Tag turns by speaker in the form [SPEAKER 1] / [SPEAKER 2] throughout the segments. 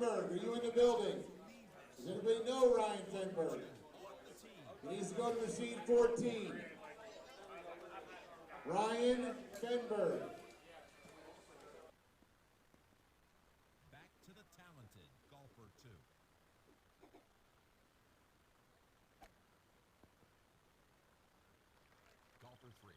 [SPEAKER 1] Fenberg, are you in the building? Does anybody know Ryan Fenberg? He needs to go to machine 14. Ryan Fenberg.
[SPEAKER 2] Back to the talented golfer 2. Golfer 3.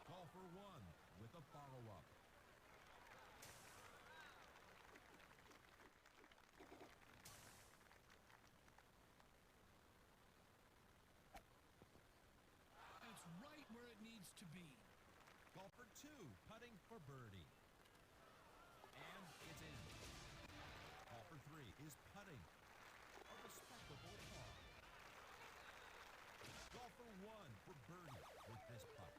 [SPEAKER 2] Golfer 1 with a follow-up. It's right where it needs to be. Golfer 2 putting for birdie. And it's in. Golfer 3 is putting. A respectable par. Golfer 1 for birdie with this putt.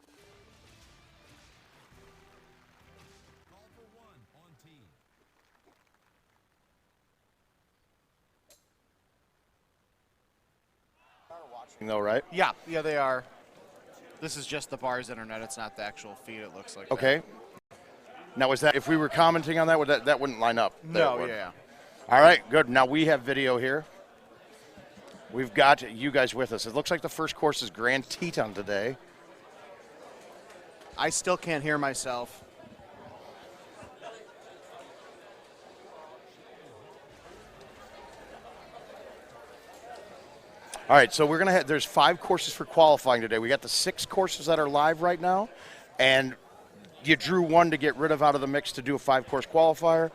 [SPEAKER 2] Golfer 1 on tee.
[SPEAKER 3] Though, right?
[SPEAKER 4] Yeah, they are. This is just the Bars internet. It's not the actual feed. It looks like.
[SPEAKER 3] Okay. Now, is that if we were commenting on that, that wouldn't line up?
[SPEAKER 4] No, yeah.
[SPEAKER 3] All right, good. Now we have video here. We've got you guys with us. It looks like the first course is Grand Teton today.
[SPEAKER 4] I still can't hear myself.
[SPEAKER 3] All right, so we're going to have, there's 5 courses for qualifying today. We got the 6 courses that are live right now, and you drew one to get rid of out of the mix to do a 5-course qualifier.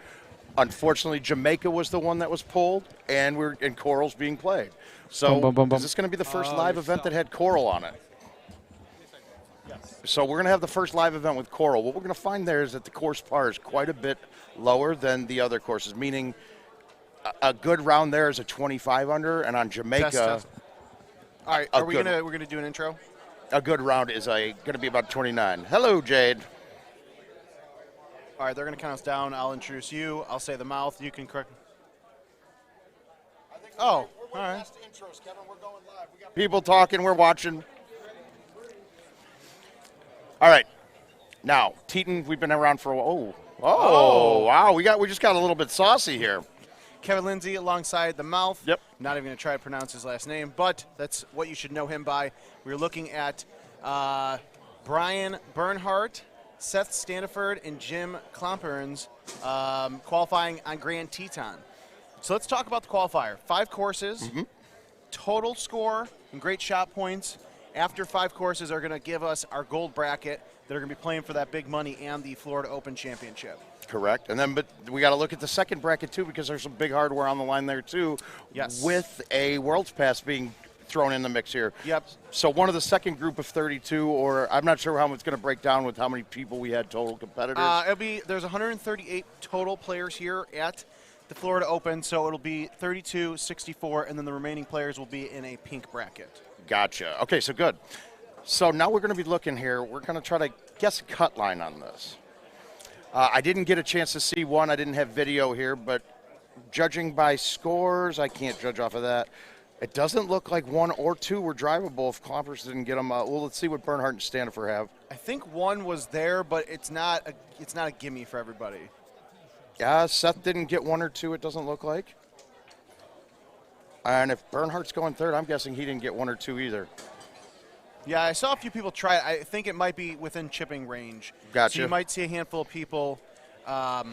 [SPEAKER 3] Unfortunately, Jamaica was the one that was pulled, and Coral's being played. So is this going to be the first live event that had Coral on it? Yes. So we're going to have the first live event with Coral. What we're going to find there is that the course par is quite a bit lower than the other courses, meaning a good round there is a 25 under, and on Jamaica.
[SPEAKER 4] Test. All right, we're gonna do an intro?
[SPEAKER 3] A good round is going to be about 29. Hello, Jade.
[SPEAKER 4] All right, they're going to count us down. I'll introduce you. I'll say the mouth. You can correct. Oh, all right.
[SPEAKER 3] Intros, Kevin. We're going live. We got people talking. We're watching. All right. Now, Teton, we've been around for a while. Oh, wow. We just got a little bit saucy here.
[SPEAKER 4] Kevin Lindsay alongside the mouth.
[SPEAKER 3] Yep.
[SPEAKER 4] Not even going to try to pronounce his last name, but that's what you should know him by. We're looking at Brian Bernhardt, Seth Standiford, and Jim Klomperns qualifying on Grand Teton. So let's talk about the qualifier. 5 courses, total score, and great shot points. After 5 courses are going to give us our gold bracket that are going to be playing for that big money and the Florida Open Championship.
[SPEAKER 3] Correct. And then, but we got to look at the second bracket, too, because there's some big hardware on the line there, too.
[SPEAKER 4] Yes.
[SPEAKER 3] With a World's Pass being thrown in the mix here.
[SPEAKER 4] Yep.
[SPEAKER 3] So one of the second group of 32, or I'm not sure how it's going to break down with how many people we had total competitors.
[SPEAKER 4] There's 138 total players here at the Florida Open, so it'll be 32, 64, and then the remaining players will be in a pink bracket.
[SPEAKER 3] Gotcha. Okay, so good. So now we're going to be looking here. We're going to try to guess a cut line on this. I didn't get a chance to see one. I didn't have video here, but judging by scores, I can't judge off of that. It doesn't look like 1 or 2 were drivable if Klompers didn't get them. Well, let's see what Bernhardt and Standifer have.
[SPEAKER 4] I think 1 was there, but it's not a gimme for everybody.
[SPEAKER 3] Yeah, Seth didn't get 1 or 2, it doesn't look like. And if Bernhardt's going third, I'm guessing he didn't get 1 or 2 either.
[SPEAKER 4] Yeah, I saw a few people try it. I think it might be within chipping range.
[SPEAKER 3] Gotcha.
[SPEAKER 4] So you might see a handful of people. But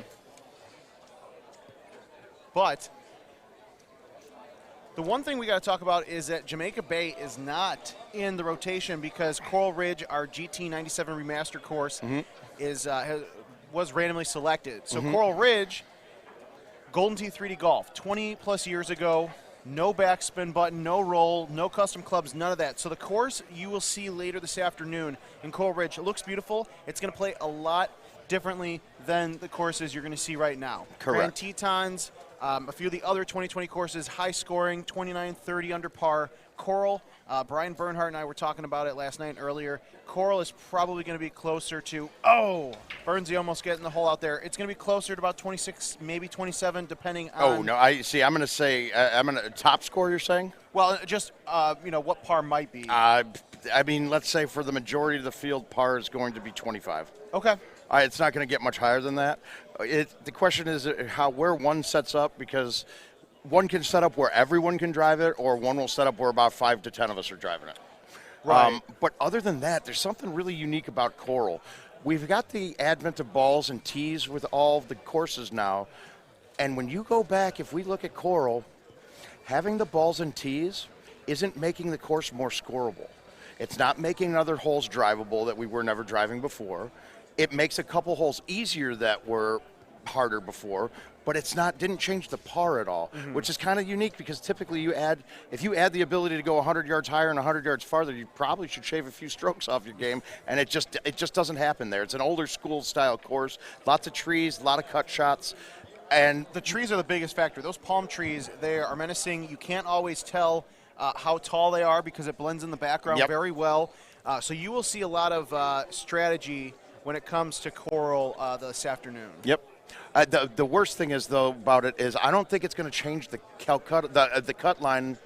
[SPEAKER 4] the one thing we got to talk about is that Jamaica Bay is not in the rotation because Coral Ridge, our GT 97 remaster course, was randomly selected. So Coral Ridge, Golden Tee 3D Golf, 20-plus years ago. No backspin button, no roll, no custom clubs, none of that. So the course you will see later this afternoon in Coral Ridge, it looks beautiful. It's going to play a lot differently than the courses you're going to see right now.
[SPEAKER 3] Correct.
[SPEAKER 4] Grand Tetons, A few of the other 2020 courses, high scoring, 29, 30 under par. Coral, Brian Bernhardt and I were talking about it last night and earlier. Coral is probably going to be closer to, Bernsey almost getting the hole out there. It's going to be closer to about 26, maybe 27, depending on.
[SPEAKER 3] Oh, no, I'm going to say, top score, you're saying?
[SPEAKER 4] Well, just, what par might be.
[SPEAKER 3] Let's say for the majority of the field, par is going to be 25.
[SPEAKER 4] Okay.
[SPEAKER 3] It's not going to get much higher than that. The question is where one sets up, because one can set up where everyone can drive it, or one will set up where about 5 to 10 of us are driving it.
[SPEAKER 4] Right.
[SPEAKER 3] But other than that, there's something really unique about Coral. We've got the advent of balls and tees with all of the courses now. And when you go back, if we look at Coral, having the balls and tees isn't making the course more scoreable. It's not making other holes drivable that we were never driving before. It makes a couple holes easier that were harder before, but didn't change the par at all, which is kind of unique, because typically if you add the ability to go 100 yards higher and 100 yards farther, you probably should shave a few strokes off your game, and it just doesn't happen there. It's an older school style course, lots of trees, a lot of cut shots. And
[SPEAKER 4] the trees are the biggest factor. Those palm trees, they are menacing. You can't always tell how tall they are because it blends in the background very well. So you will see a lot of strategy when it comes to Coral this afternoon.
[SPEAKER 3] Yep. The worst thing is, though, about it is I don't think it's going to change the cut line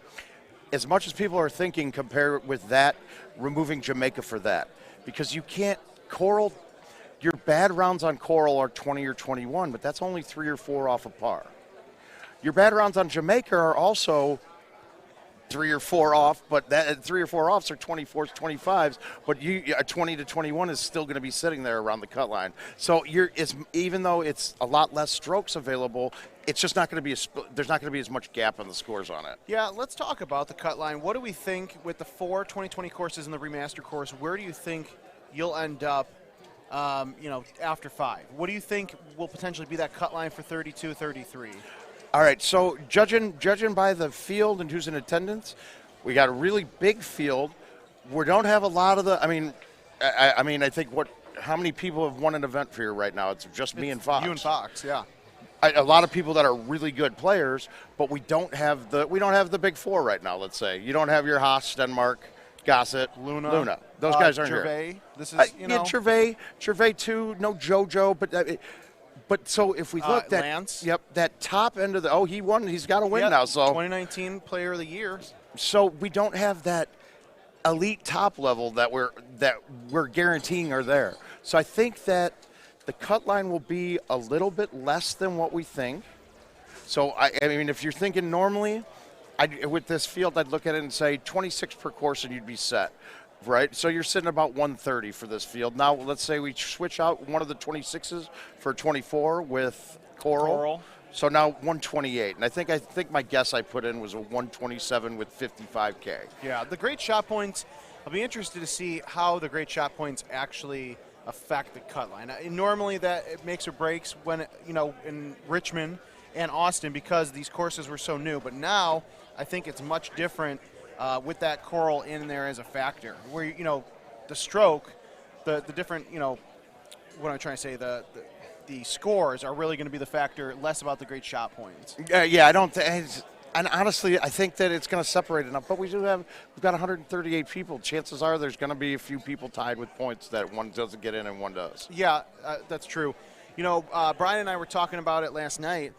[SPEAKER 3] as much as people are thinking, compared with that, removing Jamaica for that. Because you can't, Coral, your bad rounds on Coral are 20 or 21, but that's only 3 or 4 off of par. Your bad rounds on Jamaica are also 3 or 4 off, but that 3 or 4 offs are 24s, 25s. But a 20 to 21 is still going to be sitting there around the cut line. So even though it's a lot less strokes available, it's just not going to be there's not going to be as much gap on the scores on it.
[SPEAKER 4] Yeah, let's talk about the cut line. What do we think with the 4 2020 courses and the remaster course? Where do you think you'll end up? After 5, what do you think will potentially be that cut line for 32, 33?
[SPEAKER 3] All right, so judging by the field and who's in attendance, we got a really big field. We don't have a lot of the. I think how many people have won an event for you right now? It's just me and Fox.
[SPEAKER 4] You and Fox, yeah.
[SPEAKER 3] A lot of people that are really good players, but we don't have the big 4 right now. Let's say you don't have your Haas, Denmark, Gossett, Luna. Those guys aren't
[SPEAKER 4] Gervais.
[SPEAKER 3] here.
[SPEAKER 4] This is
[SPEAKER 3] Gervais too. No JoJo, but so if we look at
[SPEAKER 4] Lance.
[SPEAKER 3] Yep, that top end of he won. He's got to win now. So
[SPEAKER 4] 2019 Player of the Year.
[SPEAKER 3] So we don't have that elite top level that we're guaranteeing are there. So I think that the cut line will be a little bit less than what we think. So if you're thinking normally, with this field, I'd look at it and say 26 per course, and you'd be set. Right, so you're sitting about 130 for this field. Now, let's say we switch out one of the 26s for 24 with Coral. So now 128, and I think my guess I put in was a 127 with 55K.
[SPEAKER 4] Yeah, the great shot points. I'll be interested to see how the great shot points actually affect the cut line. Normally, that it makes or breaks when in Richmond and Austin, because these courses were so new. But now I think it's much different. With that Coral in there as a factor, where the stroke, the different what I'm trying to say, the scores are really going to be the factor, less about the great shot points.
[SPEAKER 3] I don't think, and honestly, I think that it's going to separate enough. But we've got 138 people. Chances are there's going to be a few people tied with points that one doesn't get in and one does.
[SPEAKER 4] Yeah, that's true. Brian and I were talking about it last night.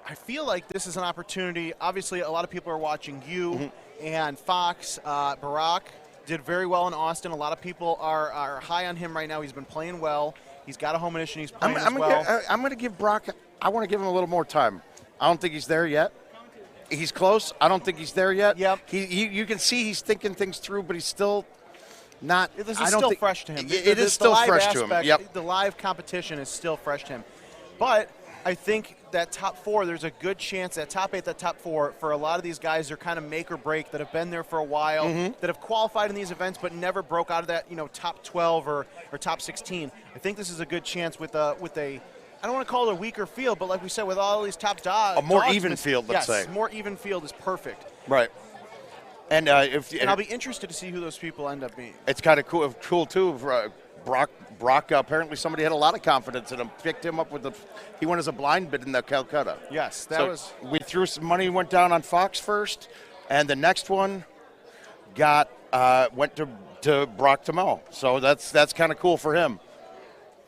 [SPEAKER 4] I feel like this is an opportunity. Obviously, a lot of people are watching you and Fox. Barack did very well in Austin. A lot of people are high on him right now. He's been playing well. He's got a home edition. He's playing well.
[SPEAKER 3] I'm going to give Barack. I want to give him a little more time. I don't think he's there yet. He's close. I don't think he's there yet.
[SPEAKER 4] Yep.
[SPEAKER 3] You can see he's thinking things through, but he's still not.
[SPEAKER 4] This is still fresh to him.
[SPEAKER 3] It is still fresh to him. Yep.
[SPEAKER 4] The live competition is still fresh to him. But I think that top 4, there's a good chance that top 8, that top 4, for a lot of these guys, are kind of make or break, that have been there for a while, that have qualified in these events but never broke out of that top 12 or top 16. I think this is a good chance with a I don't want to call it a weaker field, but like we said, with all these top dogs,
[SPEAKER 3] a more even field, let's say.
[SPEAKER 4] Yes, more even field is perfect.
[SPEAKER 3] Right. And I'll
[SPEAKER 4] be interested to see who those people end up being.
[SPEAKER 3] It's kind of cool too. Brock Brock, apparently somebody had a lot of confidence in him, picked him up he went as a blind bid in the Calcutta.
[SPEAKER 4] Yes,
[SPEAKER 3] We threw some money, went down on Fox first, and the next one went to Brock Tamel. So that's kind of cool for him.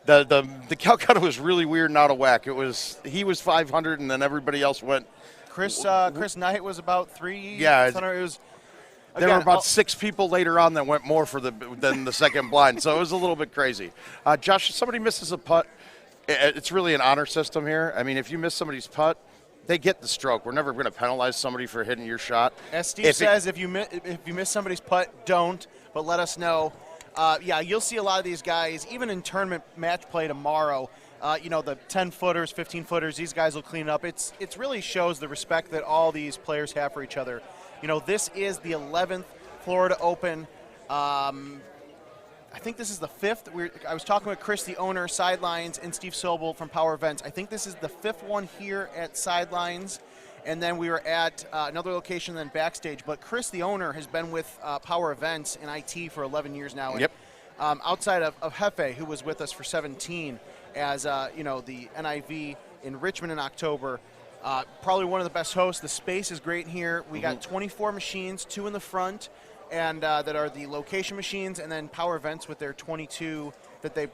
[SPEAKER 3] The Calcutta was really weird and out of whack. He was 500, and then everybody else went.
[SPEAKER 4] Chris Knight was about 3.
[SPEAKER 3] Yeah,
[SPEAKER 4] it was.
[SPEAKER 3] There were about 6 people later on that went more than the second blind, so it was a little bit crazy. Josh, if somebody misses a putt, it's really an honor system here. I mean, if you miss somebody's putt, they get the stroke. We're never going to penalize somebody for hitting your shot.
[SPEAKER 4] As Steve says, if you miss somebody's putt, don't. But let us know. You'll see a lot of these guys, even in tournament match play tomorrow. The 10-footers, 15-footers, these guys will clean up. It really shows the respect that all these players have for each other. This is the 11th Florida Open. I think this is the 5th. I was talking with Chris, the owner, Sidelines, and Steve Sobel from Power Events. I think this is the 5th one here at Sidelines. And then we were at another location than backstage. But Chris, the owner, has been with Power Events in IT for 11 years now.
[SPEAKER 3] Yep.
[SPEAKER 4] And, outside of Hefe, who was with us for 17 as, the NIV in Richmond in October. Probably one of the best hosts. The space is great here. We got 24 machines, 2 in the front, and that are the location machines, and then Power Events with their 22 that they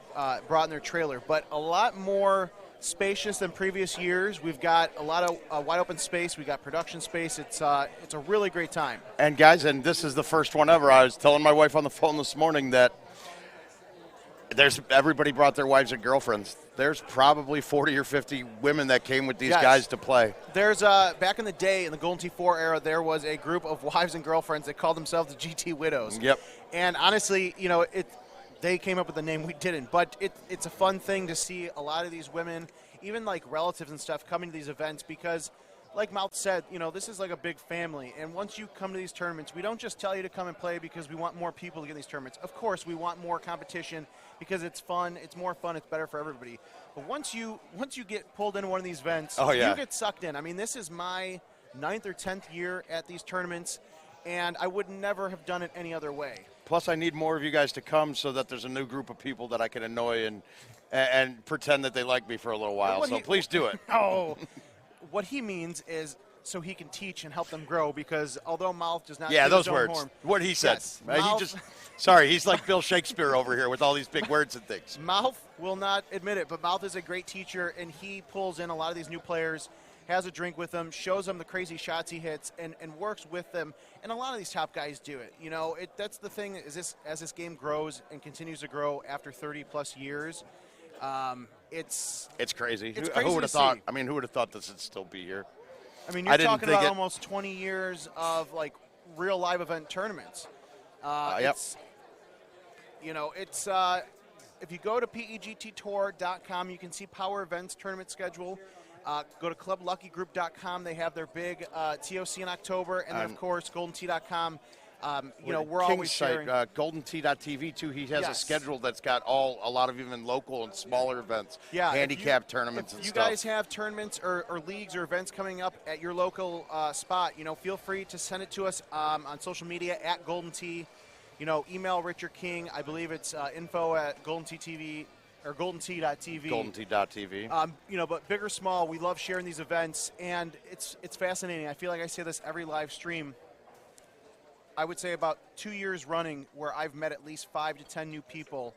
[SPEAKER 4] brought in their trailer. But a lot more spacious than previous years. We've got a lot of wide open space. We got production space. It's a really great time.
[SPEAKER 3] And guys, this is the first one ever. I was telling my wife on the phone this morning that everybody brought their wives and girlfriends. There's probably 40 or 50 women that came with these guys to play.
[SPEAKER 4] There's back in the day, in the Golden T4 era, there was a group of wives and girlfriends that called themselves the GT Widows.
[SPEAKER 3] Yep.
[SPEAKER 4] And honestly, they came up with the name, we didn't. But it's a fun thing to see a lot of these women, even like relatives and stuff, coming to these events because, like Mouth said, this is like a big family. And once you come to these tournaments, we don't just tell you to come and play because we want more people to get in these tournaments. Of course, we want more competition because it's fun, it's more fun, it's better for everybody. But once you get pulled into one of these events, you get sucked in. I mean, this is my 9th or 10th year at these tournaments, and I would never have done it any other way.
[SPEAKER 3] Plus, I need more of you guys to come so that there's a new group of people that I can annoy and pretend that they like me for a little while. So please do it.
[SPEAKER 4] What he means is so he can teach and help them grow because although Mouth does not
[SPEAKER 3] those words.
[SPEAKER 4] Horn,
[SPEAKER 3] what he said.
[SPEAKER 4] Yes,
[SPEAKER 3] He's like Bill Shakespeare over here with all these big words and things.
[SPEAKER 4] Mouth will not admit it, but Mouth is a great teacher, and he pulls in a lot of these new players, has a drink with them, shows them the crazy shots he hits, and works with them. And a lot of these top guys do it. That's the thing is as this game grows and continues to grow after 30-plus years, it's
[SPEAKER 3] crazy.
[SPEAKER 4] It's
[SPEAKER 3] who would have thought?
[SPEAKER 4] See.
[SPEAKER 3] I mean, who would have thought this would still be here?
[SPEAKER 4] I mean, you're talking about almost 20 years of like real live event tournaments.
[SPEAKER 3] Yep.
[SPEAKER 4] If you go to pegttour.com, you can see Power Events tournament schedule. Go to clubluckygroup.com. They have their big TOC in October, and then of course GoldenTee.com. We're always sharing.
[SPEAKER 3] GoldenTee.tv too. He has a schedule that's got a lot of even local and smaller events.
[SPEAKER 4] Yeah,
[SPEAKER 3] handicap tournaments and
[SPEAKER 4] stuff.
[SPEAKER 3] stuff.
[SPEAKER 4] If you guys have tournaments or leagues or events coming up at your local spot, feel free to send it to us on social media at GoldenTee. Email Richard King. I believe it's info at GoldenTee.tv or GoldenTee.tv.
[SPEAKER 3] GoldenTee.tv.
[SPEAKER 4] But big or small, we love sharing these events, and it's fascinating. I feel like I say this every live stream. I would say about 2 years running where I've met at least 5 to 10 new people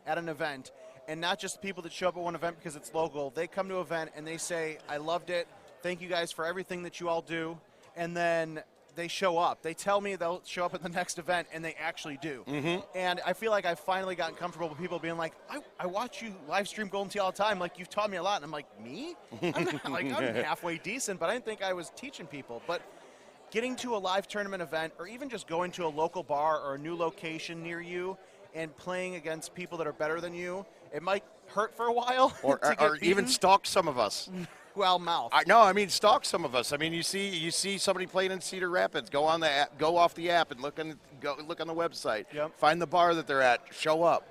[SPEAKER 4] at an event, and not just people that show up at one event because it's local. They come to an event and they say, I loved it. Thank you guys for everything that you all do. And then they show up. They tell me they'll show up at the next event, and they actually do.
[SPEAKER 3] Mm-hmm.
[SPEAKER 4] And I feel like I've finally gotten comfortable with people being like, I watch you live stream Golden Tee all the time. Like, you've taught me a lot. And I'm like, me? I'm not, I'm halfway decent, but I didn't think I was teaching people. But getting to a live tournament event or even just going to a local bar or a new location near you and playing against people that are better than you, it might hurt for a while.
[SPEAKER 3] Or even stalk some of us.
[SPEAKER 4] Well, Mouth.
[SPEAKER 3] Stalk some of us. I mean, you see somebody playing in Cedar Rapids. Go on the app, go off the app and look on the website.
[SPEAKER 4] Yep.
[SPEAKER 3] Find the bar that they're at. Show up.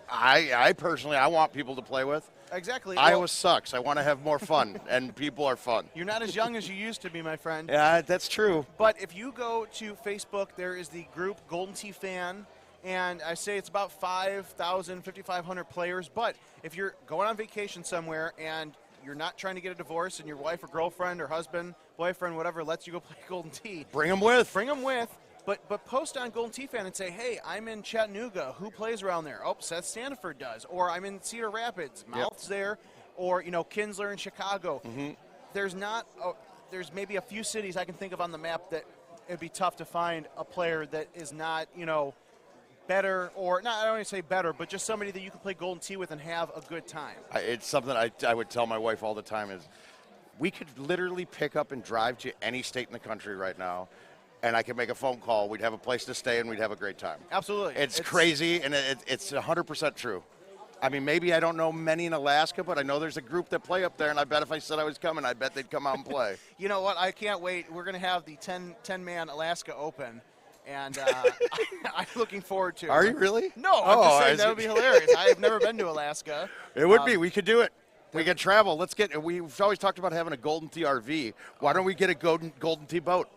[SPEAKER 3] I personally want people to play with.
[SPEAKER 4] Exactly.
[SPEAKER 3] Iowa sucks. I want to have more fun, and people are fun.
[SPEAKER 4] You're not as young as you used to be, my friend.
[SPEAKER 3] Yeah, that's true.
[SPEAKER 4] But if you go to Facebook, there is the group Golden Tee Fan, And I say it's about 5,000, 5,500 players. But if you're going on vacation somewhere and you're not trying to get a divorce and your wife or girlfriend or husband, boyfriend, whatever, lets you go play Golden Tee.
[SPEAKER 3] Bring them with.
[SPEAKER 4] Bring them with. But post on Golden Tee Fan and say, hey, I'm in Chattanooga. Who plays around there? Oh, Seth Standiford does. Or I'm in Cedar Rapids. Mouth's there. Or, Kinsler in Chicago. There's maybe a few cities I can think of on the map that it'd be tough to find a player that is not, better, or not, I don't want to say better, but just somebody that you can play Golden Tee with and have a good time.
[SPEAKER 3] It's something I would tell my wife all the time is we could literally pick up and drive to any state in the country right now, and I could make a phone call. We'd have a place to stay, and we'd have a great time.
[SPEAKER 4] Absolutely.
[SPEAKER 3] It's crazy, and it's 100% true. I mean, maybe I don't know many in Alaska, but I know there's a group that play up there, and I bet if I said I was coming, I bet they'd come out and play.
[SPEAKER 4] You know what? I can't wait. We're going to have the 10-man Alaska Open. And I'm looking forward to it.
[SPEAKER 3] Are you really?
[SPEAKER 4] No, I'm just saying that would be hilarious. I've never been to Alaska.
[SPEAKER 3] It would be. We could do it. We could travel. We've always talked about having a Golden Tee RV. Why don't we get a Golden Tee boat?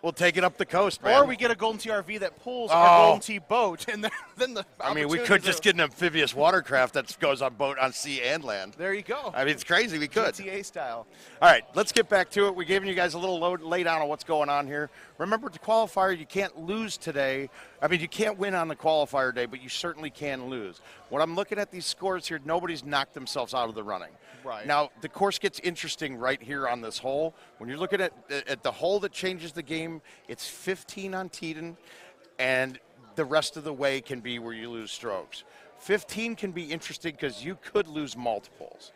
[SPEAKER 3] We'll take it up the coast, man.
[SPEAKER 4] Or we get a Golden Tee RV that pulls our Golden Tee boat, and then the
[SPEAKER 3] we could just get an amphibious watercraft that goes on boat on sea and land.
[SPEAKER 4] There you go.
[SPEAKER 3] I mean, it's crazy. We could.
[SPEAKER 4] GTA style.
[SPEAKER 3] All right, let's get back to it. We're giving you guys a little laydown on what's going on here. Remember, the qualifier, you can't lose today. I mean, you can't win on the qualifier day, but you certainly can lose. When I'm looking at these scores here, nobody's knocked themselves out of the running.
[SPEAKER 4] Right.
[SPEAKER 3] Now, the course gets interesting right here on this hole. When you're looking at the hole that changes the game, it's 15 on Teton, and the rest of the way can be where you lose strokes. 15 can be interesting because you could lose multiples.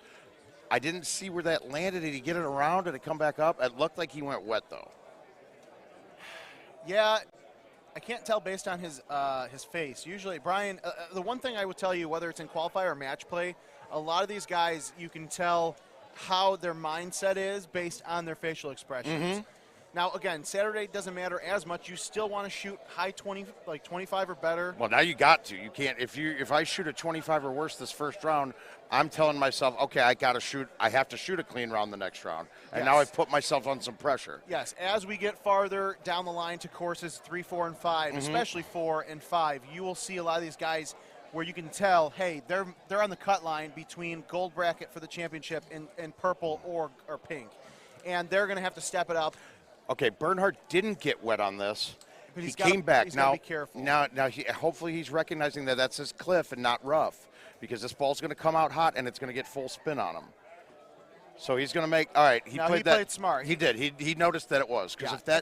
[SPEAKER 3] I didn't see where that landed. Did he get it around? Did it come back up? It looked like he went wet, though.
[SPEAKER 4] Yeah, I can't tell based on his face. Usually, Brian, the one thing I would tell you, whether it's in qualifier or match play, a lot of these guys, you can tell how their mindset is based on their facial expressions. Now, again, Saturday doesn't matter as much. You still want to shoot high 20, like 25 or better.
[SPEAKER 3] Well, now you got to. You can't. If I shoot a 25 or worse this first round, I'm telling myself, okay, I have to shoot a clean round the next round. And now I've put myself on some pressure.
[SPEAKER 4] Yes, as we get farther down the line to courses 3, 4, and 5, especially 4 and 5, you will see a lot of these guys where you can tell, hey, they're on the cut line between gold bracket for the championship and purple or pink. And they're going to have to step it up.
[SPEAKER 3] Okay, Bernhardt didn't get wet on this.
[SPEAKER 4] But
[SPEAKER 3] he came back.
[SPEAKER 4] He's
[SPEAKER 3] now,
[SPEAKER 4] be careful.
[SPEAKER 3] Now, hopefully he's recognizing that that's his cliff and not rough, because this ball's going to come out hot and it's going to get full spin on him. So he's going to make. All right, he played
[SPEAKER 4] smart.
[SPEAKER 3] He did. He noticed that it was, because if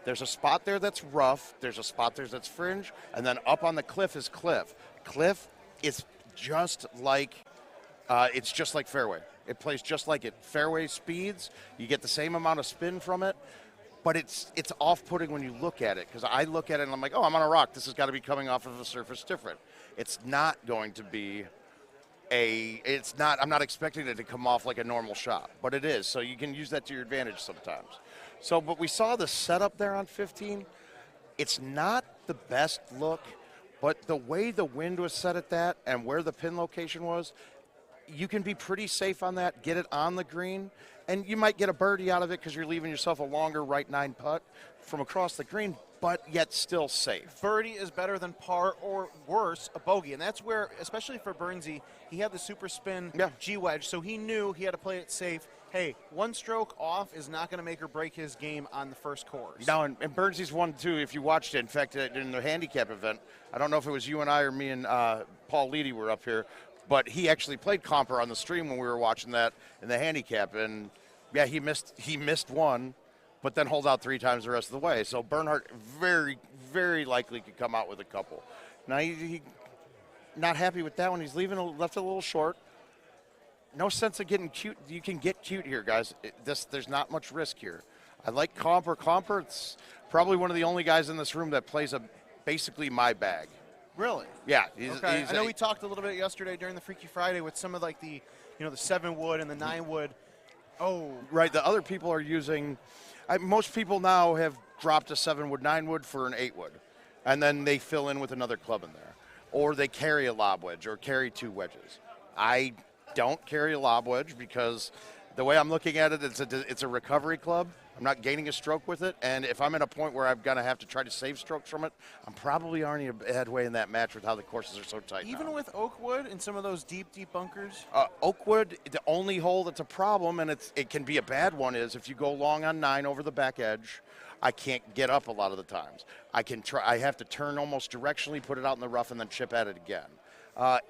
[SPEAKER 3] there's a spot there that's rough, there's a spot there that's fringe, and then up on the cliff is cliff. Cliff is just like fairway. It plays just like it. Fairway speeds, you get the same amount of spin from it. But it's off-putting when you look at it, because I look at it and I'm like, oh, I'm on a rock. This has got to be coming off of a surface different. It's not going to be I'm not expecting it to come off like a normal shot, but it is. So you can use that to your advantage sometimes. So, but we saw the setup there on 15. It's not the best look, but the way the wind was set at that and where the pin location was, you can be pretty safe on that, get it on the green, and you might get a birdie out of it because you're leaving yourself a longer right 9 putt from across the green, but yet still safe.
[SPEAKER 4] Birdie is better than par, or worse, a bogey. And that's where, especially for Burnsy, he had the super spin G-wedge, so he knew he had to play it safe. Hey, one stroke off is not going to make or break his game on the first course.
[SPEAKER 3] Now, and Burnsy's won, too, if you watched it. In fact, in the handicap event, I don't know if it was you and I or me and Paul Leedy were up here, but he actually played Comper on the stream when we were watching that in the handicap. And, yeah, he missed one, but then hold out 3 times the rest of the way. So Bernhardt very, very likely could come out with a couple. Now, he not happy with that one. He's left it a little short. No sense of getting cute. You can get cute here, guys. There's not much risk here. I like Comper. Comper, it's probably one of the only guys in this room that plays basically my bag.
[SPEAKER 4] Really?
[SPEAKER 3] Yeah.
[SPEAKER 4] Okay. I know we talked a little bit yesterday during the Freaky Friday with some of like the 7-wood and the 9-wood. Oh.
[SPEAKER 3] Right. The other people are using most people now have dropped a 7-wood, 9-wood for an 8-wood, and then they fill in with another club in there. Or they carry a lob wedge or carry 2 wedges. I don't carry a lob wedge because The way I'm looking at it, it's a recovery club. I'm not gaining a stroke with it, and if I'm at a point where I'm going to have to try to save strokes from it, I'm probably already a bad way in that match with how the courses are so tight
[SPEAKER 4] Even
[SPEAKER 3] now.
[SPEAKER 4] with Oakwood and some of those deep bunkers?
[SPEAKER 3] Oakwood, the only hole that's a problem, and it can be a bad one, is if you go long on 9 over the back edge, I can't get up a lot of the times. I have to turn almost directionally, put it out in the rough, and then chip at it again.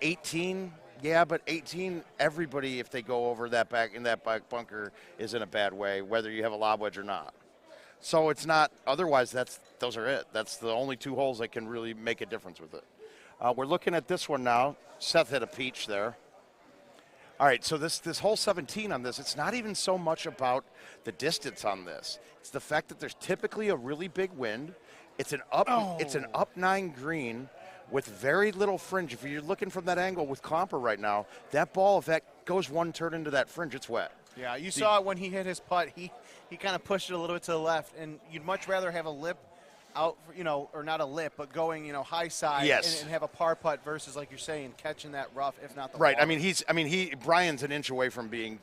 [SPEAKER 3] 18, yeah, but 18, everybody, if they go over that back bunker, is in a bad way, whether you have a lob wedge or not. So it's not. Otherwise, those are it. That's the only 2 holes that can really make a difference with it. We're looking at this one now. Seth hit a peach there. All right, so this hole 17 on this, it's not even so much about the distance on this. It's the fact that there's typically a really big wind. It's an up 9 green with very little fringe. If you're looking from that angle with Clomper right now, that ball, if that goes one turn into that fringe, it's wet.
[SPEAKER 4] Yeah, you saw it when he hit his putt. He kind of pushed it a little bit to the left, and you'd much rather have a lip out, or not a lip, but going, high side,
[SPEAKER 3] yes,
[SPEAKER 4] and have a par putt versus, like you're saying, catching that rough, if not the
[SPEAKER 3] right.
[SPEAKER 4] ball.
[SPEAKER 3] Brian's an inch away from being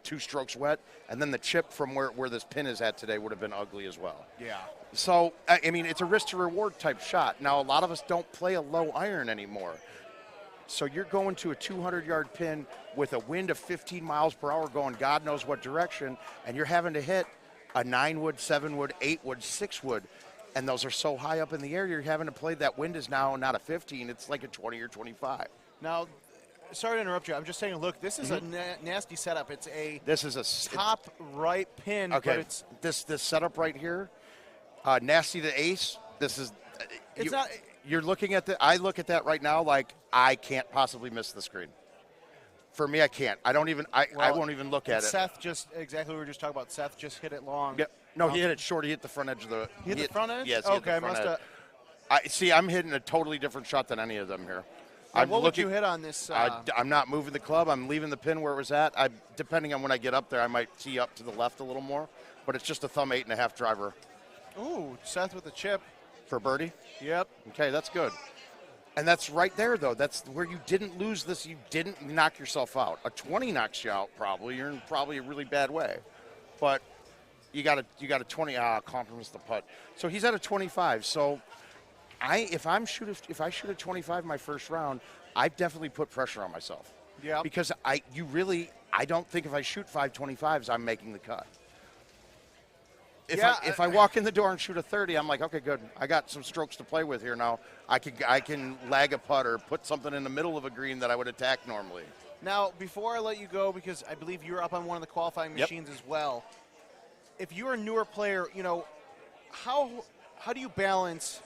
[SPEAKER 3] 2 strokes wet, and then the chip from where this pin is at today would have been ugly as well.
[SPEAKER 4] Yeah.
[SPEAKER 3] So, it's a risk to reward type shot. Now, a lot of us don't play a low iron anymore. So you're going to a 200-yard pin with a wind of 15 miles per hour going God knows what direction, and you're having to hit a 9-wood, 7-wood, 8-wood, 6-wood, and those are so high up in the air, you're having to play. That wind is now not a 15, it's like a 20 or 25.
[SPEAKER 4] Now, sorry to interrupt you. I'm just saying, look, this is a nasty setup. This is a top right pin.
[SPEAKER 3] Okay,
[SPEAKER 4] but it's
[SPEAKER 3] this setup right here, nasty to ace. This is.
[SPEAKER 4] It's not.
[SPEAKER 3] You're looking at I look at that right now like I can't possibly miss the screen. For me, I can't. I don't even. I won't even look at it.
[SPEAKER 4] Seth just exactly what we were just talking about. Seth just hit it long.
[SPEAKER 3] Yep. No, he hit it short. He hit the front edge of the.
[SPEAKER 4] He hit the front edge.
[SPEAKER 3] Yes.
[SPEAKER 4] Okay, must have.
[SPEAKER 3] I'm hitting a totally different shot than any of them here.
[SPEAKER 4] What would you hit on this?
[SPEAKER 3] I'm not moving the club. I'm leaving the pin where it was at. Depending on when I get up there, I might tee up to the left a little more. But it's just a thumb 8.5 driver.
[SPEAKER 4] Ooh, Seth with a chip
[SPEAKER 3] for birdie.
[SPEAKER 4] Yep.
[SPEAKER 3] Okay, that's good. And that's right there, though. That's where you didn't lose this. You didn't knock yourself out. A 20 knocks you out, probably. You're in probably a really bad way. But you got a 20. Compliments the putt. So he's at a 25. So if I shoot a 25 my first round, I definitely put pressure on myself.
[SPEAKER 4] Yeah.
[SPEAKER 3] Because I don't think if I shoot 525s, I'm making the cut. If I walk in the door and shoot a 30, I'm like, okay, good. I got some strokes to play with here now. I can lag a putt or put something in the middle of a green that I would attack normally.
[SPEAKER 4] Now, before I let you go, because I believe you're up on one of the qualifying machines as well, if you're a newer player, how do you balance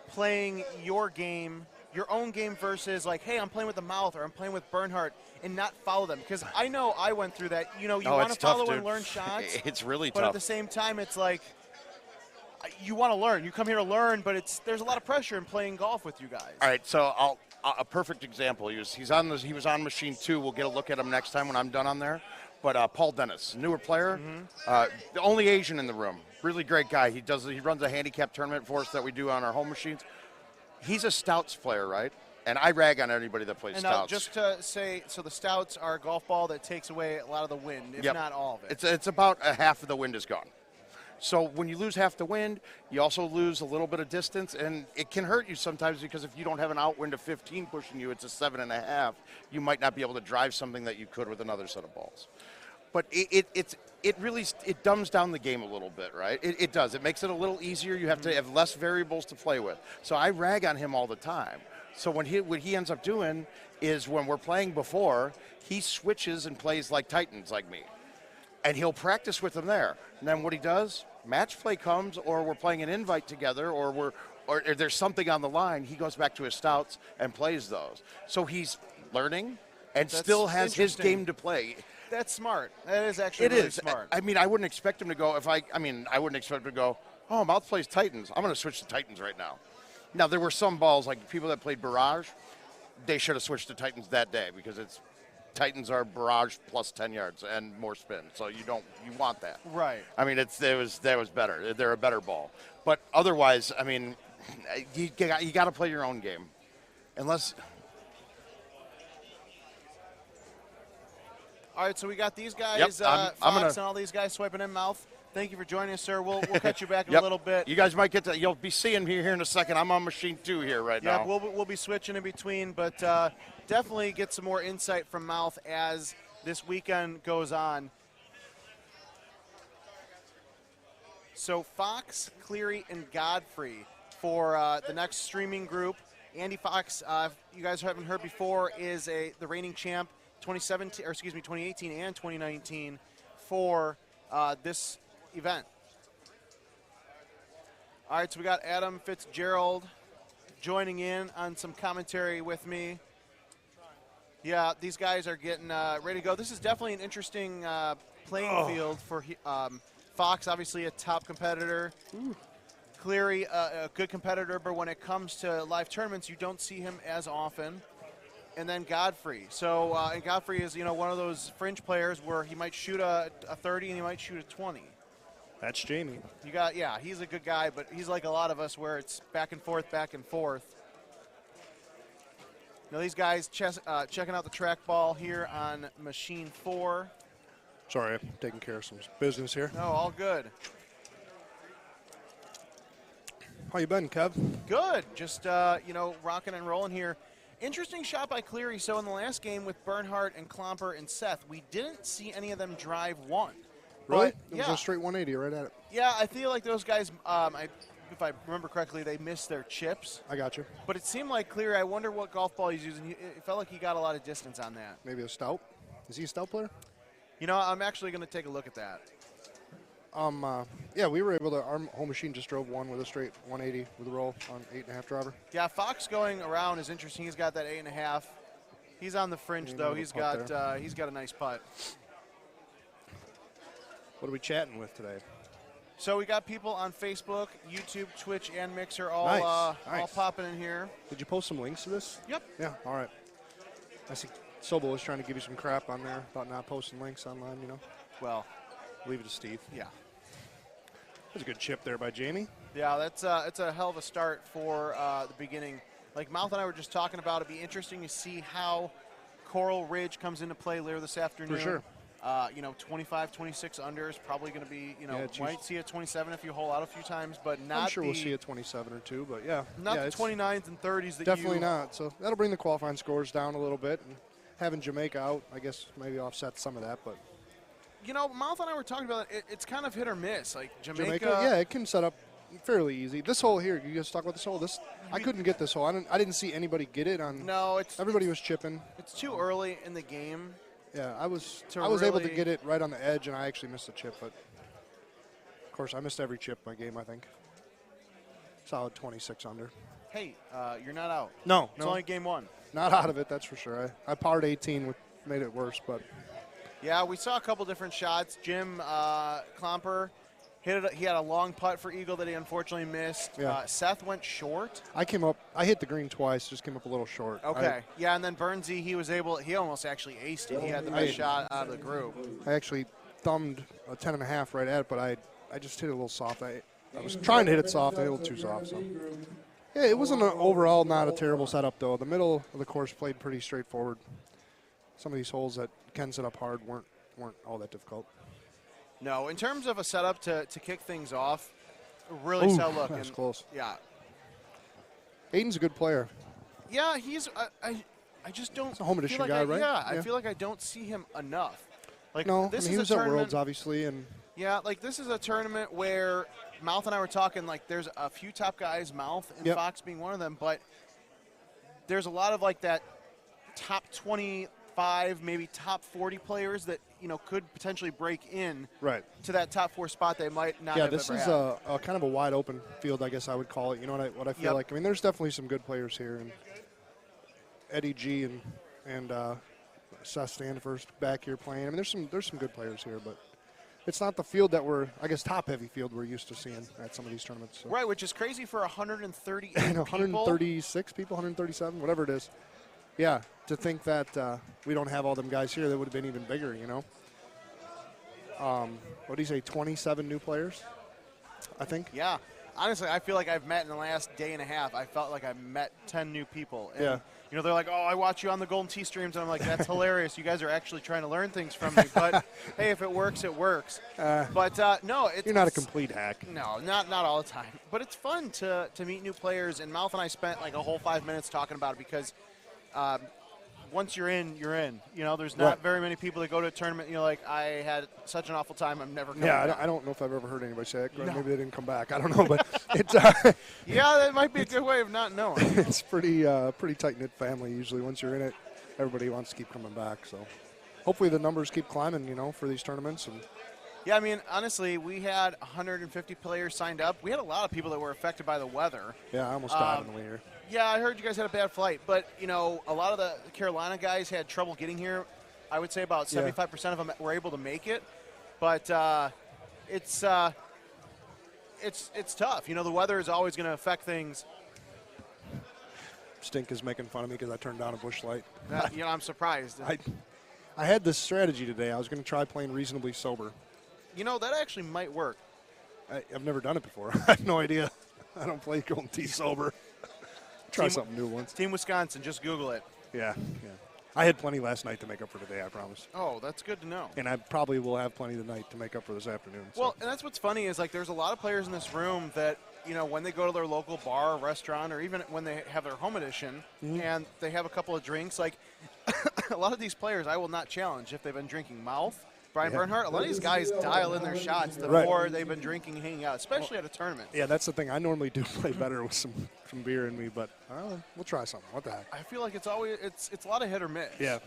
[SPEAKER 4] playing your game, your own game versus like, hey, I'm playing with the mouth or I'm playing with Bernhardt and not follow them? Because I know I went through that. You want to follow and learn shots.
[SPEAKER 3] It's really
[SPEAKER 4] tough. But at the same time, it's like you want to learn. You come here to learn, but there's a lot of pressure in playing golf with you guys.
[SPEAKER 3] All right, so a perfect example. He was on machine 2. We'll get a look at him next time when I'm done on there. But Paul Dennis, newer player, the only Asian in the room. Really great guy. He runs a handicap tournament for us that we do on our home machines. He's a Stouts player, right? And I rag on anybody that plays Stouts.
[SPEAKER 4] And just to say, so the Stouts are a golf ball that takes away a lot of the wind, if not all of it.
[SPEAKER 3] It's about a half of the wind is gone. So when you lose half the wind, you also lose a little bit of distance, and it can hurt you sometimes because if you don't have an outwind of 15 pushing you, it's a 7.5. You might not be able to drive something that you could with another set of balls. But it really dumbs down the game a little bit, right? It does. It makes it a little easier. You have to have less variables to play with. So I rag on him all the time. So what he ends up doing is when we're playing before, he switches and plays like Titans like me. And he'll practice with them there. And then what he does, match play comes, or we're playing an invite together, or there's something on the line, he goes back to his Stouts and plays those. So he's learning and still has his game to play.
[SPEAKER 4] That's smart. That is actually really smart.
[SPEAKER 3] I mean, I wouldn't expect him to go I wouldn't expect him to go, oh, Mouth plays Titans. I'm going to switch to Titans right now. Now, there were some balls, like people that played Barrage, they should have switched to Titans that day because Titans are Barrage plus 10 yards and more spin. So you want that.
[SPEAKER 4] Right.
[SPEAKER 3] I mean, that was better. They're a better ball. But otherwise, I mean, you got to play your own game. Unless
[SPEAKER 4] All right, so we got these guys,
[SPEAKER 3] Yep, I'm
[SPEAKER 4] Fox
[SPEAKER 3] gonna-
[SPEAKER 4] and all these guys swiping in mouth. Thank you for joining us, sir. We'll catch you back in
[SPEAKER 3] Yep.
[SPEAKER 4] a little bit.
[SPEAKER 3] You guys might get to. You'll be seeing me here in a second. I'm on machine 2 here right
[SPEAKER 4] Yeah,
[SPEAKER 3] now.
[SPEAKER 4] we'll be switching in between, but definitely get some more insight from Mouth as this weekend goes on. So Fox, Cleary, and Godfrey for the next streaming group. Andy Fox, you guys haven't heard before, is the reigning champ 2018 and 2019 for this event. All right, so we got Adam Fitzgerald joining in on some commentary with me. Yeah, these guys are getting ready to go. This is definitely an interesting playing field for Fox, obviously a top competitor. Cleary, a good competitor, but when it comes to live tournaments, you don't see him as often. And then Godfrey. So, and Godfrey is, one of those fringe players where he might shoot a 30 and he might shoot a 20.
[SPEAKER 5] That's Jamie.
[SPEAKER 4] He's a good guy, but he's like a lot of us where it's back and forth, back and forth. Now these guys checking out the trackball here on Machine 4.
[SPEAKER 5] Sorry, I'm taking care of some business here.
[SPEAKER 4] No, all good.
[SPEAKER 5] How you been, Kev?
[SPEAKER 4] Good. Just, rocking and rolling here. Interesting shot by Cleary. So in the last game with Bernhardt and Klomper and Seth, we didn't see any of them drive one.
[SPEAKER 5] Really?
[SPEAKER 4] But,
[SPEAKER 5] It was a straight 180 right at it.
[SPEAKER 4] Yeah, I feel like those guys, if I remember correctly, they missed their chips.
[SPEAKER 5] I got you.
[SPEAKER 4] But it seemed like Cleary, I wonder what golf ball he's using. It felt like he got a lot of distance on that.
[SPEAKER 5] Maybe a stout? Is he a stout player?
[SPEAKER 4] I'm actually going to take a look at that.
[SPEAKER 5] Yeah, we were able to. Our home machine just drove one with a straight 180 with a roll on 8.5 driver.
[SPEAKER 4] Yeah, Fox going around is interesting. He's got that 8.5. He's on the fringe, though. He's got a nice putt.
[SPEAKER 5] What are we chatting with today?
[SPEAKER 4] So we got people on Facebook, YouTube, Twitch, and Mixer all
[SPEAKER 5] Nice.
[SPEAKER 4] popping in here.
[SPEAKER 5] Did you post some links to this?
[SPEAKER 4] Yep.
[SPEAKER 5] Yeah, all right. I see Sobel was trying to give you some crap on there about not posting links online,
[SPEAKER 4] Well,
[SPEAKER 5] Leave it to Steve.
[SPEAKER 4] yeah.
[SPEAKER 5] That's a good chip there by Jamie.
[SPEAKER 4] Yeah, it's a hell of a start for the beginning. Like Mouth and I were just talking about, it'd be interesting to see how Coral Ridge comes into play later this afternoon.
[SPEAKER 5] For sure.
[SPEAKER 4] 25, 26 under is probably going to be,
[SPEAKER 5] it's
[SPEAKER 4] might see a 27 if you hole out a few times, but not
[SPEAKER 5] I'm sure we'll see a 27 or two, but yeah.
[SPEAKER 4] Not
[SPEAKER 5] yeah,
[SPEAKER 4] the 29s and 30s that
[SPEAKER 5] definitely
[SPEAKER 4] you...
[SPEAKER 5] not. So that'll bring the qualifying scores down a little bit. And having Jamaica out, I guess, maybe offset some of that, but...
[SPEAKER 4] Mouth and I were talking about it. It's kind of hit or miss. Like Jamaica,
[SPEAKER 5] yeah, it can set up fairly easy. This hole here, you guys talk about this hole. I couldn't get this hole. I didn't see anybody get it on.
[SPEAKER 4] No,
[SPEAKER 5] everybody was chipping.
[SPEAKER 4] It's too early in the game.
[SPEAKER 5] Yeah, I was
[SPEAKER 4] really
[SPEAKER 5] able to get it right on the edge, and I actually missed a chip. But of course, I missed every chip my game. I think solid 26 under.
[SPEAKER 4] Hey, you're not out.
[SPEAKER 5] No,
[SPEAKER 4] It's only game one.
[SPEAKER 5] Not out of it. That's for sure. I parred 18, which made it worse, but.
[SPEAKER 4] Yeah, we saw a couple different shots. Jim Klomper hit it. He had a long putt for eagle that he unfortunately missed.
[SPEAKER 5] Yeah.
[SPEAKER 4] Seth went short.
[SPEAKER 5] I hit the green twice, just came up a little short.
[SPEAKER 4] Okay. And then Bernsey, he almost actually aced it. He had the best shot out of the group.
[SPEAKER 5] I actually thumbed a 10.5 right at it, but I just hit it a little soft. I was trying to hit it soft, I hit it a little too soft. So. Yeah, it wasn't overall not a terrible setup, though. The middle of the course played pretty straightforward. Some of these holes that Ken set up hard weren't all that difficult.
[SPEAKER 4] No, in terms of a setup to kick things off, really solid look.
[SPEAKER 5] That's close.
[SPEAKER 4] Yeah.
[SPEAKER 5] Aiden's a good player.
[SPEAKER 4] Yeah, he's. I just don't.
[SPEAKER 5] He's a home edition
[SPEAKER 4] feel like
[SPEAKER 5] guy, right?
[SPEAKER 4] Yeah,
[SPEAKER 5] Yeah.
[SPEAKER 4] I feel like I don't see him enough. Like
[SPEAKER 5] No,
[SPEAKER 4] this
[SPEAKER 5] he
[SPEAKER 4] is
[SPEAKER 5] was
[SPEAKER 4] a
[SPEAKER 5] at
[SPEAKER 4] tournament.
[SPEAKER 5] Worlds, obviously, and
[SPEAKER 4] Yeah, like this is a tournament where Mouth and I were talking. Like there's a few top guys, Mouth and
[SPEAKER 5] Yep.
[SPEAKER 4] Fox being one of them, but there's a lot of like that top 25, maybe top 40 players that could potentially break in
[SPEAKER 5] right.
[SPEAKER 4] to that top 4 spot they might not
[SPEAKER 5] Yeah,
[SPEAKER 4] have
[SPEAKER 5] this
[SPEAKER 4] ever
[SPEAKER 5] is
[SPEAKER 4] had.
[SPEAKER 5] a kind of a wide open field, I guess I would call it. You know what I feel
[SPEAKER 4] Yep.
[SPEAKER 5] like? I mean, there's definitely some good players here, and Eddie G and Seth Standiford's back here playing. I mean, there's some good players here, but it's not the field that top heavy field we're used to seeing at some of these tournaments. So.
[SPEAKER 4] Right, which is crazy for 138
[SPEAKER 5] And
[SPEAKER 4] people.
[SPEAKER 5] 136 people, 137, whatever it is. Yeah, to think that we don't have all them guys here, that would have been even bigger, What do you say, 27 new players, I think?
[SPEAKER 4] Yeah. Honestly, I feel like I've met in the last day and a half. I felt like I met 10 new people. And,
[SPEAKER 5] Yeah.
[SPEAKER 4] they're like, oh, I watch you on the Golden Tee streams, and I'm like, that's hilarious. You guys are actually trying to learn things from me. But hey, if it works, it works. No,
[SPEAKER 5] you're not a complete hack.
[SPEAKER 4] No, not all the time. But it's fun to meet new players. And Mouth and I spent like a whole 5 minutes talking about it because once you're in, you're in. There's not very many people that go to a tournament. Like, I had such an awful time. I'm never coming back.
[SPEAKER 5] I don't know if I've ever heard anybody say that. No. Maybe they didn't come back. I don't know, but it's
[SPEAKER 4] yeah, that might be a good way of not knowing.
[SPEAKER 5] It's pretty tight-knit family usually. Once you're in it, everybody wants to keep coming back. So hopefully the numbers keep climbing, for these tournaments. And
[SPEAKER 4] yeah, I mean, honestly, we had 150 players signed up. We had a lot of people that were affected by the weather.
[SPEAKER 5] Yeah, I almost died on the way here.
[SPEAKER 4] Yeah, I heard you guys had a bad flight, but a lot of the Carolina guys had trouble getting here. I would say about 75% of them were able to make it, but it's tough. The weather is always going to affect things.
[SPEAKER 5] Stink is making fun of me because I turned down a bush light.
[SPEAKER 4] I'm surprised.
[SPEAKER 5] I had this strategy today. I was going to try playing reasonably sober.
[SPEAKER 4] That actually might work.
[SPEAKER 5] I've never done it before. I have no idea. I don't play Golden Tee sober. Try something new once.
[SPEAKER 4] Team Wisconsin, just Google it.
[SPEAKER 5] Yeah. I had plenty last night to make up for today, I promise.
[SPEAKER 4] Oh, that's good to know.
[SPEAKER 5] And I probably will have plenty tonight to make up for this afternoon.
[SPEAKER 4] Well, and that's what's funny is, like, there's a lot of players in this room that, when they go to their local bar or restaurant, or even when they have their home edition and they have a couple of drinks, like, a lot of these players I will not challenge if they've been drinking. Mouth, Brian Bernhardt, a lot of these guys dial in their shots the more they've been drinking and hanging out, especially at a tournament.
[SPEAKER 5] Yeah, that's the thing. I normally do play better with some beer in me, but we'll try something. What the heck?
[SPEAKER 4] I feel like it's a lot of hit or miss.
[SPEAKER 5] Yeah.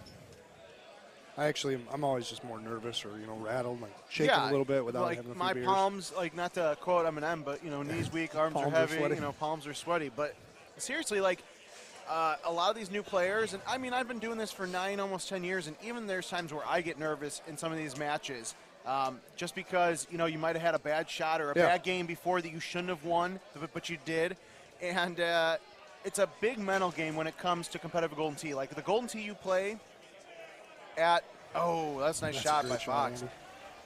[SPEAKER 5] I'm always just more nervous or, rattled, like shaking a little bit without having a few
[SPEAKER 4] my
[SPEAKER 5] beers.
[SPEAKER 4] Palms, like, not to quote Eminem, but, knees weak, arms are heavy, palms are sweaty. But seriously, like, a lot of these new players, and I mean, I've been doing this for 9, almost 10 years, and even there's times where I get nervous in some of these matches just because, you might have had a bad shot or a bad game before that you shouldn't have won, but you did. And it's a big mental game when it comes to competitive Golden Tee. Like, the Golden Tee you play at – that's a nice shot by Fox.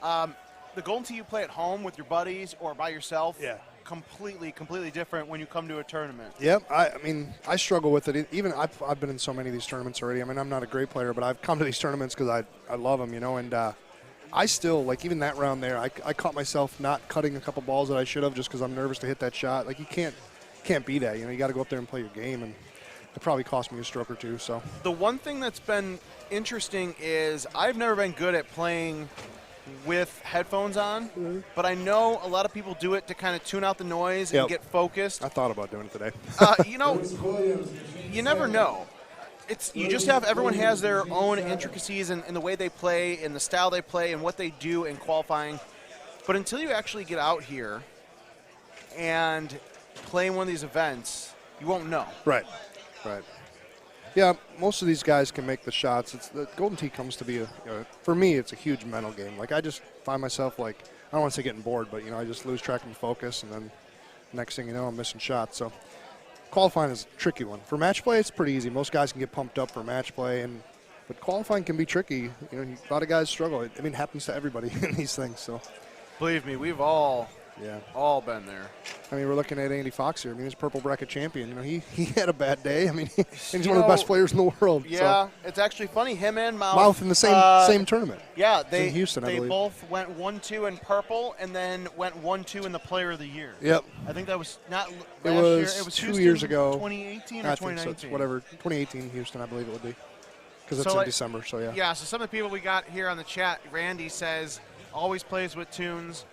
[SPEAKER 4] The Golden Tee you play at home with your buddies or by yourself – completely different when you come to a tournament.
[SPEAKER 5] Yep. I mean, I struggle with it. Even I've been in so many of these tournaments already. I mean, I'm not a great player, but I've come to these tournaments because I love them, and I still, like, even that round there, I caught myself not cutting a couple balls that I should have just because I'm nervous to hit that shot. Like, you can't be that. You got to go up there and play your game, and it probably cost me a stroke or two. So
[SPEAKER 4] the one thing that's been interesting is I've never been good at playing with headphones on, but I know a lot of people do it to kind of tune out the noise and get focused.
[SPEAKER 5] I thought about doing it today.
[SPEAKER 4] You never know. You just have, everyone has their own intricacies in the way they play, in the style they play, and what they do in qualifying. But until you actually get out here and play in one of these events, you won't know. Right.
[SPEAKER 5] Yeah, most of these guys can make the shots. The Golden Tee comes to be for me, it's a huge mental game. Like, I just find myself, like, I don't want to say getting bored, but I just lose track of my focus, and then next thing you know, I'm missing shots. So qualifying is a tricky one. For match play, it's pretty easy. Most guys can get pumped up for match play, but qualifying can be tricky. A lot of guys struggle. It happens to everybody in these things. So
[SPEAKER 4] believe me, we've all been there.
[SPEAKER 5] I mean, we're looking at Andy Fox here. I mean, he's a purple bracket champion. He had a bad day. I mean, he's one of the best players in the world.
[SPEAKER 4] Yeah,
[SPEAKER 5] so.
[SPEAKER 4] It's actually funny. Him and
[SPEAKER 5] Mouth in the same tournament.
[SPEAKER 4] Yeah,
[SPEAKER 5] in Houston,
[SPEAKER 4] they both went 1-2 in purple and then went 1-2 in the Player of the Year.
[SPEAKER 5] Yep.
[SPEAKER 4] I think that was not last
[SPEAKER 5] year. It was 2
[SPEAKER 4] Houston,
[SPEAKER 5] years ago.
[SPEAKER 4] 2018 or 2019?
[SPEAKER 5] So it's whatever. 2018 Houston, I believe it would be, because it's in December. So yeah.
[SPEAKER 4] Yeah. So some of the people we got here on the chat, Randy says always plays with tunes.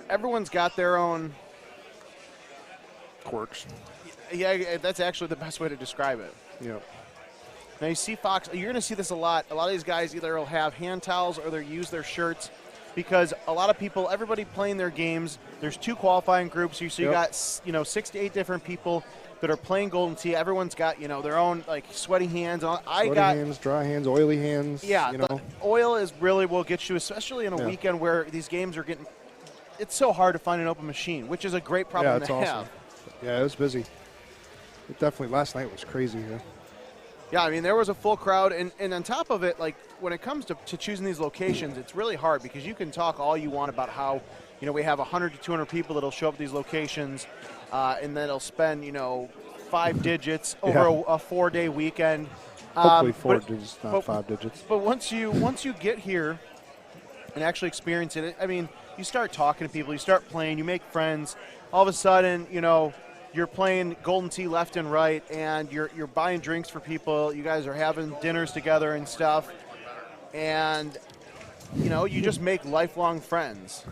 [SPEAKER 4] Everyone's got their own
[SPEAKER 5] quirks.
[SPEAKER 4] Yeah, that's actually the best way to describe it.
[SPEAKER 5] Yeah.
[SPEAKER 4] Now you see Fox, you're going to see this a lot. A lot of these guys either will have hand towels or they'll use their shirts because a lot of people, everybody playing their games, there's 2 qualifying groups. So you got, 6 to 8 different people that are playing Golden Tee. Everyone's got, their own, like, sweaty hands.
[SPEAKER 5] Hands, dry hands, oily hands.
[SPEAKER 4] Yeah, the oil is really will get you, especially in a weekend where these games are getting – it's so hard to find an open machine, which is a great problem to have.
[SPEAKER 5] Yeah, it was busy. It definitely, last night was crazy here.
[SPEAKER 4] Yeah, I mean, there was a full crowd, and on top of it, like, when it comes to choosing these locations, it's really hard because you can talk all you want about how, we have 100 to 200 people that'll show up at these locations, and then they'll spend, 5 digits over a 4-day weekend.
[SPEAKER 5] Hopefully 4
[SPEAKER 4] but-
[SPEAKER 5] digits, not
[SPEAKER 4] but-
[SPEAKER 5] 5 digits.
[SPEAKER 4] But once you get here and actually experience it, I mean, you start talking to people, you start playing, you make friends. All of a sudden, you're playing Golden Tee left and right, and you're buying drinks for people. You guys are having dinners together and stuff, and you just make lifelong friends.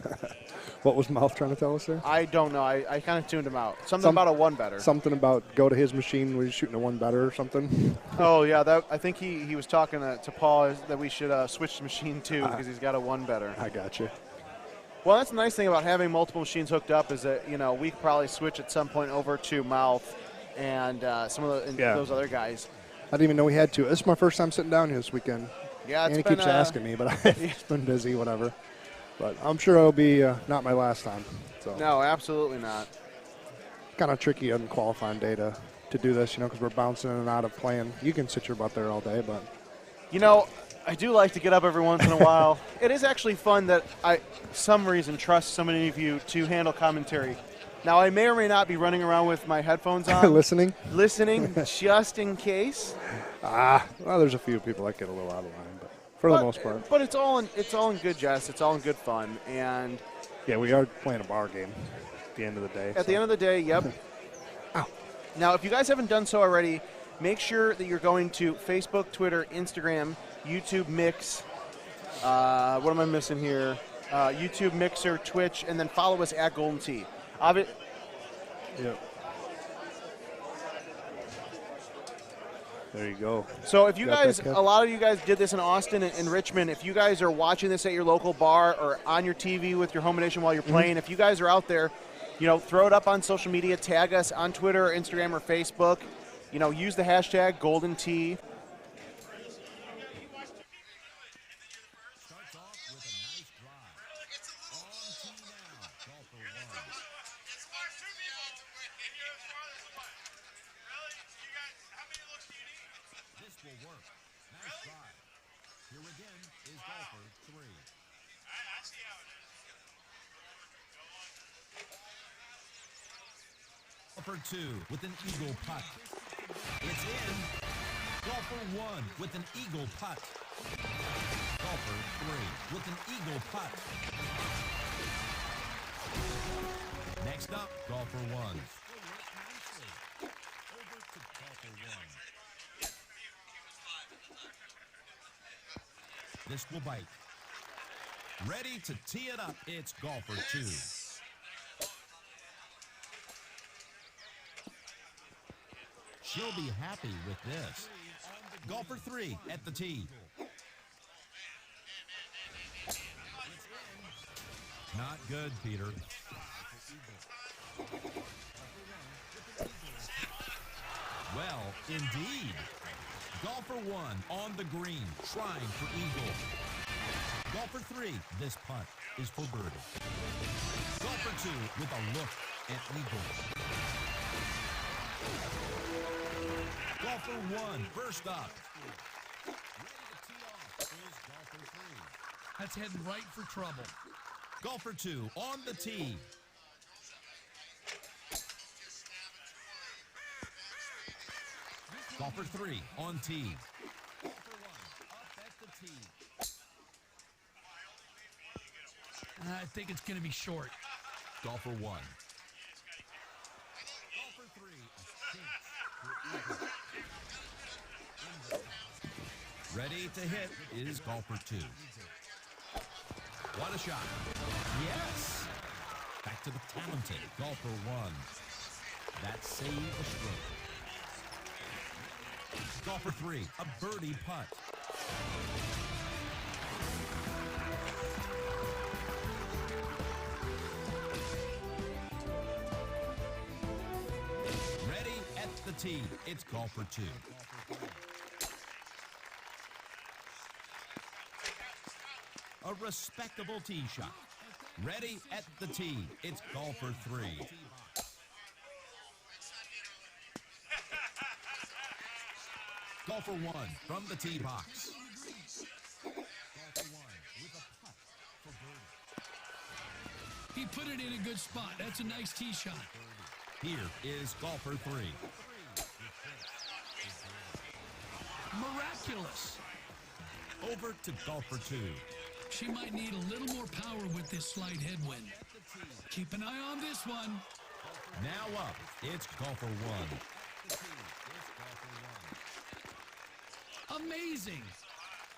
[SPEAKER 5] What was Mouth trying to tell us there?
[SPEAKER 4] I don't know. I kind of tuned him out. Something about a one better.
[SPEAKER 5] Something about go to his machine when he's shooting a one better or something.
[SPEAKER 4] Oh yeah, I think he was talking to Paul that we should switch the machine too because he's got a one better.
[SPEAKER 5] I got you.
[SPEAKER 4] Well, that's the nice thing about having multiple machines hooked up is that we could probably switch at some point over to Mouth and some of those other guys.
[SPEAKER 5] I didn't even know we had to. This is my first time sitting down here this weekend.
[SPEAKER 4] Yeah,
[SPEAKER 5] and he keeps asking me, but it's been busy, whatever. But I'm sure it'll be not my last time. So
[SPEAKER 4] No, absolutely not.
[SPEAKER 5] kind of tricky on qualifying day to do this, because we're bouncing in and out of playing. You can sit your butt there all day, but
[SPEAKER 4] I do like to get up every once in a while. It is actually fun that I, some reason, trust so many of you to handle commentary. Now, I may or may not be running around with my headphones on.
[SPEAKER 5] listening.
[SPEAKER 4] Just in case.
[SPEAKER 5] Well, there's a few people that get a little out of line, but for the most part.
[SPEAKER 4] But it's all in good jest. It's all in good fun. And
[SPEAKER 5] Yeah, we are playing a bar game at the end of the day.
[SPEAKER 4] at the end of the day, yep.
[SPEAKER 5] Ow.
[SPEAKER 4] Now, if you guys haven't done so already, make sure that you're going to Facebook, Twitter, Instagram, YouTube Mix. What am I missing here? YouTube Mixer, Twitch, and then follow us at Golden Tee.
[SPEAKER 5] Yep. There you go.
[SPEAKER 4] So if you
[SPEAKER 5] Got
[SPEAKER 4] guys,
[SPEAKER 5] that, Kev?
[SPEAKER 4] a lot of you guys did this in Austin and Richmond, if you guys are watching this at your local bar or on your TV with your home edition while you're playing, if you guys are out there, throw it up on social media, tag us on Twitter or Instagram or Facebook, use the hashtag Golden Tee.
[SPEAKER 2] Starts off with a nice drive. On tee now, golfer one. This will work. Nice drive. Here again is golfer three. Golfer two with an eagle putt. It's in. Golfer one with an eagle putt. Golfer three with an eagle putt. Next up, golfer one. Over to golfer one. This will bite. Ready to tee it up, it's golfer two. She'll be happy with this. Golfer three at the tee. Not good, Peter. Well, indeed. Golfer one on the green, trying for eagle. Golfer three, this putt is for birdie. Golfer two with a look at eagle. Golfer one, first up. Ready to tee off is golfer three.
[SPEAKER 6] That's heading right for trouble.
[SPEAKER 2] Golfer two on the tee. Golfer three on tee. Golfer one up at the tee.
[SPEAKER 6] I think it's going to be short.
[SPEAKER 2] Golfer one. Golfer three escapes for eagle. Ready to hit is golfer two. What a shot. Yes. Back to the talented golfer one. That saved a stroke. Golfer three, a birdie putt. Ready at the tee. It's golfer two. A respectable tee shot. Ready at the tee. It's golfer three. Golfer one from the tee box. Golfer one with a putt for birdie.
[SPEAKER 6] He put it in a good spot. That's a nice tee shot.
[SPEAKER 2] Here is golfer three.
[SPEAKER 6] Miraculous.
[SPEAKER 2] Over to golfer 2.
[SPEAKER 6] She might need a little more power with this slight headwind. Keep an eye on this one.
[SPEAKER 2] Now up, it's golfer 1.
[SPEAKER 6] Amazing.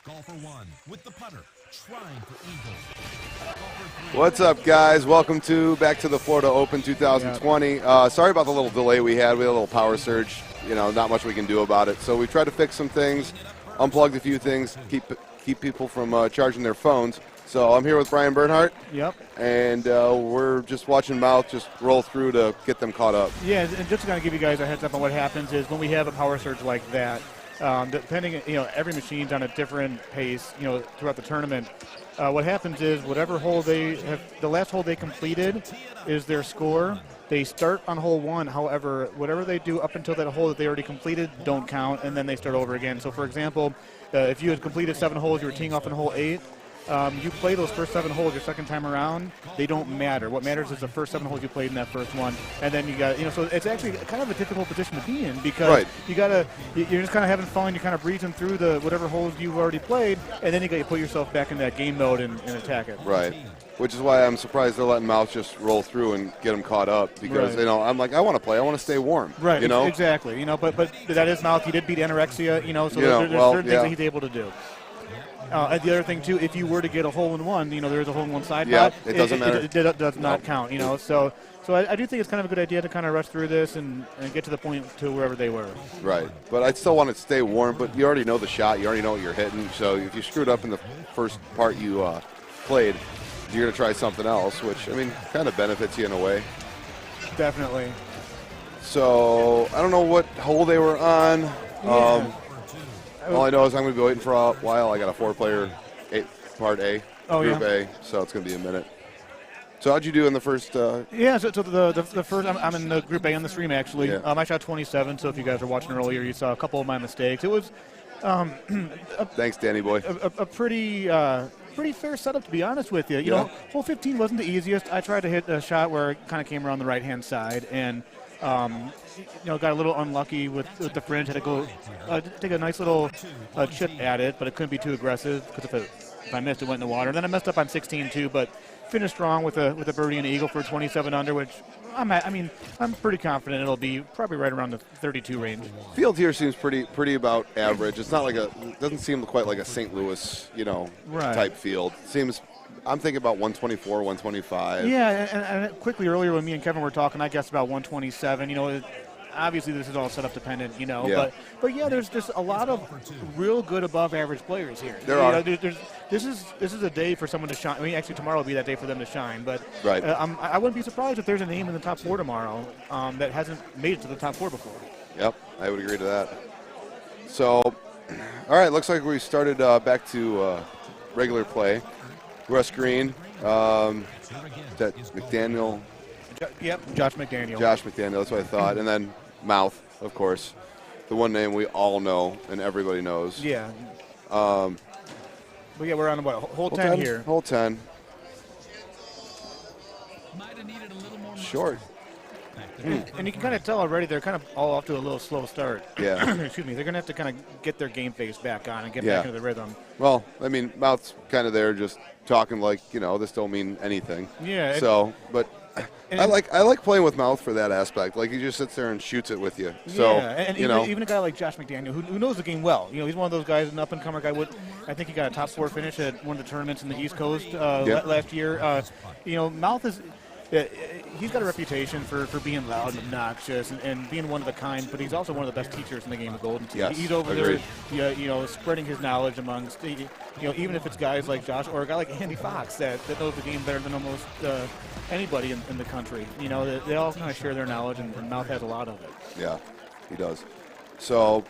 [SPEAKER 2] Golfer 1 with the putter, trying for eagle. Golfer 3.
[SPEAKER 7] What's up, guys? Welcome back to the Florida Open 2020. Sorry about the little delay we had. We had a little power surge. Not much we can do about it. So we tried to fix some things, unplugged a few things, keep people from charging their phones. So I'm here with Brian Bernhardt.
[SPEAKER 8] Yep.
[SPEAKER 7] And we're just watching Mouth just roll through to get them caught up.
[SPEAKER 8] Yeah, and just to kind of give you guys a heads up on what happens is when we have a power surge like that, depending, every machine's on a different pace, throughout the tournament. What happens is whatever hole the last hole they completed is their score. They start on hole 1. However, whatever they do up until that hole that they already completed don't count, and then they start over again. So, for example, if you had completed 7 holes, you were teeing off in hole 8. You play those first 7 holes your second time around, they don't matter. What matters is the first 7 holes you played in that first one. And then you got, so it's actually kind of a difficult position to be in because you're just kind of having fun. You're kind of breezing through the whatever holes you've already played, and then you got to put yourself back in that game mode and attack it.
[SPEAKER 7] Right. Which is why I'm surprised they're letting Mouth just roll through and get them caught up because, I'm like, I want to play. I want to stay warm.
[SPEAKER 8] Right. Exactly. But that is Mouth. He did beat anorexia, so there's certain things that he's able to do. And the other thing, too, if you were to get a hole-in-one, there's a hole-in-one side pot.
[SPEAKER 7] It doesn't matter.
[SPEAKER 8] It does not count, So I do think it's kind of a good idea to kind of rush through this and get to the point to wherever they were.
[SPEAKER 7] Right. But I still want it to stay warm, but you already know the shot. You already know what you're hitting. So if you screwed up in the first part you played, you're going to try something else, which, kind of benefits you in a way.
[SPEAKER 8] Definitely.
[SPEAKER 7] So I don't know what hole they were on.
[SPEAKER 8] Yeah.
[SPEAKER 7] All I know is I'm going to be waiting for a while. I got a 4-player part A, Group A, so it's going to be a minute. So how'd you do in the first?
[SPEAKER 8] So the first, I'm in the Group A on the stream, actually.
[SPEAKER 7] Yeah.
[SPEAKER 8] I shot 27, so if you guys were watching earlier, you saw a couple of my mistakes. It was
[SPEAKER 7] thanks, Danny boy.
[SPEAKER 8] A pretty fair setup, to be honest with you. Hole 15 wasn't the easiest. I tried to hit a shot where it kind of came around the right-hand side, and got a little unlucky with the fringe. Had to go take a nice little chip at it, but it couldn't be too aggressive because if I missed, it went in the water. Then I messed up on 16 too, but finished strong with a birdie and an eagle for 27 under, which I'm pretty confident it'll be probably right around the 32 range.
[SPEAKER 7] Field here seems pretty about average. It's not like doesn't seem quite like a St. Louis type field. I'm thinking about 124, 125.
[SPEAKER 8] Yeah, and quickly earlier when me and Kevin were talking, I guessed about 127. Obviously this is all setup dependent,
[SPEAKER 7] Yeah.
[SPEAKER 8] But there's just a lot of real good above average players here.
[SPEAKER 7] There are.
[SPEAKER 8] This is a day for someone to shine. Actually tomorrow will be that day for them to shine. But
[SPEAKER 7] right.
[SPEAKER 8] I wouldn't be surprised if there's a name in the top 4 tomorrow that hasn't made it to the top 4 before.
[SPEAKER 7] Yep, I would agree to that. So, all right, looks like we started back to regular play. Russ Green, that McDaniel.
[SPEAKER 8] Yep, Josh McDaniel.
[SPEAKER 7] Josh McDaniel, that's what I thought. And then Mouth, of course. The one name we all know and everybody knows.
[SPEAKER 8] Yeah. But we're on hole 10 here.
[SPEAKER 7] Hole 10.
[SPEAKER 6] Might have needed a little more.
[SPEAKER 7] Short.
[SPEAKER 8] And you can kind of tell already they're kind of all off to a little slow start.
[SPEAKER 7] Yeah.
[SPEAKER 8] Excuse me. They're going to have to kind of get their game face back on and get back into the rhythm.
[SPEAKER 7] Well, Mouth's kind of there just talking like, this don't mean anything.
[SPEAKER 8] Yeah.
[SPEAKER 7] So, but I like playing with Mouth for that aspect. Like he just sits there and shoots it with you. So,
[SPEAKER 8] yeah, and even a guy like Josh McDaniel, who knows the game well. He's one of those guys, an up-and-comer guy. I think he got a top 4 finish at one of the tournaments in the East Coast last year. Mouth is. He's got a reputation for being loud and obnoxious and being one of a kind, but he's also one of the best teachers in the game of Golden Tee.
[SPEAKER 7] Yes,
[SPEAKER 8] he's over
[SPEAKER 7] agreed.
[SPEAKER 8] there, spreading his knowledge amongst, even if it's guys like Josh or a guy like Andy Fox that knows the game better than almost anybody in the country. They all kind of share their knowledge, and Mouth has a lot of it.
[SPEAKER 7] Yeah, he does. So,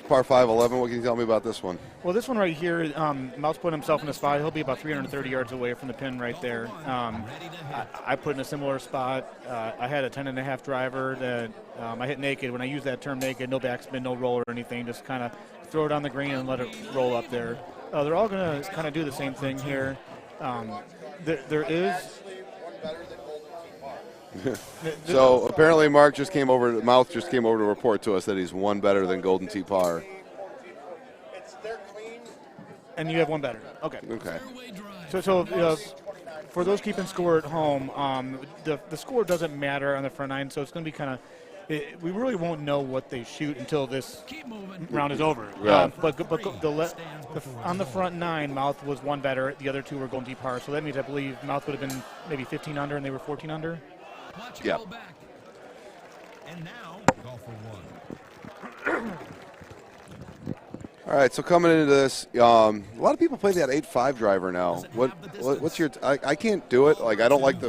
[SPEAKER 7] par 5, 11, what can you tell me about this one?
[SPEAKER 8] Well, this one right here, Mouth's put himself in a spot. He'll be about 330 yards away from the pin right there. I put in a similar spot. I had a 10.5 driver that I hit naked. When I use that term naked, no backspin, no roll or anything, just kind of throw it on the green and let it roll up there. They're all going to kind of do the same thing here. There is...
[SPEAKER 7] So apparently Mouth just came over to report to us that he's one better than Golden Tee Par.
[SPEAKER 8] And you have one better. Okay.
[SPEAKER 7] Okay.
[SPEAKER 6] Fairway drive.
[SPEAKER 8] So for those keeping score at home, the score doesn't matter on the front nine, so it's going to be kind of. We really won't know what they shoot until this
[SPEAKER 6] Keep moving.
[SPEAKER 8] round is over.
[SPEAKER 7] Right.
[SPEAKER 8] But on the front nine, Mouth was one better. The other two were going deep par. So that means I believe Mouth would have been maybe 15 under, and they were 14 under.
[SPEAKER 6] Watch it
[SPEAKER 7] Yep.
[SPEAKER 6] roll back.
[SPEAKER 2] And now, golfer one.
[SPEAKER 7] All right, so coming into this, a lot of people play that 8.5 driver now. What's your? I can't do it. Like I don't like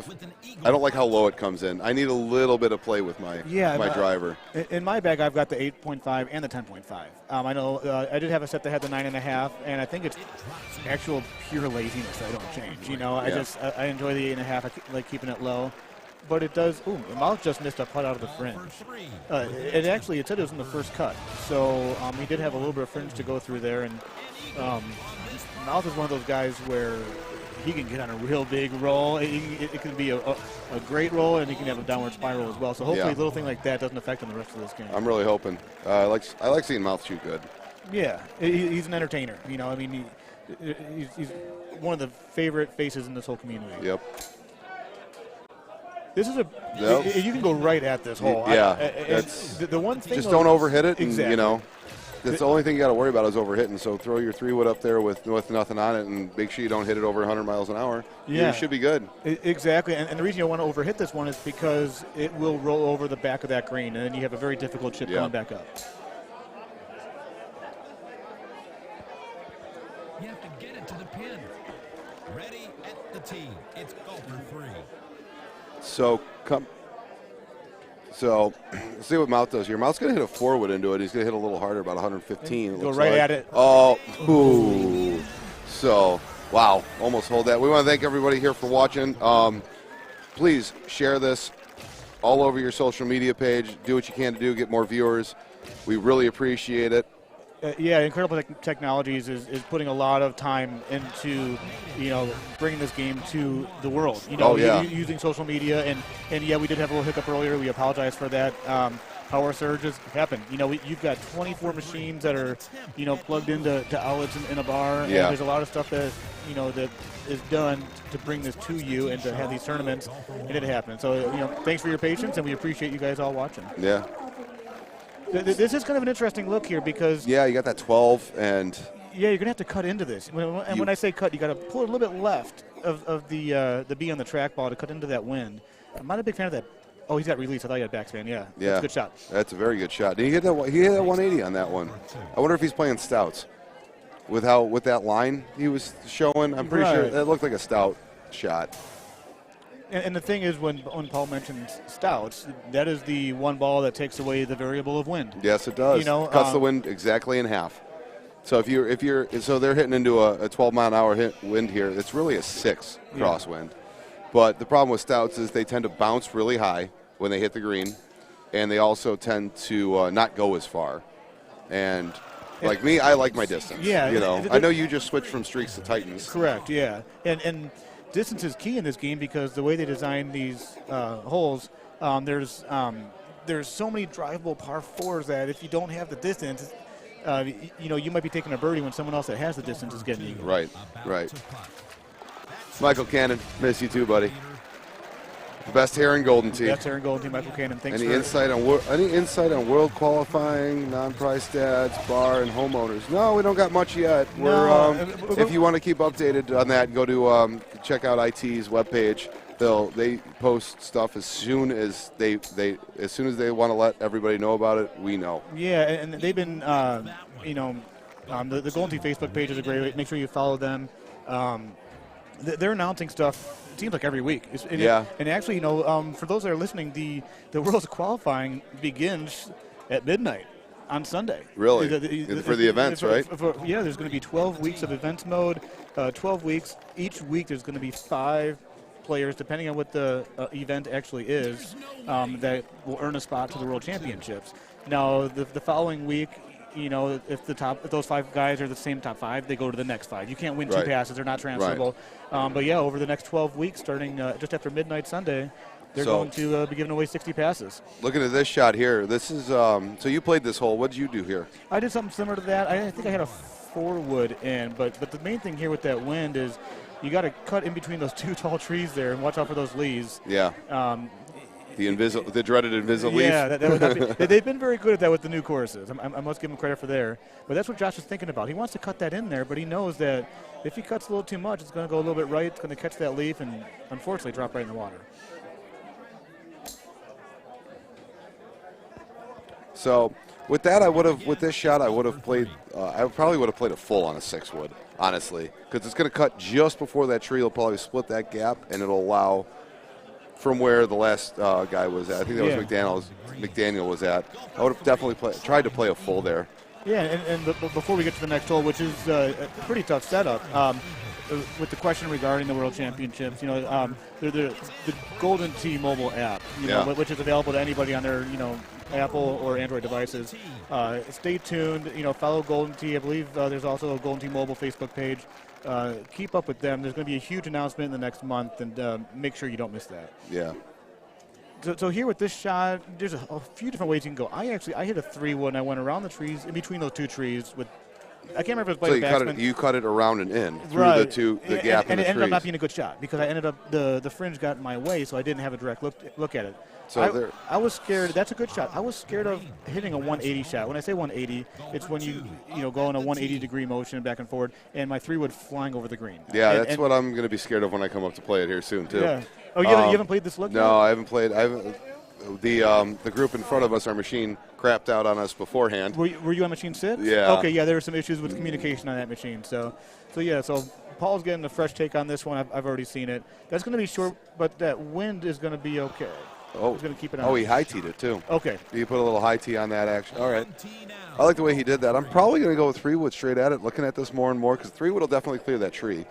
[SPEAKER 7] how low it comes in. I need a little bit of play with my driver.
[SPEAKER 8] In my bag, I've got the 8.5 and the 10.5. I know I did have a set that had the 9.5, and I think it's actual pure laziness that I don't change. You know, I enjoy the 8.5. I like keeping it low. But it does. Ooh, the Mouth just missed a putt out of the fringe. It said it was in the first cut, so he did have a little bit of fringe to go through there. And Mouth is one of those guys where he can get on a real big roll. It can be a great roll, and he can have a downward spiral as well. So hopefully, a little thing like that doesn't affect him the rest of this game.
[SPEAKER 7] I'm really hoping. I like seeing Mouth shoot good.
[SPEAKER 8] Yeah, he's an entertainer. You know, I mean, he's one of the favorite faces in this whole community.
[SPEAKER 7] Yep.
[SPEAKER 8] This is you can go right at this hole.
[SPEAKER 7] Yeah.
[SPEAKER 8] The one thing.
[SPEAKER 7] Just don't overhit it. And,
[SPEAKER 8] exactly.
[SPEAKER 7] you know, that's the only thing you got to worry about is overhitting. So throw your 3-wood up there with nothing on it, and make sure you don't hit it over 100 miles an hour.
[SPEAKER 8] Yeah.
[SPEAKER 7] You should be good.
[SPEAKER 8] Exactly. And the reason you want to overhit this one is because it will roll over the back of that green, and then you have a very difficult chip going back up.
[SPEAKER 6] You have to get it to the pin.
[SPEAKER 2] Ready at the tee. It's golfer 3.
[SPEAKER 7] So let's see what Mouth does here. Mouth's going to hit a 4-wood into it. He's going to hit a little harder, about 115.
[SPEAKER 8] Go right at it.
[SPEAKER 7] Oh, ooh. So, wow, almost hold that. We want to thank everybody here for watching. Please share this all over your social media page. Do what you can to do, get more viewers. We really appreciate it.
[SPEAKER 8] Incredible Technologies is putting a lot of time into, bringing this game to the world. Using social media, and we did have a little hiccup earlier. We apologize for that. Power surges happen. You've got 24 machines that are, plugged into outlets in a bar. And there's a lot of stuff that, that is done to bring this to you and to have these tournaments, and it happens. So, thanks for your patience, and we appreciate you guys all watching.
[SPEAKER 7] Yeah.
[SPEAKER 8] This is kind of an interesting look here because
[SPEAKER 7] you got that 12 and
[SPEAKER 8] you're gonna have to cut into this. When I say cut, you got to pull it a little bit left of the B on the trackball to cut into that wind. I'm not a big fan of that. Oh, he's got release. I thought he had backspin. Yeah, that's a good shot.
[SPEAKER 7] That's a very good shot. Did he hit that? He hit that 180 on that one. I wonder if he's playing stouts with that line he was showing. I'm pretty sure that looked like a stout shot.
[SPEAKER 8] And the thing is, when Paul mentioned stouts, that is the one ball that takes away the variable of wind.
[SPEAKER 7] Yes, it does. Cuts the wind exactly in half. So so they're hitting into a 12-mile-an-hour wind here. It's really a 6 crosswind. But the problem with stouts is they tend to bounce really high when they hit the green, and they also tend to not go as far. And like me, I like my distance.
[SPEAKER 8] Yeah.
[SPEAKER 7] I know you just switched from streaks to Titans.
[SPEAKER 8] Correct. Yeah. And distance is key in this game because the way they design these holes, there's so many drivable par 4s that if you don't have the distance, you might be taking a birdie when someone else that has the distance is getting eagle.
[SPEAKER 7] Right. Michael Cannon, miss you too, buddy. The best hair in Golden Tee.
[SPEAKER 8] Best hair in Golden Tee, Michael Cannon. Thanks.
[SPEAKER 7] Any insight on world qualifying, non-price stats, bar, and homeowners? No, we don't got much yet. If you want to keep updated on that, go to check out IT's webpage. They post stuff as soon as they want to let everybody know about it. We know.
[SPEAKER 8] Yeah, and they've been the Golden Tee Facebook page is a great way. Make sure you follow them. They're announcing stuff. It seems like every week. And actually, for those that are listening, the World's qualifying begins at midnight on Sunday.
[SPEAKER 7] Really? For the events, right?
[SPEAKER 8] There's going to be 12 weeks of events mode. 12 weeks. Each week there's going to be 5 players, depending on what the event actually is, that will earn a spot to the World Championships. Now, the following week, if those 5 guys are the same top 5, they go to the next 5. You can't win 2 passes; they're not transferable. But over the next 12 weeks, starting just after midnight Sunday, they're going to be giving away 60 passes.
[SPEAKER 7] Looking at this shot here, this is so you played this hole. What did you do here?
[SPEAKER 8] I did something similar to that. I think I had a 4 wood in, but the main thing here with that wind is you got to cut in between those 2 tall trees there and watch out for those leaves.
[SPEAKER 7] Yeah. The dreaded invisible leaf.
[SPEAKER 8] Yeah, that would not be, they've been very good at that with the new courses. I must give them credit for there. But that's what Josh is thinking about. He wants to cut that in there, but he knows that if he cuts a little too much, it's going to go a little bit right. It's going to catch that leaf and unfortunately drop right in the water.
[SPEAKER 7] So with that, with this shot, I would have played. I probably would have played a full on a 6 wood, honestly, because it's going to cut just before that tree. It'll probably split that gap, and it'll allow from where the last guy was at. I think that was McDaniel was at. I would have definitely tried to play a full there.
[SPEAKER 8] Yeah, and before we get to the next hole, which is a pretty tough setup, with the question regarding the World Championships, the Golden Tee mobile app, which is available to anybody on their, Apple or Android devices. Stay tuned. Follow Golden Tee. I believe there's also a Golden Tee mobile Facebook page. Keep up with them. There's going to be a huge announcement in the next month, and make sure you don't miss that.
[SPEAKER 7] Yeah.
[SPEAKER 8] So here with this shot, there's a few different ways you can go. I hit a 3 wood, and I went around the trees, in between those 2 trees with. I can't remember if it was
[SPEAKER 7] so you cut it around and in through the gap in the trees.
[SPEAKER 8] And it ended up not being a good shot because I ended up the fringe got in my way, so I didn't have a direct look at it.
[SPEAKER 7] So
[SPEAKER 8] I was scared. That's a good shot. I was scared of hitting a 180 shot. When I say 180, it's when you go in a 180-degree motion back and forward, and my 3 wood flying over the green.
[SPEAKER 7] Yeah, that's what I'm going to be scared of when I come up to play it here soon too.
[SPEAKER 8] Yeah. Oh, you haven't played this look yet?
[SPEAKER 7] No, I haven't played. The group in front of us, our machine, crapped out on us beforehand.
[SPEAKER 8] Were you on machine 6?
[SPEAKER 7] Yeah.
[SPEAKER 8] Okay, yeah, there were some issues with communication on that machine. So Paul's getting a fresh take on this one. I've already seen it. That's going to be short, but that wind is going to be okay.
[SPEAKER 7] Oh,
[SPEAKER 8] he's going to keep it on.
[SPEAKER 7] Oh, he high teed it too.
[SPEAKER 8] Okay.
[SPEAKER 7] You put a little high tee on that action. All right. I like the way he did that. I'm probably going to go with 3 wood straight at it, looking at this more and more, because 3 wood will definitely clear that tree.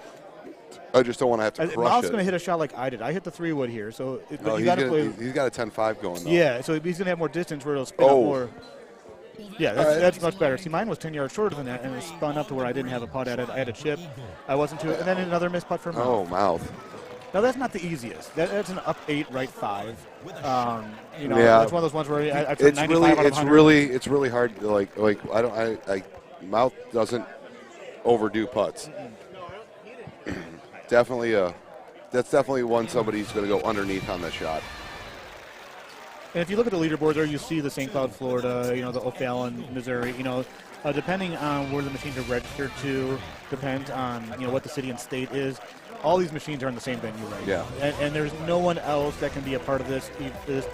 [SPEAKER 7] I just don't want to have to crush
[SPEAKER 8] Miles
[SPEAKER 7] it.
[SPEAKER 8] going to hit a shot like I did. I hit the 3 wood here, so
[SPEAKER 7] he's got a 10-5 going though.
[SPEAKER 8] Yeah, so he's going to have more distance where it'll spin up more. Yeah, that's much better. See, mine was 10 yards shorter than that, and it spun up to where I didn't have a putt at it. I had a chip. I wasn't too. And then another missed putt for Mouth.
[SPEAKER 7] Oh, Mouth.
[SPEAKER 8] Now that's not the easiest. That's an up 8, right 5.
[SPEAKER 7] Yeah.
[SPEAKER 8] That's one of those ones where I took 95 out of 100.
[SPEAKER 7] It's really hard. Mouth doesn't overdo putts. That's definitely one somebody's going to go underneath on the shot.
[SPEAKER 8] And if you look at the leaderboard there, you see the St. Cloud, Florida, the O'Fallon, Missouri. Depending on where the machines are registered to, depends on what the city and state is. All these machines are in the same venue right now. And there's no one else that can be a part of this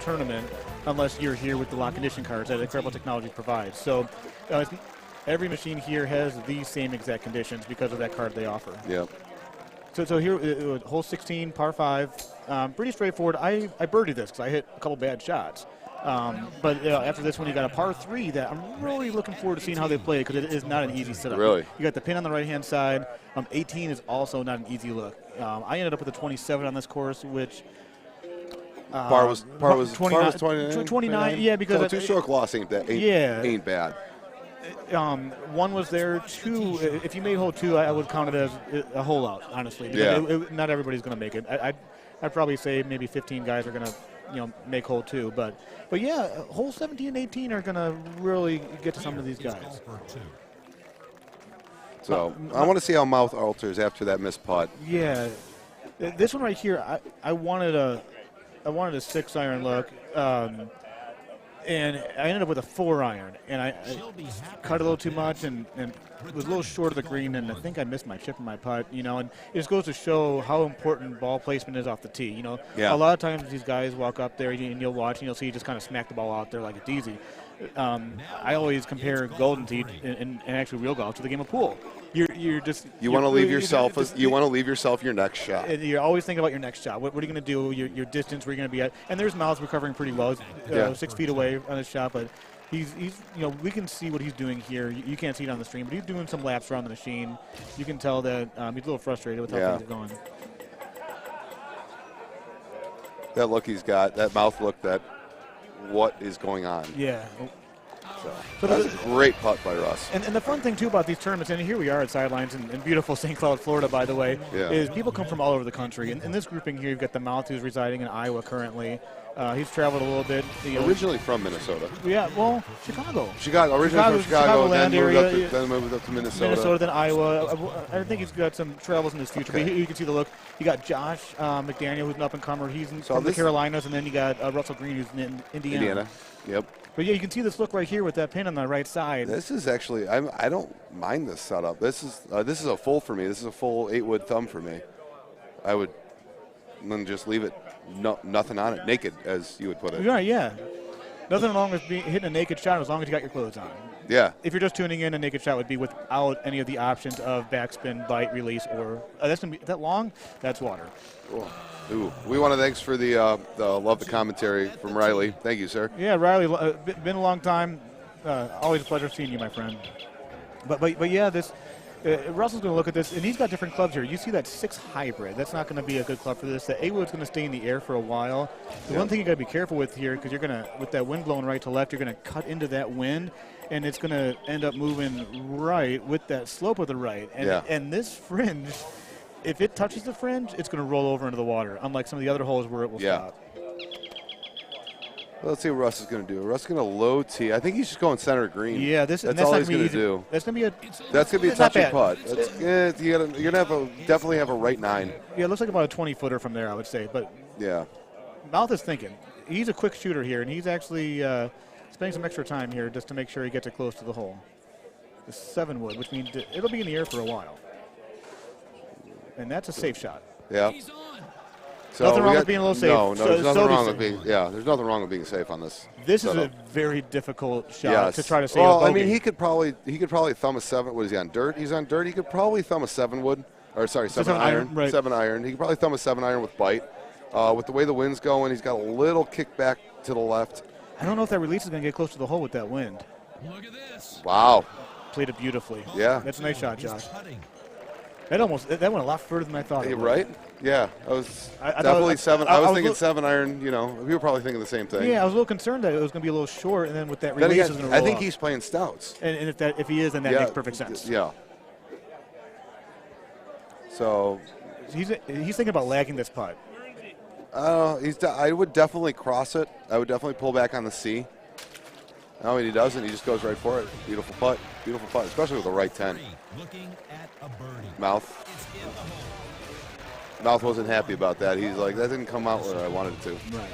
[SPEAKER 8] tournament unless you're here with the lock condition cards that Incredible Technology provides. So every machine here has the same exact conditions because of that card they offer.
[SPEAKER 7] Yep.
[SPEAKER 8] So here, hole 16, par 5, pretty straightforward. I birdied this because I hit a couple bad shots. But after this one, you got a par 3 that I'm really looking forward to seeing how they play because it is not an easy setup.
[SPEAKER 7] Really?
[SPEAKER 8] You got the pin on the right-hand side. 18 is also not an easy look. I ended up with a 27 on this course, which
[SPEAKER 7] par was
[SPEAKER 8] 29. Yeah, because
[SPEAKER 7] so 2-stroke loss ain't bad.
[SPEAKER 8] One was there. 2. If you made hole 2, I would count it as a hole out, honestly. Not everybody's going to make it. I'd probably say maybe 15 guys are going to make hole 2, but yeah, hole 17 and 18 are going to really get to some of these guys.
[SPEAKER 7] So I want to see how Mouth alters after that missed putt.
[SPEAKER 8] Yeah, this one right here, I wanted a 6-iron look. And I ended up with a 4-iron, and I cut a little too much and was a little short of the green, and I think I missed my chip in my putt, and it just goes to show how important ball placement is off the tee. A lot of times these guys walk up there, and you'll watch, and you'll see you just kind of smack the ball out there like it's easy. I always compare Golden Tee and actually real golf to the game of pool. You want to leave yourself your next shot.
[SPEAKER 7] And
[SPEAKER 8] you're always thinking about your next shot. What are you going to do? Your distance, where you're going to be at. And there's Miles recovering pretty well. He's 6 feet away on his shot, but he's we can see what he's doing here. You can't see it on the stream, but he's doing some laps around the machine. You can tell that he's a little frustrated with how things are going.
[SPEAKER 7] That look he's got, that mouth look, that what is going on?
[SPEAKER 8] Yeah.
[SPEAKER 7] So that was a great putt by Russ.
[SPEAKER 8] And the fun thing, too, about these tournaments, and here we are at Sidelines in beautiful St. Cloud, Florida, by the way, is people come from all over the country. In this grouping here, you've got the Mouth, who's residing in Iowa currently. He's traveled a little bit.
[SPEAKER 7] Originally from Minnesota.
[SPEAKER 8] Yeah, well, Chicago.
[SPEAKER 7] Originally from Chicago,
[SPEAKER 8] land
[SPEAKER 7] then moved up to Minnesota.
[SPEAKER 8] Then Iowa. I think he's got some travels in his future.
[SPEAKER 7] Okay.
[SPEAKER 8] But you can see the look. You got Josh McDaniel, who's an up-and-comer. He's from the Carolinas. And then you got Russell Green, who's in Indiana.
[SPEAKER 7] Yep.
[SPEAKER 8] But, yeah, you can see this look right here with that pin on the right side.
[SPEAKER 7] This is actually, I don't mind this setup. This is a full for me. This is a full 8-wood thumb for me. I would then just leave it, nothing on it, naked, as you would put it.
[SPEAKER 8] Right, yeah. Nothing wrong with hitting a naked shot as long as you got your clothes on.
[SPEAKER 7] Yeah.
[SPEAKER 8] If you're just tuning in, a naked shot would be without any of the options of backspin, bite, release, or that's gonna be that long. That's water.
[SPEAKER 7] Cool. Ooh, we want to thanks for the love the commentary from Riley. Thank you, sir.
[SPEAKER 8] Yeah, Riley, been a long time. Always a pleasure seeing you, my friend. But yeah, this Russell's going to look at this, and he's got different clubs here. You see that 6 hybrid. That's not going to be a good club for this. The 8-wood's going to stay in the air for a while. The one thing you got to be careful with here, because you're going to, with that wind blowing right to left, you're going to cut into that wind, and it's going to end up moving right with that slope of the right. And this fringe, if it touches the fringe, it's going to roll over into the water, unlike some of the other holes where it will stop.
[SPEAKER 7] Well, let's see what Russ is going to do. Russ is going to low tee. I think he's just going center green.
[SPEAKER 8] Yeah,
[SPEAKER 7] that's all he's going to do.
[SPEAKER 8] That's going to
[SPEAKER 7] be a touchy putt. You're going to definitely have a right 9.
[SPEAKER 8] Yeah, it looks like about a 20-footer from there, I would say. But
[SPEAKER 7] yeah,
[SPEAKER 8] Mouth is thinking. He's a quick shooter here, and he's actually spending some extra time here just to make sure he gets it close to the hole. The 7-wood, which means it'll be in the air for a while. And that's a safe shot.
[SPEAKER 7] Yeah. So
[SPEAKER 8] nothing wrong with being a little safe.
[SPEAKER 7] No, there's nothing wrong with being. Yeah, there's nothing wrong with being safe on this.
[SPEAKER 8] This is a very difficult shot to try to save.
[SPEAKER 7] Well, I mean, he could probably thumb a 7. What is he on dirt? He's on dirt. He could probably thumb a 7-wood, or sorry, 7 iron.
[SPEAKER 8] Right.
[SPEAKER 7] 7 iron. He could probably thumb a 7 iron with bite. With the way the wind's going, he's got a little kick back to the left.
[SPEAKER 8] I don't know if that release is going to get close to the hole with that wind.
[SPEAKER 6] Look at this.
[SPEAKER 7] Wow.
[SPEAKER 8] Played it beautifully.
[SPEAKER 7] Yeah.
[SPEAKER 8] That's a nice shot, Josh. That went a lot further than I thought.
[SPEAKER 7] You're right. Yeah, I was definitely 7. I was thinking 7 iron. You know, we were probably thinking the same thing.
[SPEAKER 8] Yeah, I was a little concerned that it was going to be a little short, and then with that release,
[SPEAKER 7] again, I think he's playing stouts.
[SPEAKER 8] And if he is, then that makes perfect sense.
[SPEAKER 7] Yeah. So
[SPEAKER 8] he's thinking about lagging this putt.
[SPEAKER 7] I would definitely cross it. I would definitely pull back on the C. No, he doesn't. He just goes right for it. Beautiful putt, especially with the right 10. Mouth wasn't happy about that. He's like, that didn't come out where I wanted it to.
[SPEAKER 8] Right.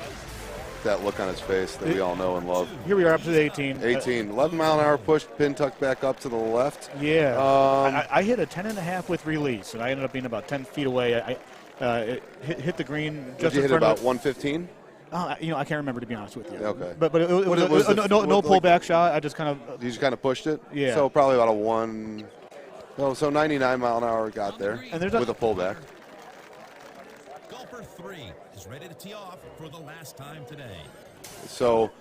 [SPEAKER 7] That look on his face that we all know and love.
[SPEAKER 8] Here we are up to the 18.
[SPEAKER 7] 11-mile-an-hour push, pin tucked back up to the left.
[SPEAKER 8] Yeah. I hit a 10.5 with release, and I ended up being about 10 feet away. It hit the green just
[SPEAKER 7] in front of it. Did you hit about 115?
[SPEAKER 8] I can't remember, to be honest with you.
[SPEAKER 7] Okay.
[SPEAKER 8] But it was no pullback shot. I just kind of.
[SPEAKER 7] You just kind of pushed it?
[SPEAKER 8] Yeah.
[SPEAKER 7] So probably about a 1. No, so 99 mile an hour got there with a pullback.
[SPEAKER 2] Golfer 3 is ready to tee off for the last time today.
[SPEAKER 7] So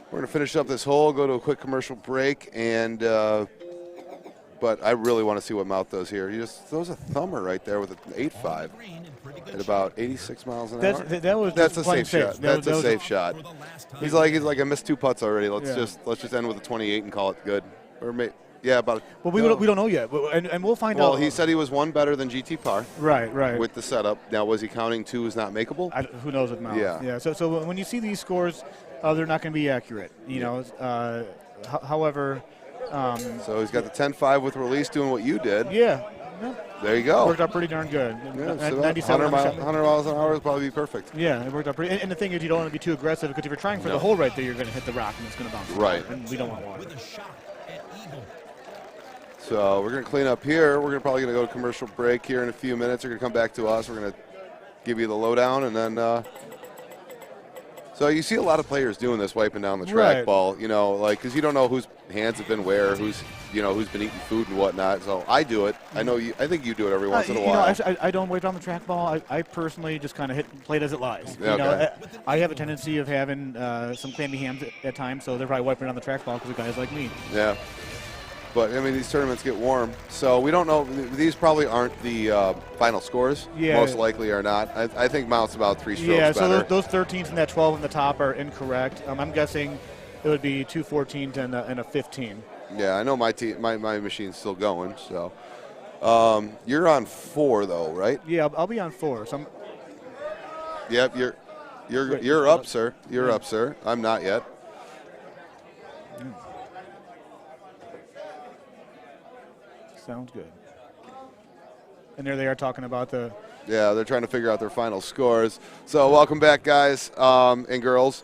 [SPEAKER 7] we're going to finish up this hole, go to a quick commercial break, and but I really want to see what Mouth does here. He just throws a thumber right there with an 8.5 at about 86 miles an hour. That's a safe shot. That's a safe shot. He's like I missed 2 putts already. Let's just end with a 28 and call it good. Or about.
[SPEAKER 8] Well, we don't know yet, and we'll find out.
[SPEAKER 7] Well, he said he was 1 better than GT par.
[SPEAKER 8] Right.
[SPEAKER 7] With the setup. Now, was he counting 2 as not makeable?
[SPEAKER 8] Who knows with Mouth? Yeah. So when you see these scores, they're not going to be accurate. You know. However.
[SPEAKER 7] So he's got the 10.5 with release, doing what you did.
[SPEAKER 8] Yeah.
[SPEAKER 7] There you go.
[SPEAKER 8] Worked out pretty darn good.
[SPEAKER 7] Yeah, 97 100 miles an hour would probably be perfect.
[SPEAKER 8] Yeah, it worked out pretty. And the thing is, you don't want to be too aggressive, because if you're trying for the hole right there, you're going to hit the rock and it's going to bounce.
[SPEAKER 7] Right.
[SPEAKER 8] And we don't want water.
[SPEAKER 7] So we're going to clean up here. We're probably going to go to commercial break here in a few minutes. We're going to come back to us. We're going to give you the lowdown, and then. So you see a lot of players doing this, wiping down the trackball, because you don't know whose hands have been where, who's been eating food and whatnot. So I do it. I think you do it every once in a while.
[SPEAKER 8] I don't wipe down the trackball. I personally just kind of play it as it lies.
[SPEAKER 7] Okay.
[SPEAKER 8] I have a tendency of having some clammy hands at times, so they're probably wiping down the trackball because of guys like me.
[SPEAKER 7] Yeah. But, I mean, these tournaments get warm, so we don't know. These probably aren't the final scores.
[SPEAKER 8] Yeah.
[SPEAKER 7] Most likely are not. I think Mount's about 3 strokes better.
[SPEAKER 8] Yeah, so those 13s and that 12 in the top are incorrect. I'm guessing it would be 2 14s and a 15.
[SPEAKER 7] Yeah, I know my machine's still going. So you're on 4 though, right?
[SPEAKER 8] Yeah, I'll be on 4. So
[SPEAKER 7] Yep, you're up, sir. You're up, sir. I'm not yet.
[SPEAKER 8] Sounds good. And there they are talking about the.
[SPEAKER 7] Yeah, they're trying to figure out their final scores. So welcome back, guys and girls.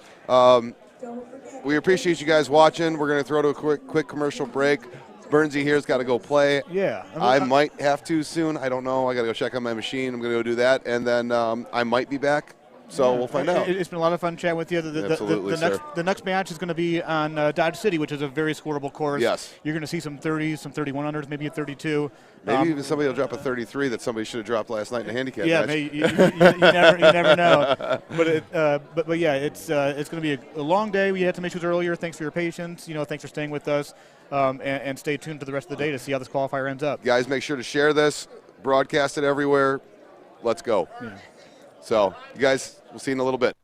[SPEAKER 7] We appreciate you guys watching. We're going to throw to a quick commercial break. Bernsey here's got to go play.
[SPEAKER 8] Yeah.
[SPEAKER 7] I might have to soon. I don't know. I got to go check on my machine. I'm going to go do that, and then I might be back. So we'll find out.
[SPEAKER 8] It's been a lot of fun chatting with you.
[SPEAKER 7] Absolutely, sir.
[SPEAKER 8] The next match is going to be on Dodge City, which is a very scoreable course.
[SPEAKER 7] Yes.
[SPEAKER 8] You're going to see some 30s, some 3100s, maybe a 32.
[SPEAKER 7] Maybe even somebody will drop a 33 that somebody should have dropped last night in a handicap match.
[SPEAKER 8] You never know. But yeah, it's going to be a long day. We had some issues earlier. Thanks for your patience. Thanks for staying with us, and stay tuned to the rest of the day to see how this qualifier ends up.
[SPEAKER 7] Guys, make sure to share this, broadcast it everywhere. Let's go.
[SPEAKER 8] Yeah.
[SPEAKER 7] So, you guys, we'll see you in a little bit.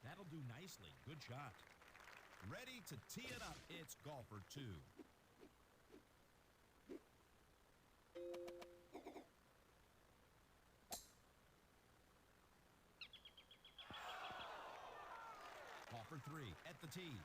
[SPEAKER 2] That'll do nicely. Good shot. Ready to tee it up. It's golfer 2. Golfer 3 at the tee.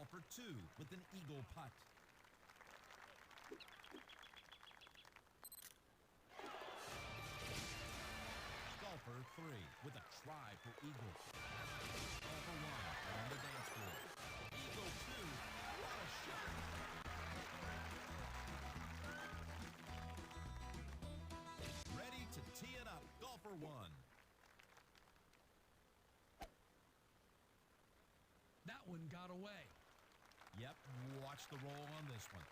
[SPEAKER 2] Golfer 2 with an eagle putt. Golfer 3 with a try for eagle. Golfer 1 on the dance floor. Eagle 2, what a shot. Ready to tee it up, Golfer 1.
[SPEAKER 6] That one got away.
[SPEAKER 2] Yep, watch the roll on this one.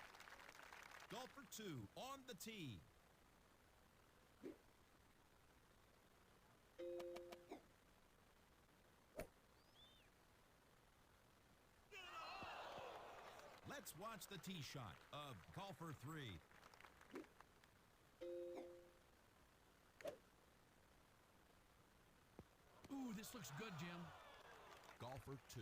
[SPEAKER 2] Golfer 2 on the tee. Let's watch the tee shot of Golfer 3.
[SPEAKER 6] Ooh, this looks good, Jim.
[SPEAKER 2] Golfer 2.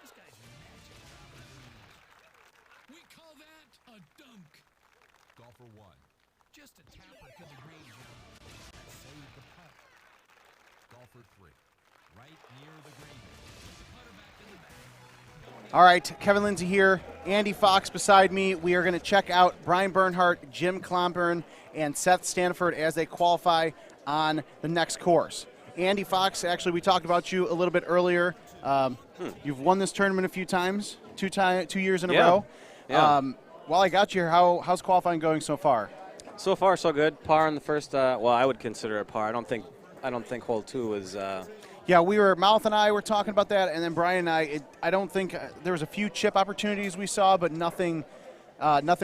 [SPEAKER 6] This guy's magic. We call that a dunk.
[SPEAKER 2] Golfer 1.
[SPEAKER 6] Just a tapper to the green, Jim.
[SPEAKER 2] Save the putt. Golfer 3. Right near the green.
[SPEAKER 6] Put the putter back in the bag.
[SPEAKER 4] All right, Kevin Lindsay here, Andy Fox beside me. We are going to check out Brian Bernhardt, Jim Clomburn, and Seth Stanford as they qualify on the next course. Andy Fox, actually, we talked about you a little bit earlier. You've won this tournament a few times, 2 years in a row.
[SPEAKER 9] Yeah.
[SPEAKER 4] While I got you here, how's qualifying going so far?
[SPEAKER 9] So far, so good. Par on the first. Well, I would consider it par. I don't think hole 2 was.
[SPEAKER 4] Yeah, Mouth and I were talking about that, and then Brian and I don't think there was a few chip opportunities we saw, but nothing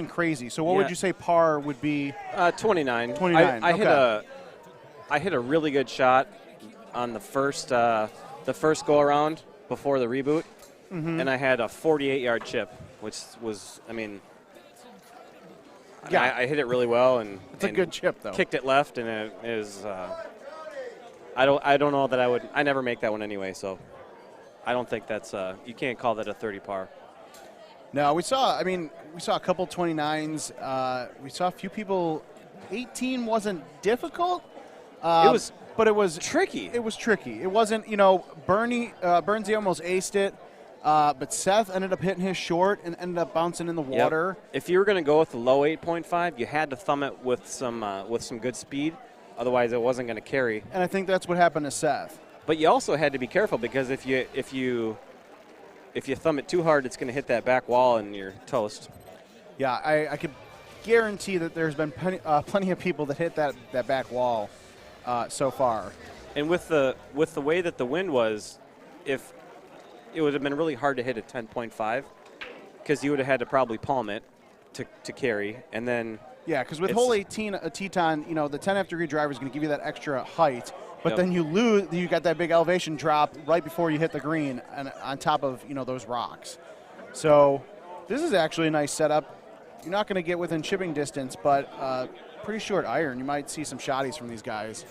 [SPEAKER 4] crazy. So what would you say par would be?
[SPEAKER 9] 29.
[SPEAKER 4] 29.
[SPEAKER 9] I hit a really good shot on the first go around before the reboot, and I had a 48-yard chip, which was,
[SPEAKER 4] Yeah.
[SPEAKER 9] I hit it really well, and
[SPEAKER 4] it's a good chip though.
[SPEAKER 9] Kicked it left, and it is. I don't know that I would. I never make that one anyway, so I don't think that's. You can't call that a 30 par.
[SPEAKER 4] No, we saw a couple 29s. We saw a few people. 18 wasn't difficult. But it was
[SPEAKER 9] tricky.
[SPEAKER 4] It was tricky. It wasn't, Bernsey almost aced it, but Seth ended up hitting his short and ended up bouncing in the water.
[SPEAKER 9] Yep. If you were going to go with the low 8.5, you had to thumb it with some good speed. Otherwise, it wasn't going to carry.
[SPEAKER 4] And I think that's what happened to Seth.
[SPEAKER 9] But you also had to be careful because if you thumb it too hard, it's going to hit that back wall and you're toast.
[SPEAKER 4] Yeah, I could guarantee that there's been plenty of people that hit that back wall so far.
[SPEAKER 9] And with the way that the wind was, if it would have been really hard to hit a 10.5 because you would have had to probably palm it to carry, and then.
[SPEAKER 4] Yeah, because with hole 18, a Teton, the 10 degree driver is going to give you that extra height, but then you got that big elevation drop right before you hit the green and on top of, those rocks. So this is actually a nice setup. You're not going to get within chipping distance, but pretty short iron. You might see some shotties from these guys.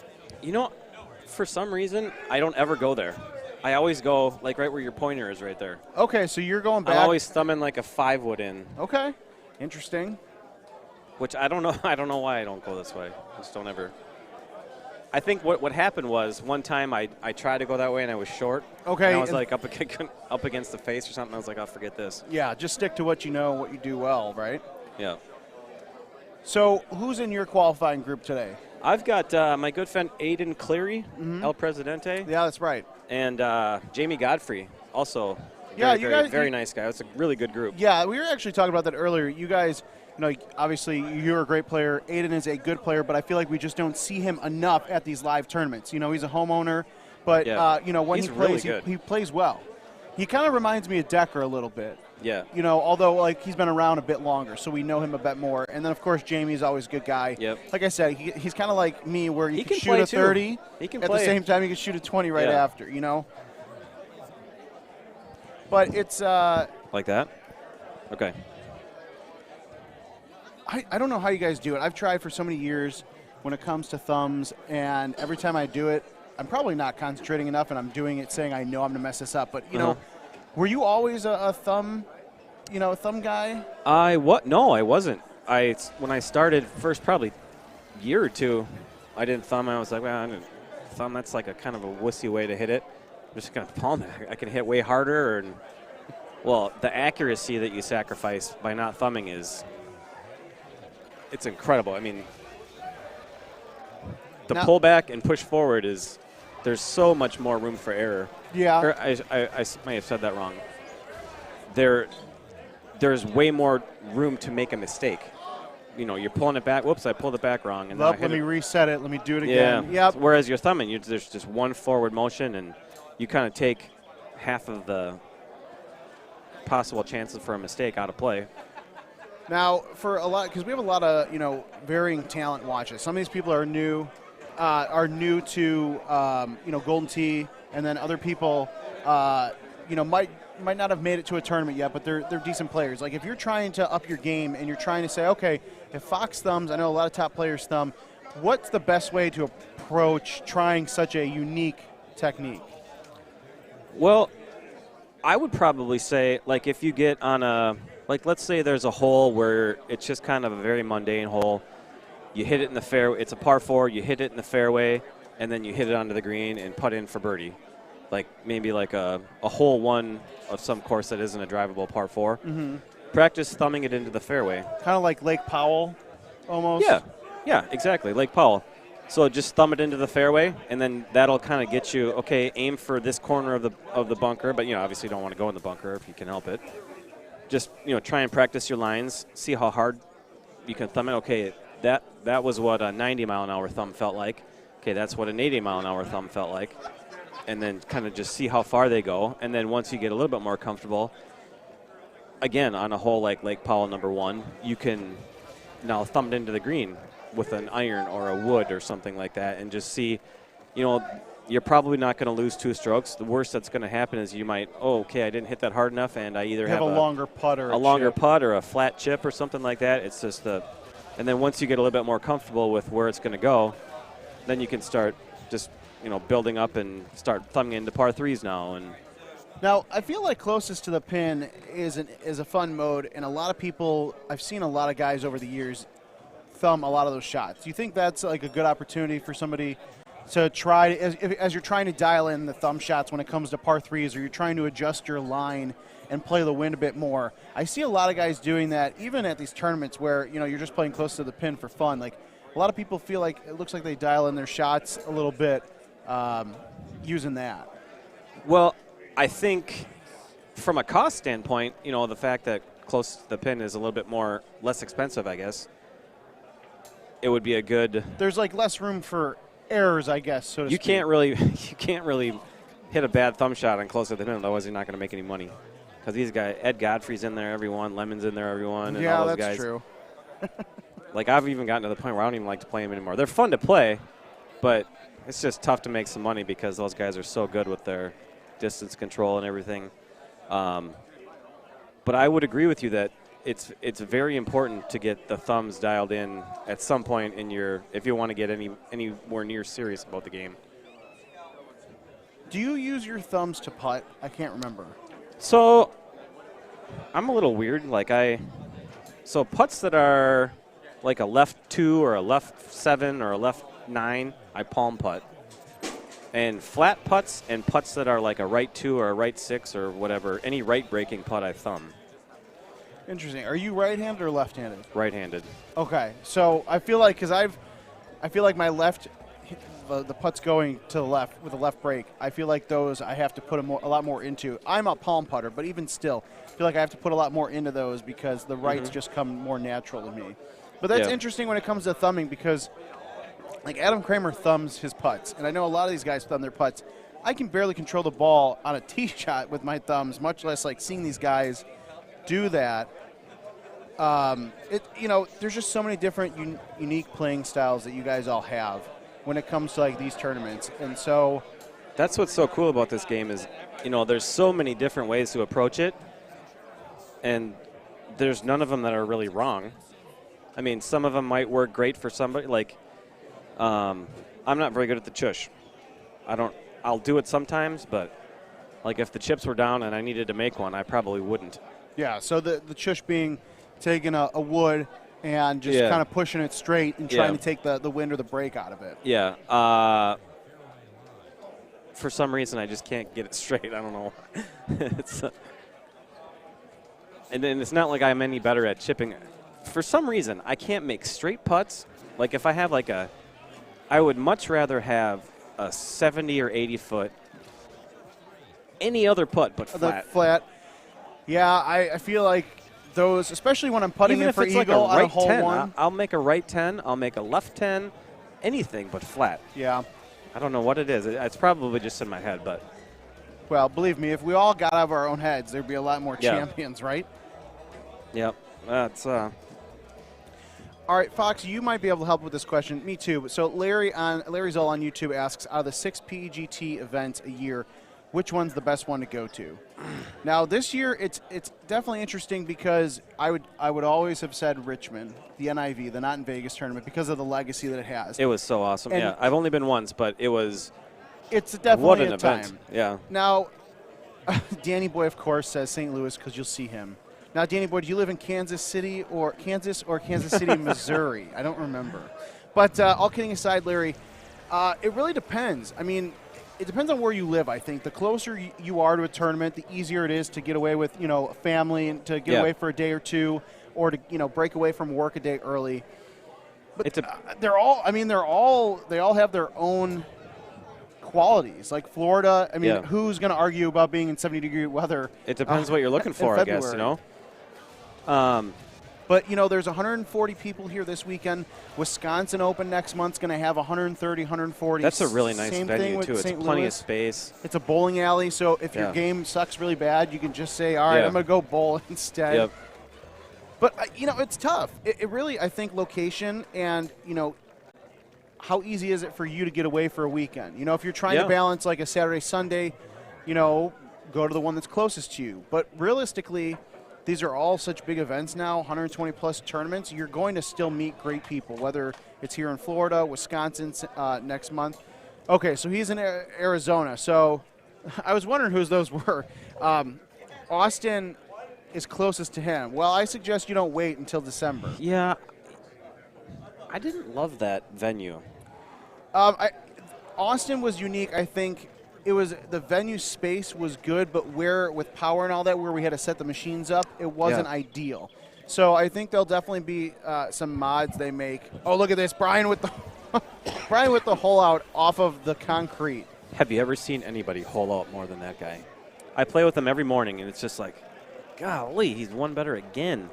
[SPEAKER 9] For some reason, I don't ever go there. I always go like right where your pointer is right there.
[SPEAKER 4] Okay, so you're going back.
[SPEAKER 9] I'm always thumbing like a 5-wood in.
[SPEAKER 4] Okay, interesting.
[SPEAKER 9] Which I don't know. I don't know why I don't go this way. Just don't ever. I think what happened was one time I tried to go that way and I was short.
[SPEAKER 4] Okay.
[SPEAKER 9] And I was like up against the face or something. I was like, I'll forget this.
[SPEAKER 4] Yeah, just stick to what you know, what you do well, right?
[SPEAKER 9] Yeah.
[SPEAKER 4] So who's in your qualifying group today?
[SPEAKER 9] I've got my good friend Aiden Cleary, El Presidente.
[SPEAKER 4] Yeah, that's right.
[SPEAKER 9] And Jamie Godfrey, also.
[SPEAKER 4] Yeah,
[SPEAKER 9] very nice guy. It's a really good group.
[SPEAKER 4] Yeah, we were actually talking about that earlier. You guys, obviously you're a great player. Aiden is a good player, but I feel like we just don't see him enough at these live tournaments. He's a homeowner, but when
[SPEAKER 9] he's
[SPEAKER 4] he plays,
[SPEAKER 9] really
[SPEAKER 4] he plays well. He kind of reminds me of Decker a little bit.
[SPEAKER 9] Yeah.
[SPEAKER 4] Although he's been around a bit longer, so we know him a bit more. And then of course Jamie's always a good guy.
[SPEAKER 9] Yep.
[SPEAKER 4] Like I said, he's kind of like me, where he can shoot
[SPEAKER 9] play
[SPEAKER 4] a 30.
[SPEAKER 9] He can
[SPEAKER 4] at
[SPEAKER 9] play.
[SPEAKER 4] the same time he can shoot a 20 right after. But it's
[SPEAKER 9] like that. Okay.
[SPEAKER 4] I don't know how you guys do it. I've tried for so many years when it comes to thumbs, and every time I do it, I'm probably not concentrating enough, and I'm doing it saying I know I'm going to mess this up. But, were you always a thumb, a thumb guy?
[SPEAKER 9] No, I wasn't. When I started first probably year or two, I didn't thumb. I was like, well, thumb, that's like a kind of a wussy way to hit it. I'm just going to palm it. I can hit way harder. And, well, the accuracy that you sacrifice by not thumbing it's incredible. I mean, the pullback and push forward there's so much more room for error.
[SPEAKER 4] Yeah.
[SPEAKER 9] Or I may have said that wrong. There's way more room to make a mistake. You know, you're pulling it back. Whoops, I pulled it back wrong. And
[SPEAKER 4] let me reset it. Let me do it again.
[SPEAKER 9] Yeah.
[SPEAKER 4] Yep.
[SPEAKER 9] Whereas you're thumbing, there's just one forward motion, and you kind of take half of the possible chances for a mistake out of play.
[SPEAKER 4] Now, for a lot, because we have a lot of varying talent watches. Some of these people are new to Golden Tee, and then other people might not have made it to a tournament yet, but they're decent players. Like if you're trying to up your game and you're trying to say, okay, if Fox thumbs, I know a lot of top players thumb. What's the best way to approach trying such a unique technique?
[SPEAKER 9] Well, I would probably say, like, if you get on let's say there's a hole where it's just kind of a very mundane hole. You hit it in the fairway. It's a par 4. You hit it in the fairway, and then you hit it onto the green and putt in for birdie. Like maybe like a hole 1 of some course that isn't a drivable par 4.
[SPEAKER 4] Mm-hmm.
[SPEAKER 9] Practice thumbing it into the fairway.
[SPEAKER 4] Kind of like Lake Powell, almost.
[SPEAKER 9] Yeah, exactly, Lake Powell. So just thumb it into the fairway, and then that'll kind of get you, okay, aim for this corner of the bunker, but obviously you don't want to go in the bunker if you can help it. Just try and practice your lines, see how hard you can thumb it. Okay, that was what a 90-mile-an-hour thumb felt like. Okay, that's what an 80-mile-an-hour thumb felt like. And then kind of just see how far they go. And then once you get a little bit more comfortable, again, on a hole like Lake Powell number 1, you can now thumb it into the green with an iron or a wood or something like that and just see, you're probably not going to lose 2 strokes. The worst that's going to happen is you might, I didn't hit that hard enough, and I either have
[SPEAKER 4] a longer putt or
[SPEAKER 9] a longer putt or a flat chip or something like that. It's just and then once you get a little bit more comfortable with where it's going to go, then you can start just building up and start thumbing into par 3s now. And
[SPEAKER 4] now I feel like closest to the pin is a fun mode, and a lot of people, I've seen a lot of guys over the years thumb a lot of those shots. Do you think that's like a good opportunity for somebody to try, as you're trying to dial in the thumb shots when it comes to par 3s, or you're trying to adjust your line and play the wind a bit more? I see a lot of guys doing that, even at these tournaments where you're just playing close to the pin for fun. Like a lot of people feel like it looks like they dial in their shots a little bit using that.
[SPEAKER 9] Well, I think from a cost standpoint, the fact that close to the pin is a little bit less expensive, I guess. It would be a good.
[SPEAKER 4] There's like less room for errors, I guess. So to
[SPEAKER 9] you
[SPEAKER 4] speak.
[SPEAKER 9] can't really hit a bad thumb shot on close to the pin, otherwise you're not going to make any money. Because these guys, Ed Godfrey's in there, everyone, Lemon's in there, everyone, and all those guys.
[SPEAKER 4] Yeah, that's true.
[SPEAKER 9] Like I've even gotten to the point where I don't even like to play them anymore. They're fun to play, but it's just tough to make some money because those guys are so good with their distance control and everything. But I would agree with you that it's very important to get the thumbs dialed in at some point in if you want to get anywhere near serious about the game.
[SPEAKER 4] Do you use your thumbs to putt? I can't remember.
[SPEAKER 9] So I'm a little weird. So putts that are like a left 2 or a left 7 or a left 9, I palm putt. And flat putts and putts that are like a right 2 or a right 6 or whatever, any right breaking putt I thumb.
[SPEAKER 4] Interesting. Are you right-handed or left-handed?
[SPEAKER 9] Right-handed.
[SPEAKER 4] Okay. So I feel like my left, the putts going to the left with a left break, I feel like those I have to put a lot more into. I'm a palm putter, but even still, I feel like I have to put a lot more into those because the rights just come more natural to me. But that's interesting when it comes to thumbing because, like, Adam Kramer thumbs his putts, and I know a lot of these guys thumb their putts. I can barely control the ball on a tee shot with my thumbs, much less like seeing these guys do that. There's just so many different unique playing styles that you guys all have when it comes to like these tournaments, and so
[SPEAKER 9] that's what's so cool about this game is, there's so many different ways to approach it, and there's none of them that are really wrong. I mean, some of them might work great for somebody. Like, I'm not very good at the chush. I'll do it sometimes, but like if the chips were down and I needed to make one, I probably wouldn't.
[SPEAKER 4] Yeah, so the chush being taking a wood and just kind of pushing it straight and trying to take the wind or the break out of it.
[SPEAKER 9] Yeah. for some reason, I just can't get it straight. I don't know. And then it's not like I'm any better at chipping. For some reason, I can't make straight putts. Like if I have I would much rather have a 70 or 80 foot, any other putt but flat.
[SPEAKER 4] Flat. Yeah, I feel like those, especially when I'm putting
[SPEAKER 9] Even
[SPEAKER 4] in
[SPEAKER 9] if
[SPEAKER 4] for
[SPEAKER 9] it's
[SPEAKER 4] eagle
[SPEAKER 9] like a
[SPEAKER 4] on a
[SPEAKER 9] right
[SPEAKER 4] hole
[SPEAKER 9] 10,
[SPEAKER 4] one.
[SPEAKER 9] I'll make a right 10. I'll make a left 10. Anything but flat.
[SPEAKER 4] Yeah.
[SPEAKER 9] I don't know what it is. It's probably just in my head, but.
[SPEAKER 4] Well, believe me, if we all got out of our own heads, there'd be a lot more
[SPEAKER 9] Yeah.
[SPEAKER 4] champions, right?
[SPEAKER 9] Yep. That's.
[SPEAKER 4] All right, Fox, you might be able to help with this question. Me too. So Larry Zoll on YouTube asks, out of the 6 PGT events a year, which one's the best one to go to? Now this year, it's definitely interesting because I would always have said Richmond, the NIV, the Not in Vegas tournament, because of the legacy that it has.
[SPEAKER 9] It was so awesome.
[SPEAKER 4] And
[SPEAKER 9] yeah, I've only been once, but it was.
[SPEAKER 4] It's definitely
[SPEAKER 9] what an
[SPEAKER 4] a
[SPEAKER 9] event.
[SPEAKER 4] time.
[SPEAKER 9] Yeah.
[SPEAKER 4] Now, Danny Boy, of course, says St. Louis because you'll see him. Now, Danny Boy, do you live in Kansas City, Missouri? I don't remember. But all kidding aside, Larry, it really depends. I mean, it depends on where you live, I think. The closer you are to a tournament, the easier it is to get away with, a family and to get away for a day or two or to, break away from work a day early. But they all have their own qualities. Like Florida, I mean, who's going to argue about being in 70-degree weather?
[SPEAKER 9] It depends what you're looking for, I guess,
[SPEAKER 4] But, there's 140 people here this weekend. Wisconsin Open next month's going to have 130, 140.
[SPEAKER 9] That's a really nice
[SPEAKER 4] Same
[SPEAKER 9] venue,
[SPEAKER 4] thing with
[SPEAKER 9] too. It's
[SPEAKER 4] St.
[SPEAKER 9] plenty
[SPEAKER 4] Louis.
[SPEAKER 9] of space.
[SPEAKER 4] It's a bowling alley, so if your game sucks really bad, you can just say, all right, I'm going to go bowl instead.
[SPEAKER 9] Yep.
[SPEAKER 4] But, it's tough. It really, I think, location and, how easy is it for you to get away for a weekend? If you're trying to balance like a Saturday, Sunday, go to the one that's closest to you. But realistically, these are all such big events now, 120-plus tournaments. You're going to still meet great people, whether it's here in Florida, Wisconsin next month. Okay, so he's in Arizona. So I was wondering who those were. Austin is closest to him. Well, I suggest you don't wait until December.
[SPEAKER 9] Yeah. I didn't love that venue.
[SPEAKER 4] Austin was unique, I think. It was the venue space was good, but with power and all that, where we had to set the machines up, it wasn't ideal. So I think there'll definitely be some mods they make. Oh, look at this, Brian with the hole out off of the concrete.
[SPEAKER 9] Have you ever seen anybody hole out more than that guy? I play with him every morning, and it's just like, golly, he's one better again.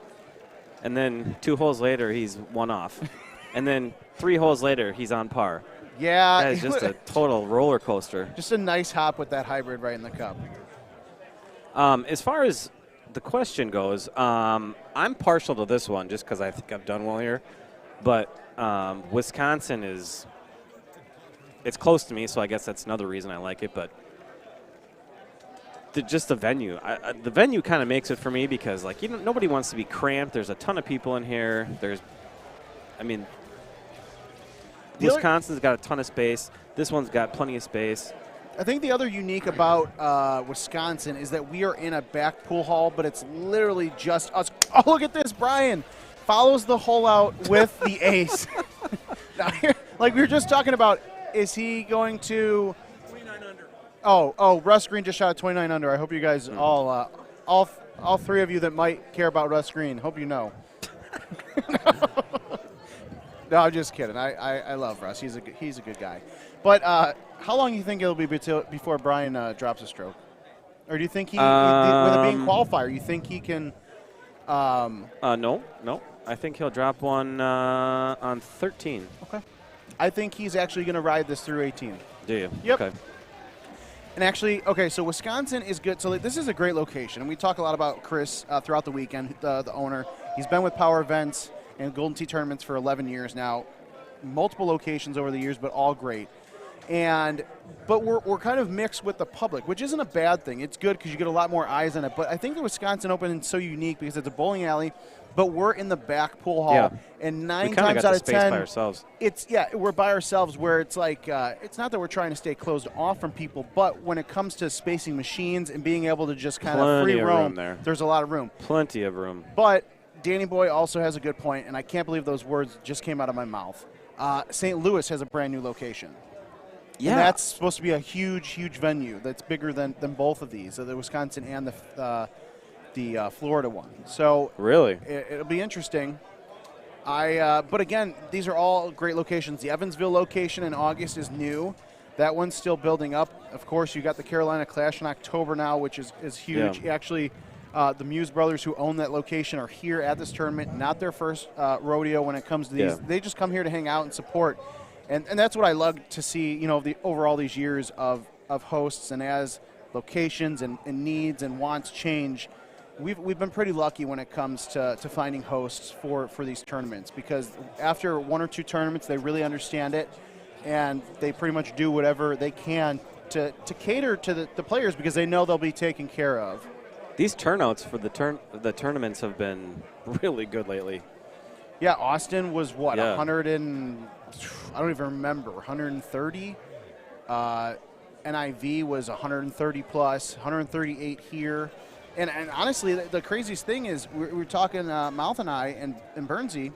[SPEAKER 9] And then 2 holes later, he's one off. And then 3 holes later, he's on par.
[SPEAKER 4] Yeah.
[SPEAKER 9] That is just a total roller coaster.
[SPEAKER 4] Just a nice hop with that hybrid right in the cup.
[SPEAKER 9] As far as the question goes, I'm partial to this one just because I think I've done well here. But Wisconsin it's close to me, so I guess that's another reason I like it. But just the venue. The venue kind of makes it for me because, nobody wants to be cramped. There's a ton of people in here. Wisconsin's got a ton of space. This one's got plenty of space.
[SPEAKER 4] I think the other unique about Wisconsin is that we are in a back pool hall, but it's literally just us. Oh, look at this. Brian follows the hole out with the ace. Now, like we were just talking about, is he going to
[SPEAKER 10] 29 under.
[SPEAKER 4] Oh, Russ Green just shot a 29 under. I hope you guys all 3 of you that might care about Russ Green, hope you know. No, I'm just kidding. I love Russ. He's a good guy. But how long do you think it'll be before Brian drops a stroke? Or do you think with it being qualifier, you think he can?
[SPEAKER 9] No. I think he'll drop one on 13.
[SPEAKER 4] Okay. I think he's actually going to ride this through 18.
[SPEAKER 9] Do you?
[SPEAKER 4] Yep.
[SPEAKER 9] Okay.
[SPEAKER 4] And actually, so Wisconsin is good. So this is a great location. And we talk a lot about Chris throughout the weekend, the owner. He's been with Power Events and Golden Tee tournaments for 11 years now. Multiple locations over the years, but all great. But we're kind of mixed with the public, which isn't a bad thing. It's good because you get a lot more eyes on it. But I think the Wisconsin Open is so unique because it's a bowling alley, but we're in the back pool hall, and 9 times out of 10,
[SPEAKER 9] by ourselves.
[SPEAKER 4] We're by ourselves. Where it's like it's not that we're trying to stay closed off from people, but when it comes to spacing machines and being able to just kind of free roam, there's a lot of room.
[SPEAKER 9] Plenty of room.
[SPEAKER 4] But Danny Boy also has a good point, and I can't believe those words just came out of my mouth. St. Louis has a brand new location.
[SPEAKER 9] Yeah.
[SPEAKER 4] And that's supposed to be a huge, huge venue that's bigger than both of these, the Wisconsin and the Florida one. So
[SPEAKER 9] Really?
[SPEAKER 4] it'll be interesting. But again, these are all great locations. The Evansville location in August is new. That one's still building up. Of course, you got the Carolina Clash in October now, which is huge.
[SPEAKER 9] Yeah.
[SPEAKER 4] Actually, the Muse brothers who own that location are here at this tournament. Not their first rodeo when it comes to these.
[SPEAKER 9] Yeah.
[SPEAKER 4] They just come here to hang out and support. And that's what I love to see, over all these years of hosts, and as locations and needs and wants change, we've been pretty lucky when it comes to finding hosts for these tournaments, because after one or two tournaments, they really understand it, and they pretty much do whatever they can to cater to the players, because they know they'll be taken care of.
[SPEAKER 9] These turnouts for the tournaments have been really good lately.
[SPEAKER 4] Yeah, Austin was what,
[SPEAKER 9] Yeah.
[SPEAKER 4] 100 and I don't even remember, 130. NIV was 130 plus, 138 here. And honestly, the craziest thing is we're talking Mouth and I and Bernsey.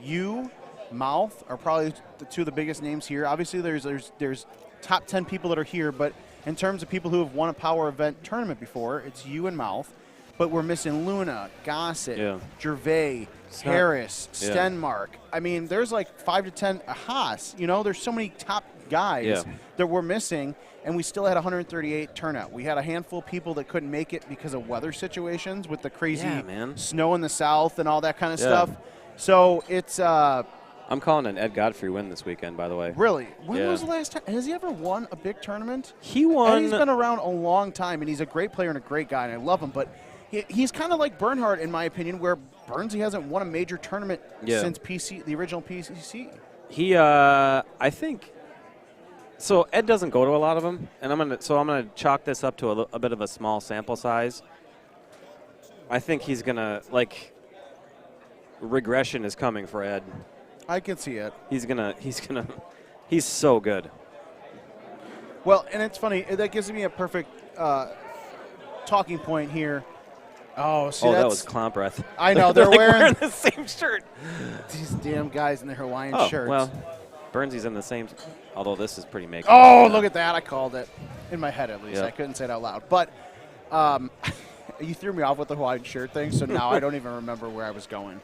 [SPEAKER 4] You, Mouth are probably the two of the biggest names here. Obviously, there's top 10 people that are here, but in terms of people who have won a power event tournament before, it's you and Mouth. But we're missing Luna, Gossett, Gervais, Harris, Stenmark. I mean, there's like 5 to 10, Haas. There's so many top guys that we're missing, and we still had 138 turnout. We had a handful of people that couldn't make it because of weather situations with the crazy snow in the south and all that kind of stuff. So it's
[SPEAKER 9] I'm calling an Ed Godfrey win this weekend, by the way.
[SPEAKER 4] Really? When was the last time? Has he ever won a big tournament?
[SPEAKER 9] He won.
[SPEAKER 4] And he's been around a long time, and he's a great player and a great guy, and I love him. But he's kind of like Bernhardt, in my opinion, where Bernsey hasn't won a major tournament since the original PCC.
[SPEAKER 9] He, I think. So Ed doesn't go to a lot of them, and I'm gonna chalk this up to a bit of a small sample size. I think he's gonna regression is coming for Ed.
[SPEAKER 4] I can see it.
[SPEAKER 9] He's so good.
[SPEAKER 4] Well, and it's funny, that gives me a perfect talking point here. Oh, see,
[SPEAKER 9] that was clown breath.
[SPEAKER 4] I know,
[SPEAKER 9] they're
[SPEAKER 4] wearing
[SPEAKER 9] the same shirt.
[SPEAKER 4] These damn guys in their Hawaiian shirts.
[SPEAKER 9] Well, Burnsy's in the same, although this is pretty makeup.
[SPEAKER 4] Oh, look at that. I called it. In my head, at least.
[SPEAKER 9] Yep.
[SPEAKER 4] I couldn't say it out loud. But you threw me off with the Hawaiian shirt thing, so now I don't even remember where I was going.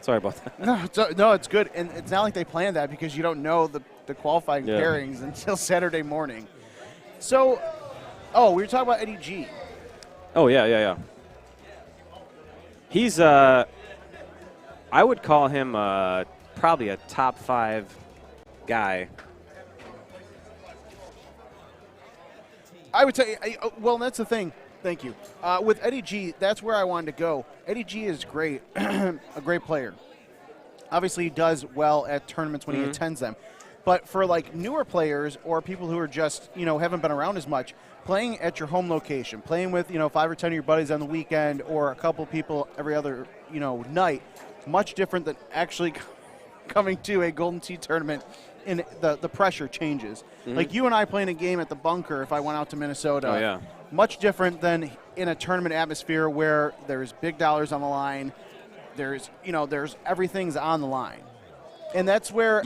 [SPEAKER 9] Sorry about that.
[SPEAKER 4] No, it's good. And it's not like they planned that, because you don't know the qualifying pairings until Saturday morning. So, we were talking about Eddie G.
[SPEAKER 9] Oh, yeah. He's, I would call him probably a top 5 guy.
[SPEAKER 4] I would say, well, that's the thing. Thank you. With Eddie G, that's where I wanted to go. Eddie G is great, a great player. Obviously, he does well at tournaments when he attends them. But for newer players or people who are just, haven't been around as much, playing at your home location, playing with, 5 or 10 of your buddies on the weekend or a couple people every other, night, much different than actually coming to a Golden Tee tournament, and the pressure changes. Like you and I playing a game at the bunker if I went out to Minnesota.
[SPEAKER 9] Oh, yeah.
[SPEAKER 4] Much different than in a tournament atmosphere where there's big dollars on the line. There's everything's on the line. And that's where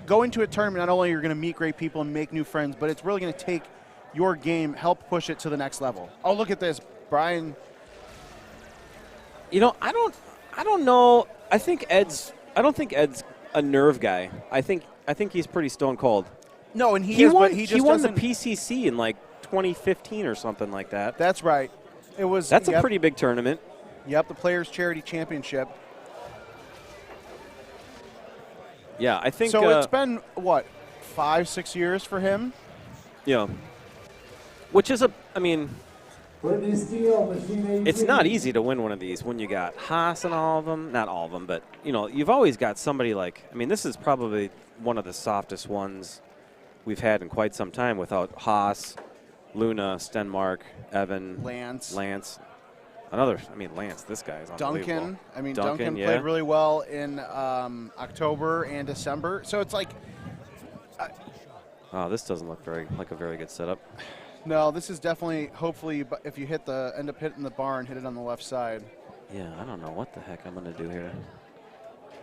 [SPEAKER 4] going to a tournament, not only you're going to meet great people and make new friends, but it's really going to take your game, help push it to the next level. Oh, look at this, Brian.
[SPEAKER 9] I don't know. I don't think Ed's a nerve guy. I think he's pretty stone cold.
[SPEAKER 4] No, and he won
[SPEAKER 9] the PCC in 2015 or something like that.
[SPEAKER 4] That's right.
[SPEAKER 9] That's a pretty big tournament.
[SPEAKER 4] Yep, the Players Charity Championship.
[SPEAKER 9] Yeah, I think
[SPEAKER 4] so. It's been what, 5-6 years for him.
[SPEAKER 9] Yeah, which is it's not easy to win one of these when you got Haas and all of them. Not all of them, but you've always got somebody this is probably one of the softest ones we've had in quite some time without Haas, Luna, Stenmark, Evan,
[SPEAKER 4] Lance.
[SPEAKER 9] Lance, this guy is
[SPEAKER 4] Duncan.
[SPEAKER 9] unbelievable.
[SPEAKER 4] Duncan played really well in October and December. So it's
[SPEAKER 9] oh, this doesn't look like a very good setup.
[SPEAKER 4] No, this is definitely, hopefully, if you end up hitting the barn, hit it on the left side.
[SPEAKER 9] Yeah, I don't know what the heck I'm going to do here.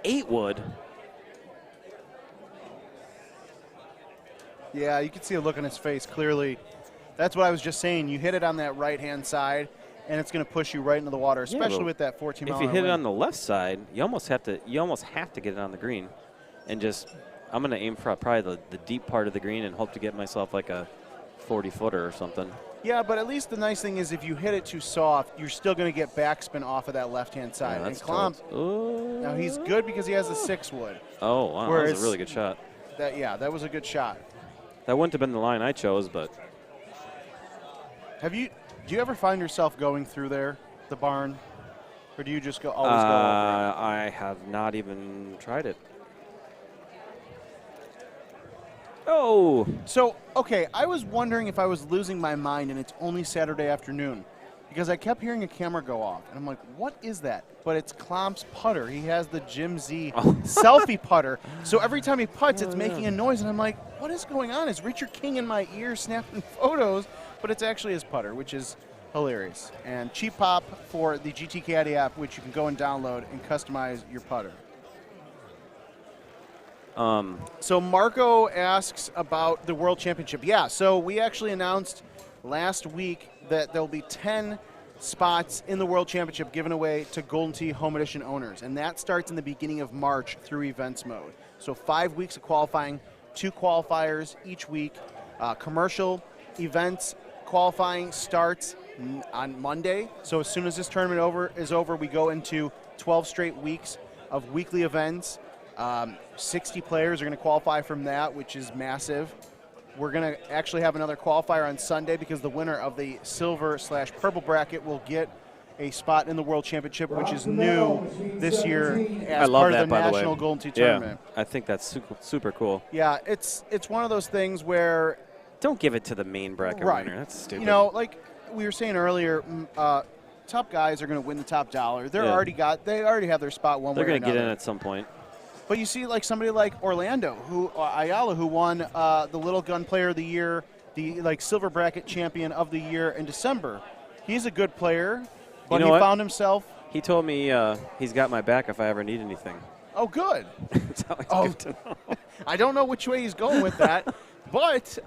[SPEAKER 9] 8 wood.
[SPEAKER 4] Yeah, you can see a look on his face clearly. That's what I was just saying. You hit it on that right-hand side, and it's going to push you right into the water, especially with that 14 mile
[SPEAKER 9] If you hit it on the left side, you almost have to get it on the green, and just I'm going to aim for probably the deep part of the green and hope to get myself like a 40-footer or something.
[SPEAKER 4] Yeah, but at least the nice thing is if you hit it too soft, you're still going to get backspin off of that left-hand side.
[SPEAKER 9] Yeah, that's
[SPEAKER 4] and Klomp, now he's good because he has a 6-wood.
[SPEAKER 9] Oh, wow, that was a really good shot.
[SPEAKER 4] That was a good shot.
[SPEAKER 9] That wouldn't have been the line I chose, but.
[SPEAKER 4] Do you ever find yourself going through there, the barn, or do you just always go over it?
[SPEAKER 9] I have not even tried it. Oh.
[SPEAKER 4] So, okay, I was wondering if I was losing my mind and it's only Saturday afternoon because I kept hearing a camera go off. And I'm like, what is that? But it's Klomp's putter. He has the Jim Z selfie putter. So every time he putts, it's making a noise. And I'm like, what is going on? Is Richard King in my ear snapping photos? But it's actually his putter, which is hilarious. And Cheap Pop for the GT Caddy app, which you can go and download and customize your putter. So Marco asks about the World Championship. Yeah, so we actually announced last week that there'll be 10 spots in the World Championship given away to Golden Tee Home Edition owners, and that starts in the beginning of March through events mode. So 5 weeks of qualifying, 2 qualifiers each week. Commercial events qualifying starts on Monday. So as soon as this tournament is over, we go into 12 straight weeks of weekly events. 60 players are going to qualify from that, which is massive. We're going to actually have another qualifier on Sunday because the winner of the silver/purple bracket will get a spot in the World Championship, which is new this year as part of the National Golden Tee Tournament.
[SPEAKER 9] I think that's super cool.
[SPEAKER 4] Yeah, it's one of those things where
[SPEAKER 9] don't give it to the main bracket winner. That's stupid.
[SPEAKER 4] You know, like we were saying earlier, top guys are going to win the top dollar. They already have their spot one way or another.
[SPEAKER 9] They're going to get in at some point.
[SPEAKER 4] But you see, like somebody like Orlando, Ayala, who won the Little Gun Player of the Year, the silver bracket champion of the year in December. He's a good player, but he found himself.
[SPEAKER 9] He told me he's got my back if I ever need anything.
[SPEAKER 4] Oh, good.
[SPEAKER 9] That's always good to know.
[SPEAKER 4] I don't know which way he's going with that, but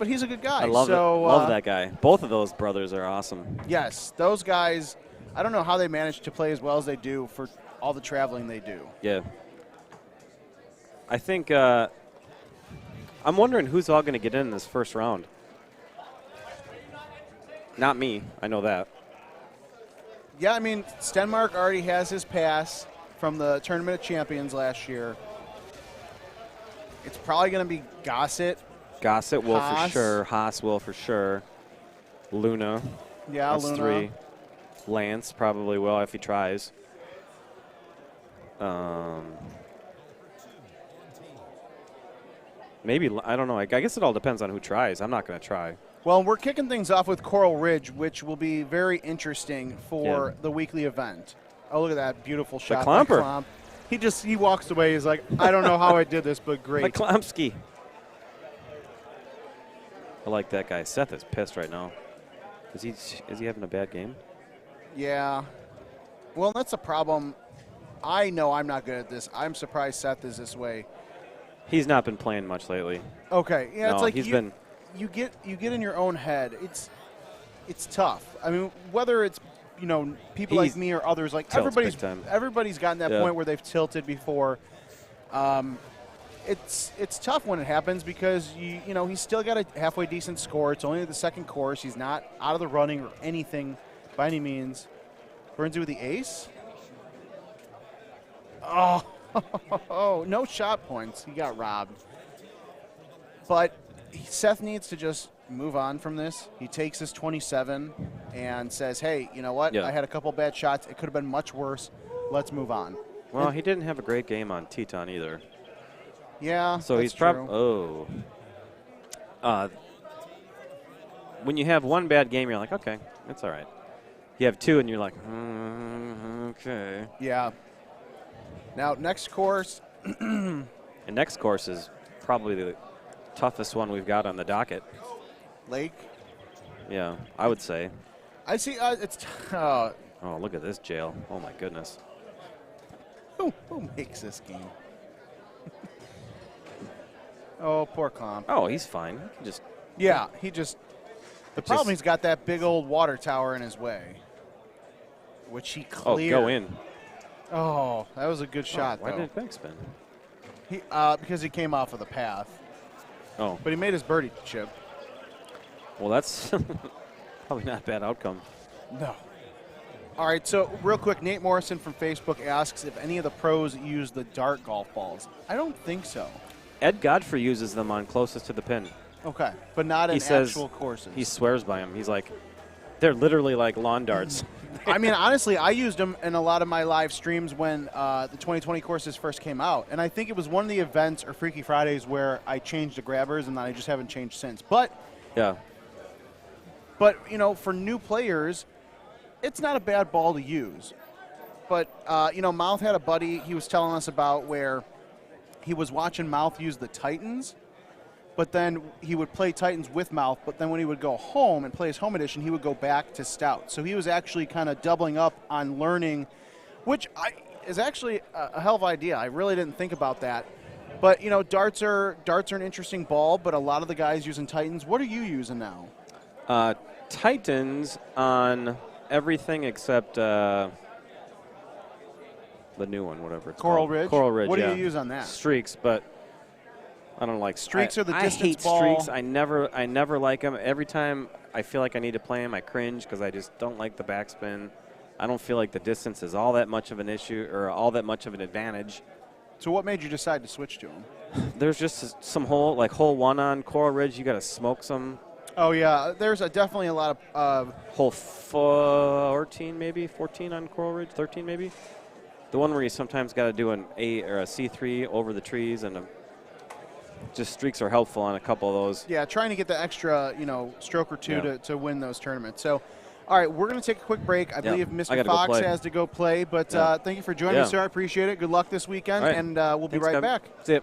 [SPEAKER 4] he's a good guy.
[SPEAKER 9] I love it. Love that guy. Both of those brothers are awesome.
[SPEAKER 4] Yes, those guys. I don't know how they manage to play as well as they do for all the traveling they do.
[SPEAKER 9] Yeah. I think I'm wondering who's all going to get in this first round. Not me. I know that.
[SPEAKER 4] Yeah, I mean, Stenmark already has his pass from the Tournament of Champions last year. It's probably going to be Gossett.
[SPEAKER 9] Gossett will for sure. Haas will for sure. Luna.
[SPEAKER 4] Yeah,
[SPEAKER 9] that's
[SPEAKER 4] Luna.
[SPEAKER 9] 3. Lance probably will if he tries. Maybe, I don't know. I guess it all depends on who tries. I'm not going to try.
[SPEAKER 4] Well, we're kicking things off with Coral Ridge, which will be very interesting for the weekly event. Oh, look at that beautiful shot.
[SPEAKER 9] The Klomper.
[SPEAKER 4] Klomp. He walks away. He's like, I don't know how I did this, but great.
[SPEAKER 9] Like Klomsky. I like that guy. Seth is pissed right now. Is he having a bad game?
[SPEAKER 4] Yeah. Well, that's a problem. I know I'm not good at this. I'm surprised Seth is this way.
[SPEAKER 9] He's not been playing much lately.
[SPEAKER 4] Okay. Yeah,
[SPEAKER 9] no,
[SPEAKER 4] it's like
[SPEAKER 9] he's been.
[SPEAKER 4] You get in your own head. It's tough. I mean, whether it's people like me or others, like everybody's gotten that point where they've tilted before. It's tough when it happens because he's still got a halfway decent score. It's only the second course. He's not out of the running or anything by any means. Burns you with the ace. Oh, no shot points. He got robbed. But Seth needs to just move on from this. He takes his 27 and says, hey, you know what? I had a couple bad shots. It could have been much worse. Let's move on.
[SPEAKER 9] Well, he didn't have a great game on Teton either.
[SPEAKER 4] Yeah,
[SPEAKER 9] so
[SPEAKER 4] he's
[SPEAKER 9] probably when you have one bad game, you're like, okay, that's all right. You have 2, and you're like, okay.
[SPEAKER 4] Yeah. Now, next course.
[SPEAKER 9] And next course is probably the toughest one we've got on the docket.
[SPEAKER 4] Lake?
[SPEAKER 9] Yeah, I would say.
[SPEAKER 4] I see.
[SPEAKER 9] Oh, look at this jail. Oh, my goodness.
[SPEAKER 4] Who makes this game? Oh, poor Klomp.
[SPEAKER 9] Oh, he's fine. He can just
[SPEAKER 4] Yeah, he just. The problem, he's got that big old water tower in his way, which he cleared.
[SPEAKER 9] go in.
[SPEAKER 4] Oh, that was a good shot,
[SPEAKER 9] Why
[SPEAKER 4] though.
[SPEAKER 9] did it backspin?
[SPEAKER 4] Because he came off of the path.
[SPEAKER 9] Oh,
[SPEAKER 4] But he made his birdie chip.
[SPEAKER 9] well, that's probably not a bad outcome.
[SPEAKER 4] No. All right, so real quick, Nate Morrison from Facebook asks if any of the pros use the dart golf balls. I don't think so.
[SPEAKER 9] Ed Godfrey uses them on closest to the pin.
[SPEAKER 4] Okay, but not in
[SPEAKER 9] He says
[SPEAKER 4] actual courses.
[SPEAKER 9] He swears by them. He's like, they're literally like lawn darts.
[SPEAKER 4] I mean, honestly, I used them in a lot of my live streams when the 2020 courses first came out. And I think it was one of the events or Freaky Fridays where I changed the grabbers, and then I just haven't changed since. But,
[SPEAKER 9] Yeah.
[SPEAKER 4] you know, for new players, it's not a bad ball to use. But, you know, Mouth had a buddy he was telling us about where he was watching Mouth use the Titans, but then he would play Titans with Mouth, but then when he would go home and play his home edition, he would go back to Stout. So he was actually kind of doubling up on learning, which is actually a hell of an idea. I really didn't think about that. But, you know, darts are an interesting ball, but a lot of the guys using Titans. What are you using now?
[SPEAKER 9] Titans on everything except the new one, whatever it's
[SPEAKER 4] Coral
[SPEAKER 9] called.
[SPEAKER 4] Ridge?
[SPEAKER 9] Coral Ridge,
[SPEAKER 4] What do
[SPEAKER 9] yeah.
[SPEAKER 4] you use on that?
[SPEAKER 9] Streaks, but I don't like
[SPEAKER 4] Streaks are the distance
[SPEAKER 9] I hate
[SPEAKER 4] ball.
[SPEAKER 9] streaks. I never like them. Every time I feel like I need to play them, I cringe because I just don't like the backspin. I don't feel like the distance is all that much of an issue or all that much of an advantage.
[SPEAKER 4] So what made you decide to switch to them?
[SPEAKER 9] There's just some hole one on Coral Ridge. You got to smoke some.
[SPEAKER 4] Oh, yeah. There's definitely a lot of
[SPEAKER 9] Hole 14 maybe, 14 on Coral Ridge, 13 maybe. The one where you sometimes got to do an A or a C3 over the trees, and just streaks are helpful on a couple of those.
[SPEAKER 4] Yeah, trying to get the extra, you know, stroke or two
[SPEAKER 9] Yeah.
[SPEAKER 4] to win those tournaments. So, all right, we're going to take a quick break. I believe
[SPEAKER 9] I
[SPEAKER 4] Mr.
[SPEAKER 9] gotta go
[SPEAKER 4] Fox
[SPEAKER 9] play.
[SPEAKER 4] has to go play, but
[SPEAKER 9] Yeah.
[SPEAKER 4] thank you for joining me, sir. I appreciate it. Good luck this weekend,
[SPEAKER 9] All right.
[SPEAKER 4] and we'll be
[SPEAKER 9] Thanks,
[SPEAKER 4] right
[SPEAKER 9] Kevin.
[SPEAKER 4] back.
[SPEAKER 9] See ya.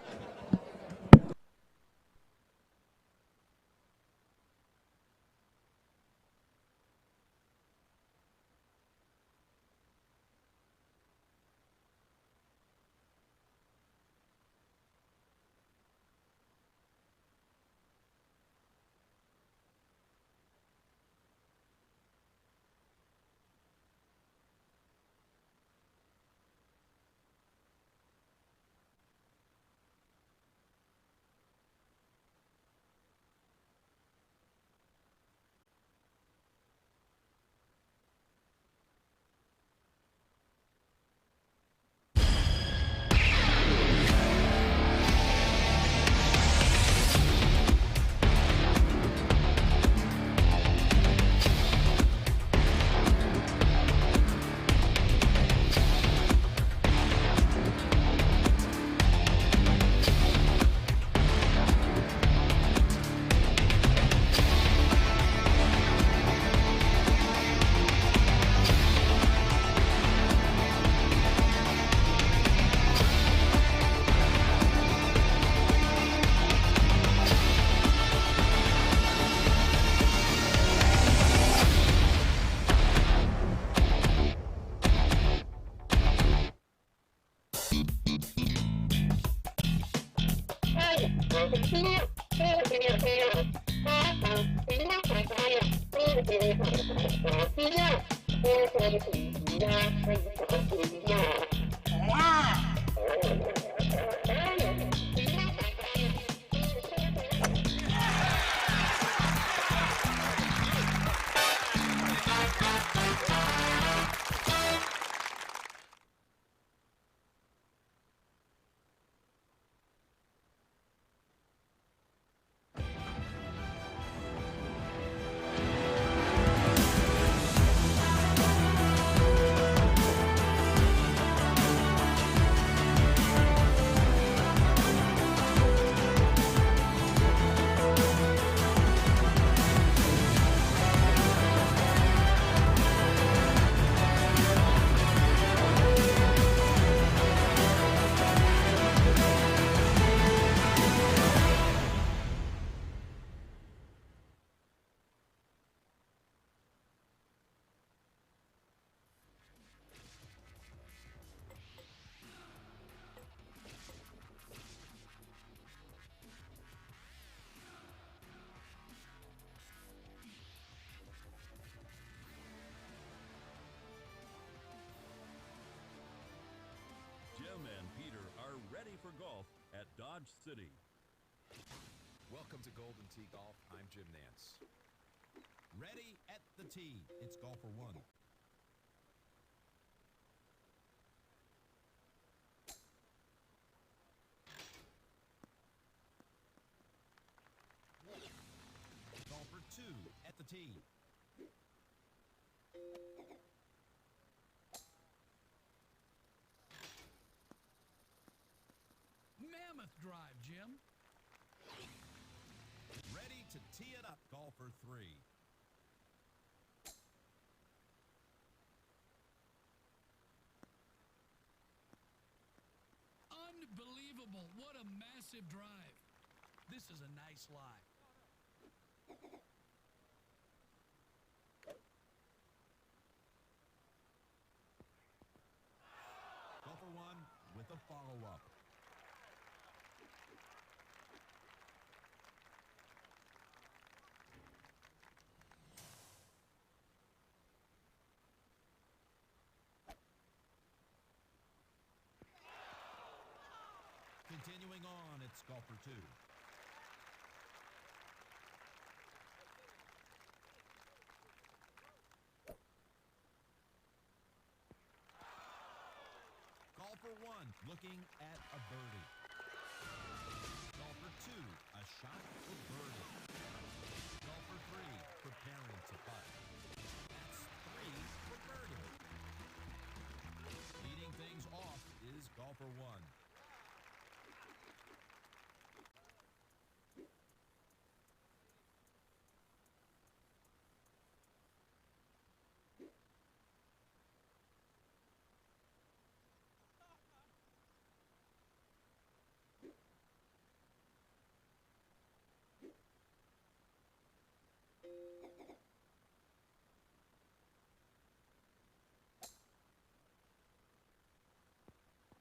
[SPEAKER 2] Dodge City. Welcome to Golden Tee Golf. I'm Jim Nance. Ready at the tee. It's golfer 1. Golfer 2 at the tee.
[SPEAKER 6] Mammoth drive, Jim.
[SPEAKER 2] Ready to tee it up. Golfer 3.
[SPEAKER 6] Unbelievable. What a massive drive. This is a nice lie.
[SPEAKER 2] Golfer 1 with a follow-up. Continuing on, it's golfer 2. Golfer 1 looking at a birdie. Golfer 2, a shot for birdie. Golfer 3 preparing to putt. That's 3 for birdie. Leading things off is golfer 1.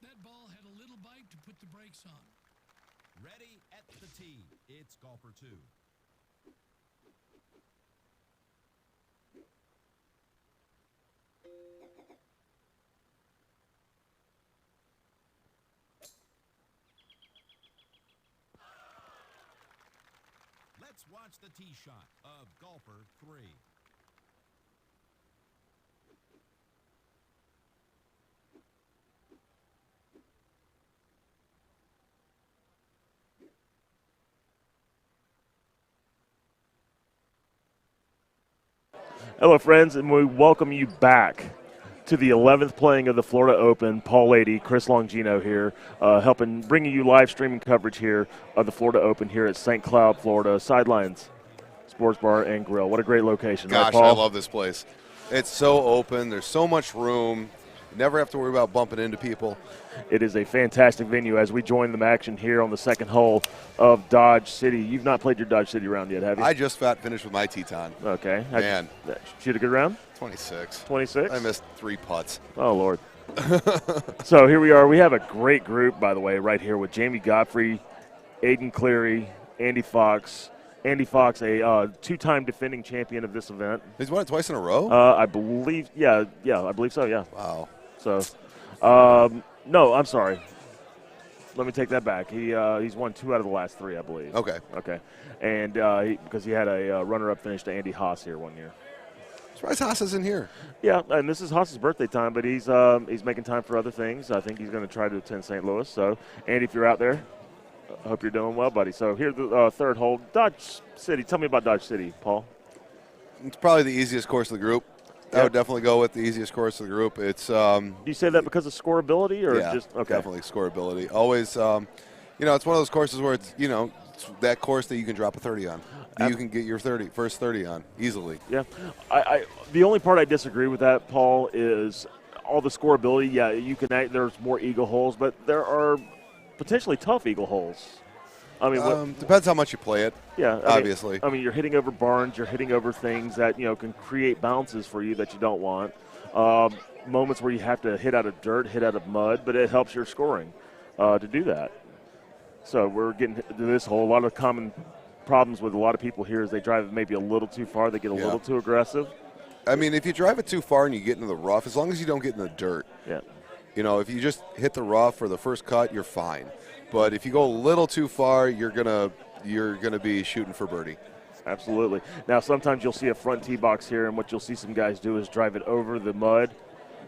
[SPEAKER 6] That ball had a little bite to put the brakes on.
[SPEAKER 2] Ready at the tee. It's golfer 2. Let's watch the tee shot of golfer 3.
[SPEAKER 10] Hello, friends, and we welcome you back to the 11th playing of the Florida Open. Paul Lady, Chris Longino here, bringing you live streaming coverage here of the Florida Open here at St. Cloud, Florida. Sidelines Sports Bar and Grill. What a great location.
[SPEAKER 7] Gosh,
[SPEAKER 10] right, Paul?
[SPEAKER 7] I love this place. It's so open. There's so much room. You never have to worry about bumping into people.
[SPEAKER 10] It is a fantastic venue as we join the action here on the second hole of Dodge City. You've not played your Dodge City round yet, have you?
[SPEAKER 7] I just finished with my Teton.
[SPEAKER 10] Okay.
[SPEAKER 7] Man.
[SPEAKER 10] Shoot a good round?
[SPEAKER 7] 26.
[SPEAKER 10] 26?
[SPEAKER 7] I missed 3 putts.
[SPEAKER 10] Oh, Lord. So here we are. We have a great group, by the way, right here with Jamie Godfrey, Aiden Cleary, Andy Fox. Andy Fox, a two-time defending champion of this event.
[SPEAKER 7] He's won it twice in a row?
[SPEAKER 10] I believe, I believe so, yeah.
[SPEAKER 7] Wow.
[SPEAKER 10] So, no, I'm sorry. Let me take that back. He's won 2 out of the last 3, I believe.
[SPEAKER 7] Okay.
[SPEAKER 10] Okay. And because he had a runner-up finish to Andy Haas here one year.
[SPEAKER 7] Surprised Haas isn't here.
[SPEAKER 10] Yeah, and this is Haas's birthday time, but he's making time for other things. I think he's going to try to attend St. Louis. So, Andy, if you're out there, I hope you're doing well, buddy. So here's the third hole. Dodge City. Tell me about Dodge City, Paul.
[SPEAKER 7] It's probably the easiest course of the group. I would definitely go with the easiest course of the group. It's.
[SPEAKER 10] Do you say that because of scoreability or just okay?
[SPEAKER 7] Definitely scoreability. Always, it's one of those courses where it's it's that course that you can drop a 30 on. You can get your first 30 on easily.
[SPEAKER 10] Yeah, the only part I disagree with that, Paul, is all the scoreability. Yeah, you can. There's more eagle holes, but there are potentially tough eagle holes. I mean,
[SPEAKER 7] depends how much you play it.
[SPEAKER 10] Yeah,
[SPEAKER 7] obviously.
[SPEAKER 10] I mean, you're hitting over barns, you're hitting over things that can create bounces for you that you don't want. Moments where you have to hit out of dirt, hit out of mud, but it helps your scoring to do that. So we're getting to this hole. A lot of common problems with a lot of people here is they drive maybe a little too far, they get a little too aggressive.
[SPEAKER 7] I mean, if you drive it too far and you get into the rough, as long as you don't get in the dirt, You know, if you just hit the rough or the first cut, you're fine. But if you go a little too far, you're gonna be shooting for birdie.
[SPEAKER 10] Absolutely. Now, sometimes you'll see a front tee box here, and what you'll see some guys do is drive it over the mud,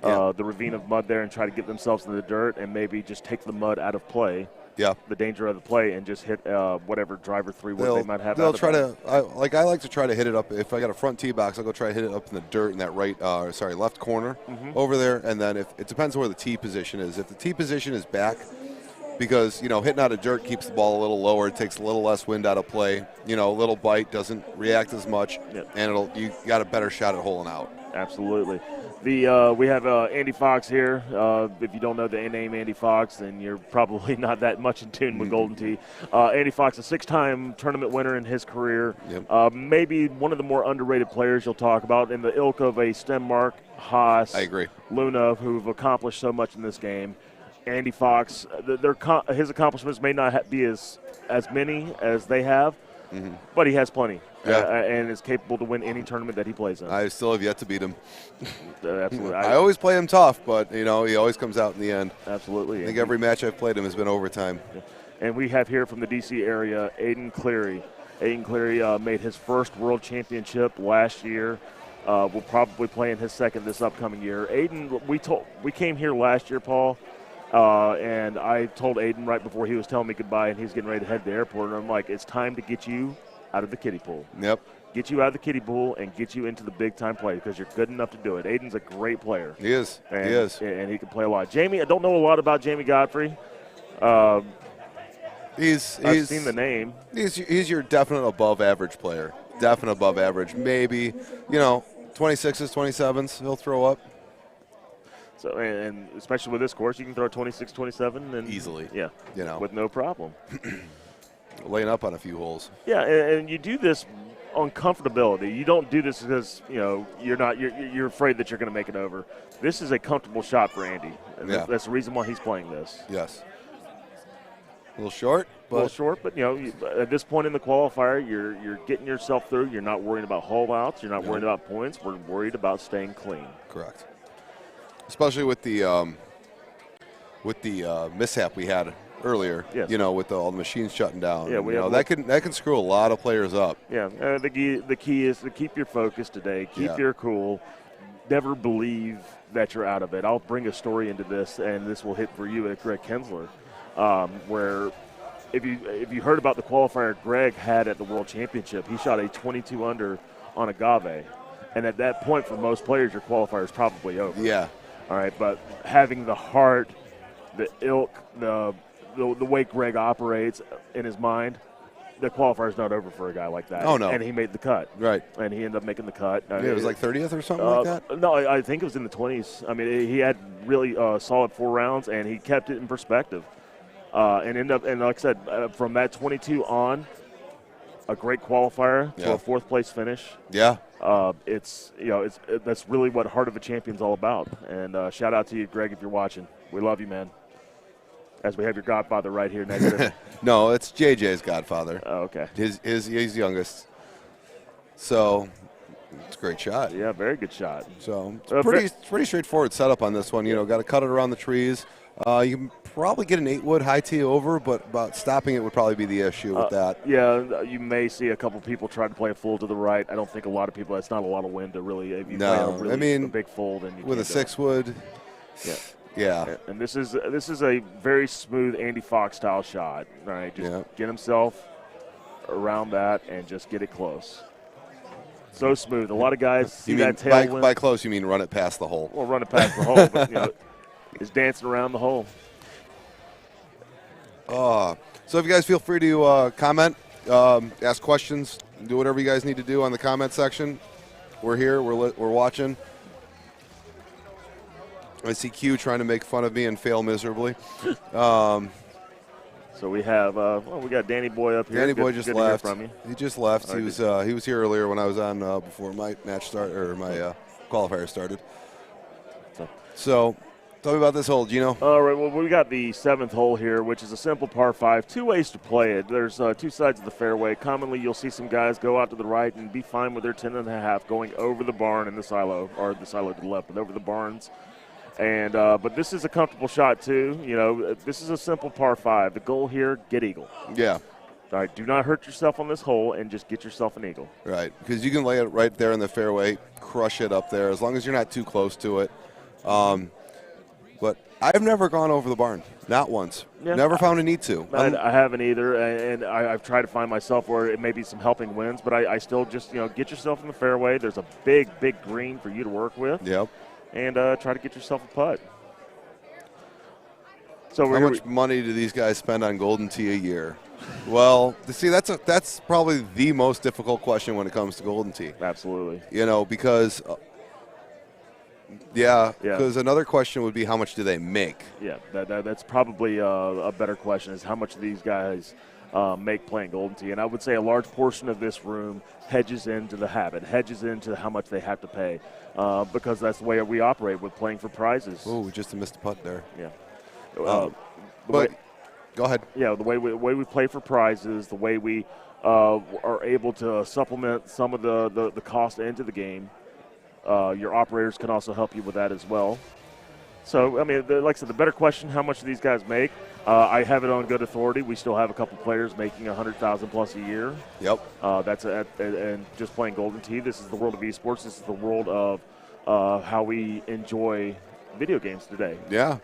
[SPEAKER 10] the ravine of mud there, and try to get themselves in the dirt and maybe just take the mud out of play.
[SPEAKER 7] Yeah.
[SPEAKER 10] The danger of the play, and just hit whatever driver 3 wood they might have.
[SPEAKER 7] They'll try to I like to try to hit it up. If I got a front tee box, I'll go try to hit it up in the dirt in that left corner over there. And then if it depends on where the tee position is. If the tee position is back, because hitting out of dirt keeps the ball a little lower, it takes a little less wind out of play. A little bite doesn't react as much, and you got a better shot at holing out.
[SPEAKER 10] Absolutely. We have Andy Fox here. If you don't know the name Andy Fox, then you're probably not that much in tune with Golden Tee. Andy Fox, a 6-time tournament winner in his career.
[SPEAKER 7] Yep.
[SPEAKER 10] Maybe one of the more underrated players you'll talk about in the ilk of a Stenmark, Haas,
[SPEAKER 7] I agree.
[SPEAKER 10] Luna, who've accomplished so much in this game. Andy Fox, his accomplishments may not be as many as they have, but he has plenty. And is capable to win any tournament that he plays in.
[SPEAKER 7] I still have yet to beat him.
[SPEAKER 10] Absolutely.
[SPEAKER 7] I always play him tough, but he always comes out in the end.
[SPEAKER 10] Absolutely.
[SPEAKER 7] I think every match I've played him has been overtime.
[SPEAKER 10] And we have here from the D.C. area, Aiden Cleary. Aiden Cleary made his first World Championship last year. Will probably play in his second this upcoming year. Aiden, we came here last year, Paul. And I told Aiden right before he was telling me goodbye, and he was getting ready to head to the airport, and I'm like, it's time to get you out of the kiddie pool.
[SPEAKER 7] Yep.
[SPEAKER 10] Get you out of the kiddie pool and get you into the big-time play because you're good enough to do it. Aiden's a great player.
[SPEAKER 7] He is.
[SPEAKER 10] And,
[SPEAKER 7] he is.
[SPEAKER 10] And he can play a lot. Jamie, I don't know a lot about Jamie Godfrey.
[SPEAKER 7] I've
[SPEAKER 10] seen the name.
[SPEAKER 7] He's your definite above-average player. Definite above average. Maybe, 26s, 27s, he'll throw up.
[SPEAKER 10] So, and especially with this course, you can throw 26, 27. And
[SPEAKER 7] easily.
[SPEAKER 10] Yeah. With no problem.
[SPEAKER 7] Laying up on a few holes.
[SPEAKER 10] Yeah, and you do this on comfortability. You don't do this because you're afraid that you're going to make it over. This is a comfortable shot for Andy. And that's the reason why he's playing this.
[SPEAKER 7] Yes. A little short,
[SPEAKER 10] but at this point in the qualifier, you're getting yourself through. You're not worrying about hole outs. You're not worried about points. We're worried about staying clean.
[SPEAKER 7] Correct. Especially with the mishap we had earlier,
[SPEAKER 10] yes.
[SPEAKER 7] With all the machines shutting down.
[SPEAKER 10] Yeah,
[SPEAKER 7] that can screw a lot of players up.
[SPEAKER 10] Yeah, the key is to keep your focus today, keep your cool, never believe that you're out of it. I'll bring a story into this, and this will hit for you at Greg Kensler, where if you heard about the qualifier Greg had at the World Championship, he shot a 22 under on agave, and at that point for most players, your qualifier is probably over.
[SPEAKER 7] Yeah.
[SPEAKER 10] All right, but having the heart, the ilk, the way Greg operates in his mind, the qualifier's not over for a guy like that.
[SPEAKER 7] Oh, no.
[SPEAKER 10] And he made the cut.
[SPEAKER 7] Right.
[SPEAKER 10] And he ended up making the cut.
[SPEAKER 7] It was like 30th or something like that?
[SPEAKER 10] No, I think it was in the 20s. I mean, he had really solid 4 rounds, and he kept it in perspective. And like I said, from that 22 on, a great qualifier to a 4th place finish.
[SPEAKER 7] Yeah.
[SPEAKER 10] That's really what Heart of a Champion's all about. And shout out to you, Greg, if you're watching. We love you, man. As we have your godfather right here next to him.
[SPEAKER 7] No, it's JJ's godfather.
[SPEAKER 10] Oh, okay.
[SPEAKER 7] He's youngest. So it's a great shot.
[SPEAKER 10] Yeah, very good shot.
[SPEAKER 7] So it's pretty straightforward setup on this one. Got to cut it around the trees. You can probably get an 8-wood high tee over, but about stopping it would probably be the issue with that.
[SPEAKER 10] Yeah, you may see a couple people try to play a full to the right. I don't think a lot of people. That's not a lot of wind to really. If you play a big fold, and
[SPEAKER 7] with a 6-wood.
[SPEAKER 10] Yeah.
[SPEAKER 7] Yeah.
[SPEAKER 10] And this is a very smooth Andy Fox style shot. All right, just get himself around that and just get it close. So smooth. A lot of guys see that tailwind.
[SPEAKER 7] By close, you mean run it past the hole?
[SPEAKER 10] Well, run it past the hole, but is dancing around the hole.
[SPEAKER 7] So if you guys feel free to comment, ask questions, do whatever you guys need to do on the comment section. We're here. We're watching. I see Q trying to make fun of me and fail miserably.
[SPEAKER 10] So we have we got Danny Boy up here.
[SPEAKER 7] Danny Boy just left.
[SPEAKER 10] From you.
[SPEAKER 7] He just left. He was here earlier when I was on before my match my qualifier started. So tell me about this hole, Gino.
[SPEAKER 10] All right. Well, we got the 7th hole here, which is a simple par 5. 2 ways to play it. There's 2 sides of the fairway. Commonly, you'll see some guys go out to the right and be fine with their 10.5 going over the barn in the silo, or the silo to the left, but over the barns. And but this is a comfortable shot too. You know, this is a simple par 5. The goal here, get eagle.
[SPEAKER 7] Yeah.
[SPEAKER 10] All right, do not hurt yourself on this hole and just get yourself an eagle.
[SPEAKER 7] Right, because you can lay it right there in the fairway, crush it up there, as long as you're not too close to it. But I've never gone over the barn, not once.
[SPEAKER 10] Yeah.
[SPEAKER 7] Never found a need to.
[SPEAKER 10] I haven't either, and I've tried to find myself where it may be some helping winds, but I still just, get yourself in the fairway. There's a big, big green for you to work with.
[SPEAKER 7] Yep.
[SPEAKER 10] And try to get yourself a putt. So
[SPEAKER 7] how much money do these guys spend on Golden Tee a year? Well, see, that's probably the most difficult question when it comes to Golden Tee.
[SPEAKER 10] Absolutely.
[SPEAKER 7] Because because another question would be how much do they make?
[SPEAKER 10] Yeah, that's probably a better question, is how much these guys make playing Golden Tee. And I would say a large portion of this room hedges into the habit, hedges into how much they have to pay, because that's the way we operate with playing for prizes.
[SPEAKER 7] Oh, we just missed a putt there.
[SPEAKER 10] Yeah.
[SPEAKER 7] Go ahead.
[SPEAKER 10] Yeah, the way we play for prizes, the way we are able to supplement some of the cost into the game. Your operators can also help you with that as well. So, I mean, like I said, the better question, how much do these guys make? I have it on good authority. We still have a couple players making $100,000 plus a year.
[SPEAKER 7] Yep.
[SPEAKER 10] And just playing Golden Tee. This is the world of esports. This is the world of how we enjoy video games today.
[SPEAKER 7] Yeah.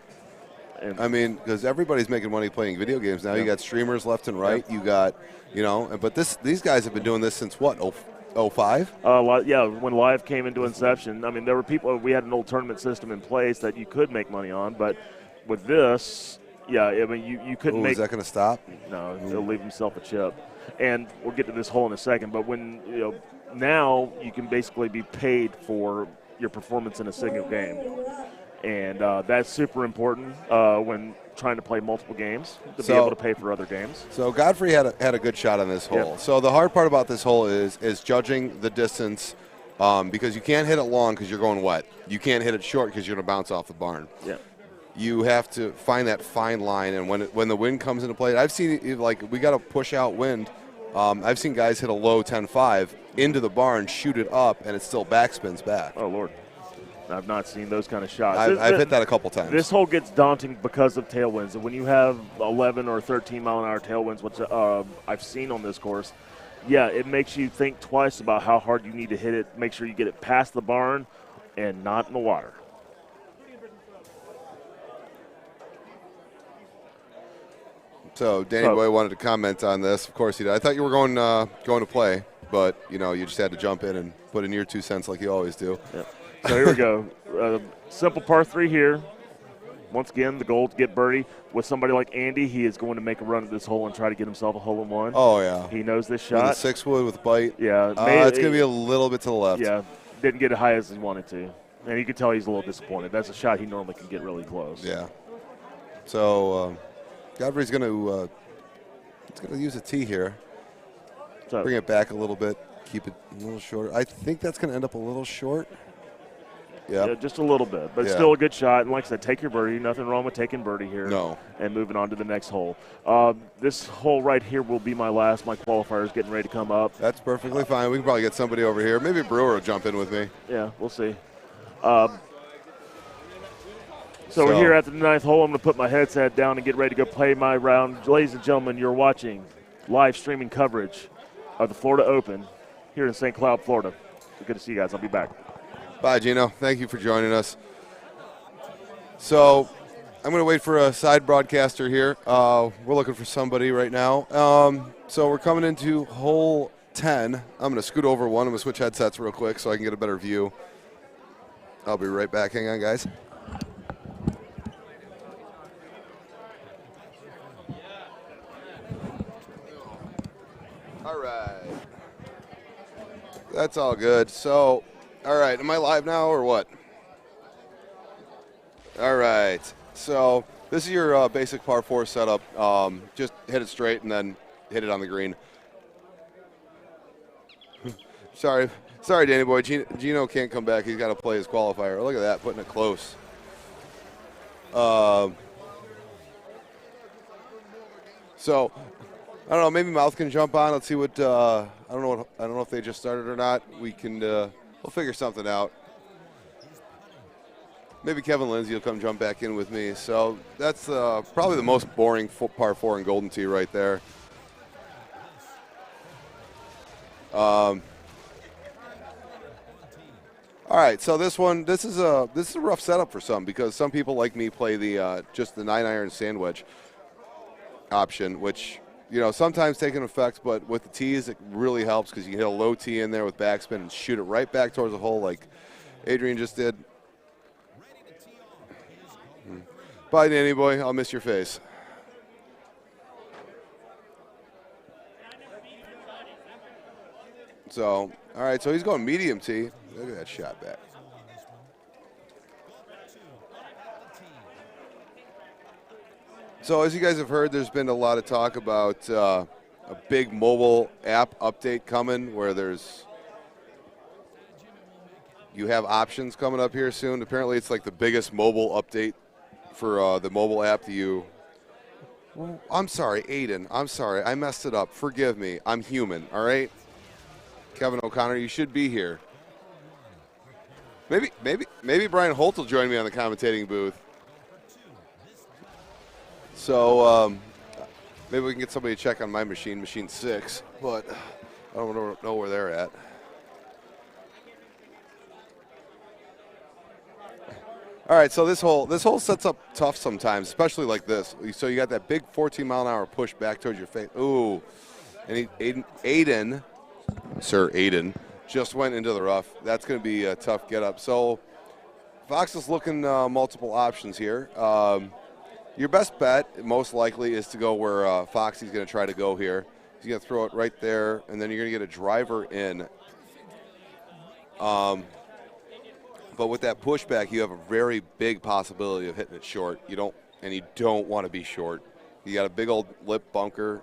[SPEAKER 10] And
[SPEAKER 7] I mean, because everybody's making money playing video games now.
[SPEAKER 10] Yeah.
[SPEAKER 7] You got streamers left and right.
[SPEAKER 10] Yeah.
[SPEAKER 7] You got, but these guys have been doing this since what, 05?
[SPEAKER 10] Yeah, when Live came into inception. I mean, there were people, we had an old tournament system in place that you could make money on, but with this, yeah, I mean, you couldn't make.
[SPEAKER 7] Is that going to stop?
[SPEAKER 10] No, he'll leave himself a chip. And we'll get to this hole in a second, but when, now you can basically be paid for your performance in a single game. And that's super important when trying to play multiple games, to be able to pay for other games.
[SPEAKER 7] So Godfrey had a good shot on this hole.
[SPEAKER 10] Yep.
[SPEAKER 7] So the hard part about this hole is judging the distance, because you can't hit it long because you're going wet. You can't hit it short because you're going to bounce off the barn.
[SPEAKER 10] Yeah.
[SPEAKER 7] You have to find that fine line, and when the wind comes into play, I've seen we got to push out wind. I've seen guys hit a low 10-5 into the barn, shoot it up, and it still backspins back.
[SPEAKER 10] Oh, Lord. I've not seen those kind of shots.
[SPEAKER 7] I've hit that a couple times.
[SPEAKER 10] This hole gets daunting because of tailwinds. And when you have 11 or 13 mile an hour tailwinds, which I've seen on this course, yeah, it makes you think twice about how hard you need to hit it. Make sure you get it past the barn and not in the water.
[SPEAKER 7] So Danny Boy wanted to comment on this. Of course he did. I thought you were going to play, but you just had to jump in and put in your 2 cents like you always do.
[SPEAKER 10] Yep. So here we go. Simple par 3 here. Once again, the goal to get birdie. With somebody like Andy, he is going to make a run at this hole and try to get himself a hole-in-one.
[SPEAKER 7] Oh, yeah.
[SPEAKER 10] He knows this
[SPEAKER 7] With
[SPEAKER 10] shot.
[SPEAKER 7] a 6-wood with bite.
[SPEAKER 10] Yeah.
[SPEAKER 7] It's going to be a little bit to the left.
[SPEAKER 10] Yeah. Didn't get it high as he wanted to. And you can tell he's a little disappointed. That's a shot he normally can get really close.
[SPEAKER 7] Yeah. So Godfrey's going to use a tee here.
[SPEAKER 10] So,
[SPEAKER 7] bring it back a little bit. Keep it a little shorter. I think that's going to end up a little short.
[SPEAKER 10] Yeah, just a little bit, but still a good shot. And like I said, take your birdie. Nothing wrong with taking birdie here.
[SPEAKER 7] No.
[SPEAKER 10] And moving on to the next hole. This hole right here will be my last. My qualifier is getting ready to come up.
[SPEAKER 7] That's perfectly fine. We can probably get somebody over here. Maybe Brewer will jump in with me.
[SPEAKER 10] Yeah, we'll see. So we're here at the 9th hole. I'm going to put my headset down and get ready to go play my round. Ladies and gentlemen, you're watching live streaming coverage of the Florida Open here in St. Cloud, Florida. Good to see you guys. I'll be back.
[SPEAKER 7] Bye, Gino. Thank you for joining us. So I'm going to wait for a side broadcaster here. We're looking for somebody right now. So we're coming into hole 10. I'm going to scoot over one. I'm going to switch headsets real quick so I can get a better view. I'll be right back. Hang on, guys. All right. That's all good. So, all right, am I live now or what? All right. So this is your basic par 4 setup. Just hit it straight and then hit it on the green. Sorry, Danny boy. Gino can't come back. He's got to play his qualifier. Look at that, putting it close. So I don't know. Maybe Mouth can jump on. Let's see what. I don't know if they just started or not. We can. We'll figure something out. Maybe Kevin Lindsay will come jump back in with me. So that's probably the most boring par 4 in Golden Tee right there. All right, so this is a rough setup for some because some people like me play the just the 9-iron sand wedge option, which sometimes taking effect, but with the tees it really helps because you can hit a low tee in there with backspin and shoot it right back towards the hole like Adrian just did. Bye, Danny boy. I'll miss your face. So, all right, so he's going medium tee. Look at that shot back. So, as you guys have heard, there's been a lot of talk about a big mobile app update coming where you have options coming up here soon. Apparently, it's like the biggest mobile update for the mobile app that I'm sorry, Aiden. I'm sorry. I messed it up. Forgive me. I'm human, all right? Kevin O'Connor, you should be here. Maybe Brian Holt will join me on the commentating booth. So maybe we can get somebody to check on my machine 6, but I don't know where they're at. All right, so this hole sets up tough sometimes, especially like this. So you got that big 14-mile-an-hour push back towards your face. Ooh, and Aiden, just went into the rough. That's going to be a tough get-up. So Fox is looking multiple options here. Your best bet, most likely, is to go where Foxy's going to try to go here. He's going to throw it right there, and then you're going to get a driver in. But with that pushback, you have a very big possibility of hitting it short. You don't want to be short. You got a big old lip bunker.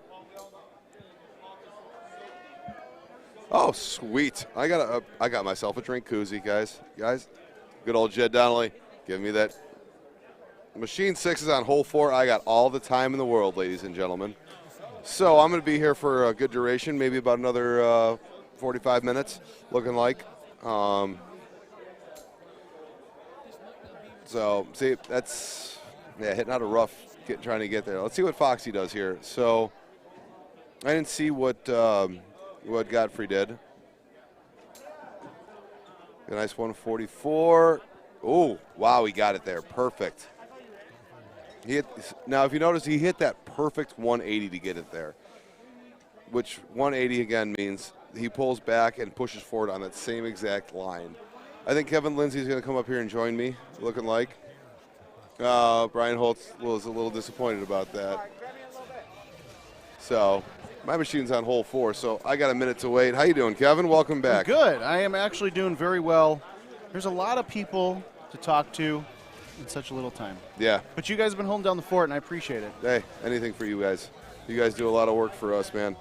[SPEAKER 7] Oh, sweet! I got myself a drink koozie, guys. Good old Jed Donnelly, give me that. Machine 6 is on hole 4. I got all the time in the world, ladies and gentlemen. So I'm going to be here for a good duration, maybe about another 45 minutes, looking like. So, see, that's, hitting out a rough, trying to get there. Let's see what Foxy does here. So, I didn't see what Godfrey did. A nice 144. Oh, wow, he got it there. Perfect. Now, if you notice, he hit that perfect 180 to get it there, which 180, again, means he pulls back and pushes forward on that same exact line. I think Kevin Lindsay is going to come up here and join me, looking like. Brian Holtz was a little disappointed about that. So, my machine's on hole 4, so I got a minute to wait. How you doing, Kevin? Welcome back.
[SPEAKER 4] I'm good. I am actually doing very well. There's a lot of people to talk to in such a little time.
[SPEAKER 7] Yeah.
[SPEAKER 4] But you guys have been holding down the fort, and I appreciate it.
[SPEAKER 7] Hey, anything for you guys. You guys do a lot of work for us, man.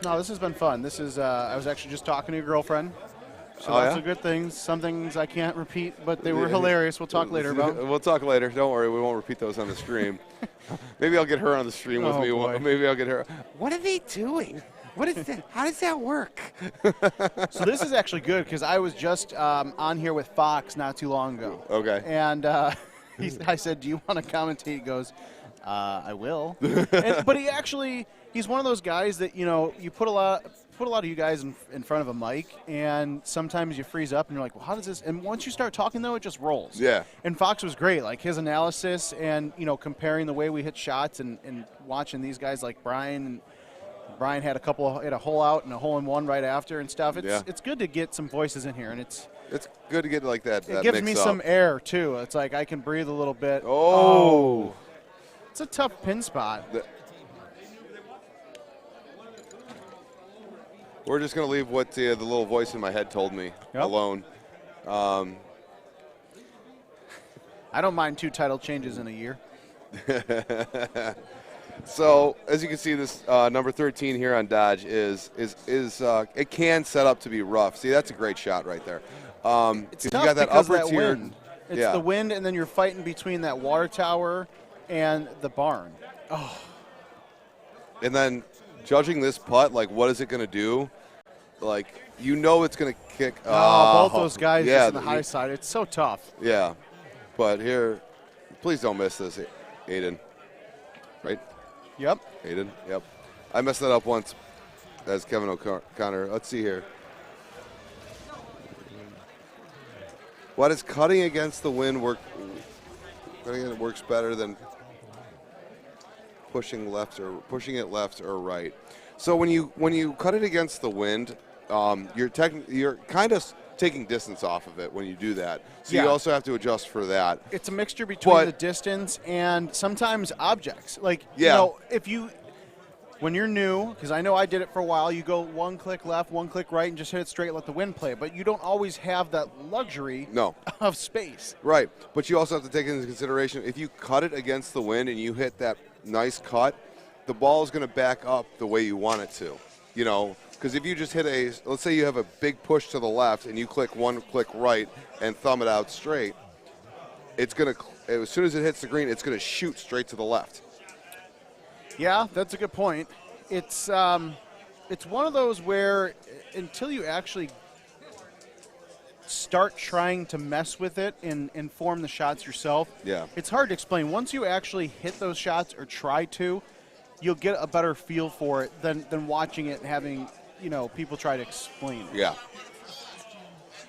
[SPEAKER 4] No, this has been fun. This is, I was actually just talking to your girlfriend. So lots of good things. Some things I can't repeat, but they were hilarious. We'll talk later about.
[SPEAKER 7] We'll talk later. Don't worry. We won't repeat those on the stream. Maybe I'll get her on the stream with me.
[SPEAKER 4] Boy.
[SPEAKER 7] Maybe I'll get her. What are they doing? What is that? How does that work?
[SPEAKER 4] So this is actually good because I was just on here with Fox not too long ago.
[SPEAKER 7] Okay.
[SPEAKER 4] And I said, "Do you want to commentate?" He goes, "I will." But he's one of those guys that you put a lot of you guys in front of a mic, and sometimes you freeze up and you're like, well, how does this? And once you start talking, though, it just rolls.
[SPEAKER 7] Yeah.
[SPEAKER 4] And Fox was great, like his analysis and comparing the way we hit shots and watching these guys like Brian. And Brian had a hole out and a hole in one right after and stuff. It's good to get some voices in here, and it's
[SPEAKER 7] good to get like that.
[SPEAKER 4] It gives me some air too. It's like I can breathe a little bit.
[SPEAKER 7] Oh.
[SPEAKER 4] It's a tough pin spot.
[SPEAKER 7] We're just going to leave what the little voice in my head told me alone.
[SPEAKER 4] I don't mind 2 title changes in a year.
[SPEAKER 7] So, as you can see, this number 13 here on Dodge is it can set up to be rough. See, that's a great shot right there.
[SPEAKER 4] It's
[SPEAKER 7] you
[SPEAKER 4] tough
[SPEAKER 7] got that
[SPEAKER 4] because
[SPEAKER 7] upper
[SPEAKER 4] that
[SPEAKER 7] tier.
[SPEAKER 4] wind. It's the wind, and then you're fighting between that water tower and the barn. Oh.
[SPEAKER 7] And then judging this putt, like, what is it going to do? Like, it's going to kick.
[SPEAKER 4] Both those guys just on the high side. It's so tough.
[SPEAKER 7] Yeah. But here, please don't miss this, Aiden. Right?
[SPEAKER 4] Yep.
[SPEAKER 7] Aiden, yep. I messed that up once as Kevin O'Connor. Let's see here. Why does cutting against the wind work? Cutting it works better than pushing it left or right. So when you cut it against the wind, you're kind of taking distance off of it when you do that. So you also have to adjust for that.
[SPEAKER 4] It's a mixture between the distance and sometimes objects. Like, you know, when you're new, because I know I did it for a while, you go one click left, one click right, and just hit it straight, let the wind play. But you don't always have that luxury of space.
[SPEAKER 7] Right. But you also have to take into consideration, if you cut it against the wind and you hit that nice cut, the ball is going to back up the way you want it to. You know, because if you just hit let's say you have a big push to the left and you click one click right and thumb it out straight, it's going to, as soon as it hits the green, it's going to shoot straight to the left.
[SPEAKER 4] Yeah, that's a good point. It's one of those where until you actually start trying to mess with it and form the shots yourself, it's hard to explain. Once you actually hit those shots or try to, you'll get a better feel for it than watching it and having, you know, people try to explain it.
[SPEAKER 7] Yeah.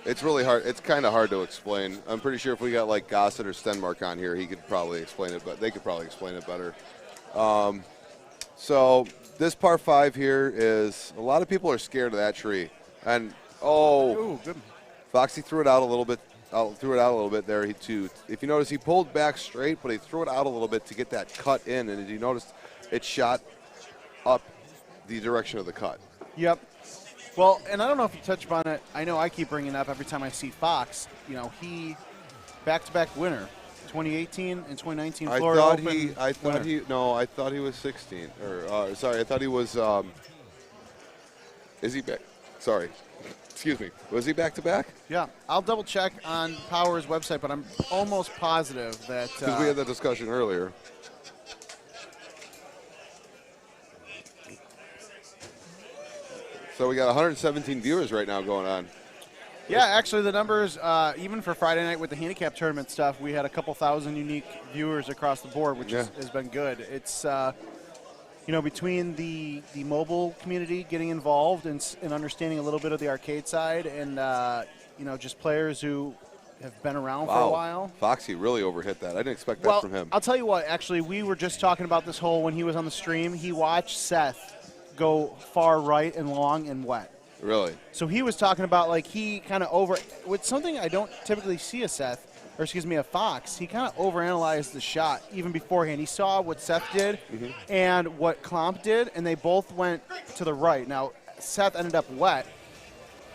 [SPEAKER 7] It's really hard. It's kind of hard to explain. I'm pretty sure if we got like Gossett or Stenmark on here, he could probably explain it, but they could probably explain it better. So this par 5 here is, a lot of people are scared of that tree. And,
[SPEAKER 4] good.
[SPEAKER 7] Foxy threw it out a little bit. Threw it out a little bit there. If you notice, he pulled back straight, but he threw it out a little bit to get that cut in. And as you noticed, it shot up the direction of the cut.
[SPEAKER 4] Yep. Well, and I don't know if you touched upon it. I know I keep bringing it up every time I see Fox. You know, he back-to-back winner. 2018 and 2019 Florida Open.
[SPEAKER 7] I thought he was 16. I thought he was. Is he back? Sorry, excuse me. Was he back to back?
[SPEAKER 4] Yeah, I'll double check on Power's website, but I'm almost positive that.
[SPEAKER 7] Because we had that discussion earlier. So we got 117 viewers right now going on.
[SPEAKER 4] Yeah, actually the numbers, even for Friday night with the handicap tournament stuff, we had a couple thousand unique viewers across the board, which has been good. It's, you know, between the mobile community getting involved and understanding a little bit of the arcade side and, you know, just players who have been around for a while.
[SPEAKER 7] Foxy really overhit that. I didn't expect that from him.
[SPEAKER 4] I'll tell you what, actually, we were just talking about this hole when he was on the stream. He watched Seth go far right and long and wet.
[SPEAKER 7] Really?
[SPEAKER 4] So he was talking about, like, he kind of with something I don't typically see a Fox, he kind of overanalyzed the shot even beforehand. He saw what Seth did and what Klomp did, and they both went to the right. Now, Seth ended up wet,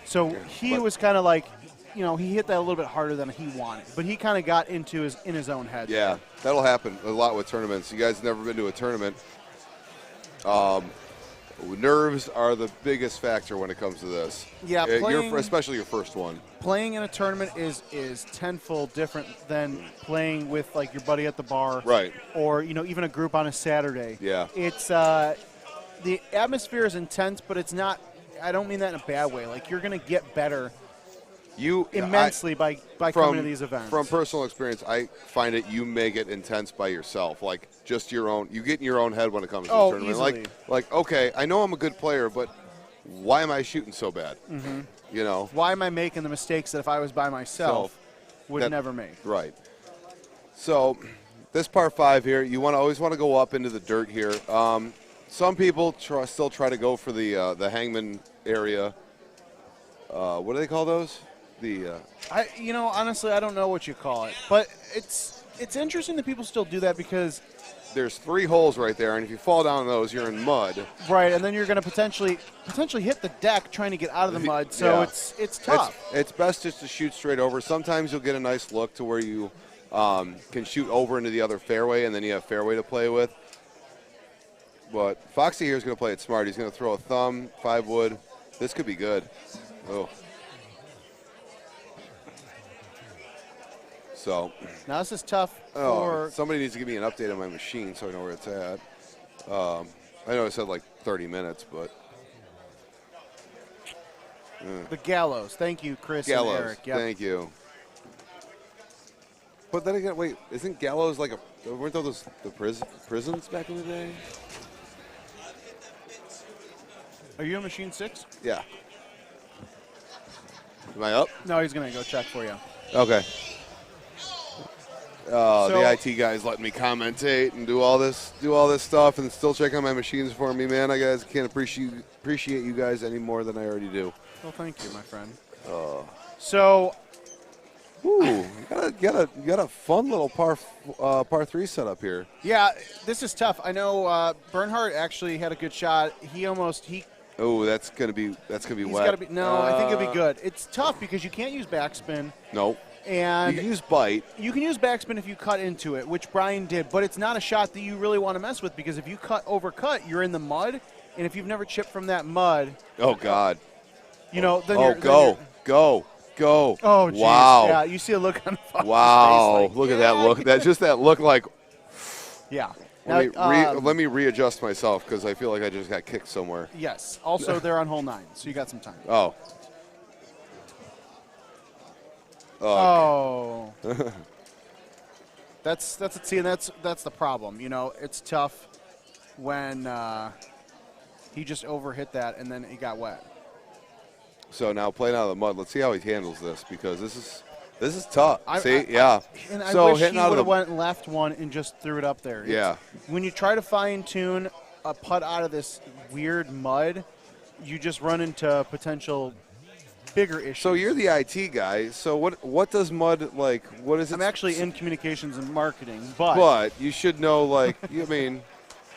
[SPEAKER 4] so he was kind of like, you know, he hit that a little bit harder than he wanted, but he kind of got in his own head.
[SPEAKER 7] Yeah, that'll happen a lot with tournaments. You guys have never been to a tournament. Nerves are the biggest factor when it comes to this.
[SPEAKER 4] Yeah,
[SPEAKER 7] especially your first one. Playing
[SPEAKER 4] in a tournament is tenfold different than playing with, like, your buddy at the bar,
[SPEAKER 7] right? Or,
[SPEAKER 4] you know, even a group on a Saturday.
[SPEAKER 7] Yeah,
[SPEAKER 4] it's the atmosphere is intense, but it's not. I don't mean that in a bad way. Like, you're going to get better. Immensely by coming to these events.
[SPEAKER 7] From personal experience, I find you make it intense by yourself. Like, just your own. You get in your own head when it comes to the tournament.
[SPEAKER 4] Easily.
[SPEAKER 7] Like, okay, I know I'm a good player, but why am I shooting so bad? Mm-hmm. You know,
[SPEAKER 4] why am I making the mistakes that if I was by myself would never make?
[SPEAKER 7] Right. So, this par 5 here, you always want to go up into the dirt here. Some people still try to go for the hangman area. What do they call those?
[SPEAKER 4] Honestly, I don't know what you call it, but it's interesting that people still do that because
[SPEAKER 7] there's 3 holes right there, and if you fall down those, you're in mud.
[SPEAKER 4] Right, and then you're going to potentially hit the deck trying to get out of the mud. So it's tough.
[SPEAKER 7] It's best just to shoot straight over. Sometimes you'll get a nice look to where you can shoot over into the other fairway, and then you have fairway to play with. But Foxy here is going to play it smart. He's going to throw a thumb, 5 wood. This could be good. Oh. So
[SPEAKER 4] now this is tough.
[SPEAKER 7] Somebody needs to give me an update on my machine so I know where it's at. I know I said like 30 minutes, but
[SPEAKER 4] the Gallows. Thank you, Chris
[SPEAKER 7] Gallows.
[SPEAKER 4] and Eric. Yep.
[SPEAKER 7] Thank you. But then again, wait, isn't Gallows like weren't those the prisons back in the day?
[SPEAKER 4] Are you in machine 6?
[SPEAKER 7] Yeah. Am I up?
[SPEAKER 4] No, he's gonna go check for you.
[SPEAKER 7] Okay. The IT guy's letting me commentate and do all this stuff, and still check on my machines for me, man. I guys can't appreciate you guys any more than I already do.
[SPEAKER 4] Well, thank you, my friend.
[SPEAKER 7] So, ooh, you got a fun little par 3 setup here.
[SPEAKER 4] Yeah, this is tough. I know Bernhardt actually had a good shot.
[SPEAKER 7] Oh, that's gonna be wet.
[SPEAKER 4] I think it'll be good. It's tough because you can't use backspin.
[SPEAKER 7] No.
[SPEAKER 4] And
[SPEAKER 7] you can use bite.
[SPEAKER 4] You can use backspin if you cut into it, which Brian did, but it's not a shot that you really want to mess with because if you overcut, you're in the mud, and if you've never chipped from that mud,
[SPEAKER 7] oh God,
[SPEAKER 4] then
[SPEAKER 7] go.
[SPEAKER 4] Oh, geez.
[SPEAKER 7] Wow.
[SPEAKER 4] Yeah, you see a look on Fox's
[SPEAKER 7] wow,
[SPEAKER 4] face. Like,
[SPEAKER 7] look at that look. That's just that look like.
[SPEAKER 4] Yeah.
[SPEAKER 7] Let me readjust myself because I feel like I just got kicked somewhere.
[SPEAKER 4] Yes. Also, they're on hole 9, so you got some time.
[SPEAKER 7] Oh.
[SPEAKER 4] Oh. that's the problem. It's tough when he just overhit that and then it got wet.
[SPEAKER 7] So now playing out of the mud, let's see how he handles this because this is tough. Yeah.
[SPEAKER 4] And I
[SPEAKER 7] so
[SPEAKER 4] wish
[SPEAKER 7] hitting
[SPEAKER 4] he
[SPEAKER 7] out
[SPEAKER 4] would
[SPEAKER 7] of
[SPEAKER 4] have went left one and just threw it up there.
[SPEAKER 7] Yeah.
[SPEAKER 4] When you try to fine tune a putt out of this weird mud, you just run into potential bigger issues.
[SPEAKER 7] So you're the IT guy. So what does mud like? What is it?
[SPEAKER 4] I'm actually in communications and marketing, but
[SPEAKER 7] you should know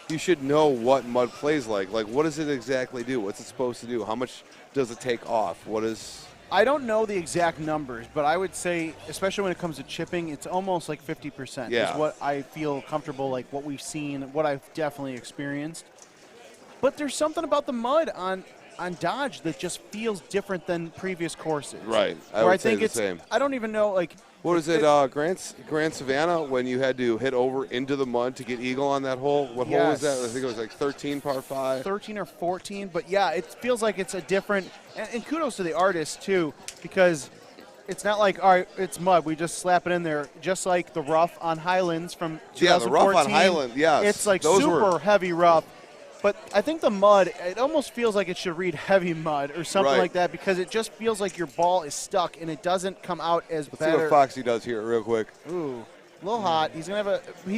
[SPEAKER 7] you should know what mud plays like. Like what does it exactly do? What's it supposed to do? How much does it take off? What is?
[SPEAKER 4] I don't know the exact numbers, but I would say, especially when it comes to chipping, it's almost like 50%.
[SPEAKER 7] Yeah.
[SPEAKER 4] Is what I feel comfortable, like what we've seen, what I've definitely experienced. But there's something about the mud on Dodge that just feels different than previous courses.
[SPEAKER 7] Right. I would say the same.
[SPEAKER 4] I don't even know, like.
[SPEAKER 7] What is it, Grand Savannah, when you had to hit over into the mud to get eagle on that hole? What hole was that? I think it was like 13, par 5.
[SPEAKER 4] 13 or 14, but yeah, it feels like it's a different, and kudos to the artist too, because it's not like, all right, it's mud, we just slap it in there, just like the rough on Highlands from 2014.
[SPEAKER 7] Yeah, the rough on Highland, yes.
[SPEAKER 4] It's like super heavy rough. But I think the mud, it almost feels like it should read heavy mud or something like that because it just feels like your ball is stuck and it doesn't come out as better.
[SPEAKER 7] Let's see what Foxy does here real quick.
[SPEAKER 4] Ooh, a little hot. He's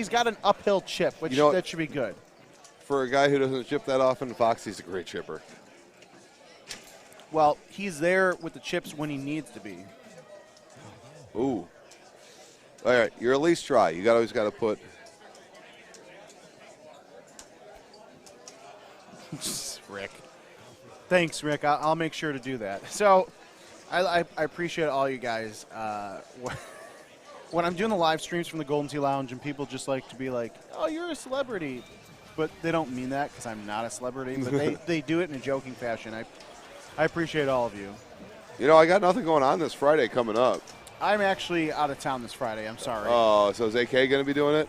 [SPEAKER 4] got an uphill chip, which that should be good.
[SPEAKER 7] For a guy who doesn't chip that often, Foxy's a great chipper.
[SPEAKER 4] Well, he's there with the chips when he needs to be.
[SPEAKER 7] Ooh. All right, you're at least try. You always got to put.
[SPEAKER 4] Rick. Thanks, Rick. I'll make sure to do that. So I appreciate all you guys. When I'm doing the live streams from the Golden Tee Lounge and people just like to be like, oh, you're a celebrity. But they don't mean that because I'm not a celebrity. But they do it in a joking fashion. I appreciate all of you.
[SPEAKER 7] I got nothing going on this Friday coming up.
[SPEAKER 4] I'm actually out of town this Friday. I'm sorry.
[SPEAKER 7] Oh, so is AK going to be doing it?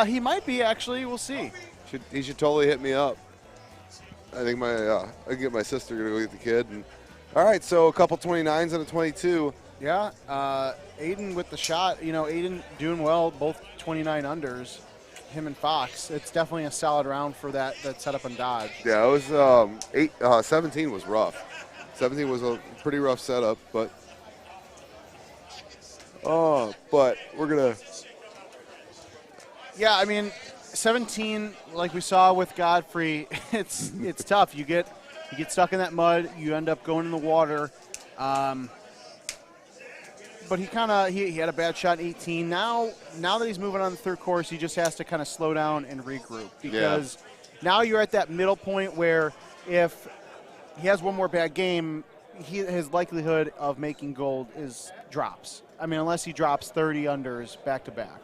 [SPEAKER 4] He might be, actually. We'll see.
[SPEAKER 7] He should totally hit me up. I think I can get my sister to go get the kid. All right, so a couple 29s and a 22.
[SPEAKER 4] Yeah, Aiden with the shot. Aiden doing well, both 29 unders. Him and Fox. It's definitely a solid round for that setup on Dodge.
[SPEAKER 7] Yeah, it was 17 was rough. 17 was a pretty rough setup, but we're gonna.
[SPEAKER 4] Yeah, I mean, 17, like we saw with Godfrey, it's tough. You get stuck in that mud. You end up going in the water. But he had a bad shot in 18. Now that he's moving on the third course, he just has to kind of slow down and regroup because now you're at that middle point where if he has one more bad game, his likelihood of making gold drops. I mean, unless he drops 30 unders back to back.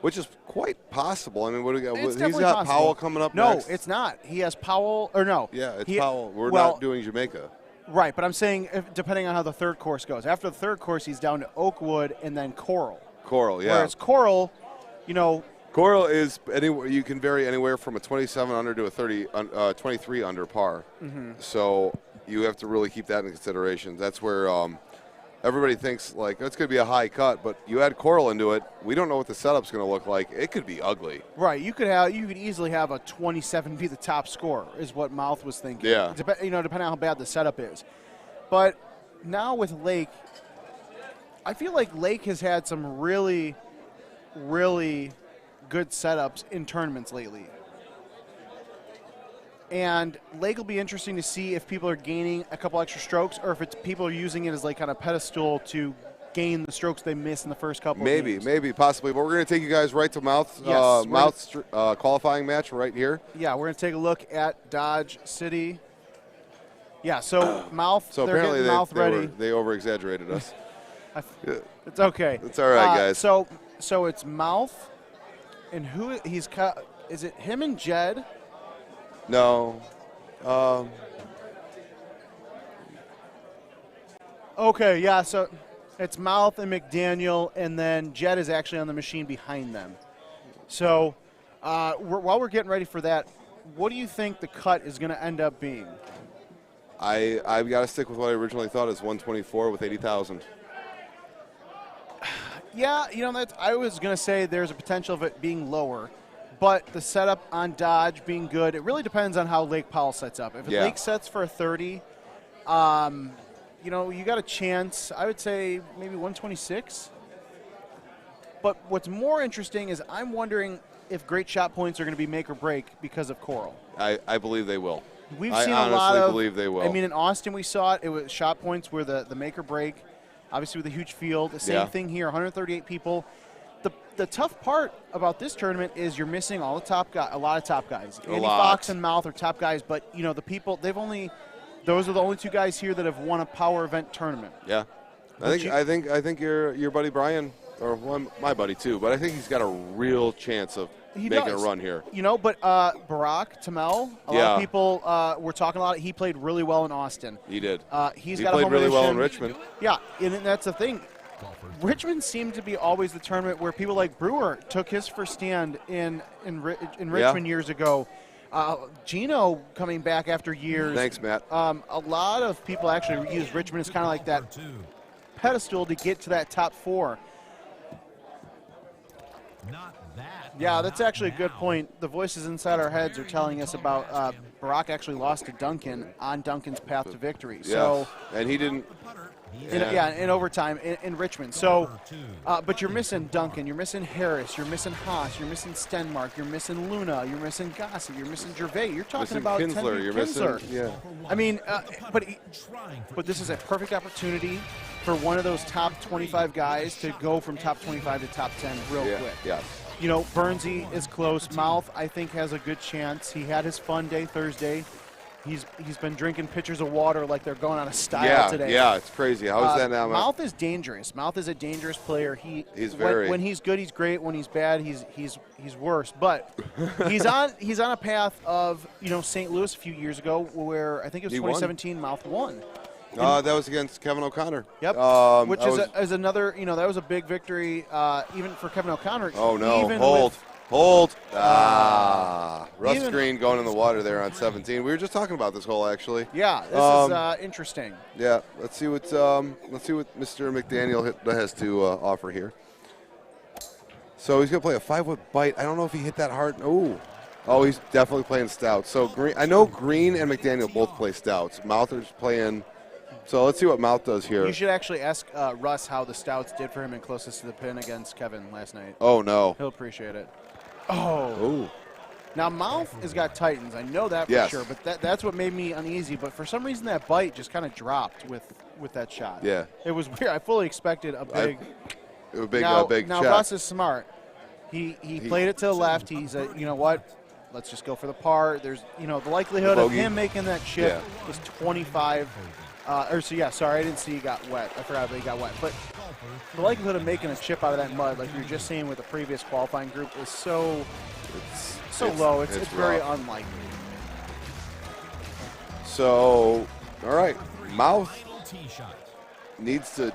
[SPEAKER 7] Which is quite possible. I mean, what do we got?
[SPEAKER 4] It's
[SPEAKER 7] He's got
[SPEAKER 4] possible.
[SPEAKER 7] Powell coming up
[SPEAKER 4] No,
[SPEAKER 7] next.
[SPEAKER 4] it's not. He has Powell, or no.
[SPEAKER 7] Yeah, it's Powell. We're not doing Jamaica.
[SPEAKER 4] Right, but I'm saying depending on how the third course goes. After the third course, he's down to Oakwood and then Coral.
[SPEAKER 7] Coral, yeah.
[SPEAKER 4] Whereas Coral,
[SPEAKER 7] Coral is anywhere you can vary anywhere from a 27 under to a 23 under par.
[SPEAKER 4] Mm-hmm.
[SPEAKER 7] So you have to really keep that in consideration. That's where everybody thinks like it's going to be a high cut, but you add coral into it. We don't know what the setup's going to look like. It could be ugly.
[SPEAKER 4] Right. You could easily have a 27 be the top score, is what Mouth was thinking.
[SPEAKER 7] Yeah.
[SPEAKER 4] Depending on how bad the setup is. But now with Lake, I feel like Lake has had some really, really good setups in tournaments lately. And Lake will be interesting to see if people are gaining a couple extra strokes or if it's people are using it as like kind of pedestal to gain the strokes they missed in the first couple of games.
[SPEAKER 7] Maybe, possibly. But we're going to take you guys right to Mouth.
[SPEAKER 4] Yes,
[SPEAKER 7] Mouth's qualifying match right here.
[SPEAKER 4] Yeah, we're going to take a look at Dodge City. Yeah, so Mouth,
[SPEAKER 7] So
[SPEAKER 4] they're
[SPEAKER 7] apparently
[SPEAKER 4] getting Mouth ready.
[SPEAKER 7] they over-exaggerated us.
[SPEAKER 4] It's okay.
[SPEAKER 7] It's all right, guys.
[SPEAKER 4] So it's Mouth, and is it him and Jed?
[SPEAKER 7] No.
[SPEAKER 4] Okay, yeah, so it's Mouth and McDaniel, and then Jed is actually on the machine behind them. So while we're getting ready for that, what do you think the cut is going to end up being?
[SPEAKER 7] I've got to stick with what I originally thought is 124 with 80,000.
[SPEAKER 4] Yeah, I was going to say there's a potential of it being lower, but the setup on Dodge being good, it really depends on how Lake Powell sets up. If Lake sets for a 30, you got a chance, I would say maybe 126. But what's more interesting is I'm wondering if great shot points are going to be make or break because of Coral.
[SPEAKER 7] I believe they will.
[SPEAKER 4] We've
[SPEAKER 7] I
[SPEAKER 4] seen
[SPEAKER 7] honestly
[SPEAKER 4] a lot of,
[SPEAKER 7] believe they will.
[SPEAKER 4] I mean, in Austin we saw it. It was shot points were the make or break, obviously with a huge field. The same thing here, 138 people. The tough part about this tournament is you're missing a lot of top guys. Andy Fox and Mouth are top guys, but the people those are the only two guys here that have won a power event tournament.
[SPEAKER 7] Yeah, I think your buddy Brian, or my buddy too, but I think he's got a real chance of making a run here.
[SPEAKER 4] But Barack Tamel, a lot of people were talking a lot. He played really well in Austin.
[SPEAKER 7] He did.
[SPEAKER 4] He
[SPEAKER 7] played really well in Richmond.
[SPEAKER 4] Yeah, and that's the thing. Richmond seemed to be always the tournament where people like Brewer took his first stand in Richmond years ago. Gino coming back after years.
[SPEAKER 7] Thanks, Matt.
[SPEAKER 4] A lot of people actually use Richmond as kind of like that pedestal to get to that top four. Yeah, that's actually a good point. The voices inside our heads are telling us about Barack actually lost to Duncan on Duncan's path to victory.
[SPEAKER 7] Yeah.
[SPEAKER 4] So,
[SPEAKER 7] and he didn't.
[SPEAKER 4] In overtime in Richmond. So, but you're missing Duncan, you're missing Harris, you're missing Haas, you're missing Stenmark, you're missing Luna, you're missing Gossett, you're missing Gervais. You're talking about
[SPEAKER 7] Kinsler. You're
[SPEAKER 4] Kinsler.
[SPEAKER 7] missing,
[SPEAKER 4] I mean, but this is a perfect opportunity for one of those top 25 guys to go from top 25 to top 10 real quick.
[SPEAKER 7] Yeah.
[SPEAKER 4] Burnsy is close. Mouth, I think, has a good chance. He had his fun day Thursday. He's been drinking pitchers of water like they're going on a style today.
[SPEAKER 7] Yeah, it's crazy. How is that now?
[SPEAKER 4] Mouth is dangerous. Mouth is a dangerous player.
[SPEAKER 7] He's very.
[SPEAKER 4] When he's good, he's great. When he's bad, he's worse. But he's on a path of St. Louis a few years ago where I think it was 2017. Mouth won.
[SPEAKER 7] That was against Kevin O'Connor.
[SPEAKER 4] Yep. Which is another that was a big victory even for Kevin O'Connor.
[SPEAKER 7] Oh no! Hold. Russ Green going in the water there on 17. We were just talking about this hole actually.
[SPEAKER 4] Yeah, this is interesting.
[SPEAKER 7] Yeah, let's see what Mr. McDaniel has to offer here. So he's gonna play a 5-wood bite. I don't know if he hit that hard. Oh, he's definitely playing stouts. So I know Green and McDaniel both play stouts. Mouther's playing. So let's see what Mouth does here.
[SPEAKER 4] You should actually ask Russ how the stouts did for him in closest to the pin against Kevin last night.
[SPEAKER 7] Oh no.
[SPEAKER 4] He'll appreciate it. Oh. Now, Mouth has got Titans. I know that for sure, but that's what made me uneasy. But for some reason, that bite just kind of dropped with that shot.
[SPEAKER 7] Yeah.
[SPEAKER 4] It was weird. I fully expected a big
[SPEAKER 7] big
[SPEAKER 4] now
[SPEAKER 7] shot.
[SPEAKER 4] Russ is smart. He played it to the left. He said, you know what? Let's just go for the par. There's, the likelihood of him making that chip is 25. I didn't see he got wet. I forgot that he got wet. But the likelihood of making a chip out of that mud, like you were just saying with the previous qualifying group, is so low. It's very unlikely.
[SPEAKER 7] So, all right, Mouth needs to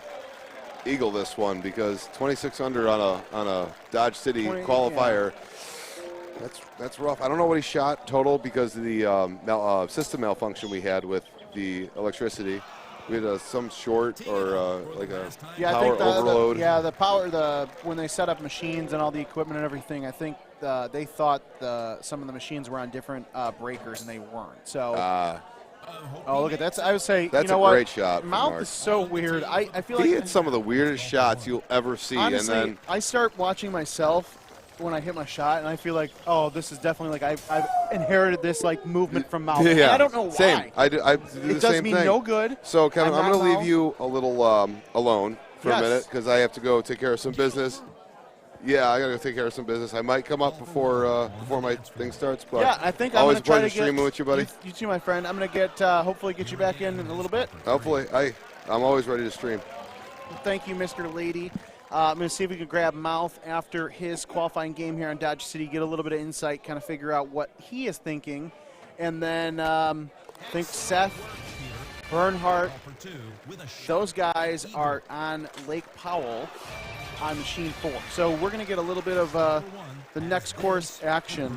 [SPEAKER 7] eagle this one because 26 under on a Dodge City qualifier. Yeah. That's rough. I don't know what he shot total because of the system malfunction we had with the electricity. We had some short or like a
[SPEAKER 4] Yeah, I
[SPEAKER 7] power
[SPEAKER 4] think
[SPEAKER 7] overload.
[SPEAKER 4] the power, when they set up machines and all the equipment and everything, I think they thought some of the machines were on different breakers and they weren't. So, oh, look at that. I would say,
[SPEAKER 7] that's
[SPEAKER 4] you know
[SPEAKER 7] a
[SPEAKER 4] what?
[SPEAKER 7] great shot from
[SPEAKER 4] Mouth
[SPEAKER 7] Mark.
[SPEAKER 4] is so weird. I feel
[SPEAKER 7] He
[SPEAKER 4] like
[SPEAKER 7] hit some of the weirdest shots you'll ever see.
[SPEAKER 4] honestly,
[SPEAKER 7] and then
[SPEAKER 4] I start watching myself when I hit my shot, and I feel like, oh, this is definitely like I've inherited this like movement from Mouth. And I don't know why.
[SPEAKER 7] Same. I do the
[SPEAKER 4] It does
[SPEAKER 7] same
[SPEAKER 4] me
[SPEAKER 7] thing.
[SPEAKER 4] no good.
[SPEAKER 7] So, Kevin, I'm
[SPEAKER 4] I'm
[SPEAKER 7] going
[SPEAKER 4] not
[SPEAKER 7] to leave
[SPEAKER 4] Mouth.
[SPEAKER 7] you a little alone for a
[SPEAKER 4] Yes.
[SPEAKER 7] minute because I have to go take care of some business. Yeah, I got to go take care of some business. I might come up before my thing starts, but
[SPEAKER 4] Yeah, I think I'm
[SPEAKER 7] always
[SPEAKER 4] going to try
[SPEAKER 7] pleasure
[SPEAKER 4] to get
[SPEAKER 7] streaming with you, buddy.
[SPEAKER 4] You too, my friend. I'm going to hopefully get you back in a little bit.
[SPEAKER 7] Hopefully, I'm always ready to stream.
[SPEAKER 4] Thank you, Mr. Lady. I'm going to see if we can grab Mouth after his qualifying game here in Dodge City, get a little bit of insight, kind of figure out what he is thinking. And then I think Seth, Bernhardt, those guys are on Lake Powell on Machine 4. So we're going to get a little bit of the next course action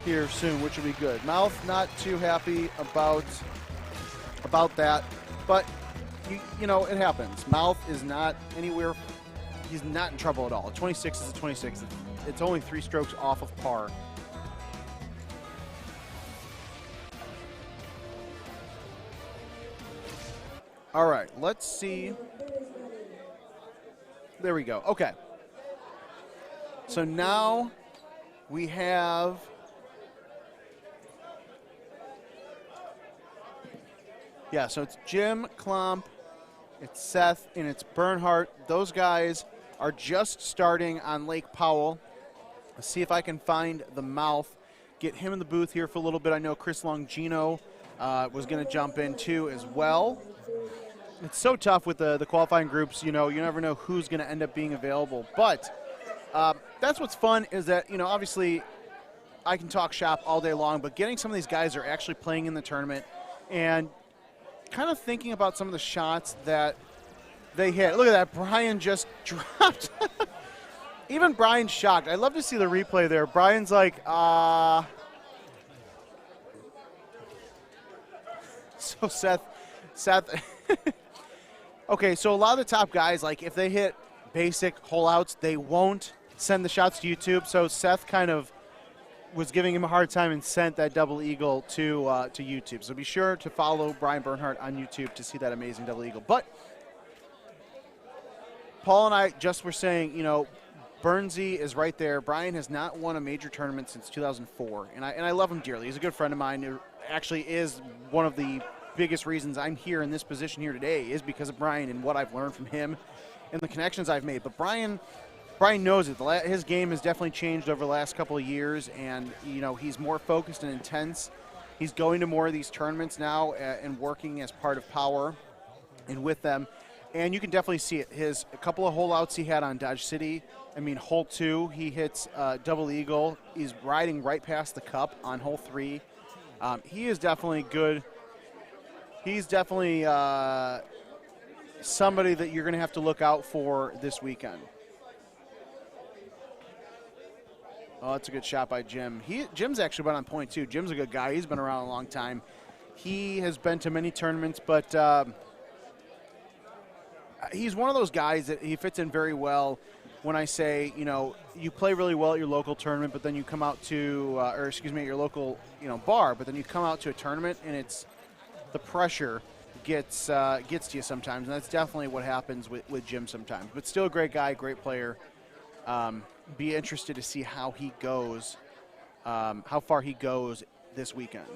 [SPEAKER 4] here soon, which will be good. Mouth not too happy about that, but you know, it happens. Mouth is not anywhere. He's not in trouble at all. A 26 is a 26. It's only 3 strokes off of par. All right, let's see. There we go. Okay. So now we have so it's Jim Klomp, it's Seth, and it's Bernhardt. Those guys are just starting on Lake Powell. Let's see if I can find the Mouth, get him in the booth here for a little bit. I know Chris Longino was going to jump in too as well. It's so tough with the qualifying groups. You know, you never know who's going to end up being available. But that's what's fun is that, you know, obviously I can talk shop all day long, but getting some of these guys that are actually playing in the tournament and kind of thinking about some of the shots that they hit. Look at that. Brian just dropped. Even Brian's shocked. I'd love to see the replay there. Brian's like, So Seth. Okay, so a lot of the top guys, like if they hit basic hole outs, they won't send the shots to YouTube. So Seth kind of was giving him a hard time and sent that double eagle to YouTube. So be sure to follow Brian Bernhardt on YouTube to see that amazing double eagle. But Paul and I just were saying, you know, Bernsey is right there. Brian has not won a major tournament since 2004, and I love him dearly. He's a good friend of mine. It actually is one of the biggest reasons I'm here in this position here today is because of Brian and what I've learned from him and the connections I've made. But Brian knows it. His game has definitely changed over the last couple of years, and you know he's more focused and intense. He's going to more of these tournaments now and working as part of Power and with them. And you can definitely see it. A couple of hole outs he had on Dodge City. I mean, hole 2, he hits double eagle. He's riding right past the cup on hole 3. He is definitely good. He's definitely somebody that you're going to have to look out for this weekend. Oh, that's a good shot by Jim. Jim's actually been on point, too. Jim's a good guy. He's been around a long time. He has been to many tournaments, but he's one of those guys that he fits in very well when I say, you know, you play really well at your local tournament, but then you come out to, at your local, bar, but then you come out to a tournament and it's the pressure gets to you sometimes, and that's definitely what happens with Jim sometimes. But still a great guy, great player. Be interested to see how he goes, how far he goes this weekend.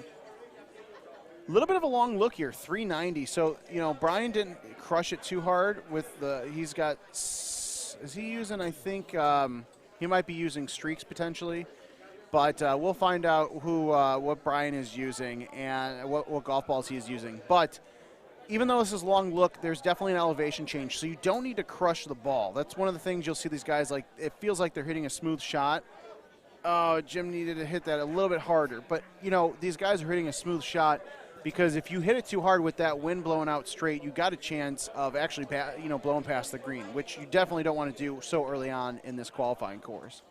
[SPEAKER 4] A little bit of a long look here, 390. So, Brian didn't crush it too hard with he's got, is he using, I think, he might be using streaks potentially. But we'll find out what Brian is using and what golf balls he is using. But even though this is long look, there's definitely an elevation change. So you don't need to crush the ball. That's one of the things you'll see these guys, like, it feels like they're hitting a smooth shot. Oh, Jim needed to hit that a little bit harder. But, these guys are hitting a smooth shot because if you hit it too hard with that wind blowing out straight, you got a chance of actually, blowing past the green, which you definitely don't want to do so early on in this qualifying course.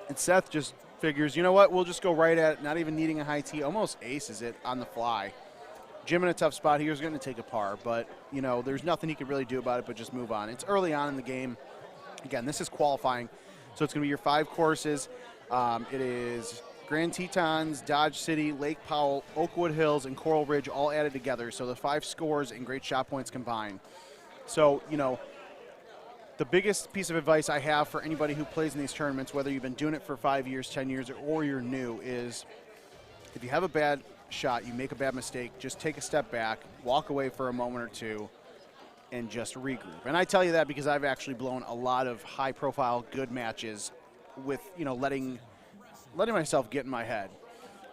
[SPEAKER 4] And Seth just figures, you know what, we'll just go right at it, not even needing a high tee, almost aces it on the fly. Jim in a tough spot. He was going to take a par, but, you know, there's nothing he could really do about it but just move on. It's early on in the game. Again, this is qualifying, so it's going to be your 5 courses. It is Grand Tetons, Dodge City, Lake Powell, Oakwood Hills, and Coral Ridge all added together, so the 5 scores and great shot points combined. So, you know, the biggest piece of advice I have for anybody who plays in these tournaments, whether you've been doing it for 5 years, 10 years, or you're new, is if you have a bad shot, you make a bad mistake, just take a step back, walk away for a moment or two, and just regroup. And I tell you that because I've actually blown a lot of high-profile good matches with, you know, letting myself get in my head.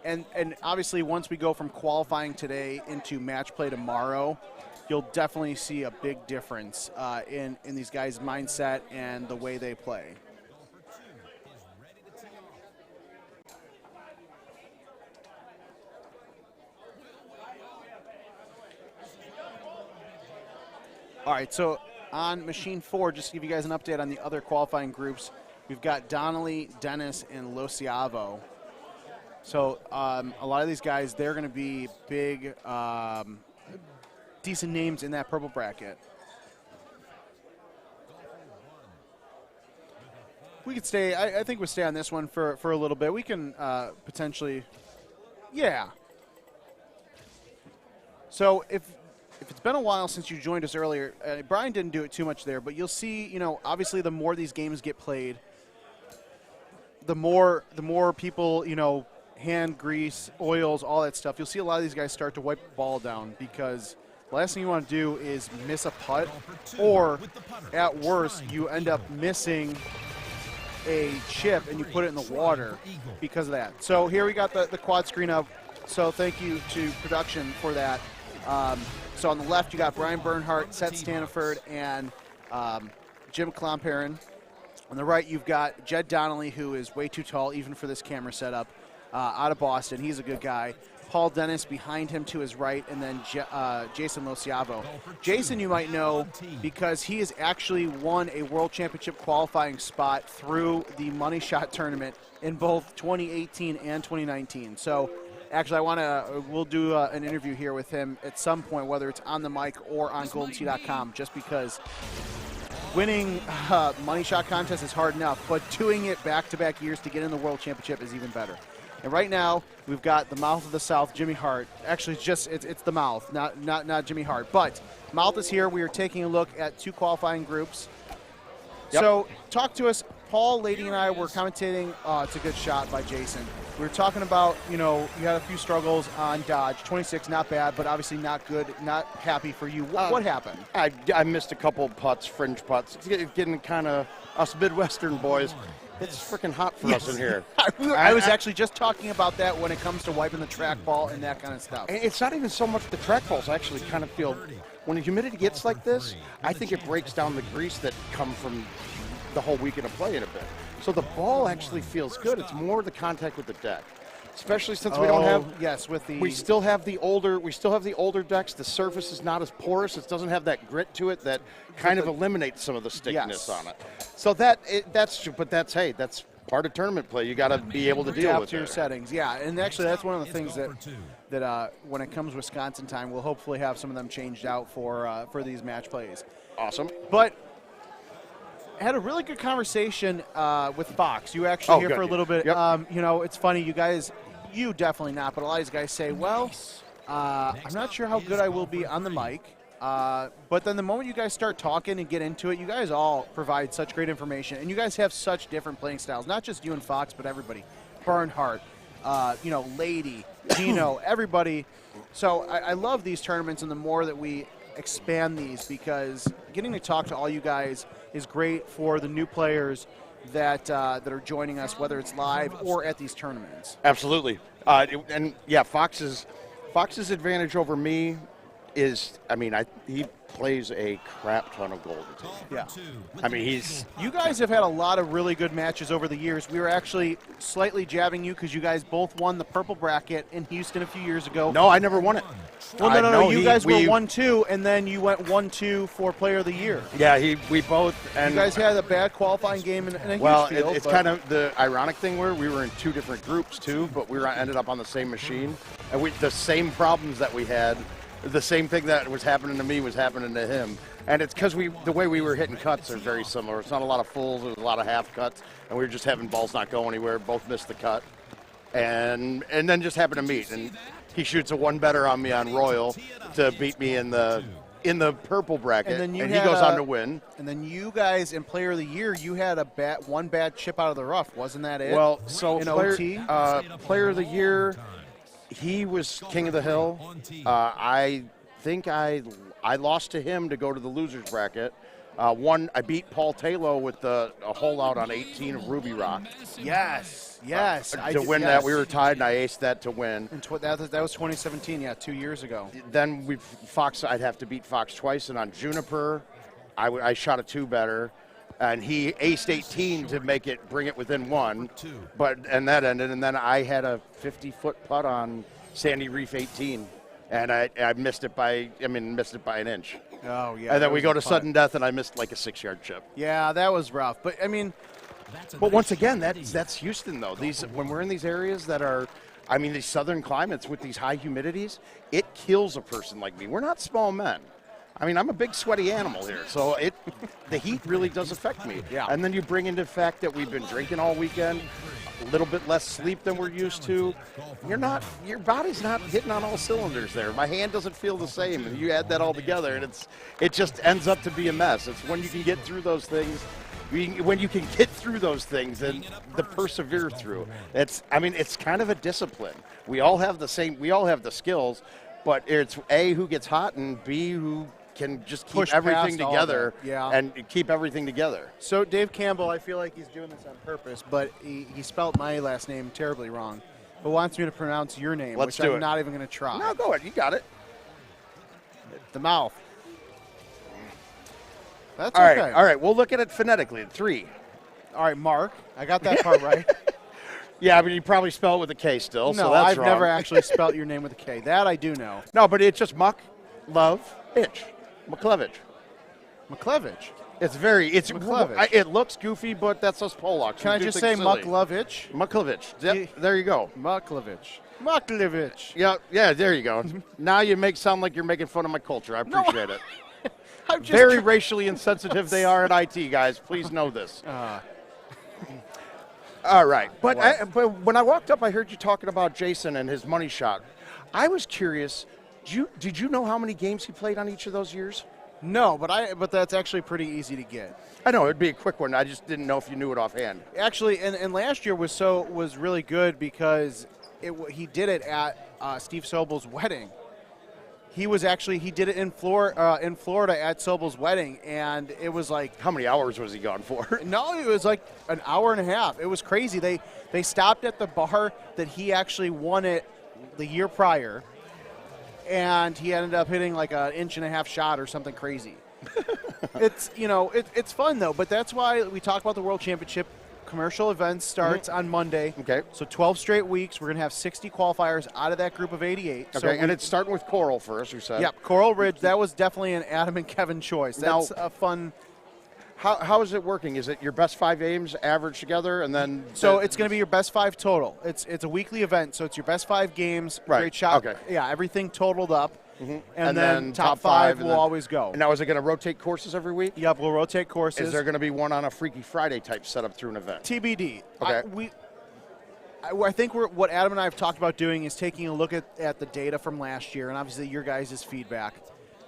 [SPEAKER 4] And obviously once we go from qualifying today into match play tomorrow, you'll definitely see a big difference in these guys' mindset and the way they play. All right, so on machine 4, just to give you guys an update on the other qualifying groups, we've got Donnelly, Dennis, and Lociavo. So a lot of these guys, they're going to be big, decent names in that purple bracket. We could stay, I think we'll stay on this one for a little bit. We can potentially, yeah. So if it's been a while since you joined us earlier, Brian didn't do it too much there, but you'll see, you know, obviously the more these games get played, the more people, you know, hand grease, oils, all that stuff, you'll see a lot of these guys start to wipe the ball down because the last thing you want to do is miss a putt, or at worst, you end up missing a chip and you put it in the water because of that. So here we got the quad screen up, so thank you to production for that. So on the left, you got Brian Bernhardt, Seth Staniford, and Jim Klomperren. On the right, you've got Jed Donnelly, who is way too tall, even for this camera setup, out of Boston. He's a good guy. Paul Dennis behind him to his right, and then Jason Lociavo. Jason you might know because he has actually won a World Championship qualifying spot through the Money Shot tournament in both 2018 and 2019. So actually, we'll do an interview here with him at some point, whether it's on the mic or on GoldenTee.com, just because winning Money Shot contest is hard enough, but doing it back-to-back years to get in the World Championship is even better. And right now, we've got the Mouth of the South, Jimmy Hart. Actually, it's the Mouth, not Jimmy Hart. But Mouth is here. We are taking a look at 2 qualifying groups. Yep. So talk to us. Paul, Lady, and I were commentating. It's a good shot by Jason. We were talking about, you know, you had a few struggles on Dodge. 26, not bad, but obviously not good, not happy for you. What happened?
[SPEAKER 3] I missed a couple putts, fringe putts. It's getting kind of, us Midwestern boys, it's freaking hot for us in here.
[SPEAKER 4] I was actually just talking about that when it comes to wiping the track ball and that kind of stuff.
[SPEAKER 3] It's not even so much the track balls. I actually kind of feel, when the humidity gets like this, I think it breaks down the grease that come from the whole weekend of play in a bit. So the ball actually feels good. It's more the contact with the deck, especially since we don't have.
[SPEAKER 4] Yes, with the.
[SPEAKER 3] We still have the older decks. The surface is not as porous. It doesn't have that grit to it that kind of eliminates some of the stickiness on it. So that's part of tournament play. You got to be able to deal with
[SPEAKER 4] your settings. Yeah, and actually that's one of the things that when it comes Wisconsin time, we'll hopefully have some of them changed out for these match plays.
[SPEAKER 3] Awesome.
[SPEAKER 4] But I had a really good conversation with Fox. You were actually here for a little bit.
[SPEAKER 3] Yep.
[SPEAKER 4] You know, it's funny. You guys, you definitely not, but a lot of these guys say, well, I'm not sure how good I will be on the mic. But then the moment you guys start talking and get into it, you guys all provide such great information. And you guys have such different playing styles. Not just you and Fox, but everybody. Bernhardt, you know, Lady, Gino, everybody. So I love these tournaments, and the more that we expand these, because getting to talk to all you guys is great for the new players that are joining us, whether it's live or at these tournaments.
[SPEAKER 3] Absolutely. And yeah, Fox's advantage over me is, I mean, he plays a crap ton of Golden Tee.
[SPEAKER 4] Yeah.
[SPEAKER 3] I mean, he's.
[SPEAKER 4] You guys have had a lot of really good matches over the years. We were actually slightly jabbing you because you guys both won the purple bracket in Houston a few years ago.
[SPEAKER 3] No, I never won it.
[SPEAKER 4] Well, no. You guys were 1-2, and then you went 1-2 for Player of the Year.
[SPEAKER 3] Yeah, we both. And
[SPEAKER 4] you guys had a bad qualifying game in a
[SPEAKER 3] well,
[SPEAKER 4] huge field.
[SPEAKER 3] it's kind of the ironic thing where we were in two different groups too, but we ended up on the same machine, and the same problems that we had, the same thing that was happening to me was happening to him. And it's because the way we were hitting cuts are very similar. It's not a lot of fulls, there's a lot of half cuts, and we were just having balls not go anywhere. Both missed the cut, and then just happened to meet. And he shoots a one better on me on Royal to beat me in the purple bracket,
[SPEAKER 4] and
[SPEAKER 3] he goes on to win.
[SPEAKER 4] And then you guys in Player of the Year, you had one bad chip out of the rough, wasn't that it?
[SPEAKER 3] Well, so
[SPEAKER 4] in
[SPEAKER 3] OT, Player of the Year, he was King of the Hill. I think I lost to him to go to the losers bracket. I beat Paul Taylor with a hole out on 18 of Ruby Rock.
[SPEAKER 4] Yes.
[SPEAKER 3] To win that, we were tied, and I aced that to win.
[SPEAKER 4] And that was 2017, 2 years ago.
[SPEAKER 3] Then I'd have to beat Fox twice, and on Juniper, I shot a 2 better, and he aced 18 to bring it within 1. And that ended, and then I had a 50-foot putt on Sandy Reef 18, and I missed it by an inch.
[SPEAKER 4] Oh yeah.
[SPEAKER 3] And then we go to sudden death, and I missed like a 6-yard chip.
[SPEAKER 4] Yeah, that was rough. But I mean,
[SPEAKER 3] but once again, that's Houston though. When we're in these areas that are, these southern climates with these high humidities, it kills a person like me. We're not small men. I'm a big sweaty animal here, so the heat really does affect me.
[SPEAKER 4] Yeah.
[SPEAKER 3] And then you bring into the fact that we've been drinking all weekend, a little bit less sleep than we're used to. Your body's not hitting on all cylinders there. My hand doesn't feel the same, and you add that all together, and it just ends up to be a mess. It's when you can get through those things. When you can get through those things and the persevere through, it's kind of a discipline. We all have the skills, but it's A, who gets hot, and B, who can just keep everything together and keep everything together.
[SPEAKER 4] So Dave Campbell, I feel like he's doing this on purpose, but he spelled my last name terribly wrong, but wants me to pronounce your name, which I'm not even going to try.
[SPEAKER 3] No, go ahead. You got it.
[SPEAKER 4] The mouth. That's
[SPEAKER 3] all
[SPEAKER 4] okay.
[SPEAKER 3] Right, all right. We'll look at it phonetically. 3.
[SPEAKER 4] All right, Mark. I got that part right.
[SPEAKER 3] Yeah, but you probably spell it with a K still,
[SPEAKER 4] no,
[SPEAKER 3] so that's
[SPEAKER 4] I've
[SPEAKER 3] wrong.
[SPEAKER 4] never actually spelled your name with a K. That I do know.
[SPEAKER 3] No, but it's just Muck-Love-Itch. McClevich.
[SPEAKER 4] McClevich.
[SPEAKER 3] McClevich. It looks goofy, but that's us Polacks.
[SPEAKER 4] Can I just say Muck-Lovich?
[SPEAKER 3] McClevich. Yep, there you go.
[SPEAKER 4] Mucklovich.
[SPEAKER 3] Yeah, there you go. Now you sound like you're making fun of my culture. I appreciate it. Very racially insensitive they are at IT, guys. Please know this. All right. But when I walked up, I heard you talking about Jason and his money shot. I was curious. Did you know how many games he played on each of those years?
[SPEAKER 4] No, but that's actually pretty easy to get.
[SPEAKER 3] I know it'd be a quick one. I just didn't know if you knew it offhand.
[SPEAKER 4] Actually, and last year was really good because he did it at Steve Sobel's wedding. He did it in Florida at Sobel's wedding, and it was like,
[SPEAKER 3] how many hours was he gone for?
[SPEAKER 4] No, it was like an hour and a half. It was crazy. They stopped at the bar that he actually won it the year prior, and he ended up hitting like an 1.5-inch shot or something crazy. It's fun though, but that's why we talk about the World Championship. Commercial events starts on Monday.
[SPEAKER 3] Okay.
[SPEAKER 4] So 12 straight weeks. We're going to have 60 qualifiers out of that group of 88.
[SPEAKER 3] Okay,
[SPEAKER 4] so
[SPEAKER 3] and it's starting with Coral first, you said.
[SPEAKER 4] Yep, Coral Ridge. That was definitely an Adam and Kevin choice. That's a fun.
[SPEAKER 3] How is it working? Is it your best 5 games averaged together, and then?
[SPEAKER 4] So it's going to be your best 5 total. It's a weekly event, so it's your best 5 games.
[SPEAKER 3] Right.
[SPEAKER 4] Great shot.
[SPEAKER 3] Okay.
[SPEAKER 4] Yeah, everything totaled up.
[SPEAKER 3] Mm-hmm.
[SPEAKER 4] And then top 5 will always go.
[SPEAKER 3] And now is it going to rotate courses every week?
[SPEAKER 4] Yep, we'll rotate courses.
[SPEAKER 3] Is there going to be one on a Freaky Friday type setup through an event?
[SPEAKER 4] TBD.
[SPEAKER 3] Okay.
[SPEAKER 4] I think what Adam and I have talked about doing is taking a look at the data from last year and obviously your guys' feedback.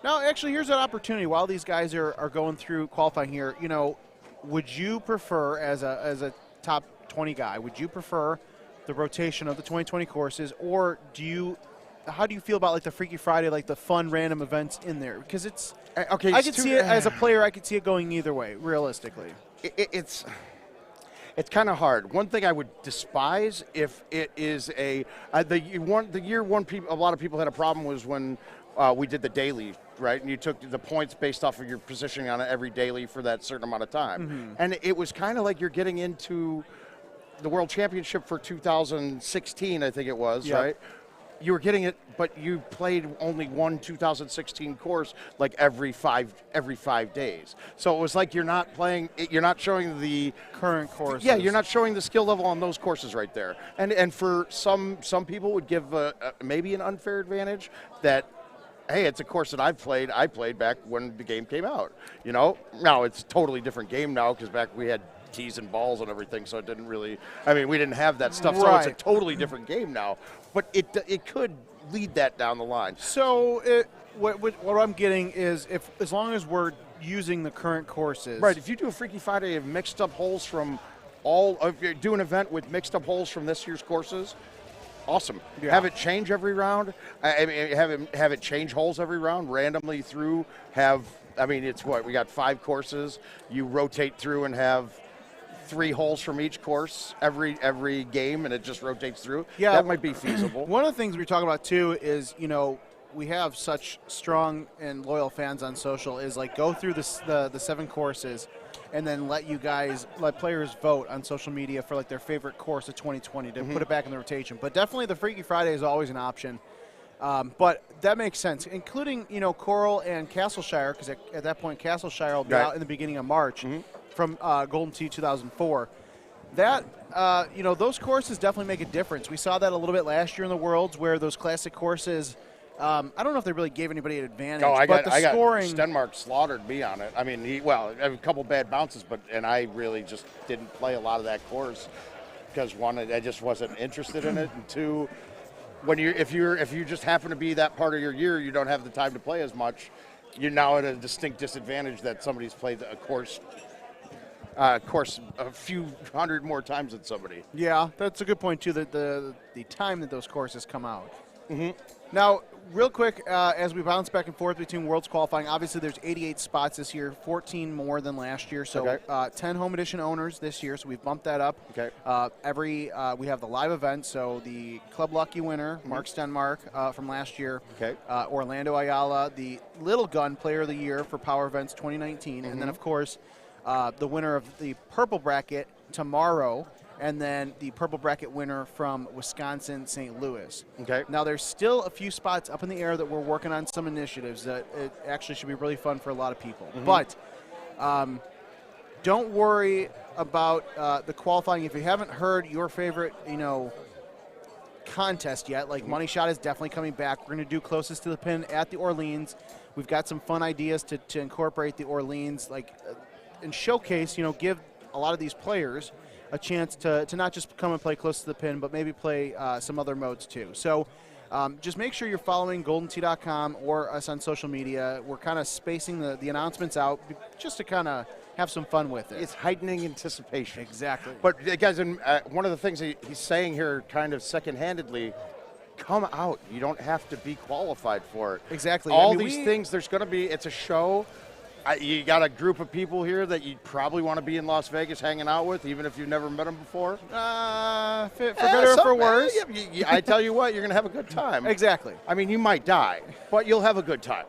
[SPEAKER 4] Now, actually, here's an opportunity. While these guys are going through qualifying here, would you prefer, as a top 20 guy, would you prefer the rotation of the 2020 courses, or how do you feel about like the Freaky Friday, like the fun random events in there? Because it's okay. I could see it as a player. I could see it going either way, realistically.
[SPEAKER 3] It's kind of hard. One thing I would despise if it is a lot of people had a problem was when we did the daily, right? And you took the points based off of your positioning on every daily for that certain amount of time. And it was kind of like you're getting into the World Championship for 2016, I think it was, right? You were getting it, but you played only one 2016 course like every five days. So it was like you're not showing the
[SPEAKER 4] current courses.
[SPEAKER 3] Yeah, you're not showing the skill level on those courses right there. And for some people would give maybe an unfair advantage that, hey, it's a course that I played back when the game came out. Now it's a totally different game now because back we had tees and balls and everything, so it didn't really. I mean, we didn't have that stuff, so it's a totally different game now. But it could lead that down the line.
[SPEAKER 4] So what I'm getting is as long as we're using the current courses,
[SPEAKER 3] right? If you do a Freaky Friday of mixed up holes from if you do an event with mixed up holes from this year's courses, awesome.
[SPEAKER 4] Yeah.
[SPEAKER 3] Have it change every round. I mean, have it change holes every round randomly through. It's what we got 5 courses. You rotate through and have 3 holes from each course every game, and it just rotates through.
[SPEAKER 4] Yeah,
[SPEAKER 3] that might be feasible.
[SPEAKER 4] One of the things we talk about too is we have such strong and loyal fans on social. Is like go through the 7 courses, and then let players vote on social media for like their favorite course of 2020 to put it back in the rotation. But definitely the Freaky Friday is always an option. But that makes sense, including Coral and Castleshire, because at that point Castleshire will be out in the beginning of March. From Golden Tee 2004. That, those courses definitely make a difference. We saw that a little bit last year in the Worlds where those classic courses, I don't know if they really gave anybody an advantage.
[SPEAKER 3] No, I got
[SPEAKER 4] scoring.
[SPEAKER 3] Stenmark slaughtered me on it. I mean, a couple bad bounces, and I really just didn't play a lot of that course because, one, I just wasn't interested in it, and 2, if you just happen to be that part of your year, you don't have the time to play as much, you're now at a distinct disadvantage that somebody's played a course a few hundred more times than somebody.
[SPEAKER 4] Yeah, that's a good point too. That the time that those courses come out. Now, real quick, as we bounce back and forth between Worlds qualifying, obviously there's 88 spots this year, 14 more than last year. So 10 home edition owners this year. So we've bumped that up.
[SPEAKER 3] Okay.
[SPEAKER 4] We have the live event. So the Club Lucky winner, Mark Stenmark from last year.
[SPEAKER 3] Okay.
[SPEAKER 4] Orlando Ayala, the Little Gun Player of the Year for Power Events 2019, and then of course. The winner of the purple bracket tomorrow, and then the purple bracket winner from Wisconsin, St. Louis.
[SPEAKER 3] Okay.
[SPEAKER 4] Now, there's still a few spots up in the air that we're working on some initiatives that it actually should be really fun for a lot of people. But don't worry about the qualifying. If you haven't heard your favorite, contest yet, like Money Shot is definitely coming back. We're going to do closest to the pin at the Orleans. We've got some fun ideas to incorporate the Orleans, and showcase, give a lot of these players a chance to not just come and play close to the pin, but maybe play some other modes too. So just make sure you're following GoldenTee.com or us on social media. We're kind of spacing the announcements out just to kind of have some fun with it.
[SPEAKER 3] It's heightening anticipation.
[SPEAKER 4] Exactly.
[SPEAKER 3] But guys, one of the things he's saying here kind of second-handedly, come out. You don't have to be qualified for it.
[SPEAKER 4] Exactly.
[SPEAKER 3] All these things, there's going to be, it's a show. You got a group of people here that you probably want to be in Las Vegas hanging out with, even if you've never met them before.
[SPEAKER 4] For better or for worse.
[SPEAKER 3] I tell you what, you're going to have a good time.
[SPEAKER 4] Exactly.
[SPEAKER 3] I mean, you might die, but you'll have a good time.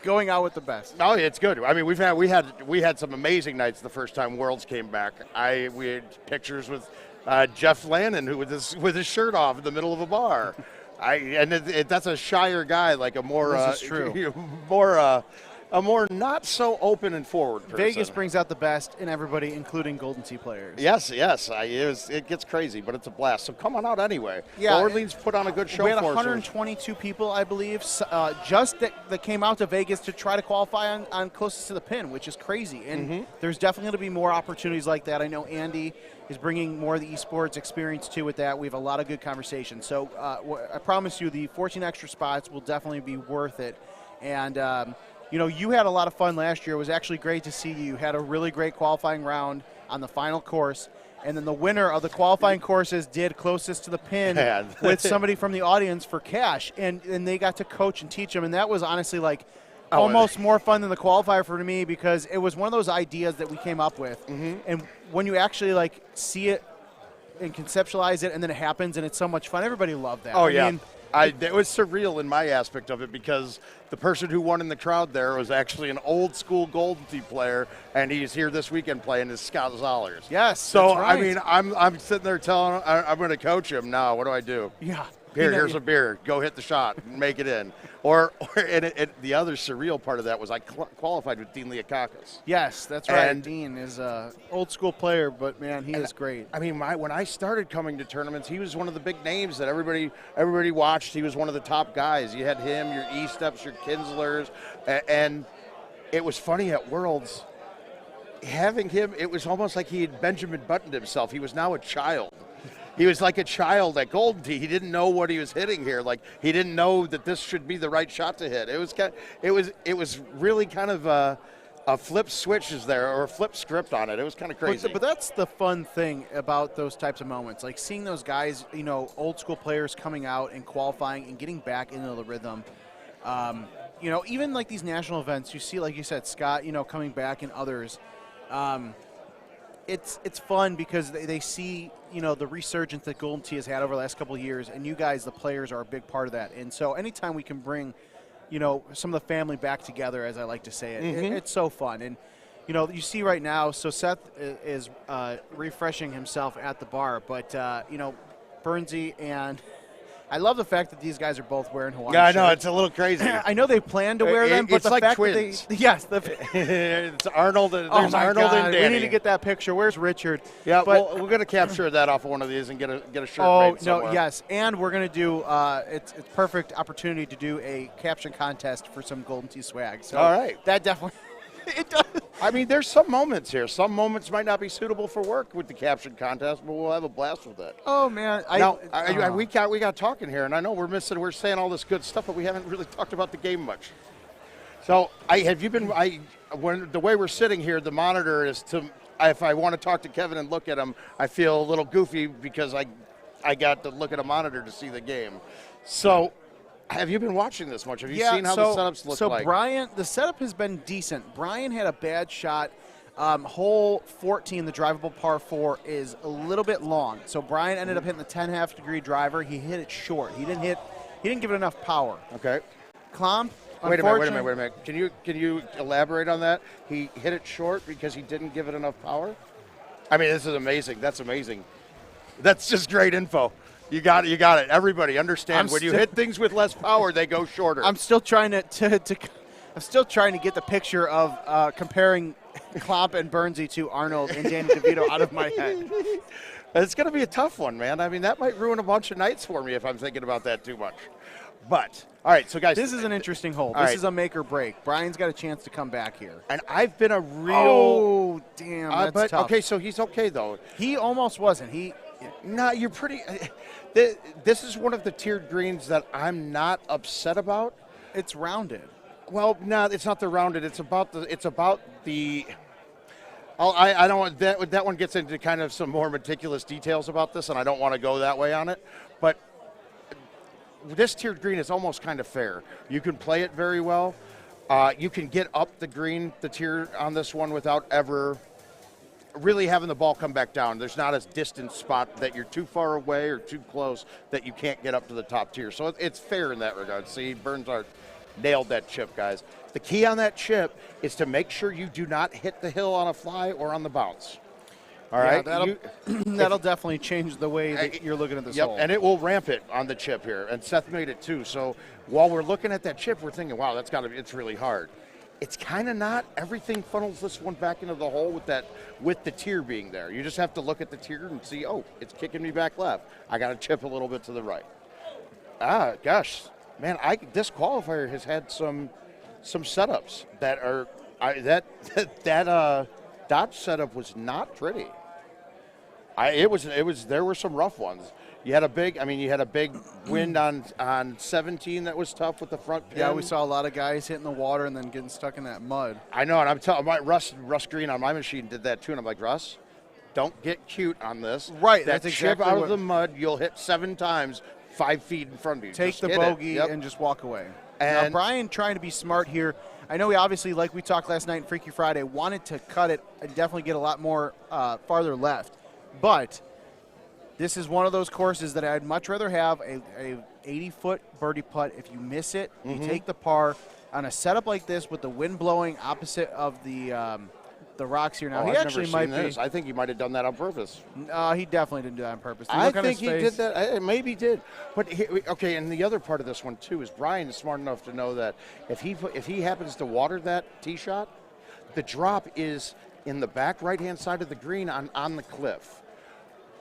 [SPEAKER 4] Going out with the best.
[SPEAKER 3] Oh, it's good. I mean, we had some amazing nights the first time Worlds came back. We had pictures with Jeff Lannon, who with his shirt off in the middle of a bar. That's a shyer guy, like a more
[SPEAKER 4] this is true.
[SPEAKER 3] a more not so open and forward person.
[SPEAKER 4] Vegas brings out the best in everybody, including Golden Tee players.
[SPEAKER 3] Yes. It gets crazy, but it's a blast. So come on out anyway.
[SPEAKER 4] Yeah,
[SPEAKER 3] Orleans put on a good show.
[SPEAKER 4] We had
[SPEAKER 3] for
[SPEAKER 4] 122 people, I believe, just that came out to Vegas to try to qualify on closest to the pin, which is crazy. And there's definitely going to be more opportunities like that. I know Andy is bringing more of the esports experience too with that. We have a lot of good conversations. So I promise you, the 14 extra spots will definitely be worth it. And you had a lot of fun last year. It was actually great to see you. You had a really great qualifying round on the final course. And then the winner of the qualifying courses did closest to the pin with somebody from the audience for cash. And they got to coach and teach them. And that was honestly almost more fun than the qualifier for me, because it was one of those ideas that we came up with. And when you actually see it and conceptualize it, and then it happens and it's so much fun, everybody loved that.
[SPEAKER 3] It was surreal in my aspect of it because the person who won in the crowd there was actually an old school Golden Tee player, and he's here this weekend playing as Scott Zollers.
[SPEAKER 4] Yes.
[SPEAKER 3] So
[SPEAKER 4] that's right.
[SPEAKER 3] I mean, I'm sitting there telling him I'm going to coach him now. What do I do?
[SPEAKER 4] Yeah.
[SPEAKER 3] Here's a beer. Go hit the shot and make it in. The other surreal part of that was I qualified with Dean Liakakis.
[SPEAKER 4] Yes, that's right.
[SPEAKER 3] And
[SPEAKER 4] Dean is an old school player, but man, he is great.
[SPEAKER 3] I mean, when I started coming to tournaments, he was one of the big names that everybody watched. He was one of the top guys. You had him, your E-Steps, your Kinslers, and it was funny at Worlds. Having him, it was almost like he had Benjamin Buttoned himself. He was now a child. He was like a child at Golden Tee. He didn't know what he was hitting here. Like he didn't know that this should be the right shot to hit. It was really kind of a flip switches there or a flip script on it. It was kind of crazy.
[SPEAKER 4] But that's the fun thing about those types of moments, like seeing those guys, old school players coming out and qualifying and getting back into the rhythm. Even like these national events, you see, like you said, Scott, coming back and others. It's fun because they see the resurgence that Golden Tee has had over the last couple of years, and you guys, the players, are a big part of that. And so anytime we can bring some of the family back together, as I like to say it, it's so fun. And you see right now, so Seth is refreshing himself at the bar, but Bernsey and I love the fact that these guys are both wearing Hawaiian shirts.
[SPEAKER 3] Yeah, I know, it's a little crazy.
[SPEAKER 4] I know they plan to wear them, but
[SPEAKER 3] it's
[SPEAKER 4] the
[SPEAKER 3] like
[SPEAKER 4] fact
[SPEAKER 3] twins.
[SPEAKER 4] that they, yes,
[SPEAKER 3] it's Arnold. There's
[SPEAKER 4] oh my
[SPEAKER 3] Arnold
[SPEAKER 4] God,
[SPEAKER 3] and Danny.
[SPEAKER 4] we need to get that picture. Where's Richard?
[SPEAKER 3] Yeah,
[SPEAKER 4] but,
[SPEAKER 3] we're gonna capture that off of one of these and get a shirt
[SPEAKER 4] oh
[SPEAKER 3] made somewhere.
[SPEAKER 4] no, yes, and we're gonna do it's perfect opportunity to do a caption contest for some Golden Tee swag. So
[SPEAKER 3] all right,
[SPEAKER 4] that definitely it does.
[SPEAKER 3] I mean, there's some moments here. Some moments might not be suitable for work with the caption contest, but we'll have a blast with it.
[SPEAKER 4] Oh man,
[SPEAKER 3] we got talking here, and I know we're saying all this good stuff, but we haven't really talked about the game much. So, the way we're sitting here, the monitor is if I want to talk to Kevin and look at him, I feel a little goofy because I got to look at a monitor to see the game. So, have you been watching this much? Have you seen how the setups look like?
[SPEAKER 4] So, Brian, the setup has been decent. Brian had a bad shot. Hole 14, the drivable par 4, is a little bit long. So, Brian ended up hitting the 10.5 degree driver. He hit it short. He didn't give it enough power.
[SPEAKER 3] Okay.
[SPEAKER 4] Klomp,
[SPEAKER 3] wait a minute. Can you elaborate on that? He hit it short because he didn't give it enough power? I mean, this is amazing. That's amazing. That's just great info. You got it. Everybody understand when you hit things with less power, they go shorter.
[SPEAKER 4] I'm still trying to I'm still trying to get the picture of comparing Klomp and Bernsey to Arnold and Danny DeVito out of my head.
[SPEAKER 3] It's going to be a tough one, man. I mean, that might ruin a bunch of nights for me if I'm thinking about that too much. But, all right, so guys.
[SPEAKER 4] This is an interesting hole. This is a make or break. Brian's got a chance to come back here.
[SPEAKER 3] And I've been a real.
[SPEAKER 4] Oh, damn, that's tough.
[SPEAKER 3] Okay, so he's okay, though.
[SPEAKER 4] He almost wasn't.
[SPEAKER 3] No, you're pretty. This is one of the tiered greens that I'm not upset about.
[SPEAKER 4] It's rounded.
[SPEAKER 3] Well, no, it's not the rounded. It's about the. I don't want that one gets into kind of some more meticulous details about this, and I don't want to go that way on it. But this tiered green is almost kind of fair. You can play it very well. You can get up the tier on this one without ever really having the ball come back down. There's not a distant spot that you're too far away or too close that you can't get up to the top tier. So it's fair in that regard. See, Bernhardt nailed that chip, guys. The key on that chip is to make sure you do not hit the hill on a fly or on the bounce. All right?
[SPEAKER 4] That'll definitely change the way that you're looking at this hole.
[SPEAKER 3] And it will ramp it on the chip here. And Seth made it too. So while we're looking at that chip, we're thinking, wow, it's really hard. It's kind of not. Everything funnels this one back into the hole with the tier being there. You just have to look at the tier and see, oh, it's kicking me back left. I got to chip a little bit to the right. Gosh, man, this qualifier has had some setups that are that Dodge setup was not pretty. There were some rough ones. You had a big wind on 17 that was tough with the front pin.
[SPEAKER 4] Yeah, we saw a lot of guys hitting the water and then getting stuck in that mud.
[SPEAKER 3] I know, and I'm telling Russ Green on my machine did that too, and I'm like, Russ, don't get cute on this.
[SPEAKER 4] Right,
[SPEAKER 3] that
[SPEAKER 4] that's
[SPEAKER 3] chip
[SPEAKER 4] exactly
[SPEAKER 3] out of the mud, you'll hit 7 times 5 feet in front of you.
[SPEAKER 4] Take
[SPEAKER 3] just
[SPEAKER 4] the bogey and just walk away. And now, Brian trying to be smart here. I know he obviously, like we talked last night in Freaky Friday, wanted to cut it and definitely get a lot more farther left. But This is one of those courses that I'd much rather have a 80-foot birdie putt. If you miss it, you take the par. On a setup like this with the wind blowing opposite of the rocks here now,
[SPEAKER 3] Oh,
[SPEAKER 4] he
[SPEAKER 3] I've
[SPEAKER 4] actually
[SPEAKER 3] never
[SPEAKER 4] might
[SPEAKER 3] seen
[SPEAKER 4] be.
[SPEAKER 3] this. I think he might have done that on purpose.
[SPEAKER 4] He definitely didn't do that on purpose.
[SPEAKER 3] I think he did that. Maybe he did. But okay, and the other part of this one too is Brian is smart enough to know that if he happens to water that tee shot, the drop is in the back right-hand side of the green on the cliff.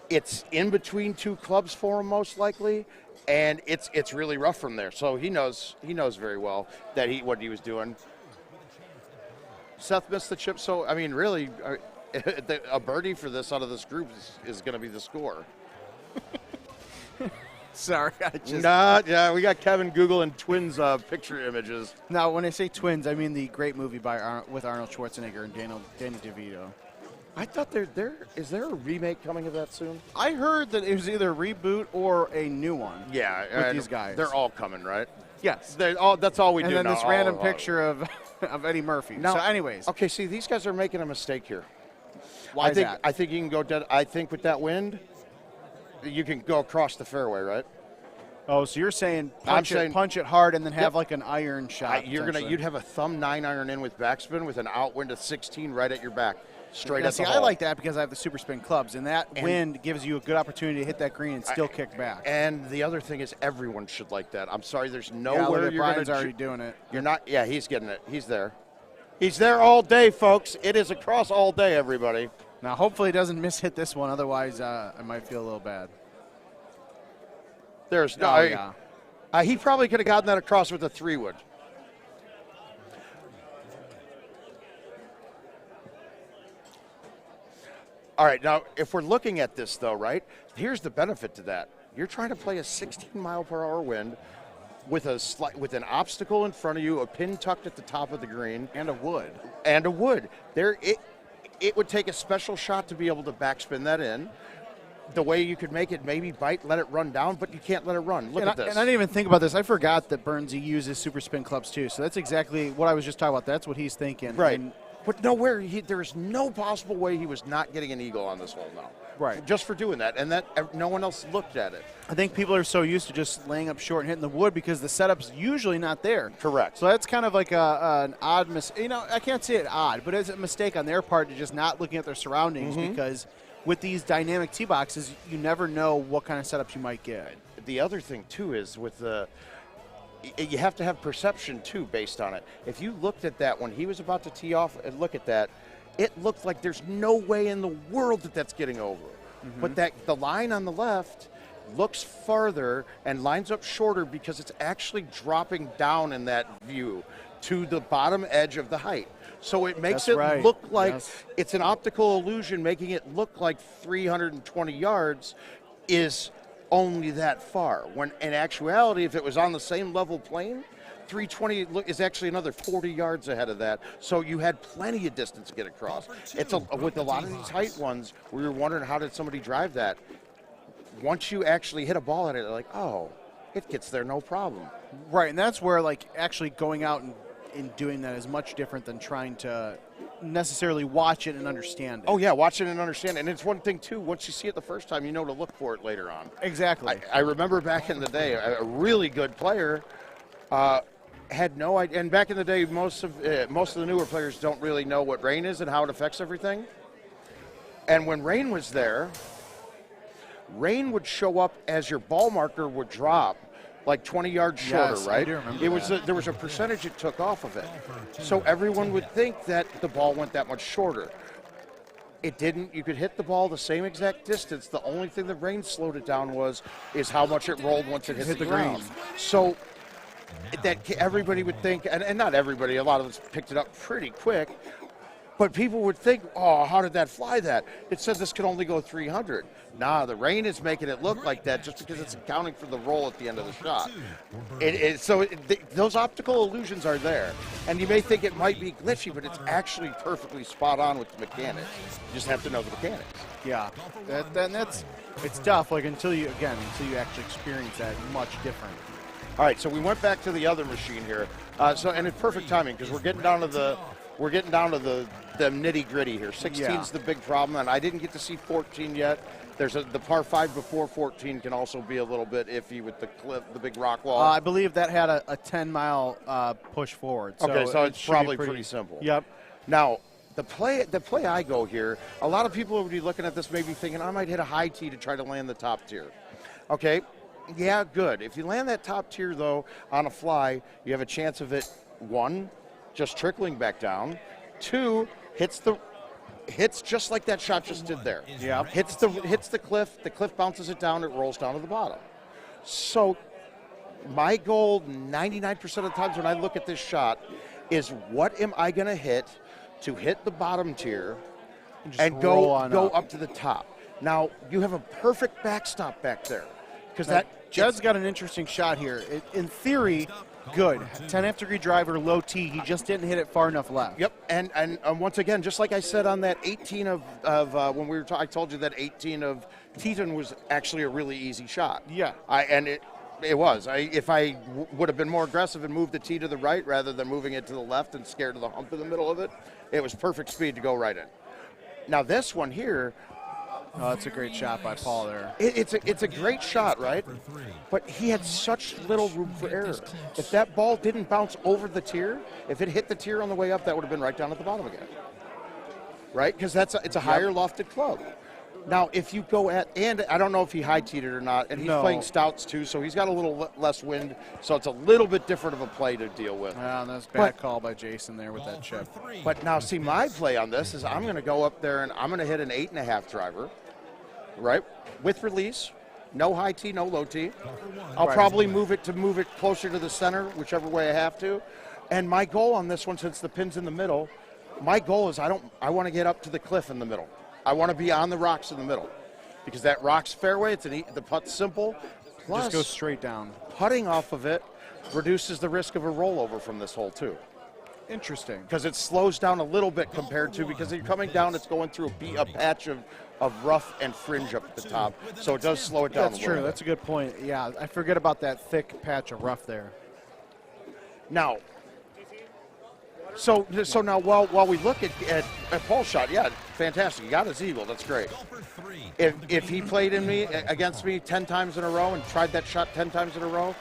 [SPEAKER 3] It's in between two clubs for him most likely, and it's really rough from there. So he knows very well that what he was doing. Seth missed the chip, so I mean, really, a birdie for this out of this group is going to be the score.
[SPEAKER 4] Sorry,
[SPEAKER 3] we got Kevin googling twins picture images.
[SPEAKER 4] Now, when I say twins, I mean the great movie with Arnold Schwarzenegger and Danny DeVito.
[SPEAKER 3] I thought is there a remake coming of that soon?
[SPEAKER 4] I heard that it was either a reboot or a new one.
[SPEAKER 3] Yeah,
[SPEAKER 4] with these guys.
[SPEAKER 3] They're all coming, right?
[SPEAKER 4] Yes.
[SPEAKER 3] That's all we do now.
[SPEAKER 4] And then this random picture of Eddie Murphy.
[SPEAKER 3] Now,
[SPEAKER 4] so anyways.
[SPEAKER 3] Okay, see, these guys are making a mistake here.
[SPEAKER 4] Why is that?
[SPEAKER 3] I think you can go dead. I think with that wind, you can go across the fairway, right?
[SPEAKER 4] Oh, so you're saying punch it hard and then have like an iron shot.
[SPEAKER 3] You'd have a thumb 9-iron in with backspin with an outwind of 16 right at your back. Straight at the hole.
[SPEAKER 4] I like that because I have the super spin clubs, and that wind gives you a good opportunity to hit that green and still kick back.
[SPEAKER 3] And the other thing is, everyone should like that. I'm sorry, there's nowhere you're going to.
[SPEAKER 4] Brian's already doing it.
[SPEAKER 3] You're not. Yeah, he's getting it. He's there. He's there all day, folks. It is across all day, everybody.
[SPEAKER 4] Now, hopefully, he doesn't miss-hit this one. Otherwise, I might feel a little bad.
[SPEAKER 3] There's no. He probably could have gotten that across with a 3-wood. All right, now, if we're looking at this, though, right, here's the benefit to that. You're trying to play a 16-mile-per-hour wind with an obstacle in front of you, a pin tucked at the top of the green.
[SPEAKER 4] And a wood.
[SPEAKER 3] It would take a special shot to be able to backspin that in. The way you could make it, maybe bite, let it run down, but you can't let it run. Look at this.
[SPEAKER 4] And I didn't even think about this. I forgot that Burnsy uses super spin clubs, too. So that's exactly what I was just talking about. That's what he's thinking.
[SPEAKER 3] Right. But there is no possible way he was not getting an eagle on this hole now.
[SPEAKER 4] Right.
[SPEAKER 3] Just for doing that. And that no one else looked at it.
[SPEAKER 4] I think people are so used to just laying up short and hitting the wood because the setup's usually not there.
[SPEAKER 3] Correct.
[SPEAKER 4] So that's kind of like an odd mistake. I can't say it odd, but it's a mistake on their part to just not looking at their surroundings because with these dynamic tee boxes, you never know what kind of setups you might get.
[SPEAKER 3] The other thing, too, is you have to have perception, too, based on it. If you looked at that when he was about to tee off and look at that, it looked like there's no way in the world that that's getting over. But the line on the left looks farther and lines up shorter because it's actually dropping down in that view to the bottom edge of the height. So it makes look like it's an optical illusion, making it look like 320 yards is only that far. When in actuality, if it was on the same level plane, 320 is actually another 40 yards ahead of that. So you had plenty of distance to get across. With a lot of these height ones, we were wondering how did somebody drive that. Once you actually hit a ball at it, like, oh, it gets there no problem.
[SPEAKER 4] Right, and that's where actually going out and doing that is much different than trying to necessarily watch it and understand it.
[SPEAKER 3] Oh, yeah, watch it and understand it. And it's one thing, too, once you see it the first time, you know to look for it later on.
[SPEAKER 4] Exactly.
[SPEAKER 3] I remember back in the day, a really good player had no idea. And back in the day, most of the newer players don't really know what rain is and how it affects everything. And when rain was there, rain would show up as your ball marker would drop like 20 yards shorter, right?
[SPEAKER 4] I do remember
[SPEAKER 3] There was a percentage it took off of it. So everyone would think that the ball went that much shorter. It didn't. You could hit the ball the same exact distance. The only thing that rain slowed it down is how much it rolled once it hit the ground. So that everybody would think, and not everybody, a lot of us picked it up pretty quick, but people would think, oh, how did that fly that? It said this could only go 300. Nah, the rain is making it look like that just because it's accounting for the roll at the end of the shot. Those optical illusions are there. And you may think it might be glitchy, but it's actually perfectly spot on with the mechanics. You just have to know the mechanics.
[SPEAKER 4] Yeah, it's tough, until you actually experience that much different.
[SPEAKER 3] All right, so we went back to the other machine here. And it's perfect timing because we're getting down to the nitty gritty here. 16's the big problem, and I didn't get to see 14 yet. The par 5 before 14 can also be a little bit iffy with the cliff, the big rock wall.
[SPEAKER 4] I believe that had a 10-mile push forward. So
[SPEAKER 3] okay, so
[SPEAKER 4] it
[SPEAKER 3] it's
[SPEAKER 4] should be
[SPEAKER 3] probably pretty simple.
[SPEAKER 4] Yep.
[SPEAKER 3] Now, the play I go here, a lot of people would be looking at this maybe thinking, I might hit a high tee to try to land the top tier. Okay, yeah, good. If you land that top tier, though, on a fly, you have a chance of it, 1, just trickling back down, 2, hits just like that shot just did there.
[SPEAKER 4] Yeah.
[SPEAKER 3] Hits the cliff bounces it down, it rolls down to the bottom. So my goal 99% of the times when I look at this shot is what am I going to hit to hit the bottom tier and go up to the top. Now, you have a perfect backstop back there. Because
[SPEAKER 4] Judd's got an interesting shot here. In theory, good. 10.5-degree driver, low tee. He just didn't hit it far enough left.
[SPEAKER 3] Yep, and once again, just like I said on that 18 of when we were I told you that 18 of Teton was actually a really easy shot.
[SPEAKER 4] Yeah.
[SPEAKER 3] It was. If I would have been more aggressive and moved the tee to the right rather than moving it to the left and scared of the hump in the middle of it, it was perfect speed to go right in. Now this one here.
[SPEAKER 4] Oh, that's a great shot by Paul there.
[SPEAKER 3] It's a great shot, right? But he had such little room for error. If that ball didn't bounce over the tier, if it hit the tier on the way up, that would have been right down at the bottom again. Right? Because it's a higher lofted club. Now, if you go and I don't know if he high-teed it or not, and he's playing stouts too, so he's got a little less wind, so it's a little bit different of a play to deal with.
[SPEAKER 4] Yeah, that's a bad call by Jason there with that chip.
[SPEAKER 3] But now, see, my play on this is I'm going to go up there and I'm going to hit an 8.5 driver, right, with release, no high tee, no low tee. I'll probably move it closer to the center, whichever way I have to. And my goal on this one, since the pin's in the middle, my goal is I want to get up to the cliff in the middle. I want to be on the rocks in the middle because that rock's fairway. The putt's simple. Plus,
[SPEAKER 4] just go straight down.
[SPEAKER 3] Putting off of it reduces the risk of a rollover from this hole too.
[SPEAKER 4] Interesting.
[SPEAKER 3] Because it slows down a little bit compared to because you're coming down, it's going through a patch of rough and fringe up at the top, so it does slow it down.
[SPEAKER 4] That's true. That's a good point. Yeah, I forget about that thick patch of rough there.
[SPEAKER 3] Now. So now while we look at Paul's shot, yeah, fantastic. He got his eagle. That's great. If he played against me 10 times in a row and tried that shot 10 times in a row,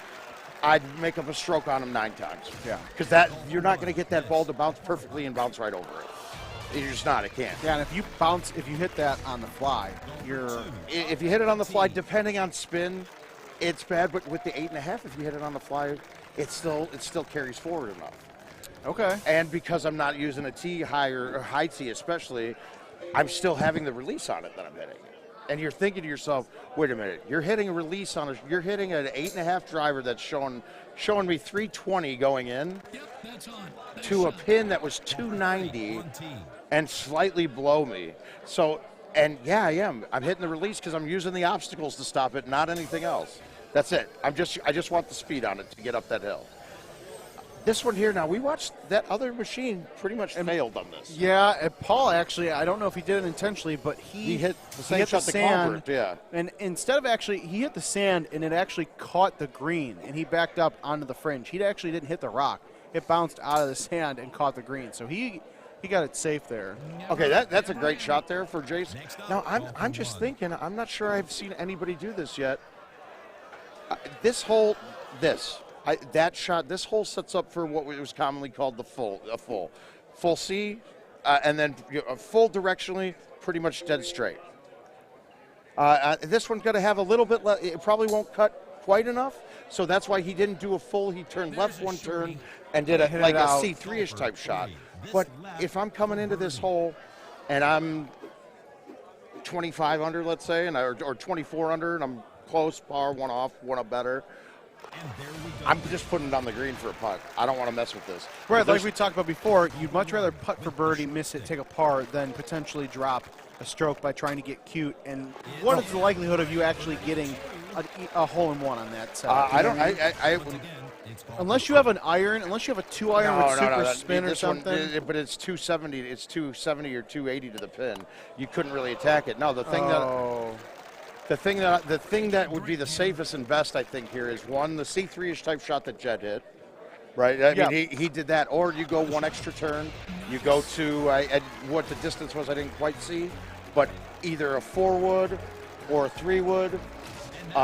[SPEAKER 3] I'd make up a stroke on him 9 times.
[SPEAKER 4] Yeah.
[SPEAKER 3] Because you're not going to get that ball to bounce perfectly and bounce right over it. You're just not. It can't.
[SPEAKER 4] Yeah, and if you hit that on the fly,
[SPEAKER 3] if you hit it on the fly, depending on spin, it's bad. But with the 8.5, if you hit it on the fly, it still carries forward enough.
[SPEAKER 4] Okay.
[SPEAKER 3] And because I'm not using a tee high or high tee especially, I'm still having the release on it that I'm hitting. And you're thinking to yourself, wait a minute, you're hitting a release you're hitting an 8.5 driver that's showing me 320 going in to a pin that was 290 and slightly below me. So, and yeah, I am. I'm hitting the release because I'm using the obstacles to stop it, not anything else. That's it. I just want the speed on it to get up that hill. This one here, now we watched that other machine pretty much failed on this.
[SPEAKER 4] Yeah, and Paul actually, I don't know if he did it intentionally, but he
[SPEAKER 3] hit the same shot the
[SPEAKER 4] sand.
[SPEAKER 3] Yeah.
[SPEAKER 4] And instead of he hit the sand and it actually caught the green and he backed up onto the fringe. He actually didn't hit the rock. It bounced out of the sand and caught the green. So he got it safe there.
[SPEAKER 3] Okay, that's a great shot there for Jason. Now I'm just thinking, I'm not sure I've seen anybody do this yet. This hole sets up for what was commonly called the full C, and then full directionally, pretty much dead straight. This one's going to have a little bit. It probably won't cut quite enough, so that's why he didn't do a full. He turned left one turn and did a C3-ish type shot. But if I'm coming into this hole and I'm 25 under, let's say, or 24 under, and I'm close, par, one off, one up better. I'm just putting it on the green for a putt. I don't want to mess with this.
[SPEAKER 4] Right, like we talked about before, you'd much rather putt for birdie, miss it, take a par, than potentially drop a stroke by trying to get cute. And what is the likelihood of you actually getting a hole-in-one on that set? Unless you have an iron, unless you have a 2-iron with super spin or something.
[SPEAKER 3] But it's 270. It's 270 or 280 to the pin. You couldn't really attack it. No, the thing The thing that would be the safest and best, I think, here is one, the C3-ish type shot that Jed hit, right? I mean, he did that. Or you go one extra turn, you go to what the distance was, I didn't quite see, but either a 4-wood or a 3-wood,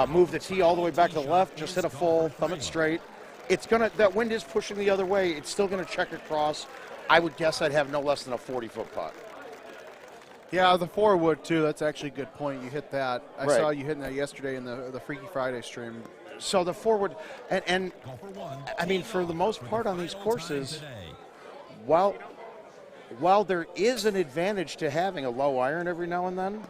[SPEAKER 3] move the tee all the way back to the left, just hit a full, thumb it straight. It's gonna, that wind is pushing the other way. It's still gonna check across. I would guess I'd have no less than a 40-foot putt.
[SPEAKER 4] Yeah, the 4-wood too. That's actually a good point. You hit that. I
[SPEAKER 3] Right.
[SPEAKER 4] saw you hitting that yesterday in the Freaky Friday stream.
[SPEAKER 3] So the 4-wood, and I mean, for the most part on these courses, while there is an advantage to having a low iron every now and then,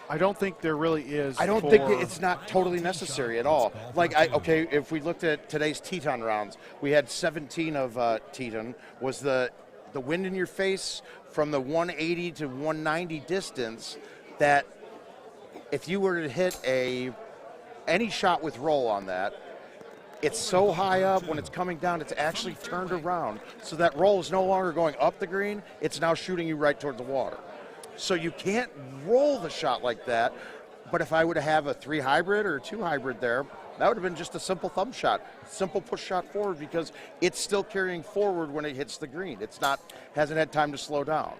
[SPEAKER 4] I don't think there really is.
[SPEAKER 3] I don't think it's not totally necessary at all. Like, okay, if we looked at today's Teton rounds, we had 17 of Teton. Was the wind in your face from the 180 to 190 distance that if you were to hit any shot with roll on that, it's so high up when it's coming down, it's actually turned around. So that roll is no longer going up the green, it's now shooting you right toward the water. So you can't roll the shot like that. But if I would have a 3 hybrid or a 2 hybrid there, that would have been just a simple thumb shot, simple push shot forward, because it's still carrying forward when it hits the green. It's not, hasn't had time to slow down.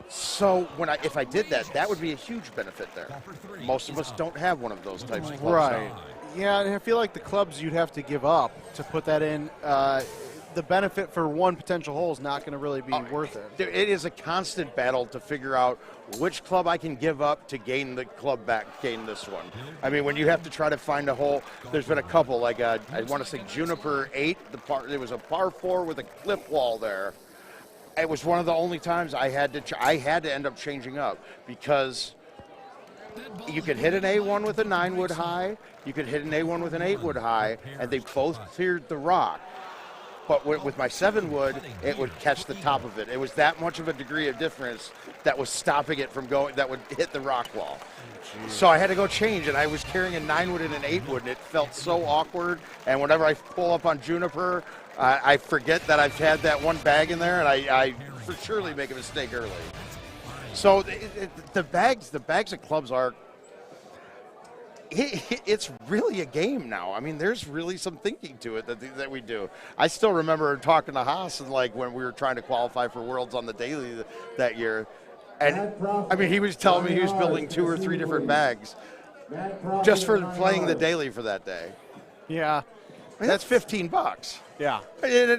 [SPEAKER 3] So if I did that, that would be a huge benefit there. Most of us don't have one of those types of clubs.
[SPEAKER 4] Right. Yeah, and I feel like the clubs you'd have to give up to put that in, the benefit for one potential hole is not going to really be worth it.
[SPEAKER 3] It is a constant battle to figure out which club I can give up to gain the club back, gain this one. I mean, when you have to try to find a hole, there's been a couple, like I want to say Juniper 8, there was a par 4 with a cliff wall there. It was one of the only times I had to end up changing up, because you could hit an A1 with a 9-wood high, you could hit an A1 with an 8-wood high, and they both cleared the rock. But with my 7-wood, it would catch the top of it. It was that much of a degree of difference that was stopping it from going, that would hit the rock wall. So I had to go change, and I was carrying a 9-wood and an 8-wood, and it felt so awkward. And whenever I pull up on Juniper, I forget that I've had that one bag in there, and I for surely make a mistake early. So the bags of clubs are, it's really a game now. I mean, there's really some thinking to it that we do. I still remember talking to Haas, and like when we were trying to qualify for Worlds on the daily that year, and I mean, he was telling me he was building 2 or 3 different bags just for playing the daily for that day.
[SPEAKER 4] Yeah,
[SPEAKER 3] I mean, that's $15.
[SPEAKER 4] Yeah.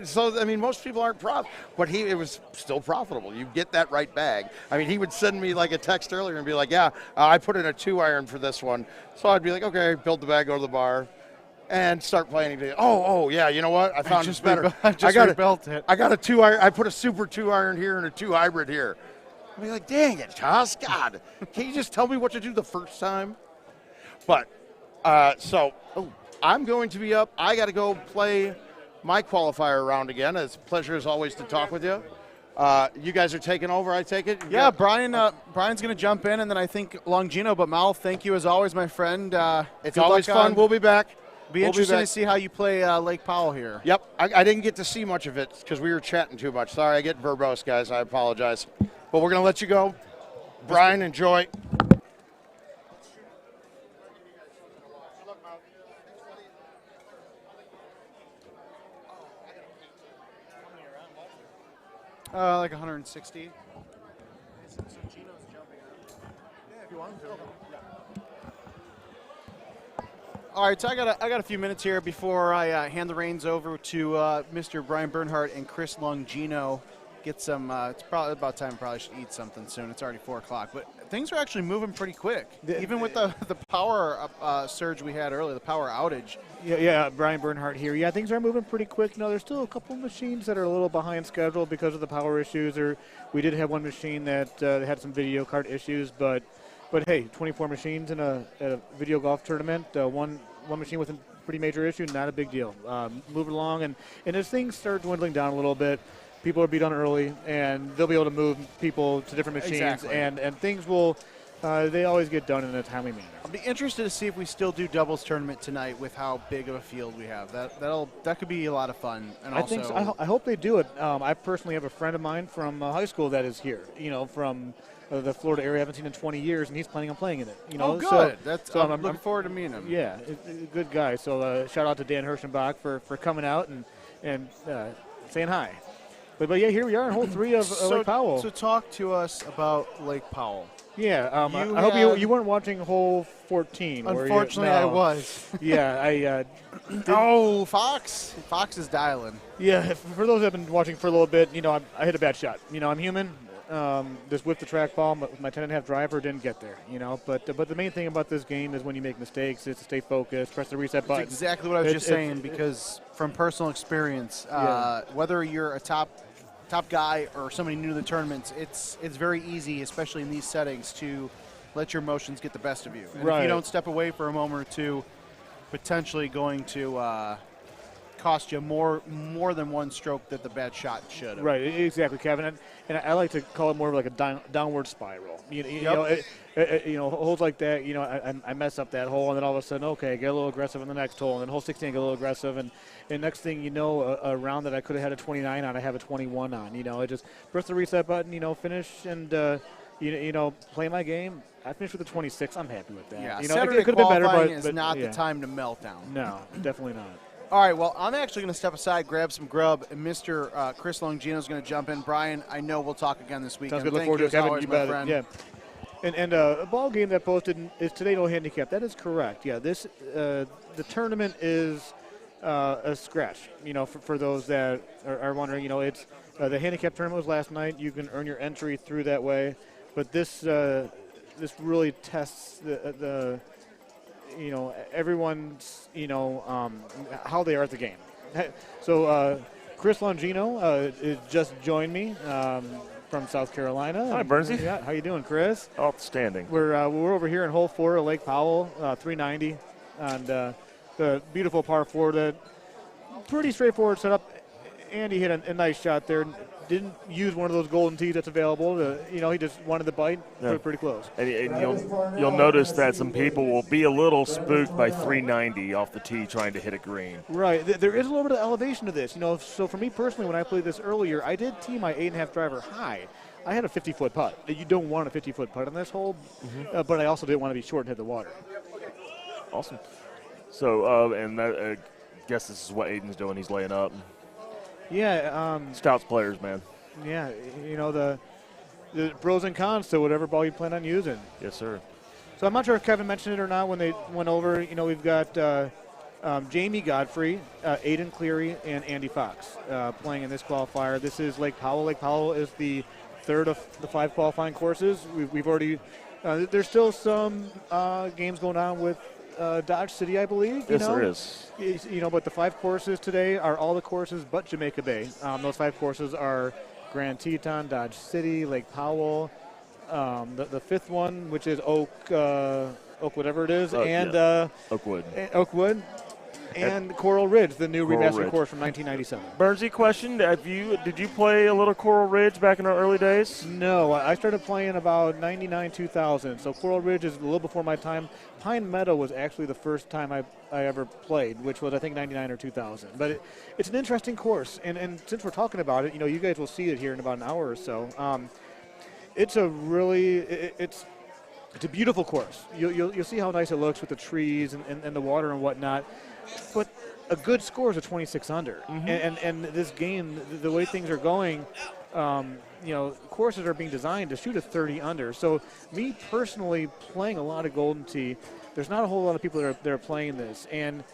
[SPEAKER 3] So, I mean, most people aren't but it was still profitable. You get that right bag. I mean, he would send me like a text earlier and be like, yeah, I put in a 2-iron for this one. So I'd be like, okay, build the bag, go to the bar, and start playing. Oh, yeah, you know what? I found just better.
[SPEAKER 4] I rebuilt it.
[SPEAKER 3] I got a 2-iron. I put a super 2-iron here and a 2 hybrid here. I'd be like, dang it, Josh, God. Can't you just tell me what to do the first time? But, I'm going to be up. I got to go play my qualifier round again. It's a pleasure as always to talk with you. You guys are taking over, I take it?
[SPEAKER 4] Yeah, Brian's going to jump in, and then I think Longino. But Mal, thank you as always, my friend.
[SPEAKER 3] It's always fun. We'll be back.
[SPEAKER 4] Be interesting to see how you play Lake Powell here.
[SPEAKER 3] Yep. I didn't get to see much of it because we were chatting too much. Sorry, I get verbose, guys. I apologize. But we're going to let you go. Brian, enjoy.
[SPEAKER 4] Like 160. So Gino's jumping around. Yeah, if you want to. All right, so I got a few minutes here before I hand the reins over to Mr. Brian Bernhardt and Chris Longino. Get some. It's probably about time. Probably should eat something soon. It's already 4 o'clock, but things are actually moving pretty quick. Even with the power surge we had earlier, the power outage.
[SPEAKER 8] Yeah, Brian Bernhardt here. Yeah, things are moving pretty quick. No, there's still a couple machines that are a little behind schedule because of the power issues. We did have one machine that had some video card issues, but hey, 24 machines in a video golf tournament. One machine with a pretty major issue, not a big deal. Move it along, and as things start dwindling down a little bit, people will be done early, and they'll be able to move people to different machines,
[SPEAKER 4] exactly.
[SPEAKER 8] and things will. They always get done in a timely manner.
[SPEAKER 4] I'll be interested to see if we still do doubles tournament tonight with how big of a field we have. That could be a lot of fun. And
[SPEAKER 8] I think so. I hope they do it. I personally have a friend of mine from high school that is here. From the Florida area. I haven't seen in 20 years, and he's planning on playing in it.
[SPEAKER 4] Oh, good. I'm looking forward to meeting him.
[SPEAKER 8] Yeah, a good guy. So shout out to Dan Hirschenbach for coming out and saying hi. But yeah, here we are in hole 3 of Lake Powell.
[SPEAKER 4] So talk to us about Lake Powell.
[SPEAKER 8] Yeah, I hope you weren't watching hole 14.
[SPEAKER 4] Unfortunately, I was.
[SPEAKER 8] Yeah,
[SPEAKER 4] Oh, Fox. Fox is dialing.
[SPEAKER 8] Yeah, for those that have been watching for a little bit, I hit a bad shot. I'm human. Just whipped the trackball. My 10.5 driver didn't get there. But the main thing about this game is when you make mistakes, is to stay focused, press the reset button.
[SPEAKER 4] That's exactly what I was just saying, because from personal experience, whether you're a top guy or somebody new to the tournaments, it's very easy, especially in these settings, to let your emotions get the best of you. And if you don't step away for a moment or two, potentially going to cost you more than one stroke that the bad shot should have.
[SPEAKER 8] Right, exactly, Kevin. And I like to call it more of like a downward spiral. Holes like that, I mess up that hole, and then all of a sudden, okay, I get a little aggressive in the next hole, and then hole 16 I get a little aggressive, and next thing you know, a round that I could have had a 29 on, I have a 21 on. I just press the reset button, finish, and play my game. I finished with a 26. I'm happy with that.
[SPEAKER 4] Yeah,
[SPEAKER 8] Saturday
[SPEAKER 4] it could have been better, but
[SPEAKER 8] is
[SPEAKER 4] not the time to melt down.
[SPEAKER 8] No, definitely not.
[SPEAKER 4] All right, well, I'm actually going to step aside, grab some grub, and Mr. Chris Longino is going to jump in. Brian, I know we'll talk again this weekend.
[SPEAKER 8] Sounds good. Look forward to it, Kevin. You bet it. Yeah. And a ball game that posted is today no handicap. That is correct. Yeah, this the tournament is a scratch. For those that are wondering, it's the handicap tournament was last night. You can earn your entry through that way, but this really tests the everyone's, how they are at the game. So Chris Longino just joined me from South Carolina.
[SPEAKER 10] Hi, Bernsey.
[SPEAKER 8] Yeah, how you doing, Chris?
[SPEAKER 10] Outstanding.
[SPEAKER 8] We're over here in hole 4 of Lake Powell, 390, and the beautiful par 4. That pretty straightforward setup. Andy hit a nice shot there. Didn't use one of those golden tees that's available. He just wanted the bite. Yeah. Pretty close.
[SPEAKER 10] And you'll notice that some people will be a little spooked by 390 off the tee trying to hit a green.
[SPEAKER 8] Right. There is a little bit of elevation to this. So for me personally, when I played this earlier, I did tee my 8.5 driver high. I had a 50-foot putt. You don't want a 50-foot putt on this hole, but I also didn't want to be short and hit the water.
[SPEAKER 10] Awesome. So, I guess this is what Aiden's doing. He's laying up.
[SPEAKER 8] Yeah.
[SPEAKER 10] Stouts players, man.
[SPEAKER 8] Yeah, the pros and cons to whatever ball you plan on using.
[SPEAKER 10] Yes, sir.
[SPEAKER 8] So I'm not sure if Kevin mentioned it or not when they went over. We've got Jamie Godfrey, Aiden Cleary, and Andy Fox playing in this qualifier. This is Lake Powell. Lake Powell is the third of the 5 qualifying courses. We've already there's still some games going on with Dodge City, I believe.
[SPEAKER 10] Yes, there is.
[SPEAKER 8] But the 5 courses today are all the courses but Jamaica Bay. Those 5 courses are Grand Teton, Dodge City, Lake Powell, the 5th one, which is Oak, whatever it is, and Oakwood. And Coral Ridge, the new remastered course from 1997.
[SPEAKER 10] Bernsey, question: did you play a little Coral Ridge back in our early days?
[SPEAKER 8] No, I started playing about 99, 2000. So Coral Ridge is a little before my time. Pine Meadow was actually the first time I ever played, which was I think 99 or 2000. But it's an interesting course, and since we're talking about it, you guys will see it here in about an hour or so. It's a beautiful course. You'll see how nice it looks with the trees and the water and whatnot. But a good score is a 26 under. Mm-hmm. And this game, the way things are going, courses are being designed to shoot a 30 under. So me personally playing a lot of Golden Tee, there's not a whole lot of people that are playing this. And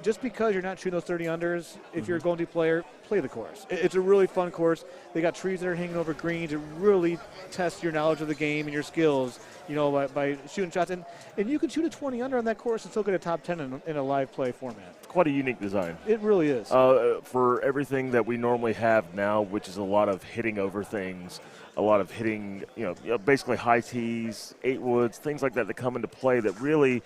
[SPEAKER 8] just because you're not shooting those 30 unders, if you're a Golden Tee player, play the course. It's a really fun course. They got trees that are hanging over greens. It really tests your knowledge of the game and your skills, by shooting shots. And you can shoot a 20 under on that course and still get a top 10 in a live play format.
[SPEAKER 10] Quite a unique design.
[SPEAKER 8] It really is.
[SPEAKER 10] For everything that we normally have now, which is a lot of hitting over things, a lot of hitting, basically high tees, 8 woods, things like that come into play that really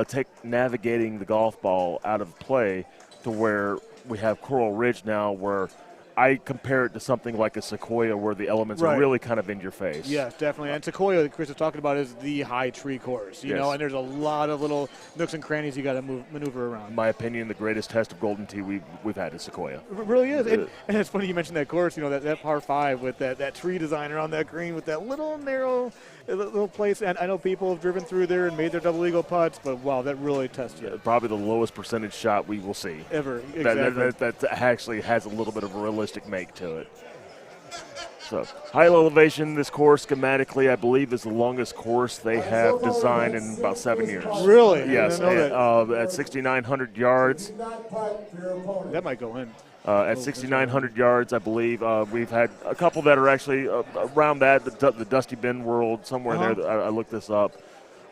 [SPEAKER 10] take navigating the golf ball out of play to where we have Coral Ridge now where I compare it to something like a Sequoia where the elements are really kind of in your face.
[SPEAKER 8] Yes, definitely. And Sequoia, that Chris is talking about, is the high tree course, you know, and there's a lot of little nooks and crannies you got to maneuver around.
[SPEAKER 10] In my opinion, the greatest test of Golden Tee we've had is Sequoia.
[SPEAKER 8] It really is. And it's funny you mentioned that course, that par 5 with that tree design around that green with that little narrow little place. And I know people have driven through there and made their double eagle putts, but wow, that really tests you.
[SPEAKER 10] Probably the lowest percentage shot we will see.
[SPEAKER 8] Ever. Exactly.
[SPEAKER 10] That actually has a little bit of realism realistic make to it. So high elevation, this course schematically, I believe, is the longest course they have designed in about 7 years.
[SPEAKER 8] Really?
[SPEAKER 10] Yes,
[SPEAKER 8] I didn't know that.
[SPEAKER 10] at 6,900 yards.
[SPEAKER 8] That might go in.
[SPEAKER 10] At 6,900 yards, I believe. We've had a couple that are actually around that, the Dusty Bend World, somewhere in there. I looked this up.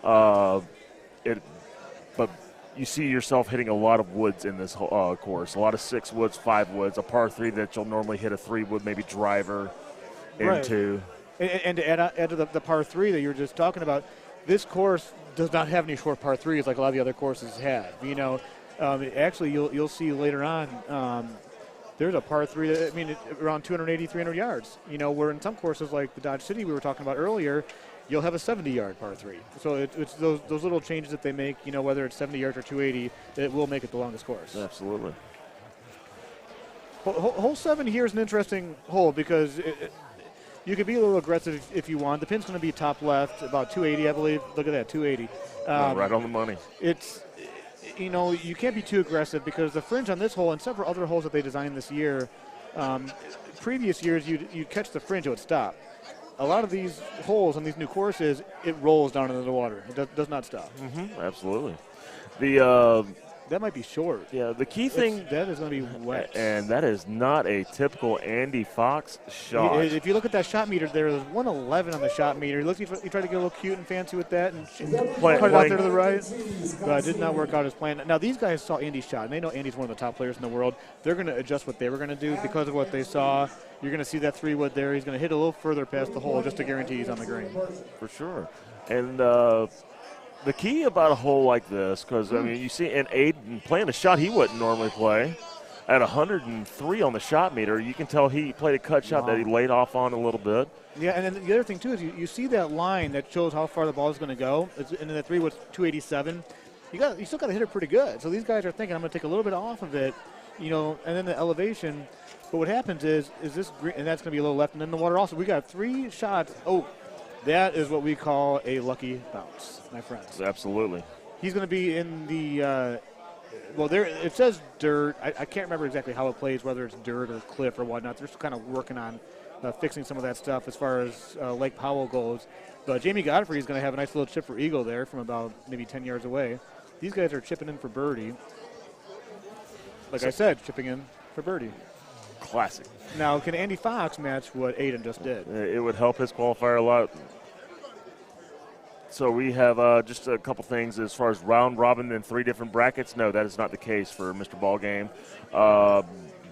[SPEAKER 10] But you see yourself hitting a lot of woods in this course. A lot of 6 woods, 5 woods, a par 3 that you'll normally hit a 3 wood, maybe driver into.
[SPEAKER 8] And to add to the par 3 that you were just talking about, this course does not have any short par 3s like a lot of the other courses have. You know, actually, you'll see later on. There's a par 3 that, around 280, 300 yards. You know, where in some courses like the Dodge City we were talking about earlier, you'll have a 70-yard par 3. So it's those little changes that they make, you know, whether it's 70 yards or 280, that will make it the longest course.
[SPEAKER 10] Absolutely.
[SPEAKER 8] Hole 7 here is an interesting hole because you could be a little aggressive if you want. The pin's going to be top left, about 280, I believe. Look at that, 280.
[SPEAKER 10] Right on the money.
[SPEAKER 8] It's, you know, you can't be too aggressive because the fringe on this hole and several other holes that they designed this year, previous years you'd catch the fringe, it would stop. A lot of these holes on these new courses, it rolls down into the water. It does not stop.
[SPEAKER 10] Mm-hmm, absolutely.
[SPEAKER 8] That might be short.
[SPEAKER 10] Yeah, the key thing.
[SPEAKER 8] That is going to be wet.
[SPEAKER 10] And that is not a typical Andy Fox shot.
[SPEAKER 8] If you look at that shot meter, there's 111 on the shot meter. He tried to get a little cute and fancy with that and cut it out there to the right. But it did not work out as planned. Now, these guys saw Andy's shot, and they know Andy's one of the top players in the world. They're going to adjust what they were going to do because of what they saw. You're going to see that 3-wood there. He's going to hit a little further past the hole just to guarantee he's on the green.
[SPEAKER 10] For sure. And the key about a hole like this, because, you see, and Aiden playing a shot he wouldn't normally play. At 103 on the shot meter, you can tell he played a cut shot that he laid off on a little bit.
[SPEAKER 8] Yeah, and then the other thing, too, is you see that line that shows how far the ball is going to go. And then the 3 was 287. You still got to hit it pretty good. So these guys are thinking, I'm going to take a little bit off of it, you know, and then the elevation. But what happens is this green, and that's going to be a little left, and then the water also. We got 3 shots. Oh, that is what we call a lucky bounce, my friends.
[SPEAKER 10] Absolutely.
[SPEAKER 8] He's going to be in the well, there it says dirt. I can't remember exactly how it plays, whether it's dirt or cliff or whatnot. They're just kind of working on fixing some of that stuff as far as Lake Powell goes. But Jamie Godfrey is going to have a nice little chip for eagle there from about maybe 10 yards away. These guys are chipping in for birdie. Like I said, chipping in for birdie.
[SPEAKER 10] Classic.
[SPEAKER 8] Now, can Andy Fox match what Aiden just did?
[SPEAKER 10] It would help his qualifier a lot. So we have just a couple things as far as round robin and 3 different brackets. No, that is not the case for Mr. Ballgame.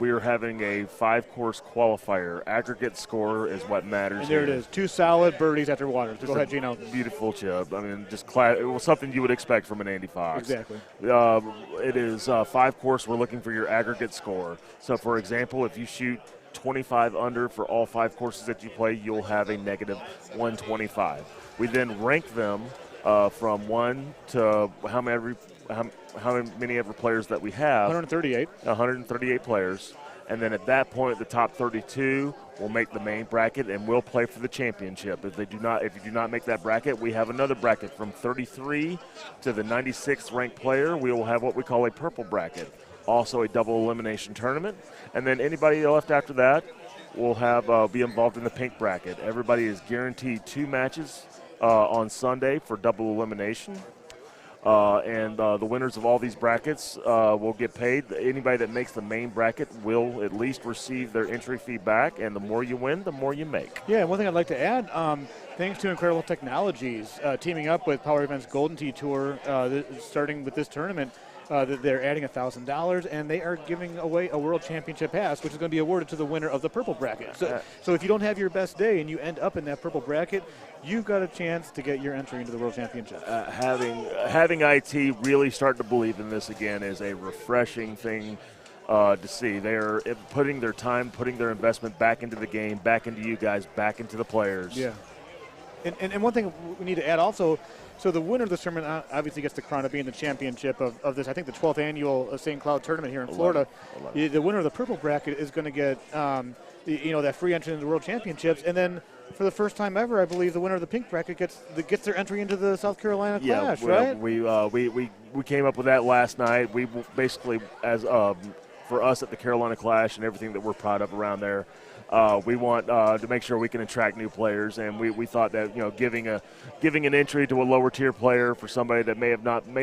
[SPEAKER 10] We're having a 5-course qualifier. Aggregate score is what matters.
[SPEAKER 8] And there it is. 2 solid birdies after water. Go ahead, Gino.
[SPEAKER 10] Beautiful chip. I mean, it was something you would expect from an Andy Fox.
[SPEAKER 8] Exactly.
[SPEAKER 10] It is 5-course. We're looking for your aggregate score. So, for example, if you shoot 25 under for all 5 courses that you play, you'll have a negative 125. We then rank them from 1 to how many ever players that we have.
[SPEAKER 8] 138.
[SPEAKER 10] 138 players. And then at that point, the top 32 will make the main bracket, and we'll play for the championship. If you do not make that bracket, we have another bracket from 33 to the 96th ranked player. We will have what we call a purple bracket, also a double elimination tournament. And then anybody left after that will have be involved in the pink bracket. Everybody is guaranteed 2 matches on Sunday for double elimination. And the winners of all these brackets will get paid. Anybody that makes the main bracket will at least receive their entry fee back, and the more you win, the more you make.
[SPEAKER 8] Yeah, one thing I'd like to add, thanks to Incredible Technologies, teaming up with Power Events Golden Tee Tour, starting with this tournament, they're adding $1,000, and they are giving away a World Championship pass, which is going to be awarded to the winner of the purple bracket. So if you don't have your best day and you end up in that purple bracket, you've got a chance to get your entry into the World Championship.
[SPEAKER 10] Having IT really start to believe in this again is a refreshing thing to see. They are putting their time, putting their investment back into the game, back into you guys, back into the players.
[SPEAKER 8] Yeah. And one thing we need to add also, so the winner of this tournament obviously gets the crown of being the championship of this, I think, the 12th annual St. Cloud tournament here in Florida. 11. The winner of the purple bracket is going to get, that free entry into the World Championships. And then for the first time ever, I believe the winner of the pink bracket gets their entry into the South Carolina Clash, right?
[SPEAKER 10] We came up with that last night. We basically, as for us at the Carolina Clash and everything that we're proud of around there. We want to make sure we can attract new players, and we thought that giving an entry to a lower tier player for somebody that may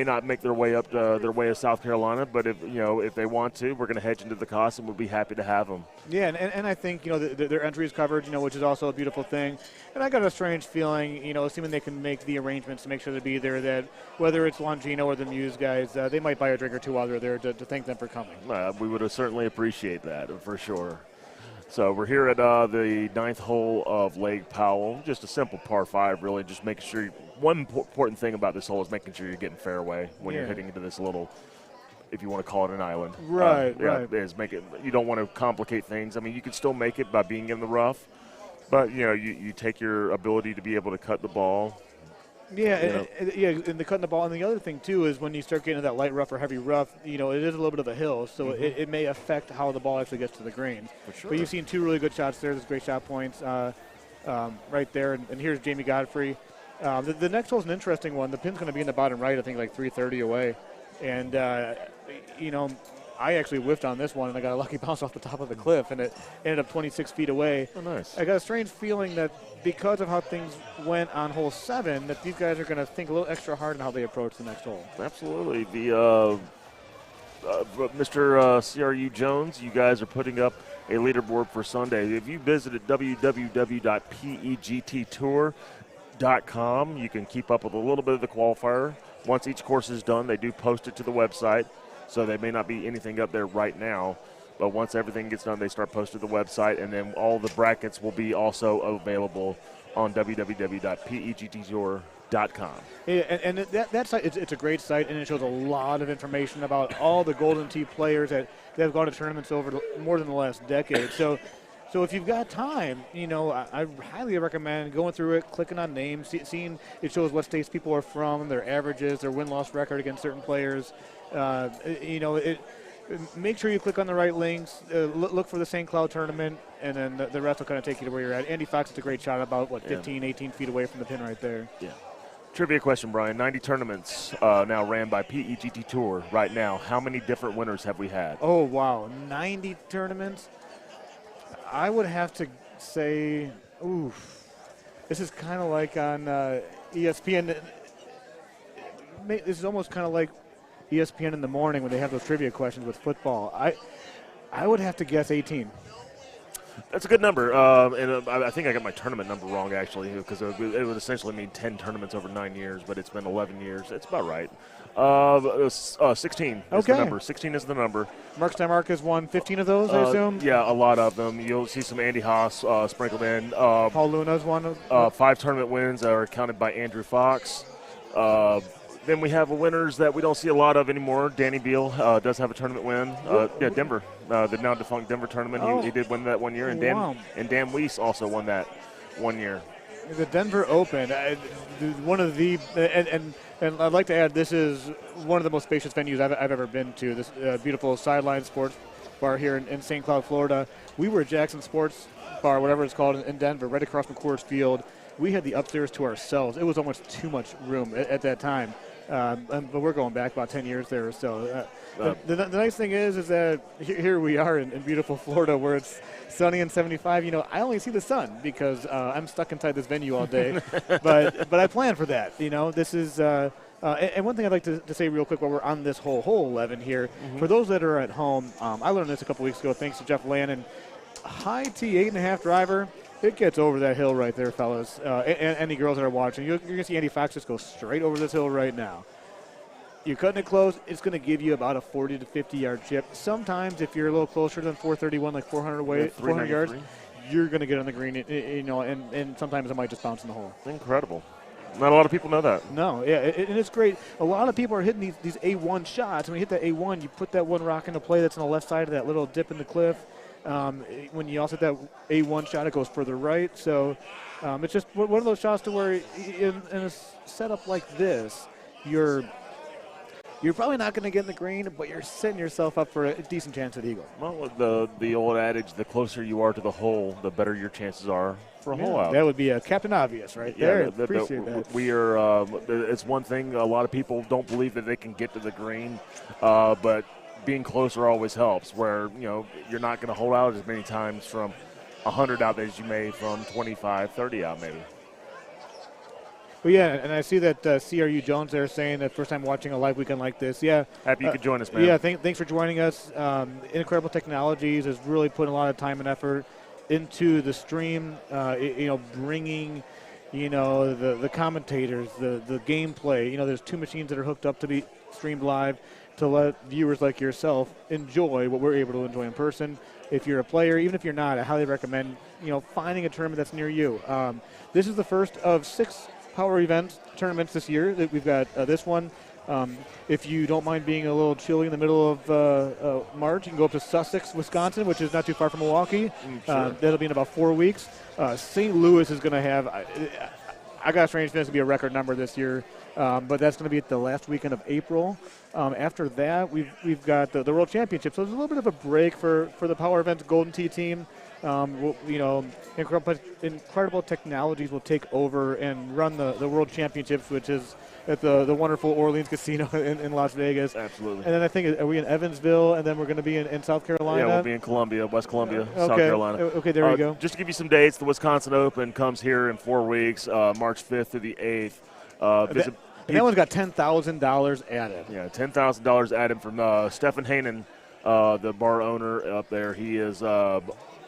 [SPEAKER 10] not make their way up to South Carolina, but if they want to, we're going to hedge into the cost, and we'll be happy to have them.
[SPEAKER 8] Yeah, and I think their entry is covered, which is also a beautiful thing. And I got a strange feeling, assuming they can make the arrangements to make sure to be there, that whether it's Longino or the Muse guys, they might buy a drink or two while they're there to thank them for coming.
[SPEAKER 10] We would certainly appreciate that for sure. So we're here at the 9th hole of Lake Powell. Just a simple par 5, really. Just making sure. One important thing about this hole is making sure you're getting fairway when you're hitting into this little, if you want to call it an island.
[SPEAKER 8] Right.
[SPEAKER 10] You don't want to complicate things. I mean, you can still make it by being in the rough, but you take your ability to be able to cut the ball.
[SPEAKER 8] Yeah, and the cutting the ball. And the other thing, too, is when you start getting into that light rough or heavy rough, it is a little bit of a hill, so it may affect how the ball actually gets to the green.
[SPEAKER 10] For sure.
[SPEAKER 8] But you've seen 2 really good shots there. There's great shot points right there. And here's Jamie Godfrey. The next hole's an interesting one. The pin's going to be in the bottom right, I think, like 330 away. And, I actually whiffed on this one, and I got a lucky bounce off the top of the cliff, and it ended up 26 feet away.
[SPEAKER 10] Oh, nice.
[SPEAKER 8] I got a strange feeling that because of how things went on hole 7, that these guys are going to think a little extra hard on how they approach the next hole.
[SPEAKER 10] Absolutely. The Mr. CRU Jones, you guys are putting up a leaderboard for Sunday. If you visited www.pegttour.com, you can keep up with a little bit of the qualifier. Once each course is done, they do post it to the website. So there may not be anything up there right now, but once everything gets done, they start posting to the website, and then all the brackets will be also available on www.pegttour.com.
[SPEAKER 8] Yeah, and that site, it's a great site, and it shows a lot of information about all the Golden Tee players that have gone to tournaments over more than the last decade. So if you've got time, I highly recommend going through it, clicking on names, seeing it shows what states people are from, their averages, their win-loss record against certain players. Make sure you click on the right links, look for the St. Cloud tournament, and then the rest will kind of take you to where you're at. Andy Fox is a great shot about, 15, 18 feet away from the pin right there.
[SPEAKER 10] Yeah. Trivia question, Brian. 90 tournaments now ran by PEGT Tour right now. How many different winners have we had?
[SPEAKER 8] Oh, wow. 90 tournaments? I would have to say, this is kind of like on ESPN. This is almost kind of like ESPN in the morning when they have those trivia questions with football. I would have to guess 18.
[SPEAKER 10] That's a good number, and I think I got my tournament number wrong, actually, because it would essentially mean 10 tournaments over 9 years, but it's been 11 years. It's about right. 16 is the number. 16 is the number.
[SPEAKER 8] Mark Steinmark won 15 of those, I assume?
[SPEAKER 10] Yeah, a lot of them. You'll see some Andy Haas sprinkled in.
[SPEAKER 8] Paul Luna's one.
[SPEAKER 10] 5 tournament wins are counted by Andrew Fox. Then we have winners that we don't see a lot of anymore. Danny Beal does have a tournament win. Denver, the now defunct Denver tournament. He did win that 1 year, and Dan Weiss also won that 1 year.
[SPEAKER 8] The Denver Open, one of the and I'd like to add, this is one of the most spacious venues I've ever been to. This beautiful Sideline Sports Bar here in St. Cloud, Florida. We were at Jackson Sports Bar, whatever it's called, in Denver, right across from Coors Field. We had the upstairs to ourselves. It was almost too much room at that time. But we're going back about 10 years there or so. The nice thing is that here we are in beautiful Florida where it's sunny and 75. I only see the sun because I'm stuck inside this venue all day. but I plan for that. This is and one thing I'd like to say real quick while we're on this hole 11 here. Mm-hmm. For those that are at home, I learned this a couple weeks ago thanks to Jeff Lannon. High T 8.5 driver. It gets over that hill right there, fellas. And any girls that are watching, you're going to see Andy Fox just go straight over this hill right now. You're cutting it close, it's going to give you about a 40 to 50-yard chip. Sometimes if you're a little closer than 431, like 400 yards, you're going to get on the green, and sometimes it might just bounce in the hole.
[SPEAKER 10] Incredible. Not a lot of people know that.
[SPEAKER 8] No, yeah, and it's great. A lot of people are hitting these A1 shots. When you hit that A1, you put that one rock into play that's on the left side of that little dip in the cliff. When you also hit that A1 shot, it goes further right. So it's just one of those shots to where in a setup like this, you're probably not going to get in the green, but you're setting yourself up for a decent chance at eagle.
[SPEAKER 10] Well, the old adage, the closer you are to the hole, the better your chances are for a hole out.
[SPEAKER 8] That would be a Captain Obvious right there. Appreciate that.
[SPEAKER 10] We are. It's one thing. A lot of people don't believe that they can get to the green, but being closer always helps, where, you're not going to hold out as many times from 100 out as you may from 25, 30 out maybe.
[SPEAKER 8] Well, yeah, and I see that CRU Jones there saying that first time watching a live weekend like this. Yeah.
[SPEAKER 10] Happy you could join us, man.
[SPEAKER 8] Yeah, thanks for joining us. Incredible Technologies is really putting a lot of time and effort into the stream, bringing, the commentators, the gameplay. There's 2 machines that are hooked up to be streamed live to let viewers like yourself enjoy what we're able to enjoy in person. If you're a player, even if you're not, I highly recommend, finding a tournament that's near you. This is the first of 6 Power events tournaments this year. We've got this one. If you don't mind being a little chilly in the middle of March, you can go up to Sussex, Wisconsin, which is not too far from Milwaukee.
[SPEAKER 10] Sure.
[SPEAKER 8] That'll be in about 4 weeks. St. Louis is going to have, I got a strange feeling it's going to be a record number this year, but that's going to be at the last weekend of April. After that, we've got the World Championship. So there's a little bit of a break for the Power Events Golden Tee team. Incredible Technologies will take over and run the World Championships, which is at the wonderful Orleans Casino in Las Vegas.
[SPEAKER 10] Absolutely.
[SPEAKER 8] And then I think, are we in Evansville, and then we're going to be in South Carolina?
[SPEAKER 10] Yeah, we'll be in Columbia, West Columbia, South Carolina.
[SPEAKER 8] Okay, there we go.
[SPEAKER 10] Just to give you some dates, the Wisconsin Open comes here in 4 weeks, March 5th through the 8th.
[SPEAKER 8] And that one's got $10,000 added.
[SPEAKER 10] Yeah, $10,000 added from Stefan Hanen, the bar owner up there. He is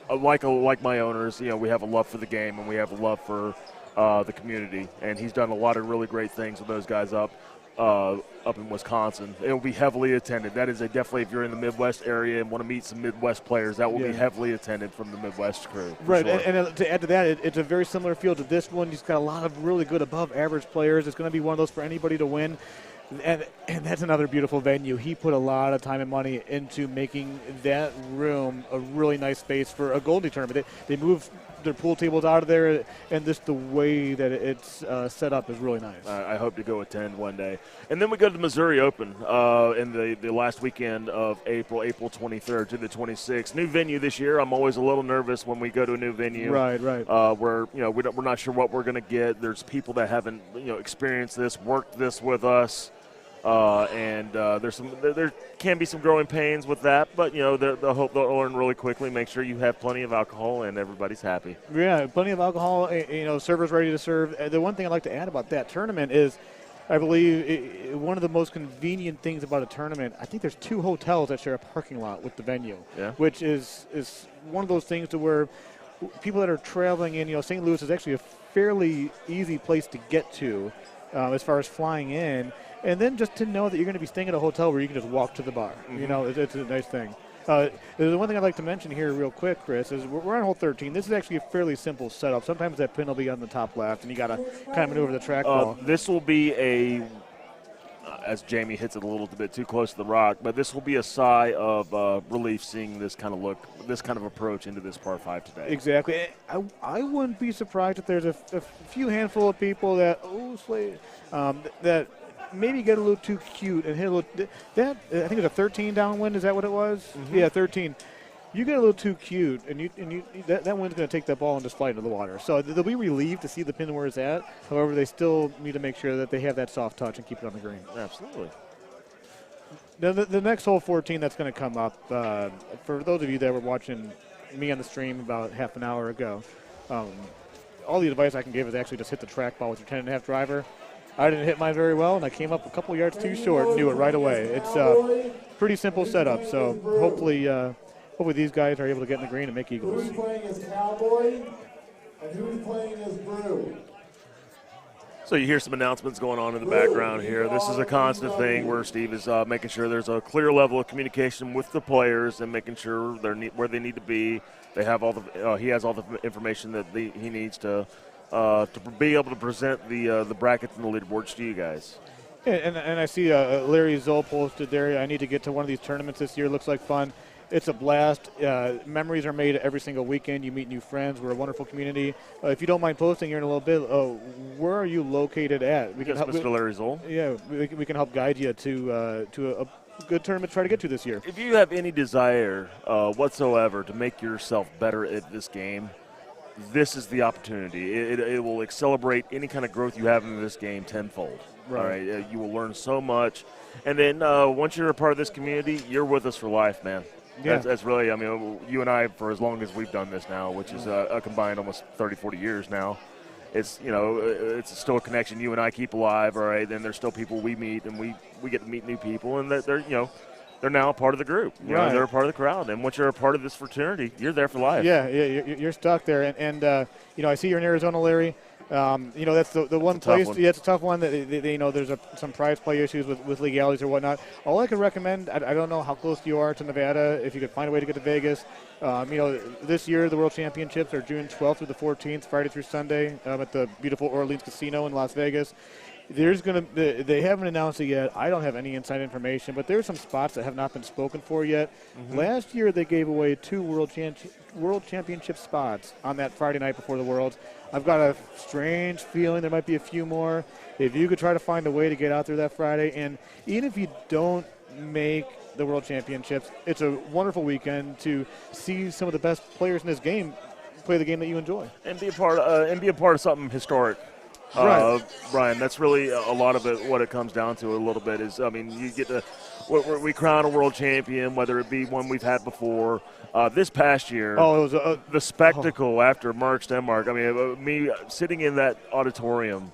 [SPEAKER 10] like my owners. We have a love for the game and we have a love for the community, and he's done a lot of really great things with those guys up in Wisconsin. It will be heavily attended. That is definitely, if you're in the Midwest area and want to meet some Midwest players, that will be heavily attended from the Midwest crew.
[SPEAKER 8] Right,
[SPEAKER 10] sure.
[SPEAKER 8] and to add to that, it's a very similar field to this one. He's got a lot of really good above-average players. It's going to be one of those for anybody to win. And that's another beautiful venue. He put a lot of time and money into making that room a really nice space for a Goldie tournament. They moved their pool tables out of there, and just the way that it's set up is really nice.
[SPEAKER 10] I hope to go attend one day. And then we go to the Missouri Open in the last weekend of April 23rd to the 26th. New venue this year. I'm always a little nervous when we go to a new venue.
[SPEAKER 8] Right.
[SPEAKER 10] Where we're not sure what we're going to get. There's people that haven't experienced this, worked this with us. And there can be some growing pains with that, but they'll hope they'll learn really quickly. Make sure you have plenty of alcohol and everybody's happy.
[SPEAKER 8] Yeah, plenty of alcohol. Servers ready to serve. The one thing I'd like to add about that tournament is, I believe one of the most convenient things about a tournament, I think there's 2 hotels that share a parking lot with the venue, which is one of those things to where people that are traveling in, St. Louis is actually a fairly easy place to get to as far as flying in. And then just to know that you're going to be staying at a hotel where you can just walk to the bar.
[SPEAKER 10] Mm-hmm.
[SPEAKER 8] It's a nice thing. The one thing I'd like to mention here real quick, Chris, is we're on hole 13. This is actually a fairly simple setup. Sometimes that pin will be on the top left, and you got to kind of maneuver the trackball.
[SPEAKER 10] This will be as Jamie hits it a little bit too close to the rock, but this will be a sigh of relief seeing this kind of approach into this par 5 today.
[SPEAKER 8] Exactly. I wouldn't be surprised if there's a few handful of people that that maybe get a little too cute and hit a little. I think it's a 13 downwind. Is that what it was?
[SPEAKER 10] Mm-hmm.
[SPEAKER 8] Yeah, 13. You get a little too cute, and that wind's going to take that ball and just fly into the water. So they'll be relieved to see the pin where it's at. However, they still need to make sure that they have that soft touch and keep it on the green.
[SPEAKER 10] Absolutely.
[SPEAKER 8] Now, the next hole 14 that's going to come up, for those of you that were watching me on the stream about half an hour ago, all the advice I can give is actually just hit the trackball with your 10.5 driver. I didn't hit mine very well, and I came up a couple yards too short and knew it right away. It's a pretty simple setup, so hopefully these guys are able to get in the green and make eagles.
[SPEAKER 1] Who's playing as Cowboy and who's playing as Brew?
[SPEAKER 10] So you hear some announcements going on in the background here. This is a constant thing where Steve is making sure there's a clear level of communication with the players and making sure they're where they need to be. They have he has all the information that he needs to be able to present the brackets and the leaderboards to you guys.
[SPEAKER 8] Yeah, and I see Larry Zoll posted there. I need to get to one of these tournaments this year. Looks like fun. It's a blast. Memories are made every single weekend. You meet new friends. We're a wonderful community. If you don't mind posting here in a little bit, where are you located at? We
[SPEAKER 10] can help, Mr. Larry Zoll.
[SPEAKER 8] Yeah, we can help guide you to a good tournament to try to get to this year.
[SPEAKER 10] If you have any desire whatsoever to make yourself better at this game, this is the opportunity. It will accelerate any kind of growth you have in this game tenfold. All right, you will learn so much, and then once you're a part of this community, you're with us for life, man.
[SPEAKER 8] Yeah.
[SPEAKER 10] That's really, I mean, you and I, for as long as we've done this now, which is a combined almost 30, 40 years now, it's, you know, it's still a connection you and I keep alive, all right? Then there's still people we meet, and we get to meet new people, and they're, you know, they're now a part of the group. You know, they're a part of the crowd. And once you're a part of this fraternity, you're there for life.
[SPEAKER 8] Yeah, you're stuck there. And you know, I see you're in Arizona, Larry. You know, that's the one place. Yeah, it's a tough one. That they you know, there's some prize play issues with legalities or whatnot. All I could recommend, I don't know how close you are to Nevada, if you could find a way to get to Vegas. You know, this year the World Championships are June 12th through the 14th, Friday through Sunday, at the beautiful Orleans Casino in Las Vegas. They haven't announced it yet. I don't have any inside information, but there's some spots that have not been spoken for yet. Last year they gave away 2 World Championship spots on that Friday night before the Worlds. I've got a strange feeling there might be a few more. If you could try to find a way to get out there that Friday, and even if you don't make the World Championships, it's a wonderful weekend to see some of the best players in this game play the game that you enjoy.
[SPEAKER 10] And be a part of something historic.
[SPEAKER 8] Right.
[SPEAKER 10] Brian, that's really a lot of it. What it comes down to a little bit is, I mean, you get to we crown a world champion, whether it be one we've had before. This past year,
[SPEAKER 8] it was
[SPEAKER 10] the spectacle after Mark Stenmark. I mean, me sitting in that auditorium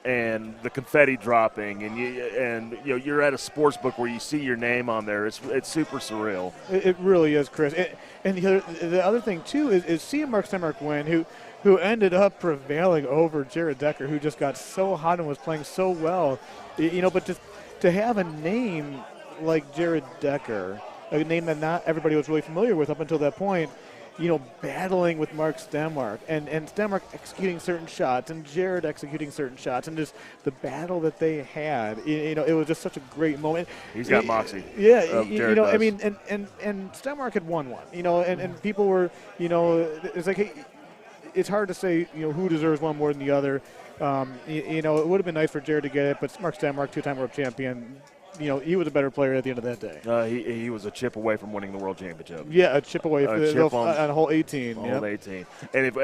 [SPEAKER 10] and the confetti dropping, and you know you're at a sports book where you see your name on there. It's super surreal.
[SPEAKER 8] It really is, Chris. And the other thing too is seeing Mark Stenmark win, who ended up prevailing over Jared Decker, who just got so hot and was playing so well. You know, but just to have a name like Jared Decker, a name that not everybody was really familiar with up until that point, you know, battling with Mark Stenmark and Stenmark executing certain shots and Jared executing certain shots, and just the battle that they had, you know, it was just such a great moment.
[SPEAKER 10] He's got moxie.
[SPEAKER 8] Yeah, you know, does. I mean, and Stenmark had won one, you know, and people were, you know, it's like, hey, it's hard to say, you know, who deserves one more than the other. You know, it would have been nice for Jared to get it, but Mark Stenmark, 2-time world champion, you know, he was a better player at the end of that day.
[SPEAKER 10] He was a chip away from winning the world championship.
[SPEAKER 8] Yeah, a chip away on hole 18.
[SPEAKER 10] Hole 18. And if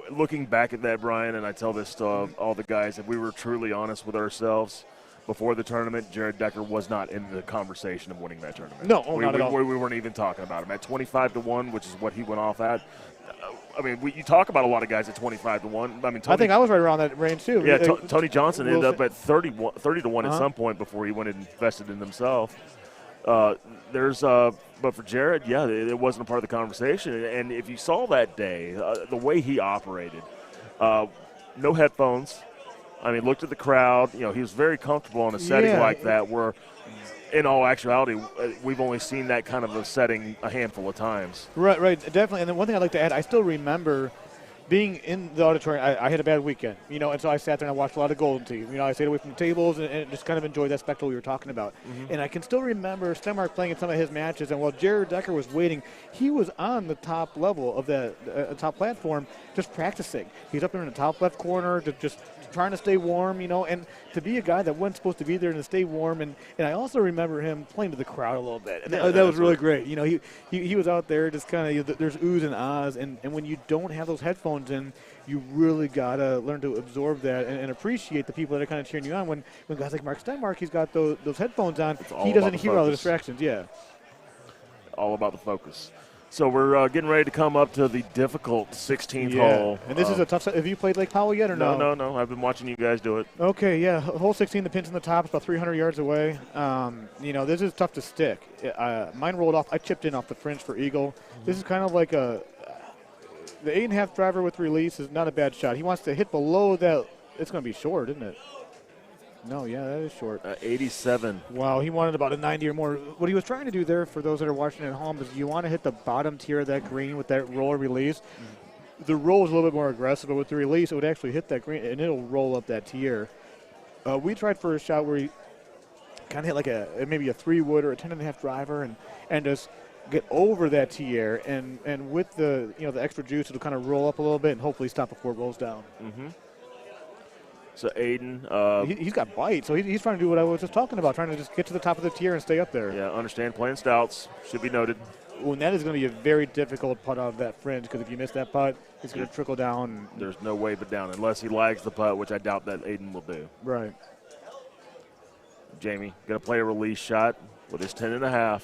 [SPEAKER 10] looking back at that, Brian, and I tell this to all the guys, if we were truly honest with ourselves, before the tournament, Jared Decker was not in the conversation of winning that tournament.
[SPEAKER 8] No, not at all.
[SPEAKER 10] We weren't even talking about him. At 25-1, which is what he went off at, I mean, you talk about a lot of guys at 25-1. I mean,
[SPEAKER 8] I think I was right around that range too.
[SPEAKER 10] Yeah, Tony Johnson ended up at 30-1 at some point before he went and invested in himself. But for Jared, yeah, it wasn't a part of the conversation. And if you saw that day, the way he operated, no headphones. I mean, looked at the crowd. You know, he was very comfortable in a setting like that where, in all actuality, we've only seen that kind of a setting a handful of times.
[SPEAKER 8] Right, definitely. And then one thing I'd like to add, I still remember being in the auditorium. I had a bad weekend, you know, and so I sat there and I watched a lot of Golden Tee. You know, I stayed away from the tables and just kind of enjoyed that spectacle we were talking about. And I can still remember Stenmark playing in some of his matches, and while Jared Decker was waiting, he was on the top level of the top platform just practicing. He's up there in the top left corner, just trying to stay warm, you know, and to be a guy that wasn't supposed to be there and to stay warm. And I also remember him playing to the crowd a little bit. And that was really great. You know, he was out there just kind of, there's oohs and ahs. And when you don't have those headphones in, you really got to learn to absorb that and appreciate the people that are kind of cheering you on. When guys like Mark Stenmark, he's got those headphones on, he doesn't hear all the distractions. Yeah.
[SPEAKER 10] All about the focus. So we're getting ready to come up to the difficult 16th hole.
[SPEAKER 8] And this is a tough set. Have you played Lake Powell yet or no?
[SPEAKER 10] No. I've been watching you guys do it.
[SPEAKER 8] Okay, yeah. Hole 16, the pin's in the top. It's about 300 yards away. You know, this is tough to stick. Mine rolled off. I chipped in off the fringe for eagle. This is kind of like the 8.5 driver with release is not a bad shot. He wants to hit below that. It's going to be short, isn't it? No, yeah, that is short.
[SPEAKER 10] 87.
[SPEAKER 8] Wow, he wanted about a 90 or more. What he was trying to do there, for those that are watching at home, is you want to hit the bottom tier of that green with that roll release. The roll is a little bit more aggressive, but with the release, it would actually hit that green, and it'll roll up that tier. We tried for a shot where he kind of hit like maybe a 3-wood or a 10.5 driver and just get over that tier, and with the the extra juice, it'll kind of roll up a little bit and hopefully stop before it rolls down.
[SPEAKER 10] So Aiden,
[SPEAKER 8] he's got bite, so he's trying to do what I was just talking about, trying to just get to the top of the tier and stay up there.
[SPEAKER 10] Yeah, understand playing stouts, should be noted.
[SPEAKER 8] Well, and that is going to be a very difficult putt out of that fringe, because if you miss that putt, it's going to trickle down.
[SPEAKER 10] There's no way but down, unless he lags the putt, which I doubt that Aiden will do.
[SPEAKER 8] Right.
[SPEAKER 10] Jamie. Going to play a release shot with his 10.5.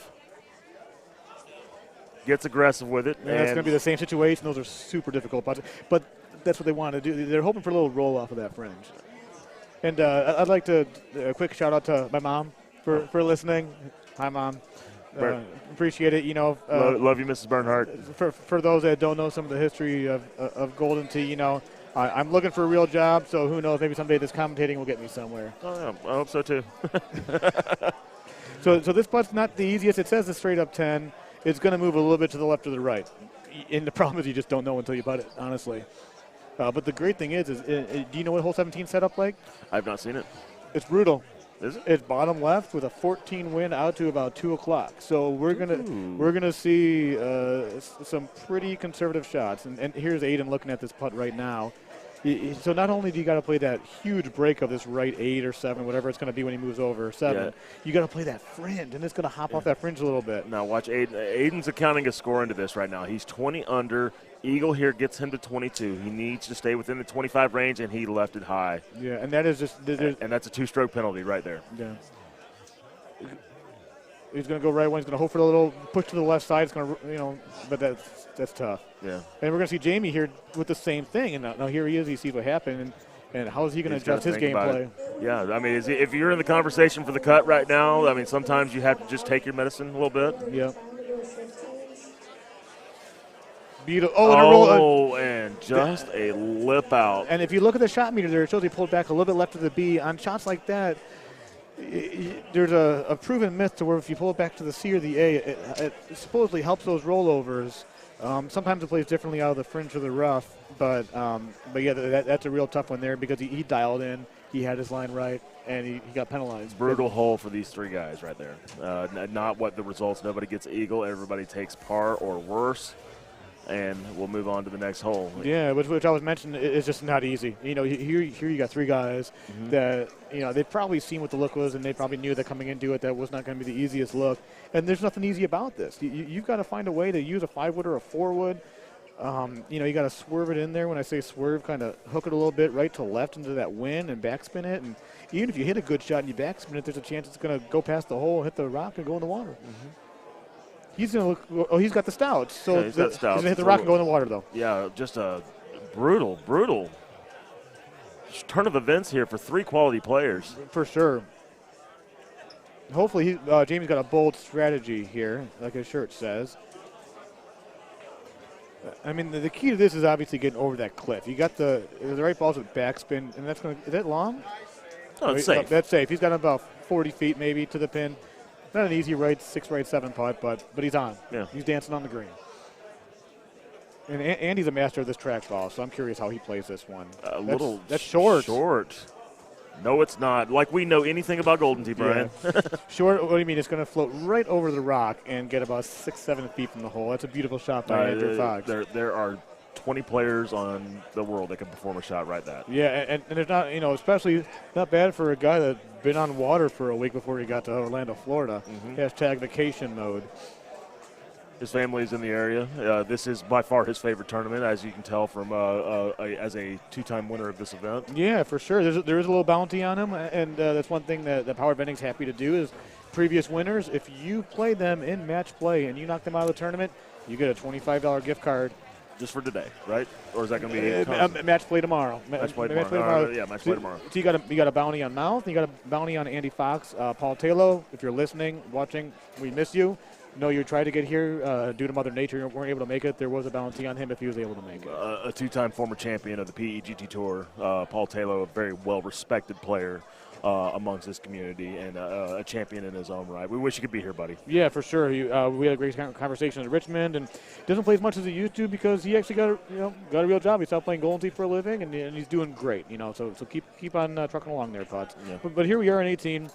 [SPEAKER 10] Gets aggressive with it.
[SPEAKER 8] Yeah, it's going to be the same situation. Those are super difficult putts. But that's what they want to do. They're hoping for a little roll off of that fringe. And I'd like to a quick shout out to my mom for listening. Hi, Mom. Appreciate it.
[SPEAKER 10] Love you, Mrs. Bernhardt.
[SPEAKER 8] For those that don't know some of the history of Golden Tee, I'm looking for a real job, so who knows? Maybe someday this commentating will get me somewhere.
[SPEAKER 10] Oh, yeah, I hope so too.
[SPEAKER 8] So this putt's not the easiest. It says a straight up 10. It's going to move a little bit to the left or the right. And the problem is you just don't know until you putt it, honestly. But the great thing is do you know what hole 17 set up like?
[SPEAKER 10] I've not seen it.
[SPEAKER 8] It's brutal.
[SPEAKER 10] Is it?
[SPEAKER 8] It's bottom left with a 14 wind out to about 2 o'clock. So we're gonna see some pretty conservative shots. And here's Aiden looking at this putt right now. So not only do you got to play that huge break of this right 8 or 7, whatever it's going to be when he moves over 7, you got to play that fringe, and it's going to hop off that fringe a little bit.
[SPEAKER 10] Now watch Aiden. Aiden's accounting a score into this right now. He's 20 under. Eagle here gets him to 22. He needs to stay within the 25 range, and he left it high.
[SPEAKER 8] Yeah, and that is just
[SPEAKER 10] and that's a 2-stroke penalty right there.
[SPEAKER 8] Yeah. He's going to go right one. He's going to hope for a little push to the left side. It's going to, but that's tough.
[SPEAKER 10] Yeah.
[SPEAKER 8] And we're going to see Jamie here with the same thing. And now here he is. He sees what happened. And how is he going to adjust his gameplay?
[SPEAKER 10] Yeah, I mean, if you're in the conversation for the cut right now, I mean, sometimes you have to just take your medicine a little bit.
[SPEAKER 8] Yeah.
[SPEAKER 10] And just a lip out.
[SPEAKER 8] And if you look at the shot meter there, it shows he pulled back a little bit left of the B. On shots like that, there's a proven myth to where if you pull it back to the C or the A, it supposedly helps those rollovers. Sometimes it plays differently out of the fringe or the rough, but yeah, that's a real tough one there because he dialed in, he had his line right, and he got penalized.
[SPEAKER 10] Brutal hole for these 3 guys right there. Not what the results. Nobody gets eagle. Everybody takes par or worse. And we'll move on to the next hole.
[SPEAKER 8] Yeah, which I was mentioning is just not easy. Here you got 3 guys that, they've probably seen what the look was, and they probably knew that coming into it that was not going to be the easiest look. And there's nothing easy about this. You've got to find a way to use a 5-wood or a 4-wood. You got to swerve it in there. When I say swerve, kind of hook it a little bit right to left into that wind and backspin it. And even if you hit a good shot and you backspin it, there's a chance it's going to go past the hole, hit the rock, and go in the water. He's going to look. Oh, he's got the stouts. So
[SPEAKER 10] he's got stouts.
[SPEAKER 8] He's going to hit the rock and go in the water, though.
[SPEAKER 10] Yeah, just a brutal turn of events here for 3 quality players.
[SPEAKER 8] For sure. Hopefully, Jamie's got a bold strategy here, like his shirt says. I mean, the key to this is obviously getting over that cliff. You got the right balls with backspin, and that's going to – is that long?
[SPEAKER 10] Oh, it's safe.
[SPEAKER 8] That's safe. He's got about 40 feet maybe to the pin. Not an easy right 6, right 7 putt, but he's on.
[SPEAKER 10] Yeah.
[SPEAKER 8] He's dancing on the green. And Andy's a master of this track ball, so I'm curious how he plays this one. That's short.
[SPEAKER 10] Short. No, it's not. Like we know anything about Golden Tee, Brian.
[SPEAKER 8] Yeah. Short, what do you mean? It's going to float right over the rock and get about 6, 7 feet from the hole. That's a beautiful shot by Andrew Fox.
[SPEAKER 10] There are 20 players on the world that can perform a shot right that.
[SPEAKER 8] Yeah, and there's not, especially not bad for a guy that's been on water for a week before he got to Orlando, Florida. Hashtag vacation mode.
[SPEAKER 10] His family's in the area. This is by far his favorite tournament, as you can tell from as a 2-time winner of this event.
[SPEAKER 8] Yeah, for sure. There is a little bounty on him, and that's one thing that Power Vending's happy to do is previous winners, if you play them in match play and you knock them out of the tournament, you get a $25 gift card.
[SPEAKER 10] Just for today, right? Or is that going to be
[SPEAKER 8] match play tomorrow?
[SPEAKER 10] Match play tomorrow. Yeah, match play tomorrow.
[SPEAKER 8] So you got a bounty on Mouth. You got a bounty on Andy Fox. Paul Taylor, if you're listening, watching, we miss you. No, you tried to get here due to Mother Nature. You weren't able to make it. There was a bounty on him if he was able to make it.
[SPEAKER 10] A 2-time former champion of the PEGT Tour, Paul Taylor, a very well-respected player amongst this community and a champion in his own right. We wish you could be here, buddy.
[SPEAKER 8] Yeah, for sure. We had a great conversation in Richmond, and doesn't play as much as he used to because he actually got a real job. He stopped playing Golden Tee for a living, and he's doing great. So keep on trucking along there, Pods.
[SPEAKER 10] Yeah.
[SPEAKER 8] But here we are in 18.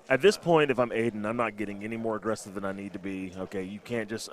[SPEAKER 10] At this point, if I'm Aiden, I'm not getting any more aggressive than I need to be. Okay, you can't just,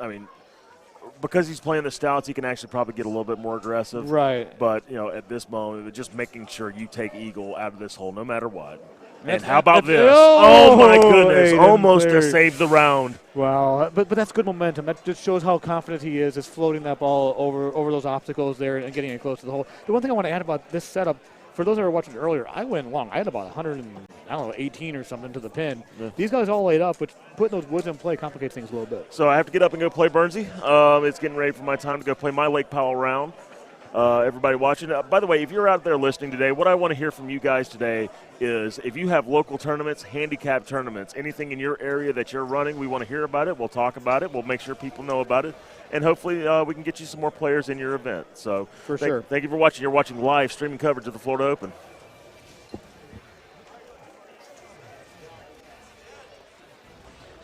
[SPEAKER 10] because he's playing the stouts, he can actually probably get a little bit more aggressive.
[SPEAKER 8] Right.
[SPEAKER 10] But, at this moment, just making sure you take eagle out of this hole no matter what. And how about this? Oh, my goodness.
[SPEAKER 8] Aiden,
[SPEAKER 10] almost to save the round.
[SPEAKER 8] Wow. But that's good momentum. That just shows how confident he is floating that ball over those obstacles there and getting it close to the hole. The one thing I want to add about this setup, for those that were watching earlier, I went long. I had about 118 or something to the pin.
[SPEAKER 10] Yeah.
[SPEAKER 8] These guys all laid up, which putting those woods in play complicates things a little bit.
[SPEAKER 10] So I have to get up and go play Bernsey. It's getting ready for my time to go play my Lake Powell round. Everybody watching. By the way, if you're out there listening today, what I want to hear from you guys today is if you have local tournaments, handicap tournaments, anything in your area that you're running, we want to hear about it. We'll talk about it. We'll make sure people know about it. And hopefully we can get you some more players in your event. So
[SPEAKER 8] sure.
[SPEAKER 10] Thank you for watching. You're watching live streaming coverage of the Florida Open.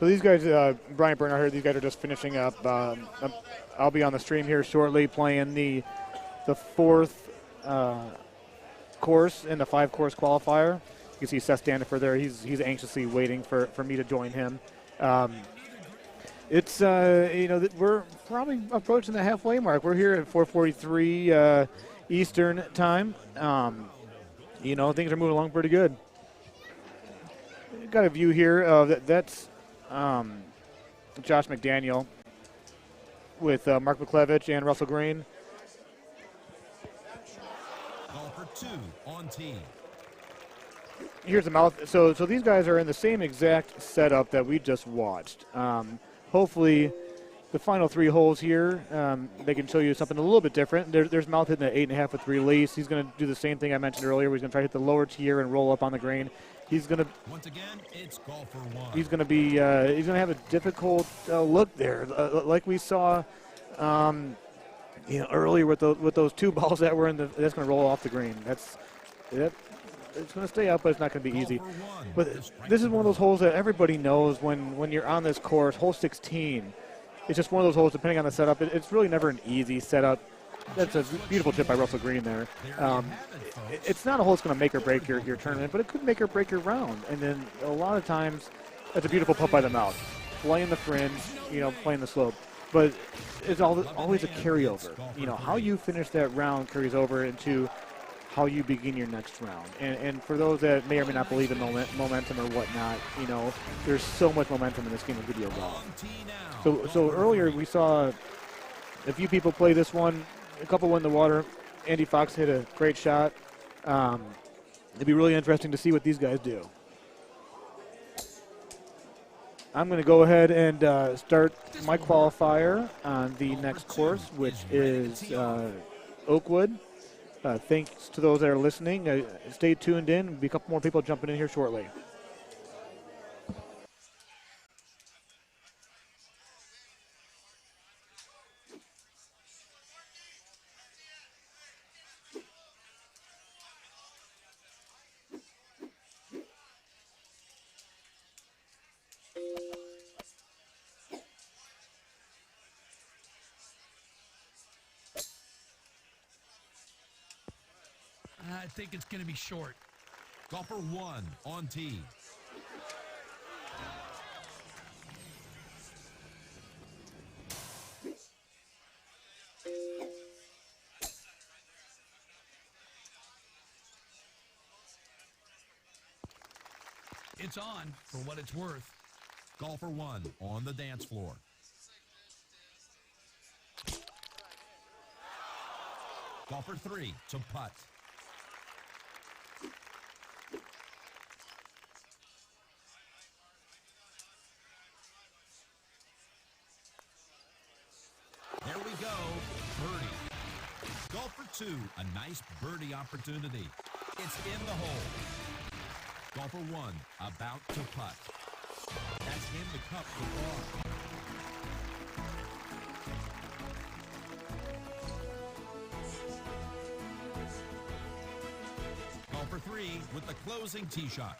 [SPEAKER 8] So these guys, Brian Bernhardt here, these guys are just finishing up. I'll be on the stream here shortly playing the fourth course in the 5-course qualifier. You can see Seth Standiford there. He's anxiously waiting for me to join him. It's, we're probably approaching the halfway mark. We're here at 4:43 Eastern time. Things are moving along pretty good. Got a view here. That's Josh McDaniel with Mark McClevich and Russell Green.
[SPEAKER 2] Golfer 2 on tee.
[SPEAKER 8] Here's the mouth. So these guys are in the same exact setup that we just watched. Hopefully, the final 3 holes here, they can show you something a little bit different. There's Mouth hitting the 8.5 with release. He's going to do the same thing I mentioned earlier. He's going to try to hit the lower tier and roll up on the green. He's going to.
[SPEAKER 2] Once again, it's golfer 1.
[SPEAKER 8] He's going to be. He's going to have a difficult look there, like we saw, earlier with those 2 balls that were in the. That's going to roll off the green. It's going to stay up, but it's not going to be easy. But this is one of those holes that everybody knows when you're on this course, hole 16. It's just one of those holes, depending on the setup. It's really never an easy setup. That's a beautiful tip by Russell Green there. It's not a hole that's going to make or break your tournament, but it could make or break your round. And then a lot of times, that's a beautiful putt by the Mouth. Playing the fringe, playing the slope. But it's always a carryover. How you finish that round carries over into how you begin your next round. And for those that may or may not believe in momentum or whatnot, there's so much momentum in this game of video golf. So earlier we saw a few people play this one, a couple went in the water. Andy Fox hit a great shot. It'd be really interesting to see what these guys do. I'm going to go ahead and start my qualifier on the next course, which is Oakwood. Thanks to those that are listening. Stay tuned in. There'll be a couple more people jumping in here shortly.
[SPEAKER 6] I think it's going to be short.
[SPEAKER 2] Golfer 1 on tee.
[SPEAKER 6] It's on for what it's worth.
[SPEAKER 2] Golfer 1 on the dance floor. Golfer 3 to putt. There we go, birdie. Golfer 2, a nice birdie opportunity. It's in the hole. Golfer 1, about to putt. That's in the cup for par. Golfer 3 with the closing tee shot.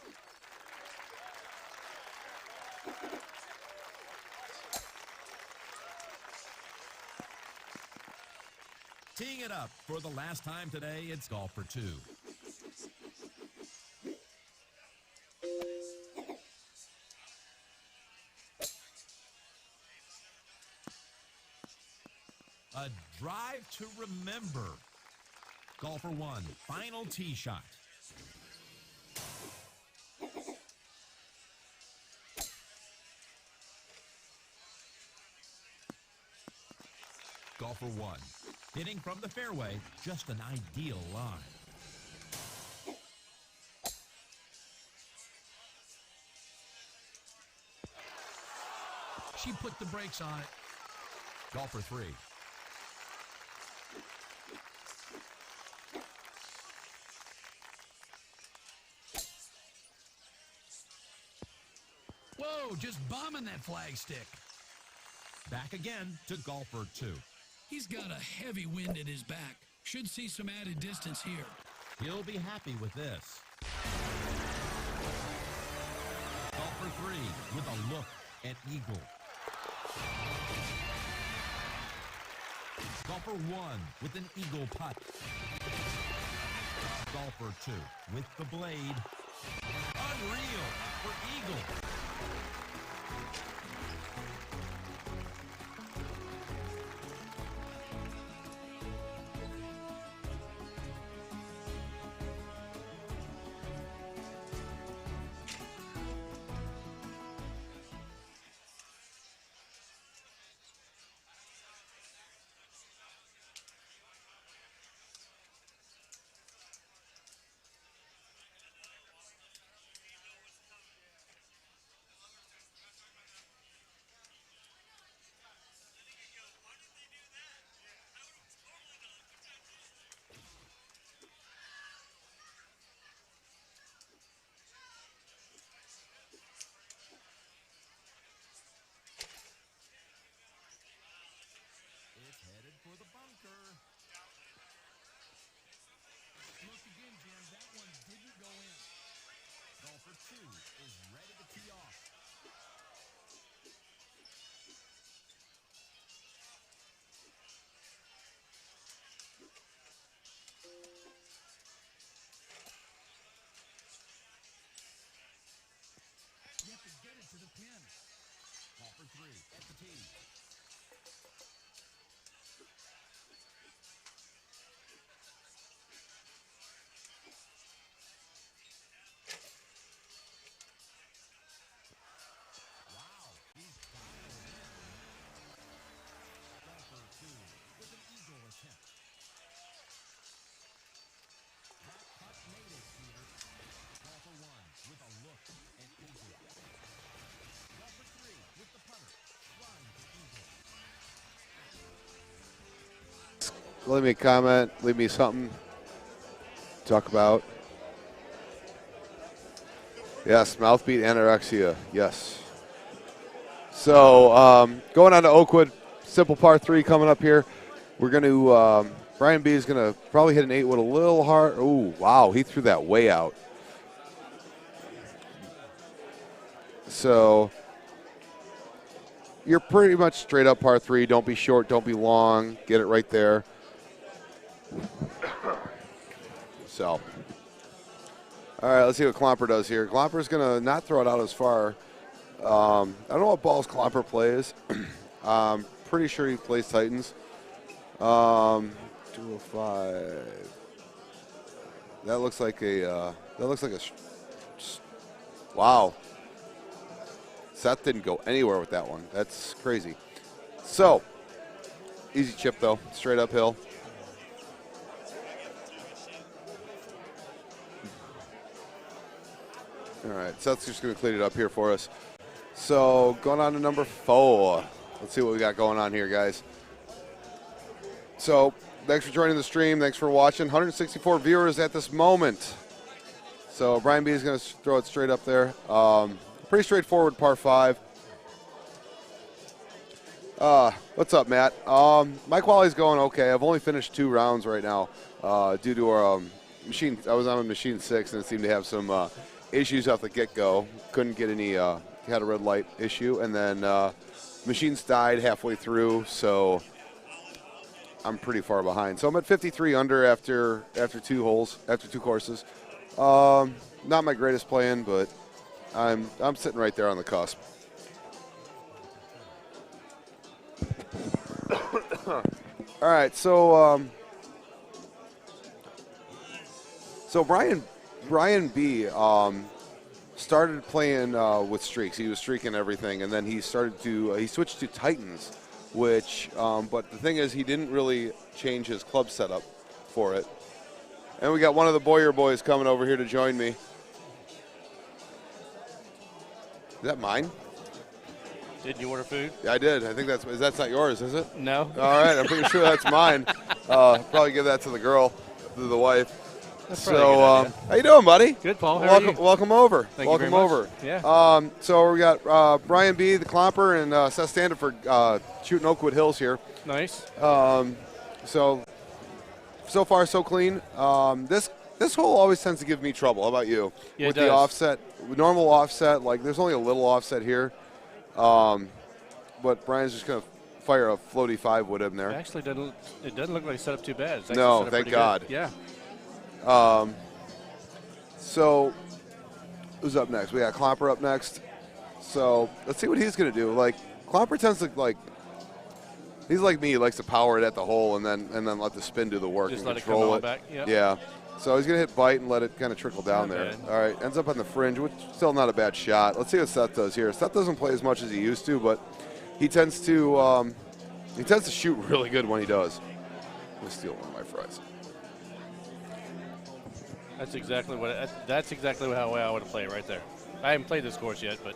[SPEAKER 2] Teeing it up for the last time today, it's Golfer 2. A drive to remember. Golfer 1, final tee shot. Golfer 1, hitting from the fairway, just an ideal line.
[SPEAKER 6] She put the brakes on it.
[SPEAKER 2] Golfer 3.
[SPEAKER 6] Whoa, just bombing that flag stick.
[SPEAKER 2] Back again to golfer 2.
[SPEAKER 6] He's got a heavy wind at his back. Should see some added distance here.
[SPEAKER 2] He'll be happy with this. Golfer 3 with a look at eagle. Golfer 1 with an eagle putt. Golfer 2 with the blade. Unreal for eagle. For the bunker.
[SPEAKER 6] Look again, Jim. That one didn't go in.
[SPEAKER 2] Golfer 2 is ready to tee off.
[SPEAKER 6] You have to get it to the pin.
[SPEAKER 2] Golfer 3 at the tee.
[SPEAKER 7] Leave me a comment. Leave me something to talk about. Yes, mouthbeat anorexia. Yes. So going on to Oakwood, simple par 3 coming up here. We're going to Brian B is going to probably hit an 8 with a little hard. Oh, wow, he threw that way out. So you're pretty much straight up par 3. Don't be short. Don't be long. Get it right there. So, all right, let's see what Clomper does here. Clomper's going to not throw it out as far. I don't know what balls Clomper plays. Pretty sure he plays Titans. 205. That looks like a. Wow. Seth didn't go anywhere with that one. That's crazy. So, easy chip though, straight uphill. All right, Seth's just going to clean it up here for us. So going on to number 4. Let's see what we got going on here, guys. So thanks for joining the stream. Thanks for watching. 164 viewers at this moment. So Brian B is going to throw it straight up there. Pretty straightforward par 5. What's up, Matt? My quality's going okay. I've only finished 2 rounds right now due to our machine. I was on a machine 6 and it seemed to have some issues off the get-go. Couldn't get any, had a red light issue, and then machines died halfway through, so I'm pretty far behind. So I'm at 53 under after 2 holes, after 2 courses. Not my greatest playing, but I'm sitting right there on the cusp. All right, so Brian B started playing with streaks. He was streaking everything, and then he switched to Titans, which, but the thing is, he didn't really change his club setup for it. And we got one of the Boyer boys coming over here to join me. Is that mine?
[SPEAKER 11] Did you order food?
[SPEAKER 7] Yeah, I did. I think that's not yours, is it?
[SPEAKER 11] No.
[SPEAKER 7] All right, I'm pretty sure that's mine. Probably give that to the girl, to the wife.
[SPEAKER 11] That's
[SPEAKER 7] So, how you doing, buddy?
[SPEAKER 11] Good, Paul. How
[SPEAKER 7] welcome,
[SPEAKER 11] are you?
[SPEAKER 7] welcome over.
[SPEAKER 11] Thank you
[SPEAKER 7] welcome
[SPEAKER 11] very much.
[SPEAKER 7] over.
[SPEAKER 11] Yeah.
[SPEAKER 7] So we got Brian B, the Clomper, and Seth Standiford shooting Oakwood Hills here.
[SPEAKER 11] Nice.
[SPEAKER 7] So far so clean. This hole always tends to give me trouble. How about you?
[SPEAKER 11] Yeah,
[SPEAKER 7] with
[SPEAKER 11] it
[SPEAKER 7] the
[SPEAKER 11] does.
[SPEAKER 7] offset, normal offset, like there's only a little offset here. But Brian's just gonna fire a floaty 5 wood in there.
[SPEAKER 11] Actually, it doesn't look like it's set up too bad. It's actually
[SPEAKER 7] No,
[SPEAKER 11] set up
[SPEAKER 7] thank
[SPEAKER 11] pretty
[SPEAKER 7] God.
[SPEAKER 11] good. Yeah.
[SPEAKER 7] So who's up next? We got Clomper up next. So let's see what he's gonna do. Like Clomper tends to he's like me. He likes to power it at the hole and then let the spin do the work
[SPEAKER 11] Just
[SPEAKER 7] and
[SPEAKER 11] let it
[SPEAKER 7] control
[SPEAKER 11] come on
[SPEAKER 7] it.
[SPEAKER 11] back. Yep.
[SPEAKER 7] Yeah. So he's gonna hit bite and let it kind of trickle down
[SPEAKER 11] Not
[SPEAKER 7] there.
[SPEAKER 11] bad.
[SPEAKER 7] All right, ends up on the fringe, which is still not a bad shot. Let's see what Seth does here. Seth doesn't play as much as he used to, but he tends to shoot really good when he does. Let me steal one of my fries.
[SPEAKER 11] That's exactly how I would have played right there. I haven't played this course yet, but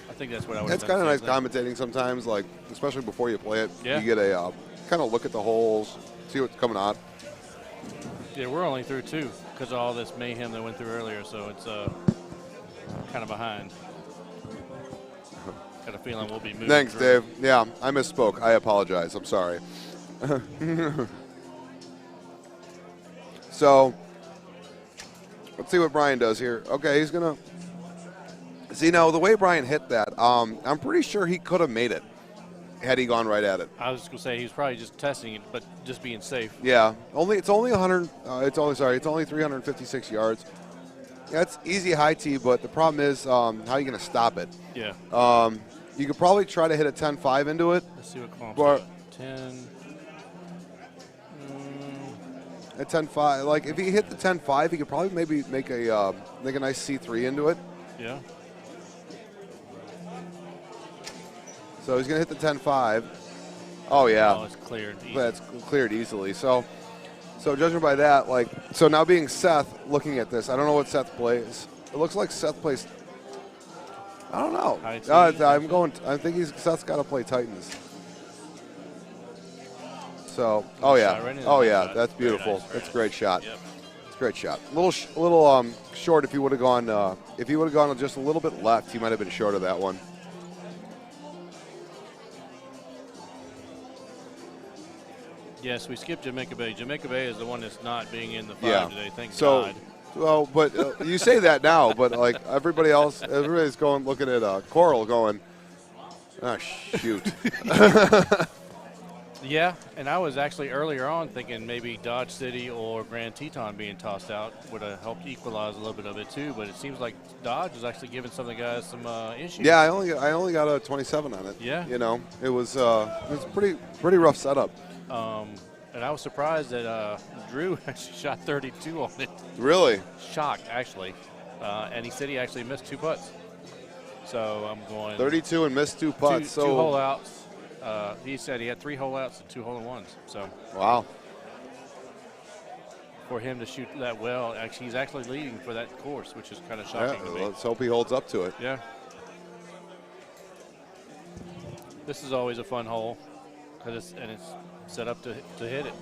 [SPEAKER 11] I think that's what I would have
[SPEAKER 7] It's
[SPEAKER 11] done.
[SPEAKER 7] kind of nice commentating sometimes, like especially before you play it.
[SPEAKER 11] Yeah.
[SPEAKER 7] You get a kind of look at the holes, see what's coming on.
[SPEAKER 11] Yeah, we're only through 2 because of all this mayhem that went through earlier, so it's kind of behind. Got a feeling we'll be moving.
[SPEAKER 7] Thanks,
[SPEAKER 11] through.
[SPEAKER 7] Dave. Yeah, I misspoke. I apologize. I'm sorry. So let's see what Brian does here. Okay, he's gonna see now the way Brian hit that. I'm pretty sure he could have made it had he gone right at it.
[SPEAKER 11] I was going to say he was probably just testing it, but just being safe.
[SPEAKER 7] Yeah, it's only 356 yards. Yeah, it's easy high tee, but the problem is how are you going to stop it?
[SPEAKER 11] Yeah.
[SPEAKER 7] You could probably try to hit a 10-5 into it.
[SPEAKER 11] Let's see what
[SPEAKER 7] But
[SPEAKER 11] Clomper's 10.
[SPEAKER 7] a 10-5, like if he hit the 10-5, he could probably maybe make a nice C3 into it.
[SPEAKER 11] Yeah.
[SPEAKER 7] So he's going to hit the 10-5. Oh, yeah.
[SPEAKER 11] Oh, it's cleared. Easy.
[SPEAKER 7] That's cleared easily. So judging by that, so now being Seth, looking at this, I don't know what Seth plays. It looks like Seth plays. I don't know. I think Seth's got to play Titans. So, oh yeah, that's beautiful.
[SPEAKER 11] Nice,
[SPEAKER 7] That's a great shot.
[SPEAKER 11] Yep.
[SPEAKER 7] It's a great shot. A little short. If he would have gone, just a little bit left, he might have been short of that one.
[SPEAKER 11] Yes, we skipped Jamaica Bay. Jamaica Bay is the one that's not being in the 5 today. Thank
[SPEAKER 7] So,
[SPEAKER 11] God.
[SPEAKER 7] well, but you say that now, but like everybody's looking at Coral, going, oh shoot.
[SPEAKER 11] Yeah, and I was actually earlier on thinking maybe Dodge City or Grand Teton being tossed out would have helped equalize a little bit of it too, but it seems like Dodge is actually giving some of the guys some issues.
[SPEAKER 7] Yeah, I only got a 27 on it.
[SPEAKER 11] Yeah.
[SPEAKER 7] It was pretty rough setup.
[SPEAKER 11] And I was surprised that Drew actually shot 32 on it.
[SPEAKER 7] Really?
[SPEAKER 11] Shocked, actually. And he said he actually missed 2 putts. So I'm going
[SPEAKER 7] 32 and missed 2 putts.
[SPEAKER 11] Two hole outs. He said he had 3 hole outs and 2 hole in ones. So
[SPEAKER 7] wow.
[SPEAKER 11] For him to shoot that well, actually, he's actually leading for that course, which is kind of shocking to me.
[SPEAKER 7] Let's hope he holds up to it.
[SPEAKER 11] Yeah. This is always a fun hole, it's set up to hit it.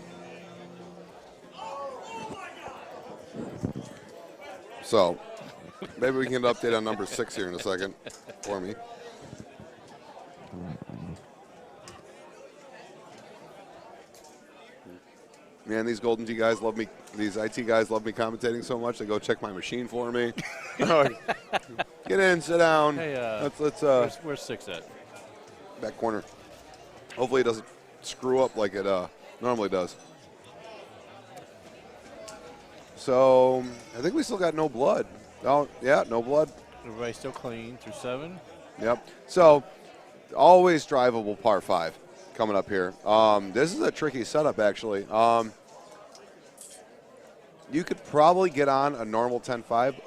[SPEAKER 7] So maybe we can get an update on number 6 here in a second for me. Man, these Golden Tee guys love me. These IT guys love me commentating so much. They go check my machine for me. Get in, sit down.
[SPEAKER 11] Hey,
[SPEAKER 7] let's
[SPEAKER 11] where's 6 at?
[SPEAKER 7] Back corner. Hopefully it doesn't screw up like it normally does. So I think we still got no blood. Oh, yeah, no blood.
[SPEAKER 11] Everybody's still clean through 7.
[SPEAKER 7] Yep. So always drivable par 5 coming up here. This is a tricky setup, actually. You could probably get on a normal 10-5.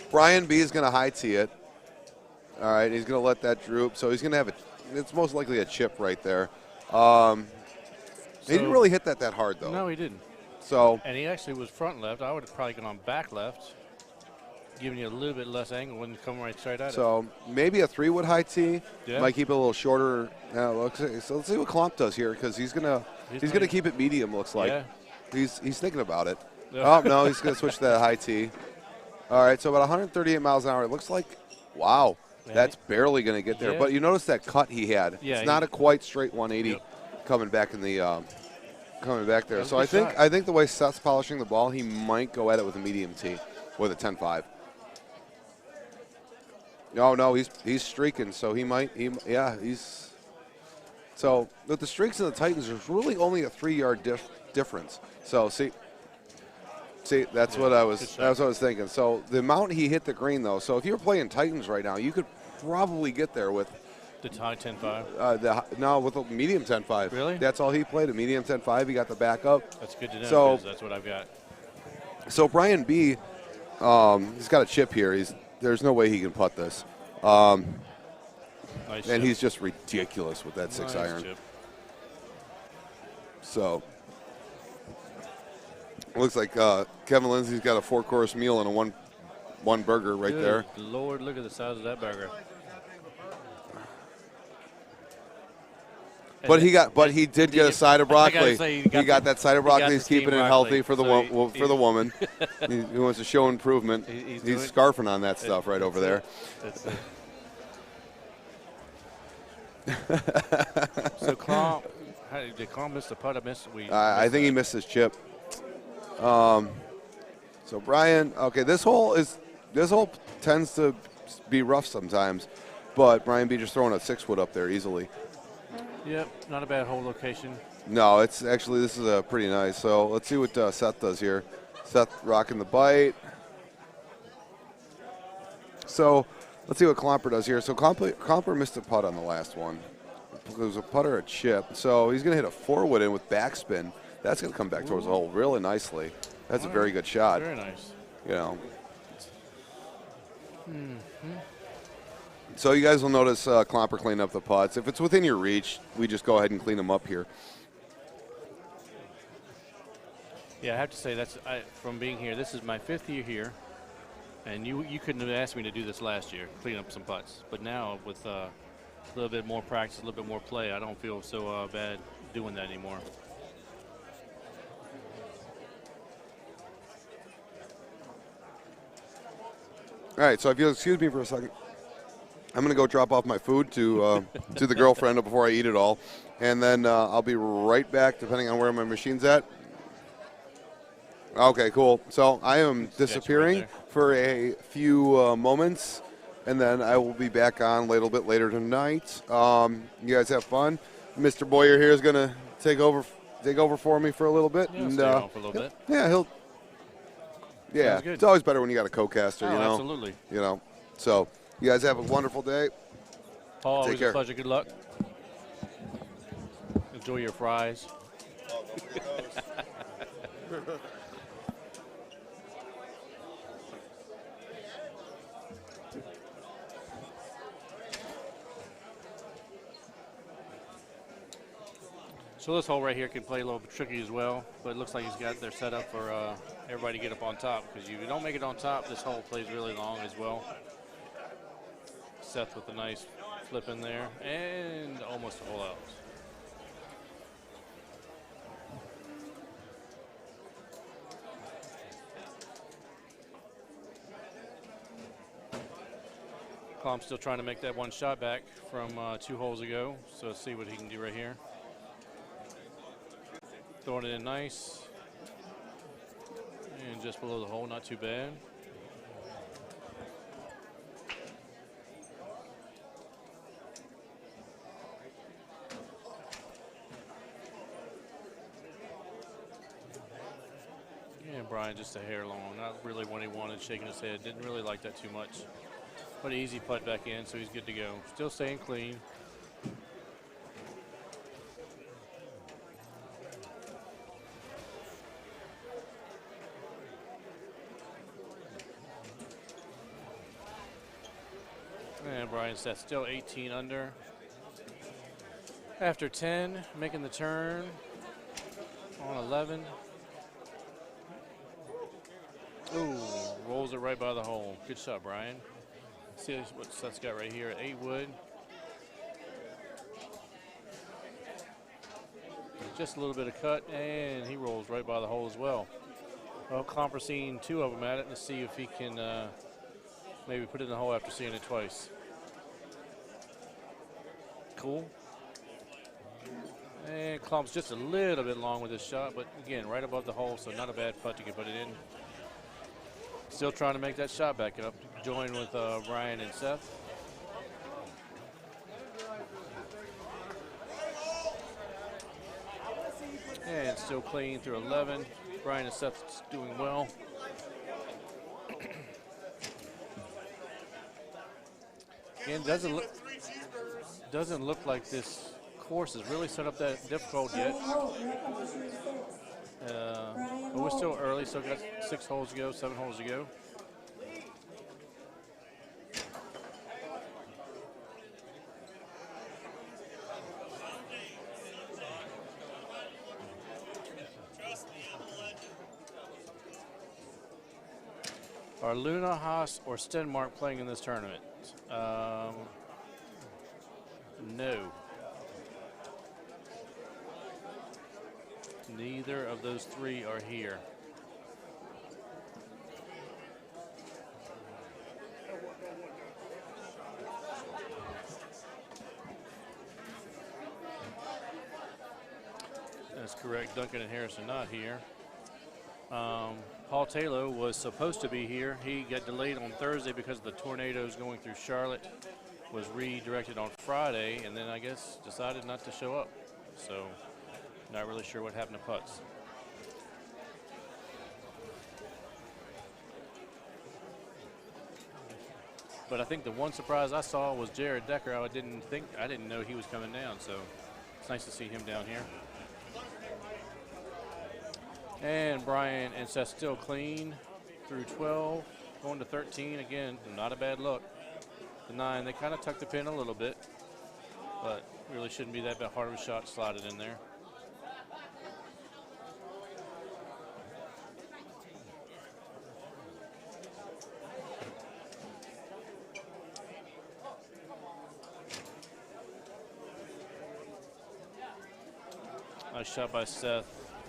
[SPEAKER 7] Brian B is going to high tee it. All right, he's going to let that droop. So he's going to have it's most likely a chip right there. He didn't really hit that hard, though.
[SPEAKER 11] No, he didn't.
[SPEAKER 7] So
[SPEAKER 11] and he actually was front left. I would have probably gone back left. giving you a little bit less angle when you come right straight at it.
[SPEAKER 7] So maybe a 3-wood high tee.
[SPEAKER 11] Yeah.
[SPEAKER 7] Might keep it a little shorter. So let's see what Klomp does here because he's gonna keep it medium. Looks like he's thinking about it. Oh no, he's gonna switch to that high tee. All right, so about 138 miles an hour. It looks like, wow, that's barely gonna get there. But you notice that cut he had.
[SPEAKER 11] Yeah,
[SPEAKER 7] it's not a quite straight 180 coming back in the. Coming back there. So I think the way Seth's polishing the ball, he might go at it with a medium tee with a 10-5. No, he's streaking, so he's so with the streaks and the Titans, there's really only a 3-yard difference. So see, that's what I was thinking. So the amount he hit the green though. So if you were playing Titans right now, you could probably get there with
[SPEAKER 11] the high 10-5.
[SPEAKER 7] No, with a medium 10-5.
[SPEAKER 11] Really?
[SPEAKER 7] That's all he played. A medium 10-5. He got the backup.
[SPEAKER 11] That's good to know.
[SPEAKER 7] So
[SPEAKER 11] that's what I've got.
[SPEAKER 7] So Brian B, he's got a chip here. There's no way he can putt this. And he's just ridiculous with that 6-iron.
[SPEAKER 11] Chip.
[SPEAKER 7] So looks like Kevin Lindsay's got a 4-course meal and a one burger right there.
[SPEAKER 11] Lord, look at the size of that burger.
[SPEAKER 7] But he did get a side of broccoli. He got that side of broccoli. He's keeping it healthy for the woman. He wants to show improvement. He's scarfing on that stuff right over there.
[SPEAKER 11] So Klomp, did Klomp miss the putt?
[SPEAKER 7] I think he missed his chip. So Brian, okay, this hole tends to be rough sometimes, but Brian B just throwing a 6-wood up there easily.
[SPEAKER 11] Yep, not a bad hole location.
[SPEAKER 7] No, this is pretty nice. So let's see what Seth does here. Seth rocking the bite. So let's see what Klomper does here. So Klomper missed a putt on the last one. It was a putt or a chip. So he's going to hit a 4-wood in with backspin. That's going to come back towards the hole really nicely. That's a very good shot.
[SPEAKER 11] Very nice.
[SPEAKER 7] You know. So you guys will notice Klomper clean up the putts. If it's within your reach, we just go ahead and clean them up here.
[SPEAKER 11] Yeah, I have to say from being here, this is my 5th year here, and you couldn't have asked me to do this last year, clean up some putts. But now with a little bit more practice, a little bit more play, I don't feel so bad doing that anymore.
[SPEAKER 7] All right, so if you'll excuse me for a second, I'm going to go drop off my food to the girlfriend before I eat it all, and then I'll be right back depending on where my machine's at. Okay, cool. So I am disappearing for a few moments, and then I will be back on a little bit later tonight. You guys have fun. Mr. Boyer here is going to take over for me for a little bit.
[SPEAKER 11] Yeah, and, stay on for a little bit.
[SPEAKER 7] Yeah, he'll. Yeah, it's always better when you got a co-caster, you know.
[SPEAKER 11] Absolutely.
[SPEAKER 7] You know, so you guys have a wonderful day.
[SPEAKER 11] Paul,
[SPEAKER 7] Take
[SPEAKER 11] always
[SPEAKER 7] care.
[SPEAKER 11] a pleasure. Good luck. Enjoy your fries. So this hole right here can play a little bit tricky as well, but it looks like he's got their set up for everybody to get up on top, because if you don't make it on top, this hole plays really long as well. Seth with a nice flip in there, and almost a hole out. Klomp's still trying to make that one shot back from 2 holes ago, so let's see what he can do right here. Throwing it in nice. And just below the hole, not too bad. Yeah, Brian just a hair long. Not really what he wanted, shaking his head. Didn't really like that too much. But an easy putt back in, so he's good to go. Still staying clean. And Brian Seth still 18 under. After 10, making the turn on 11. Ooh, rolls it right by the hole. Good shot, Brian. See what Seth's got right here at 8 wood. Just a little bit of cut, and he rolls right by the hole as well. Well, Clomper seeing 2 of them at it. Let's see if he can maybe put it in the hole after seeing it twice. Cool. And Klomp's just a little bit long with his shot, but again, right above the hole, so not a bad putt to get put it in. Still trying to make that shot back up. Join with Brian and Seth. And still clean through 11. Brian and Seth doing well. Again, doesn't look like this course is really set up that difficult yet. But we're still early, so got 6 holes to go, 7 holes to go. Are Luna, Haas, or Stenmark playing in this tournament? No. Neither of those 3 are here. That's correct. Duncan and Harrison not here. Paul Taylor was supposed to be here. He got delayed on Thursday because of the tornadoes going through Charlotte. Was redirected on Friday, and then I guess decided not to show up. So not really sure what happened to putts. But I think the one surprise I saw was Jared Decker. I didn't know he was coming down, so it's nice to see him down here. And Brian and Seth still clean through 12, going to 13. Again, not a bad look. The 9, they kind of tucked the pin a little bit, but really shouldn't be that hard of a shot slotted in there. Nice shot by Seth.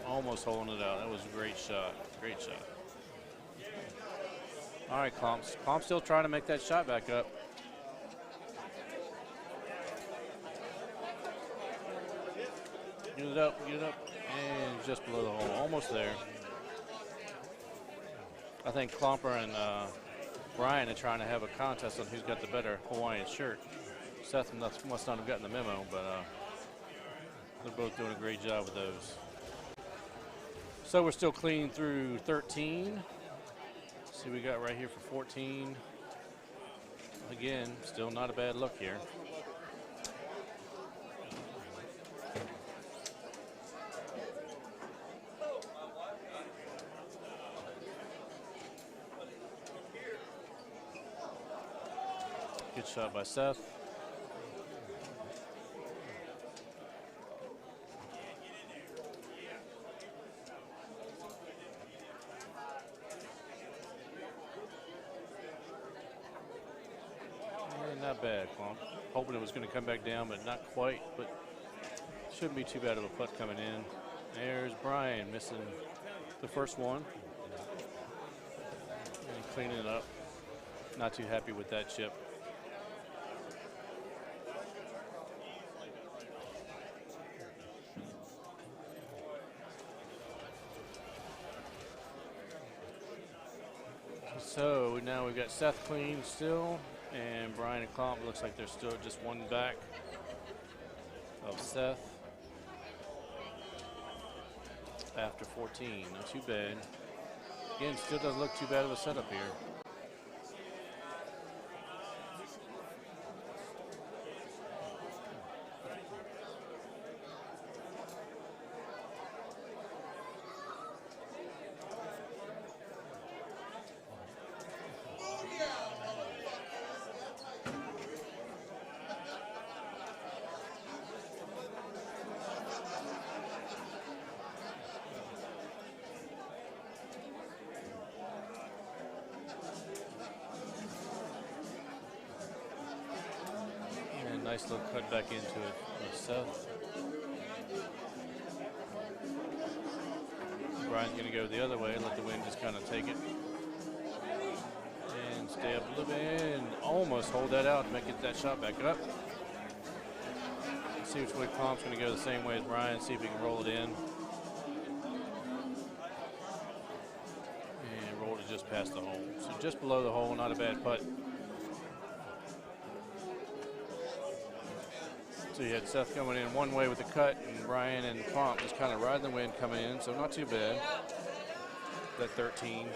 [SPEAKER 11] Almost holding it out. That was a great shot. Great shot. All right, Klomp. Klomp still trying to make that shot back up. Get it up, and just below the hole. Almost there. I think Klomper and Brian are trying to have a contest on who's got the better Hawaiian shirt. Seth must not have gotten the memo, but they're both doing a great job with those. So we're still clean through 13. See what we got right here for 14. Again, still not a bad look here. Good shot by Seth. Not bad, Klomp. Hoping it was going to come back down, but not quite. But shouldn't be too bad of a putt coming in. There's Brian missing the first one. And cleaning it up. Not too happy with that chip. So now we've got Seth clean still. And Brian and Klomp looks like they're still just one back of Seth after 14. Not too bad. Again, still doesn't look too bad of a setup here. Nice little cut back into it with Seth. Brian's going to go the other way and let the wind just kind of take it. And stay up a little bit and almost hold that out to make it that shot back up. See which way Klomp's going to go the same way as Brian, see if he can roll it in. And rolled it just past the hole. So just below the hole, not a bad putt. So you had Seth coming in one way with the cut, and Brian and Klomp just kind of riding the wind coming in, so not too bad. That 13.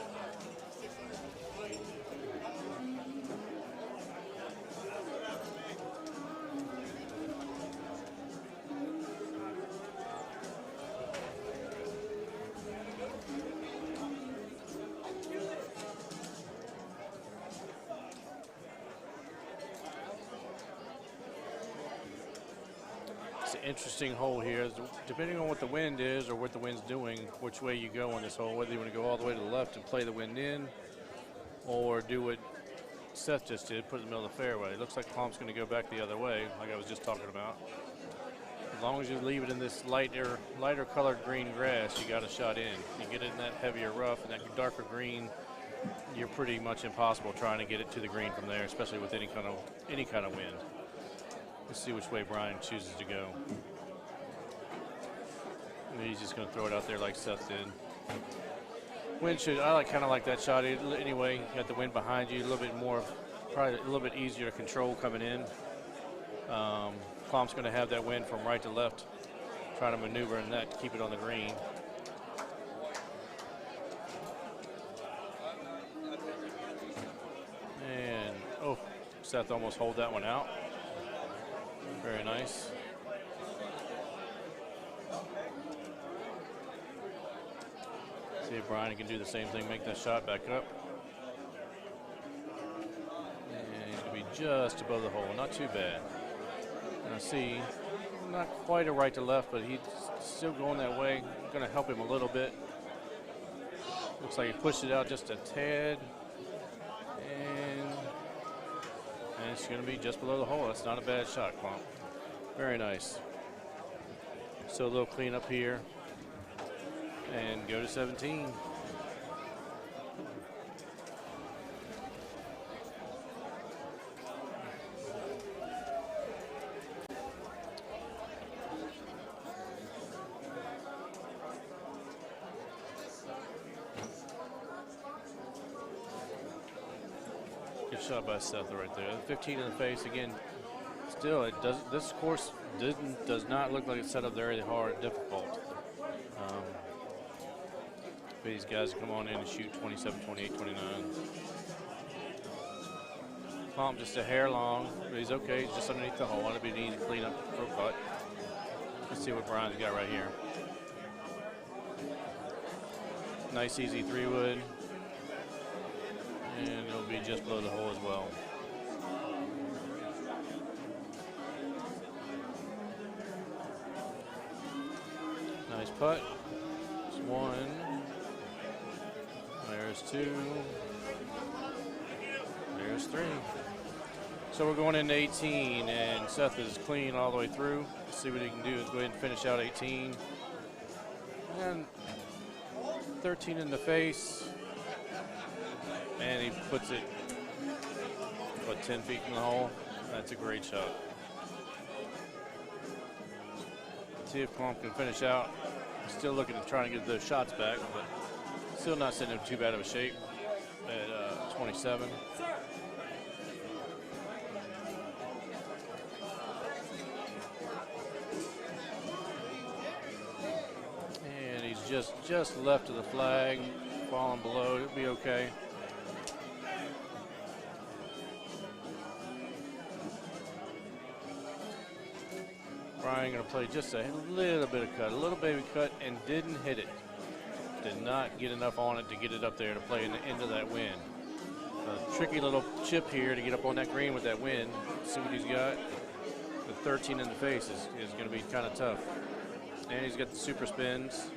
[SPEAKER 11] Interesting hole here. Depending on what the wind is or what the wind's doing, which way you go on this hole, whether you want to go all the way to the left and play the wind in, or do what Seth just did, put it in the middle of the fairway. It looks like Klomp's going to go back the other way, like I was just talking about. As long as you leave it in this lighter colored green grass, you got a shot in. You get it in that heavier rough and that darker green, you're pretty much impossible trying to get it to the green from there, especially with any kind of wind. Let's see which way Brian chooses to go. And he's just going to throw it out there like Seth did. Wind should, I kind of like that shot anyway. You got the wind behind you, a little bit more, probably a little bit easier to control coming in. Klomp's going to have that wind from right to left, trying to maneuver in that to keep it on the green. And, oh, Seth almost hold that one out. Very nice. See if Brian can do the same thing, make that shot back up. And he's going to be just above the hole, not too bad. And I see, not quite a right to left, but he's still going that way. Going to help him a little bit. Looks like he pushed it out just a tad. And it's going to be just below the hole. That's not a bad shot, Klomp. Very nice. So a little cleanup here. And go to 17. Good shot by Seth right there. 15 in the face again. Still, it does. This course does not look like it's set up very hard, difficult. These guys come on in and shoot 27, 28, 29. Klomp just a hair long, but he's okay. He's just underneath the hole. It'll be an easy cleanup for a putt. Let's see what Brian's got right here. Nice, easy 3-wood. And it'll be just below the hole as well. Nice putt. There's one. There's two. There's three. So we're going into 18, and Seth is clean all the way through. Let's see what he can do. Let's go ahead and finish out 18. And 13 in the face. And he puts it, what, 10 feet from the hole? That's a great shot. Let's see if Klomp can finish out. Still looking to try to get those shots back, but still not sitting in too bad of a shape at 27. And he's just left of the flag, falling below. It'll be okay. Brian going to play just a little bit of cut, a little baby cut, and didn't hit it. Did not get enough on it to get it up there to play into that wind. A tricky little chip here to get up on that green with that wind. See what he's got. The 13 in the face is going to be kind of tough. And he's got the super spins.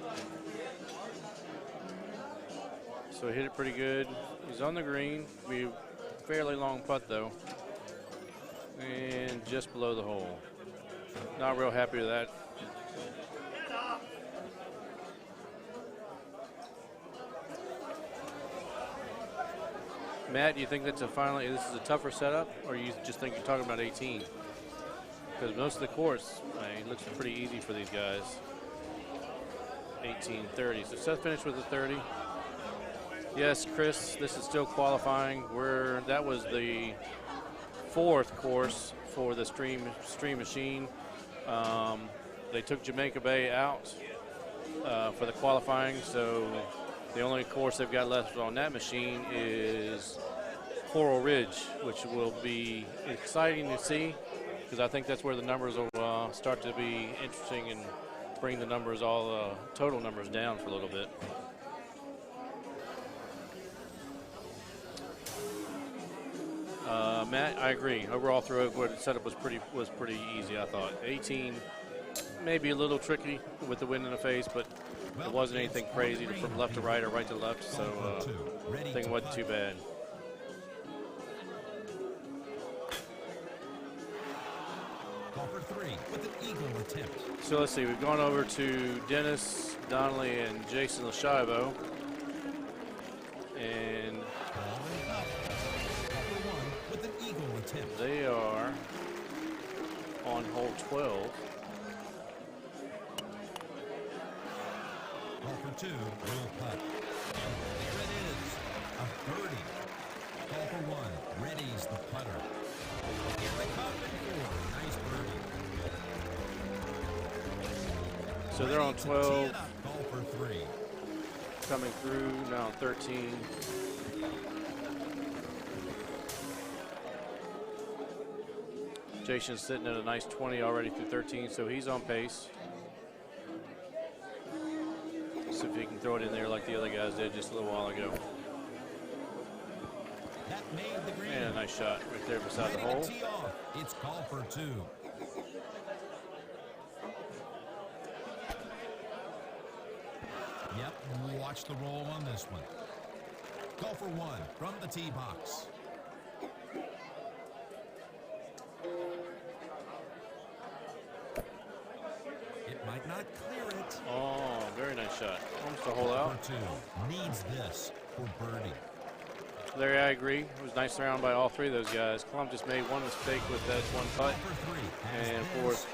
[SPEAKER 11] So he hit it pretty good. He's on the green. Be a fairly long putt though. And just below the hole. Not real happy with that. Matt, you think that's this is a tougher setup, or you just think you're talking about 18? Because most of the course, it looks pretty easy for these guys. 18-30. So Seth finished with a 30. Yes, Chris, this is still qualifying. That was the 4th course for the Stream Machine. They took Jamaica Bay out for the qualifying, so the only course they've got left on that machine is Coral Ridge, which will be exciting to see, because I think that's where the numbers will start to be interesting and bring the numbers, total numbers down for a little bit. Matt, I agree. Overall, through the setup was pretty easy. I thought 18, maybe a little tricky with the wind in the face, but it wasn't anything crazy from left to right or right to left. So I think it wasn't too bad. So let's see. We've gone over to Dennis Donnelly and Jason Lashivo, and they are on hole 12.
[SPEAKER 2] Call for 2, will putt. There it is, a birdie. Call for 1, ready's the putter. Here they come in 4, nice birdie.
[SPEAKER 11] So they're on 12.
[SPEAKER 2] Call for 3.
[SPEAKER 11] Coming through now 13. Jason's sitting at a nice 20 already through 13, so he's on pace. See if he can throw it in there like the other guys did just a little while ago. And a nice shot right there beside the hole.
[SPEAKER 2] It's call for 2. Yep, and we'll watch the roll on this one. Call for 1 from the tee box. It might not clear it.
[SPEAKER 11] Oh, very nice shot. Almost a hole out.
[SPEAKER 2] Call for 2 needs this for birdie.
[SPEAKER 11] Larry, I agree. It was nice round by all 3 of those guys. Klum just made one mistake with that one putt. And, of course,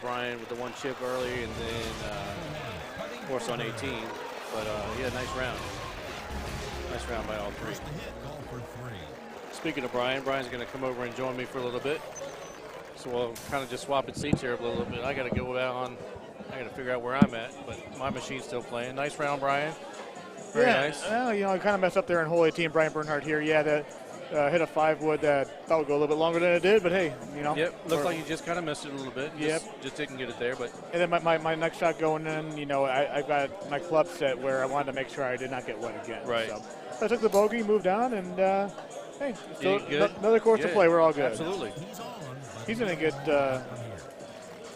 [SPEAKER 11] Brian with the one chip early, and then, of course, on 18. But, yeah, nice round. Nice round by all 3. Speaking of Brian, Brian's going to come over and join me for a little bit. So we'll kind of just swap at seats here a little bit. I got to go out on, I got to figure out where I'm at, but my machine's still playing. Nice round, Brian. Very nice.
[SPEAKER 8] Well, I kind of messed up there in hole 18. Brian Bernhardt here. Yeah, that hit a 5-wood that thought would go a little bit longer than it did, but hey,
[SPEAKER 11] Yep, looked like you just kind of missed it a little bit. Just didn't get it there, but.
[SPEAKER 8] And then my next shot going in, I got my club set where I wanted to make sure I did not get wet again.
[SPEAKER 11] Right.
[SPEAKER 8] So I took the bogey, moved on, and hey, still another course to
[SPEAKER 11] Yeah,
[SPEAKER 8] play. We're all good.
[SPEAKER 11] Absolutely.
[SPEAKER 8] He's going to get.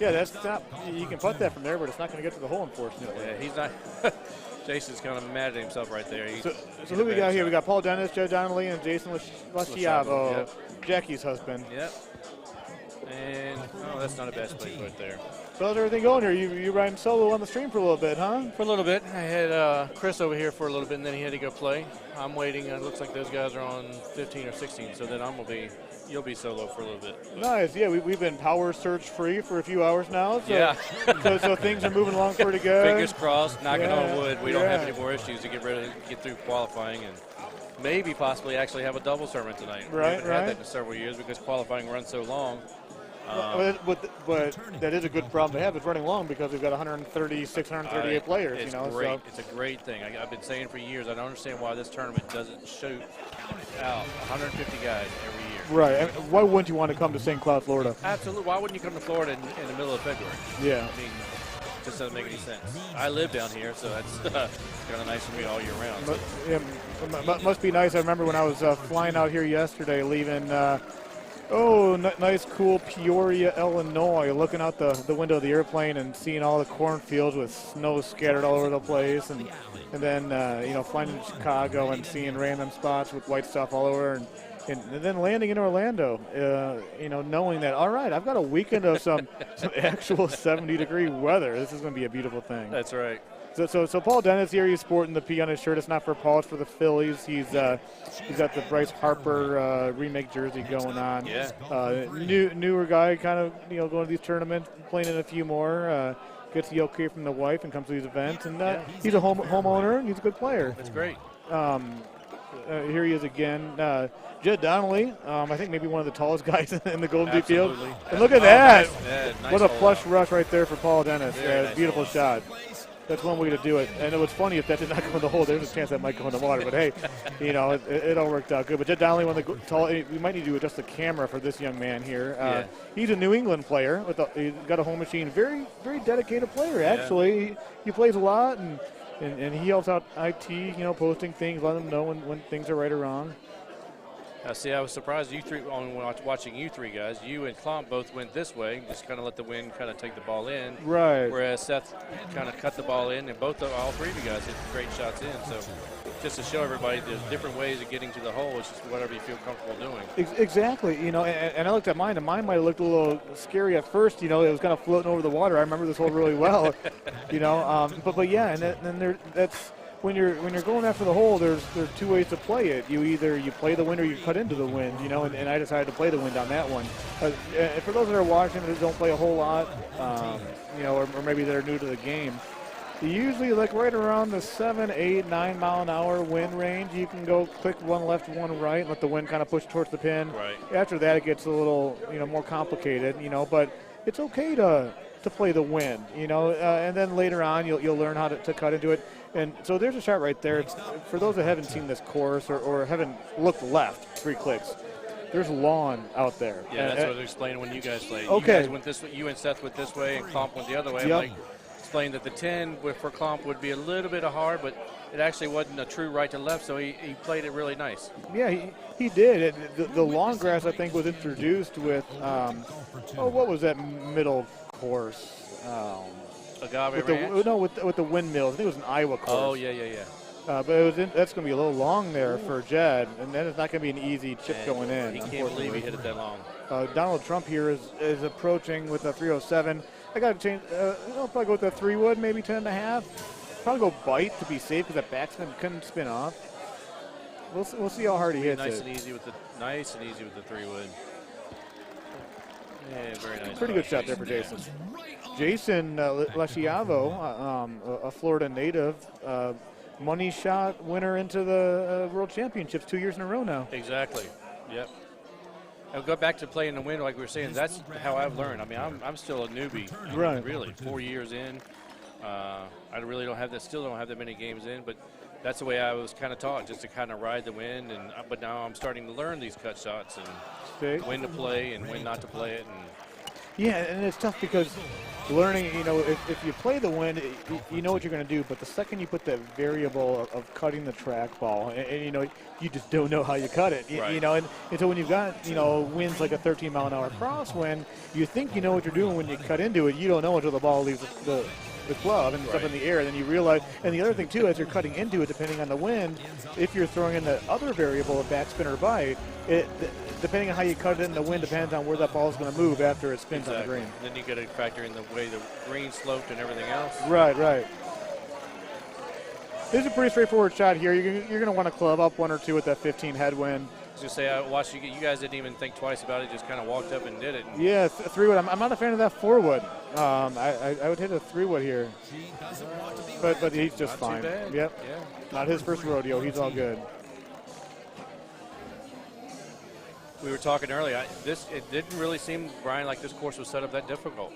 [SPEAKER 8] That's not. You can putt that from there, but it's not going to get to the hole, unfortunately.
[SPEAKER 11] Yeah, he's not. Jason's kind of mad at himself right there.
[SPEAKER 8] So who we got here? We got Paul Dennis, Joe Donnelly, and Jason Lashiavo, Jackie's husband.
[SPEAKER 11] Yep. And, that's not a bad place right there.
[SPEAKER 8] So how's everything going here? You riding solo on the stream for a little bit, huh?
[SPEAKER 11] For a little bit. I had Chris over here for a little bit, and then he had to go play. I'm waiting. It looks like those guys are on 15 or 16, so then you'll be solo for a little bit.
[SPEAKER 8] Nice. Yeah, we've been power surge free for a few hours now. So,
[SPEAKER 11] yeah.
[SPEAKER 8] so things are moving along pretty good.
[SPEAKER 11] Fingers crossed, knocking on wood. We don't have any more issues to get through qualifying and maybe possibly actually have a double tournament tonight.
[SPEAKER 8] Right,
[SPEAKER 11] we haven't had that in several years because qualifying runs so long.
[SPEAKER 8] But that is a good problem to have. It's running long because we've got 136, 138 players.
[SPEAKER 11] It's great. So. It's a great thing. I've been saying for years. I don't understand why this tournament doesn't shoot out 150 guys every year.
[SPEAKER 8] Right. I mean, why wouldn't you want to come to St. Cloud, Florida?
[SPEAKER 11] Absolutely. Why wouldn't you come to Florida in the middle of February?
[SPEAKER 8] Yeah.
[SPEAKER 11] I mean, it just doesn't make any sense. I live down here, so that's kind of nice for me all year round.
[SPEAKER 8] But, yeah, must be nice. I remember when I was flying out here yesterday, leaving. Nice, cool Peoria, Illinois. Looking out the window of the airplane and seeing all the cornfields with snow scattered all over the place, and then flying to Chicago and seeing random spots with white stuff all over. And And then landing in Orlando, knowing that, all right, I've got a weekend of some actual 70-degree weather. This is going to be a beautiful thing.
[SPEAKER 11] That's right.
[SPEAKER 8] So Paul Dennis here, he's sporting the P on his shirt. It's not for Paul, it's for the Phillies. He's got the Bryce Harper remake jersey going on.
[SPEAKER 11] Yeah.
[SPEAKER 8] Newer guy, kind of going to these tournaments, playing in a few more. Gets the okay from the wife and comes to these events. And he's a homeowner and he's a good player.
[SPEAKER 11] That's great.
[SPEAKER 8] Here he is again. Jed Donnelly, I think maybe one of the tallest guys in the Golden Beach field. And look at that.
[SPEAKER 11] Nice
[SPEAKER 8] What a flush
[SPEAKER 11] out.
[SPEAKER 8] rush right there for Paul Dennis.
[SPEAKER 11] Nice
[SPEAKER 8] beautiful shot. That's one way to do it. And it was funny if that did not go in the hole. There's a chance that might go in the water. But, hey, it all worked out good. But Jed Donnelly, one of the tall. We might need to adjust the camera for this young man here. He's a New England player. He's got a home machine. Very, very dedicated player, actually. He plays a lot, and he helps out IT, posting things, letting them know when things are right or wrong.
[SPEAKER 11] See, I was surprised you three, watching you three guys, you and Klomp both went this way, just kind of let the wind kind of take the ball in.
[SPEAKER 8] Right.
[SPEAKER 11] Whereas Seth kind of cut the ball in, and all three of you guys hit great shots in. So just to show everybody there's different ways of getting to the hole. It's just whatever you feel comfortable doing.
[SPEAKER 8] Exactly. And I looked at mine, and mine might have looked a little scary at first. It was kind of floating over the water. I remember this hole really well. But yeah, and then that's. When you're going after the hole, there's two ways to play it. You play the wind or you cut into the wind, and I decided to play the wind on that one. For those that are watching that don't play a whole lot, or maybe they're new to the game, usually like right around the 7, 8, 9 mile an hour wind range, you can go click one left, one right, and let the wind kind of push towards the pin.
[SPEAKER 11] Right.
[SPEAKER 8] After that, it gets a little more complicated, but it's okay to play the wind, and then later on you'll learn how to cut into it. And so there's a shot right there. It's, for those that haven't seen this course or haven't looked left 3 clicks, there's lawn out there.
[SPEAKER 11] Yeah, that's what I was explaining when you guys played.
[SPEAKER 8] Okay.
[SPEAKER 11] You guys went this way, you and Seth went this way, and Klomp went the other way.
[SPEAKER 8] Yep.
[SPEAKER 11] Explained that the 10 for Klomp would be a little bit hard, but it actually wasn't a true right to left, so he played it really nice.
[SPEAKER 8] Yeah, he did. The long grass, I think, was introduced with, what was that middle course?
[SPEAKER 11] Agave Ranch?
[SPEAKER 8] With the windmills. I think it was an Iowa course.
[SPEAKER 11] Oh, yeah.
[SPEAKER 8] But that's going to be a little long there for Jed, and then it's not going to be an easy chip going in.
[SPEAKER 11] He can't believe he hit it that long.
[SPEAKER 8] Donald Trump here is approaching with a 307. I got to change. I'll probably go with a 3-wood, maybe 10.5. Probably go bite to be safe because that backspin couldn't spin off. We'll see how hard he hits
[SPEAKER 11] nice
[SPEAKER 8] it.
[SPEAKER 11] And easy with the 3-wood. Yeah, very nice.
[SPEAKER 8] Pretty good shot there for Jason. Jason Lesciavo, a Florida native, money shot winner into the World Championships 2 years in a row now.
[SPEAKER 11] Exactly. Yep. I'll go back to playing the wind, like we were saying. That's how I've learned. I mean, I'm still a newbie.
[SPEAKER 8] Right.
[SPEAKER 11] Really, 4 years in. I really don't have that. Still don't have that many games in, but that's the way I was kind of taught, just to kind of ride the wind. But now I'm starting to learn these cut shots and when to play and when not to play it.
[SPEAKER 8] Yeah, and it's tough because learning, if you play the wind, you know what you're going to do. But the second you put that variable of cutting the track ball, and you just don't know how you cut it.
[SPEAKER 11] Right.
[SPEAKER 8] And so when you've got, winds like a 13-mile-an-hour crosswind, you think you know what you're doing when you cut into it. You don't know until the ball leaves the glove and it's up in the air. And then you realize, and the other thing too, as you're cutting into it, depending on the wind, if you're throwing in the other variable of backspin or bite, depending on how you cut it in, the wind depends on where that ball is going to move after it spins on the green.
[SPEAKER 11] Then you got to factor in the way the green sloped and everything else.
[SPEAKER 8] Right. This is a pretty straightforward shot here. You're going to want to club up 1 or 2 with that 15 headwind.
[SPEAKER 11] Just say, I watched you guys didn't even think twice about it, just kind of walked up and did it.
[SPEAKER 8] Yeah, 3-wood. I'm not a fan of that 4-wood. I would hit a 3-wood here. But he's just
[SPEAKER 11] not
[SPEAKER 8] fine.
[SPEAKER 11] Too bad.
[SPEAKER 8] Yep.
[SPEAKER 11] Yeah.
[SPEAKER 8] Not his first rodeo. He's all good.
[SPEAKER 11] We were talking earlier. It didn't really seem, Brian, like this course was set up that difficult.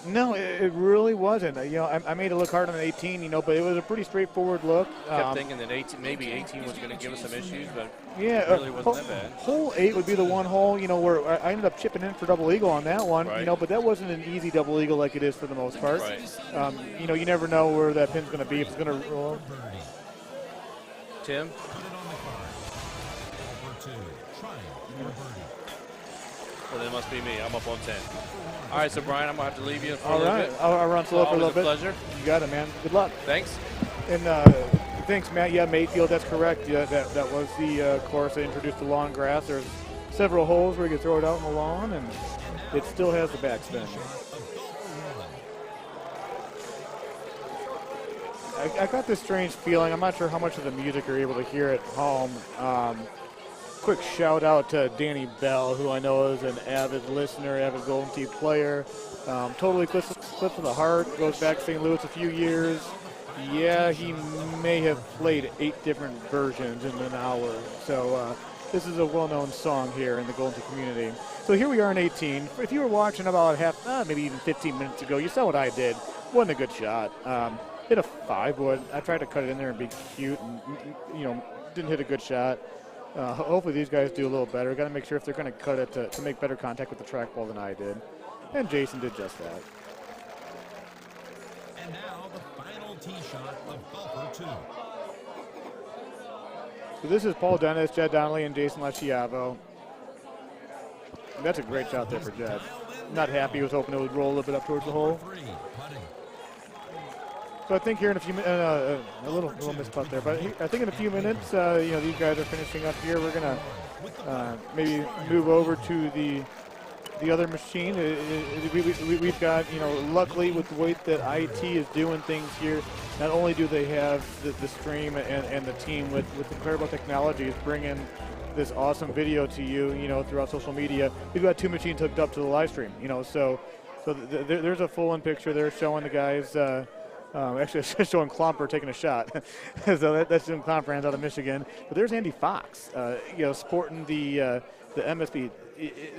[SPEAKER 8] No, it really wasn't. I made it look hard on 18, but it was a pretty straightforward look.
[SPEAKER 11] Kept thinking that 18 was going to give us some issues, but
[SPEAKER 8] yeah,
[SPEAKER 11] it really wasn't that bad.
[SPEAKER 8] Hole 8 would be the one hole, where I ended up chipping in for double eagle on that one,
[SPEAKER 11] right.
[SPEAKER 8] But that wasn't an easy double eagle like it is for the most part.
[SPEAKER 11] Right.
[SPEAKER 8] You never know where that pin's going to be, if it's going to roll.
[SPEAKER 11] Tim? Well, then it must be me. I'm up on 10. All right, so Brian, I'm going to have to leave you for a little bit.
[SPEAKER 8] I'll run slow for a little bit.
[SPEAKER 11] Pleasure.
[SPEAKER 8] You got it, man. Good luck.
[SPEAKER 11] Thanks.
[SPEAKER 8] And Thanks, Matt. Yeah, Mayfield, that's correct. Yeah, that was the course that introduced the lawn grass. There's several holes where you can throw it out on the lawn, and it still has the backspin. I got this strange feeling. I'm not sure how much of the music you're able to hear at home. Quick shout out to Danny Bell, who I know is an avid listener, avid Golden Tee player. Totally clips of the heart, goes back to St. Louis a few years. Yeah, he may have played 8 different versions in an hour. So this is a well-known song here in the Golden Tee community. So here we are in 18. If you were watching about maybe even 15 minutes ago, you saw what I did. Wasn't a good shot. Hit a 5-wood. I tried to cut it in there and be cute, and didn't hit a good shot. Hopefully these guys do a little better. Got to make sure if they're going to cut it to make better contact with the trackball than I did. And Jason did just that.
[SPEAKER 2] And now the final tee shot of golfer 2.
[SPEAKER 8] So this is Paul Dennis, Jed Donnelly, and Jason Lasciavo. That's a great shot there for Jed. Not happy. He was hoping it would roll a little bit up towards the hole. So I think here in a few minutes, a little missed putt there, but I think in a few minutes, these guys are finishing up here. We're gonna maybe move over to the other machine. We've got, luckily with the way that IT is doing things here, not only do they have the stream and the team with incredible technologies bringing this awesome video to you, throughout social media. We've got 2 machines hooked up to the live stream, so there's a full-in picture there showing the guys. Actually, it's showing Klomper taking a shot. So that's Jim Klomper, hands out of Michigan. But there's Andy Fox, sporting the MSB.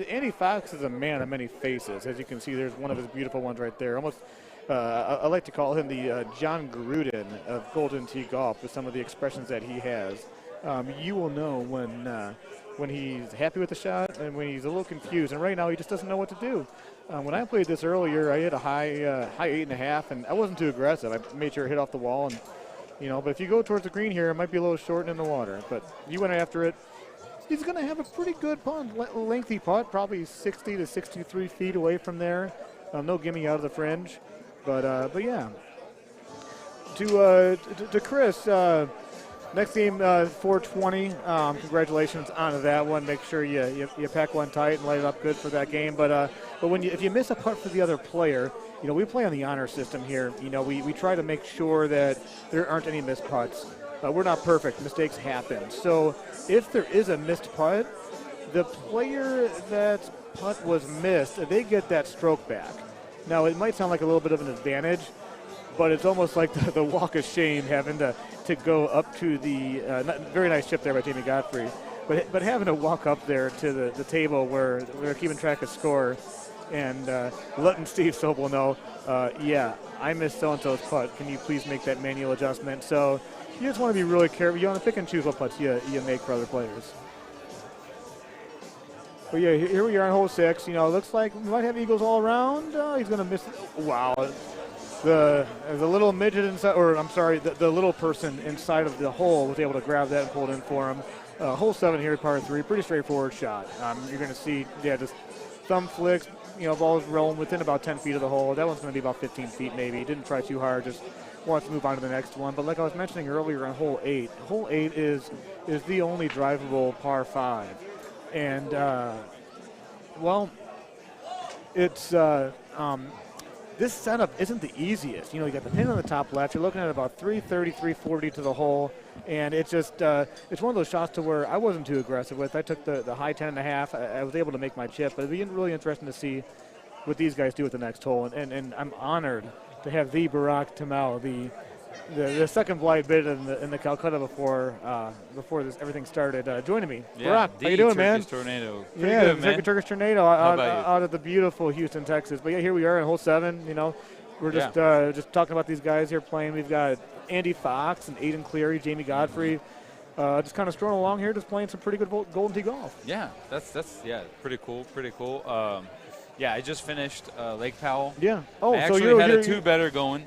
[SPEAKER 8] Andy Fox is a man of many faces. As you can see, there's one of his beautiful ones right there. Almost, I like to call him the John Gruden of Golden Tee Golf with some of the expressions that he has. You will know when he's happy with the shot and when he's a little confused. And right now, he just doesn't know what to do. When I played this earlier, I hit a high 8.5, and I wasn't too aggressive. I made sure it hit off the wall, and but if you go towards the green here, it might be a little short and in the water. But you went after it. He's going to have a pretty good putt, lengthy putt, probably 60 to 63 feet away from there. No gimme out of the fringe, but yeah. To Chris. Next game, 420. Congratulations on that one. Make sure you pack one tight and light it up good for that game. But if you miss a putt for the other player, we play on the honor system here. We try to make sure that there aren't any missed putts. We're not perfect. Mistakes happen. So if there is a missed putt, the player that putt was missed, they get that stroke back. Now, it might sound like a little bit of an advantage, but it's almost like the walk of shame having to go up to the very nice chip there by Jamie Godfrey, but having to walk up there to the table where they're keeping track of score and letting Steve Sobel know, I missed so-and-so's putt. Can you please make that manual adjustment? So you just want to be really careful. You want to pick and choose what putts you make for other players. But yeah, here we are on hole 6. Looks like we might have eagles all around. He's going to miss. Wow. The little midget inside, or I'm sorry, the little person inside of the hole was able to grab that and pull it in for him. Hole 7 here, par 3, pretty straightforward shot. You're going to see, just thumb flicks, balls rolling within about 10 feet of the hole. That one's going to be about 15 feet maybe. Didn't try too hard, just wants to move on to the next one. But like I was mentioning earlier on hole 8 is the only drivable par 5. And, it's this setup isn't the easiest. You got the pin on the top left. You're looking at about 330, 340 to the hole, and it's just it's one of those shots to where I wasn't too aggressive with. I took the high 10.5. I was able to make my chip, but it'd be really interesting to see what these guys do with the next hole. And I'm honored to have the Barack Tamau, the second blind bid in the Calcutta before this everything started, joining me.
[SPEAKER 12] Yeah,
[SPEAKER 8] Barack, how you doing, man?
[SPEAKER 12] Tornado.
[SPEAKER 8] Yeah,
[SPEAKER 12] good, man.
[SPEAKER 8] Turkish tornado out of the beautiful Houston, Texas. But yeah, here we are in hole 7. We're just talking about these guys here playing. We've got Andy Fox and Aiden Cleary, Jamie Godfrey, just kind of strolling along here, just playing some pretty good Golden Tee golf.
[SPEAKER 12] Yeah, that's pretty cool. I just finished Lake Powell.
[SPEAKER 8] Yeah.
[SPEAKER 12] I actually had a 2-better going.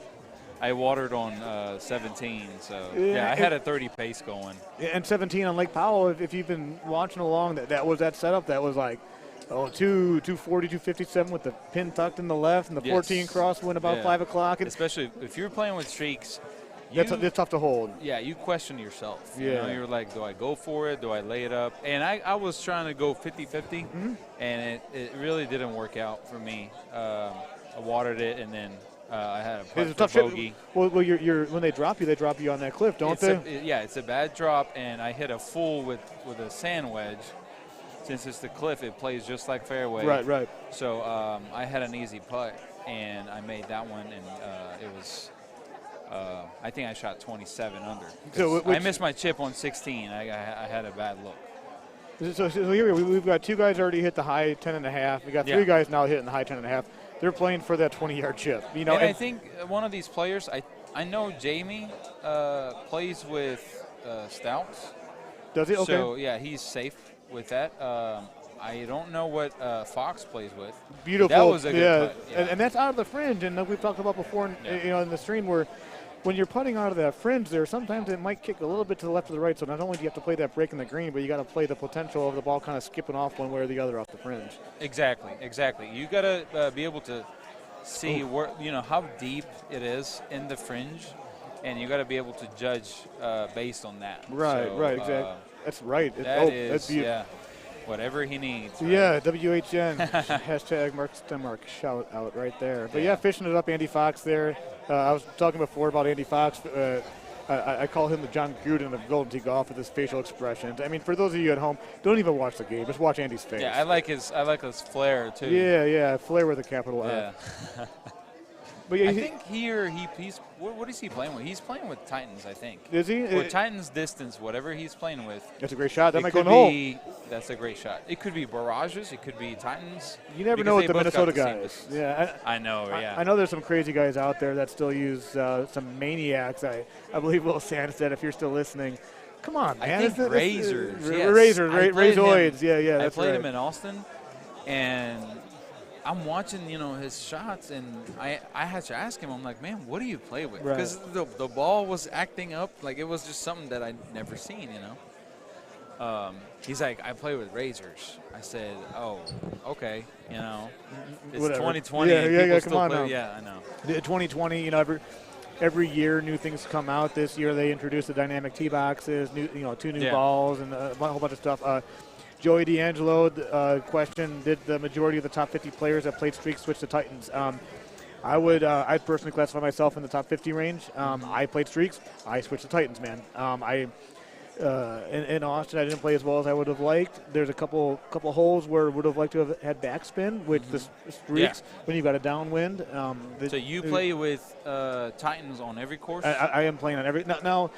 [SPEAKER 12] I watered on 17, so I had a 30 pace going.
[SPEAKER 8] And 17 on Lake Powell. If you've been watching along, that was that setup. That was like 240, 257 with the pin tucked in the left, and the 14 cross went about 5 o'clock.
[SPEAKER 12] Especially if you're playing with streaks,
[SPEAKER 8] It's tough to hold.
[SPEAKER 12] Yeah, you question yourself.
[SPEAKER 8] Yeah.
[SPEAKER 12] You know, you're like, do I go for it? Do I lay it up? And I was trying to go 50-50,
[SPEAKER 8] Mm-hmm.
[SPEAKER 12] and it really didn't work out for me. I watered it, and then I had a
[SPEAKER 8] It's a
[SPEAKER 12] putt
[SPEAKER 8] tough
[SPEAKER 12] for
[SPEAKER 8] shot.
[SPEAKER 12] bogey.
[SPEAKER 8] Well, when they drop you on that cliff, don't they?
[SPEAKER 12] It's a bad drop, and I hit a full with a sand wedge. Since it's the cliff, it plays just like fairway.
[SPEAKER 8] Right.
[SPEAKER 12] So I had an easy putt, and I made that one, and it was. I think I shot 27 under.
[SPEAKER 8] So
[SPEAKER 12] I missed my chip on 16. I had a bad look.
[SPEAKER 8] So here we've got 2 guys already hit the high 10.5. We got 3 guys now hitting the high 10.5. They're playing for that 20-yard chip. You know,
[SPEAKER 12] and I think one of these players, I know Jamie plays with stouts.
[SPEAKER 8] Does he? Okay.
[SPEAKER 12] So yeah, he's safe with that. I don't know what Fox plays with.
[SPEAKER 8] Beautiful.
[SPEAKER 12] That was a good putt. Yeah.
[SPEAKER 8] And that's out of the fringe. And we've talked about before, in the stream where when you're putting out of that fringe there, sometimes it might kick a little bit to the left or the right. So not only do you have to play that break in the green, but you got to play the potential of the ball kind of skipping off one way or the other off the fringe.
[SPEAKER 12] Exactly. You got to be able to see where how deep it is in the fringe, and you got to be able to judge based on that.
[SPEAKER 8] Right.
[SPEAKER 12] So,
[SPEAKER 8] Right. Exactly. That's right.
[SPEAKER 12] That's beautiful. Whatever he needs. Right?
[SPEAKER 8] Yeah, WHN, hashtag Mark Stenmark, shout out right there. But yeah, fishing it up, Andy Fox there. I was talking before about Andy Fox. I call him the John Gruden of Golden Tee Golf with his facial expressions. I mean, for those of you at home, don't even watch the game. Just watch Andy's face.
[SPEAKER 12] Yeah, I like his flair too.
[SPEAKER 8] Yeah, flair with a capital F.
[SPEAKER 12] Yeah.
[SPEAKER 8] But yeah,
[SPEAKER 12] I think he's what is he playing with? He's playing with Titans, I think.
[SPEAKER 8] Is he?
[SPEAKER 12] Or Titans distance, whatever he's playing with.
[SPEAKER 8] That's a great shot. That might go in the hole.
[SPEAKER 12] That's a great shot. It could be barrages. It could be Titans.
[SPEAKER 8] You never know with the Minnesota guys. Yeah,
[SPEAKER 12] I know. Yeah.
[SPEAKER 8] I know there's some crazy guys out there that still use some maniacs. I believe Will Sandstead, if you're still listening, come on, man.
[SPEAKER 12] I think razors.
[SPEAKER 8] Razoids. Yeah.
[SPEAKER 12] I played him in Austin, and I'm watching, his shots, and I had to ask him. I'm like, man, what do you play with? Because the ball was acting up like it was just something that I'd never seen. He's like, I play with razors. I said, oh, okay. It's
[SPEAKER 8] Whatever.
[SPEAKER 12] 2020.
[SPEAKER 8] Yeah. Come on now.
[SPEAKER 12] Yeah, I know.
[SPEAKER 8] 2020. Every year new things come out. This year they introduced the dynamic tee boxes, 2 new balls, and a whole bunch of stuff. Joey D'Angelo question: did the majority of the top 50 players that played streaks switch to Titans? I'd personally classify myself in the top 50 range. I played streaks. I switched to Titans, man. In Austin, I didn't play as well as I would have liked. There's a couple holes where I would have liked to have had backspin, which the streaks when you've got a downwind.
[SPEAKER 12] So you play with Titans on every course?
[SPEAKER 8] I am playing on every now.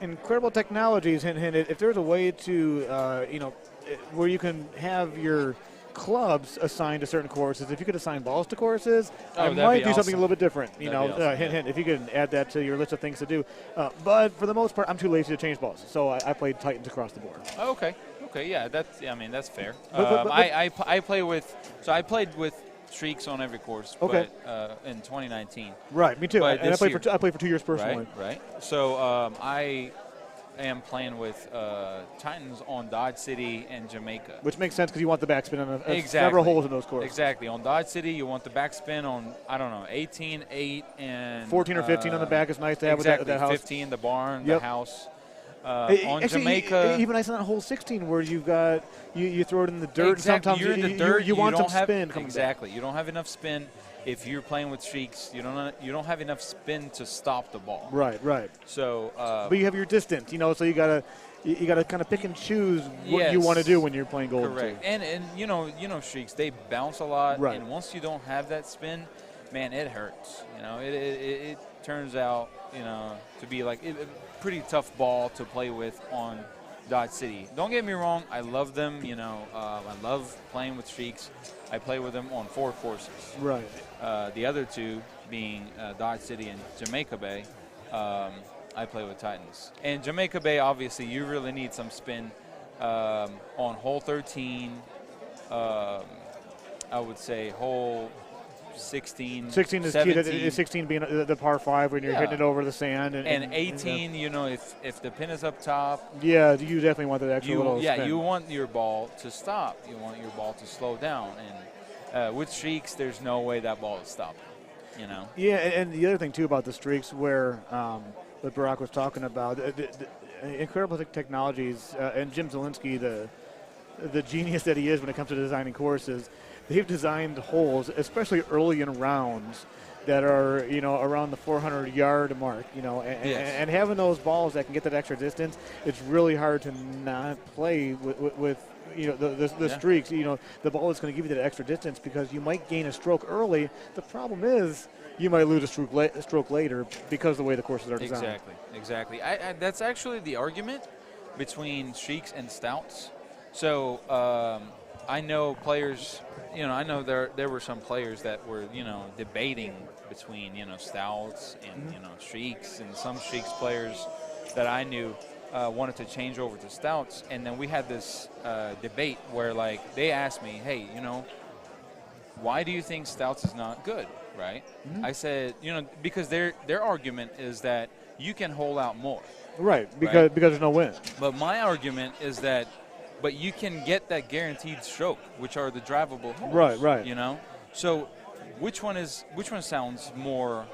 [SPEAKER 8] Incredible technologies, hint. If there's a way to where you can have your clubs assigned to certain courses, if you could assign balls to courses, I might do something a little bit different. Hint. If you could add that to your list of things to do. But for the most part, I'm too lazy to change balls, so I played Titans across the board.
[SPEAKER 12] Oh, okay, yeah, that's fair. I play with, so I played with streaks on every course.
[SPEAKER 8] Okay.
[SPEAKER 12] But, in 2019.
[SPEAKER 8] Right, me too.
[SPEAKER 12] But
[SPEAKER 8] and I played for 2 years personally.
[SPEAKER 12] Right. So I am playing with Titans on Dodge City and Jamaica.
[SPEAKER 8] Which makes sense because you want the backspin on several holes in those courses.
[SPEAKER 12] Exactly. On Dodge City, you want the backspin on, 18, 8, and
[SPEAKER 8] 14 or 15 on the back is nice to have with that house.
[SPEAKER 12] 15, the barn, the house. On
[SPEAKER 8] Actually,
[SPEAKER 12] Jamaica,
[SPEAKER 8] even nice on hole 16 where you've got you throw it in the dirt.
[SPEAKER 12] Exactly.
[SPEAKER 8] And sometimes
[SPEAKER 12] you're in the dirt.
[SPEAKER 8] You want some spin.
[SPEAKER 12] Exactly. You don't have enough spin. If you're playing with streaks, you don't have enough spin to stop the ball.
[SPEAKER 8] Right.
[SPEAKER 12] So,
[SPEAKER 8] but you have your distance, so you gotta kind of pick and choose what you want to do when you're playing Golden Tee.
[SPEAKER 12] Correct. And streaks, they bounce a lot.
[SPEAKER 8] Right.
[SPEAKER 12] And once you don't have that spin, man, it hurts. It turns out to be like a pretty tough ball to play with on Dodge City. Don't get me wrong, I love them. I love playing with streaks. I play with them on 4 courses.
[SPEAKER 8] Right.
[SPEAKER 12] The other 2 being Dodge City and Jamaica Bay. I play with Titans. And Jamaica Bay, obviously, you really need some spin on hole 13. I would say hole 16.
[SPEAKER 8] 16 is
[SPEAKER 12] 17.
[SPEAKER 8] key. 16 being the par 5 when you're hitting it over the sand.
[SPEAKER 12] And 18, if the pin is up top.
[SPEAKER 8] Yeah, you definitely want that extra little spin.
[SPEAKER 12] You want your ball to stop. You want your ball to slow down. And with streaks, there's no way that ball is stopping.
[SPEAKER 8] Yeah, and the other thing, too, about the streaks where what Barack was talking about. The incredible technologies, and Jim Zielinski, the genius that he is when it comes to designing courses, they've designed holes, especially early in rounds, that are, around the 400-yard mark, and having those balls that can get that extra distance, it's really hard to not play with the streaks. The ball is going to give you that extra distance because you might gain a stroke early. The problem is you might lose a stroke later because of the way the courses are designed.
[SPEAKER 12] Exactly. That's actually the argument between streaks and stouts. So I know players, I know there were some players that were, debating between, stouts and, streaks, and some streaks players that I knew wanted to change over to stouts. And then we had this debate where, like, they asked me, hey, why do you think stouts is not good, right? I said, because their argument is that you can hold out more.
[SPEAKER 8] Right, because there's no wind.
[SPEAKER 12] But my argument is that but you can get that guaranteed stroke, which are the drivable holes.
[SPEAKER 8] Right.
[SPEAKER 12] So which one sounds more,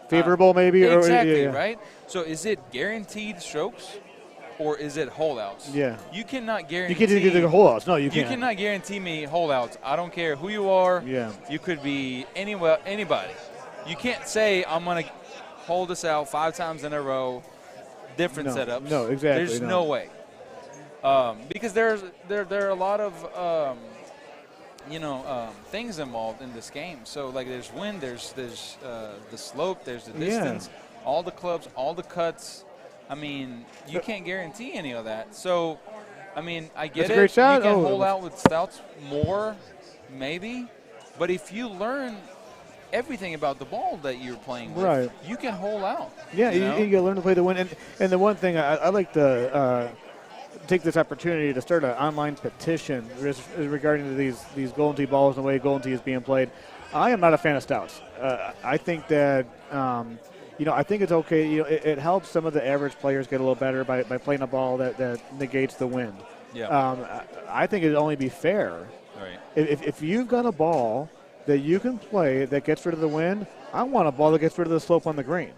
[SPEAKER 8] favorable maybe?
[SPEAKER 12] Exactly, right? So is it guaranteed strokes or is it holdouts?
[SPEAKER 8] Yeah.
[SPEAKER 12] You cannot guarantee.
[SPEAKER 8] You can't get the holdouts. No, you can't.
[SPEAKER 12] You cannot guarantee me holdouts. I don't care who you are.
[SPEAKER 8] Yeah.
[SPEAKER 12] You could be anybody. You can't say I'm going to hold this out 5 times in a row. Different setups.
[SPEAKER 8] No, exactly.
[SPEAKER 12] There's no way. Because there are a lot of things involved in this game. So like there's wind, there's the slope, there's the distance, all the clubs, all the cuts. I mean, you can't guarantee any of that. So, I mean, I get
[SPEAKER 8] it. Great shot.
[SPEAKER 12] You can hold out with stouts more, maybe, but if you learn everything about the ball that you're playing with, you can hold out.
[SPEAKER 8] Yeah, you got to learn to play the wind. And the one thing I like to take this opportunity to start an online petition regarding these Golden Tee balls and the way Golden Tee is being played. I am not a fan of stouts. I think that I think it's okay. It helps some of the average players get a little better by playing a ball that negates the wind.
[SPEAKER 12] Yeah.
[SPEAKER 8] I think it'd only be fair.
[SPEAKER 12] Right.
[SPEAKER 8] If you've got a ball that you can play that gets rid of the wind, I want a ball that gets rid of the slope on the green.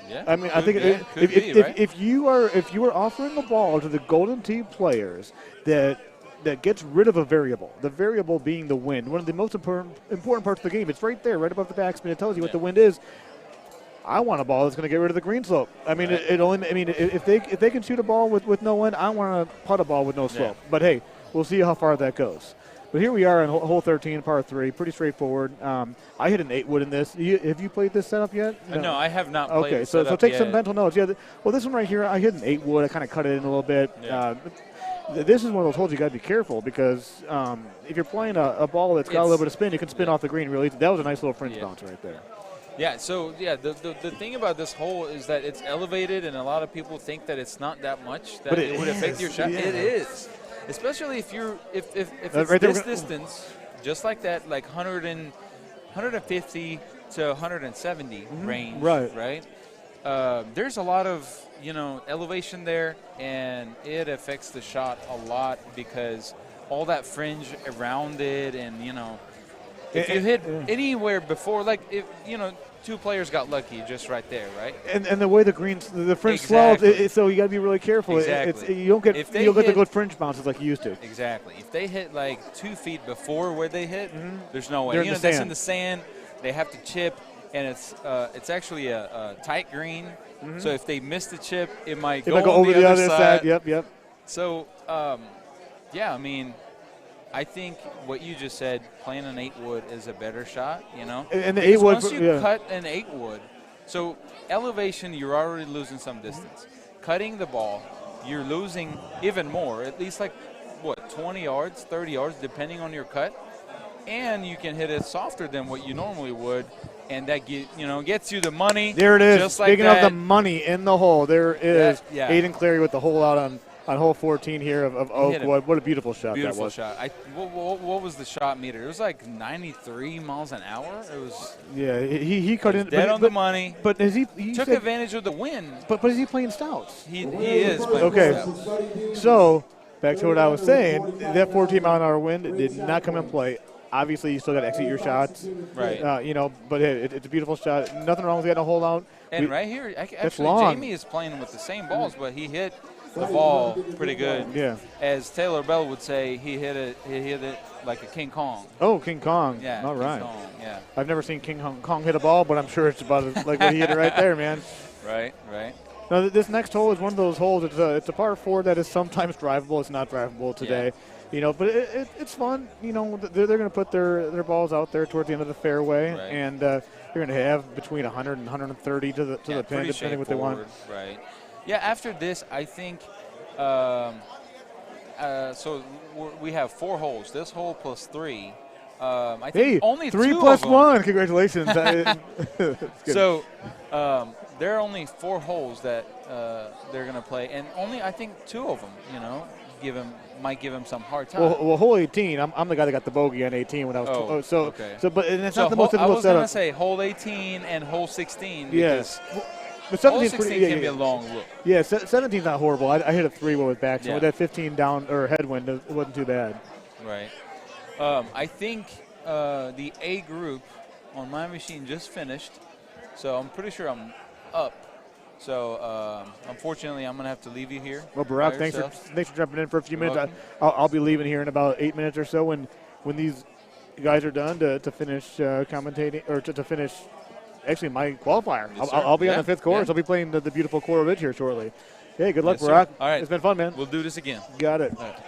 [SPEAKER 12] Yeah.
[SPEAKER 8] I mean, I think if you are offering a ball to the Golden Tee players that gets rid of a variable, the variable being the wind, one of the most important parts of the game. It's right there, right above the backspin. It tells you what the wind is. I want a ball that's going to get rid of the green slope. I mean, if they can shoot a ball with no wind, I want to putt a ball with no slope. But hey, we'll see how far that goes. But here we are in hole 13, par 3, pretty straightforward. I hit an 8-wood in this. Have you played this setup yet?
[SPEAKER 12] No, I have not played
[SPEAKER 8] this setup. Okay, so take some mental notes. Yeah, well, this one right here, I hit an 8-wood. I kind of cut it in a little bit. Yeah. This is one of those holes you got to be careful because if you're playing a ball that's got a little bit of spin, you can spin off the green really easy. That was a nice little fringe bounce right there.
[SPEAKER 12] Yeah, so, the thing about this hole is that it's elevated, and a lot of people think that it's not that much, that it would affect your shot. Yeah. It is. Especially if it's right this distance, just like that, like 150 to 170 range, right? There's a lot of, elevation there, and it affects the shot a lot because all that fringe around it, and, if you hit anywhere before, like, if, 2 players got lucky just right there, right?
[SPEAKER 8] And the way the fringe swells, so you got to be really careful.
[SPEAKER 12] Exactly.
[SPEAKER 8] You don't get the good fringe bounces like you used to.
[SPEAKER 12] Exactly. If they hit like 2 feet before where they hit, there's no way.
[SPEAKER 8] They're
[SPEAKER 12] that's in the sand. They have to chip, and it's actually a tight green. So if they miss the chip, it might go
[SPEAKER 8] over the other side. Yep.
[SPEAKER 12] So, I mean, I think what you just said, playing an 8-wood is a better shot,
[SPEAKER 8] And the 8-wood,
[SPEAKER 12] once you cut an 8-wood, so elevation, you're already losing some distance. Cutting the ball, you're losing even more, at least like, 20 yards, 30 yards, depending on your cut. And you can hit it softer than what you normally would, and that gets you the money.
[SPEAKER 8] There it is.
[SPEAKER 12] Just
[SPEAKER 8] Speaking
[SPEAKER 12] like
[SPEAKER 8] of the money in the hole, there is Aiden Cleary with the hole out on hole 14 here of Oakwood. What a beautiful shot that was.
[SPEAKER 12] Beautiful shot. What was the shot meter? It was like 93 miles an hour. It was.
[SPEAKER 8] Yeah, he cut in.
[SPEAKER 12] Dead on the money.
[SPEAKER 8] But he
[SPEAKER 12] took advantage of the wind.
[SPEAKER 8] But is he playing stouts?
[SPEAKER 12] He is playing stouts.
[SPEAKER 8] So back to what I was saying, that 14-mile-an-hour wind did not come in play Obviously, you still got to execute your shots.
[SPEAKER 12] Right.
[SPEAKER 8] You know, but it's a beautiful shot. Nothing wrong with getting a hole out.
[SPEAKER 12] And right here, actually,
[SPEAKER 8] long.
[SPEAKER 12] Jamie is playing with the same balls, but he hit the ball pretty good.
[SPEAKER 8] Yeah.
[SPEAKER 12] As Taylor Bell would say, he hit it like a King Kong.
[SPEAKER 8] Oh, King Kong.
[SPEAKER 12] Yeah.
[SPEAKER 8] All right.
[SPEAKER 12] King Kong, yeah.
[SPEAKER 8] I've never seen King Kong hit a ball, but I'm sure it's about like what he hit it right there, man.
[SPEAKER 12] Right.
[SPEAKER 8] Now, this next hole is one of those holes. It's a par 4 that is sometimes drivable. It's not drivable today.
[SPEAKER 12] Yeah.
[SPEAKER 8] You know, but it's fun. You know, they're going to put their balls out there towards the end of the fairway,
[SPEAKER 12] Right.
[SPEAKER 8] and they're going to have between 100 and 130 to the pin, depending what they want.
[SPEAKER 12] Right. Yeah. After this, I think. So we have 4 holes. This hole plus 3. I think only
[SPEAKER 8] 3
[SPEAKER 12] 2
[SPEAKER 8] plus
[SPEAKER 12] of them.
[SPEAKER 8] 1. Congratulations.
[SPEAKER 12] So there are only 4 holes that they're going to play, and only I think 2 of them, you know, might give him some hard time.
[SPEAKER 8] Well, hole 18. I'm the guy that got the bogey on 18 when I was.
[SPEAKER 12] Okay.
[SPEAKER 8] But and it's
[SPEAKER 12] So
[SPEAKER 8] not the most difficult
[SPEAKER 12] I was going to
[SPEAKER 8] setup.
[SPEAKER 12] say hole 18 and hole 16.
[SPEAKER 8] Yes. But
[SPEAKER 12] Hole
[SPEAKER 8] 17's
[SPEAKER 12] 16
[SPEAKER 8] pretty,
[SPEAKER 12] can be a long look.
[SPEAKER 8] Yeah, 17's not horrible. I hit a 3 with back, so
[SPEAKER 12] Yeah.
[SPEAKER 8] with that 15 down or headwind, it wasn't too bad.
[SPEAKER 12] Right. I think the A group on my machine just finished, so I'm pretty sure I'm up. So unfortunately, I'm gonna have to leave you here.
[SPEAKER 8] Well, Barack,
[SPEAKER 12] by
[SPEAKER 8] thanks
[SPEAKER 12] yourself.
[SPEAKER 8] for jumping in for a few
[SPEAKER 12] You're
[SPEAKER 8] minutes.
[SPEAKER 12] welcome.
[SPEAKER 8] I'll be leaving here in about 8 minutes or so when these guys are done to finish commentating or to finish. Actually, my qualifier.
[SPEAKER 12] Yes,
[SPEAKER 8] I'll be on
[SPEAKER 12] yeah,
[SPEAKER 8] the 5th course.
[SPEAKER 12] yeah.
[SPEAKER 8] I'll be playing the beautiful Coral Ridge here shortly. Hey, good luck,
[SPEAKER 12] Yes, sir.
[SPEAKER 8] Barack.
[SPEAKER 12] All right.
[SPEAKER 8] It's been fun, man.
[SPEAKER 12] We'll do this again.
[SPEAKER 8] Got it.
[SPEAKER 12] All right.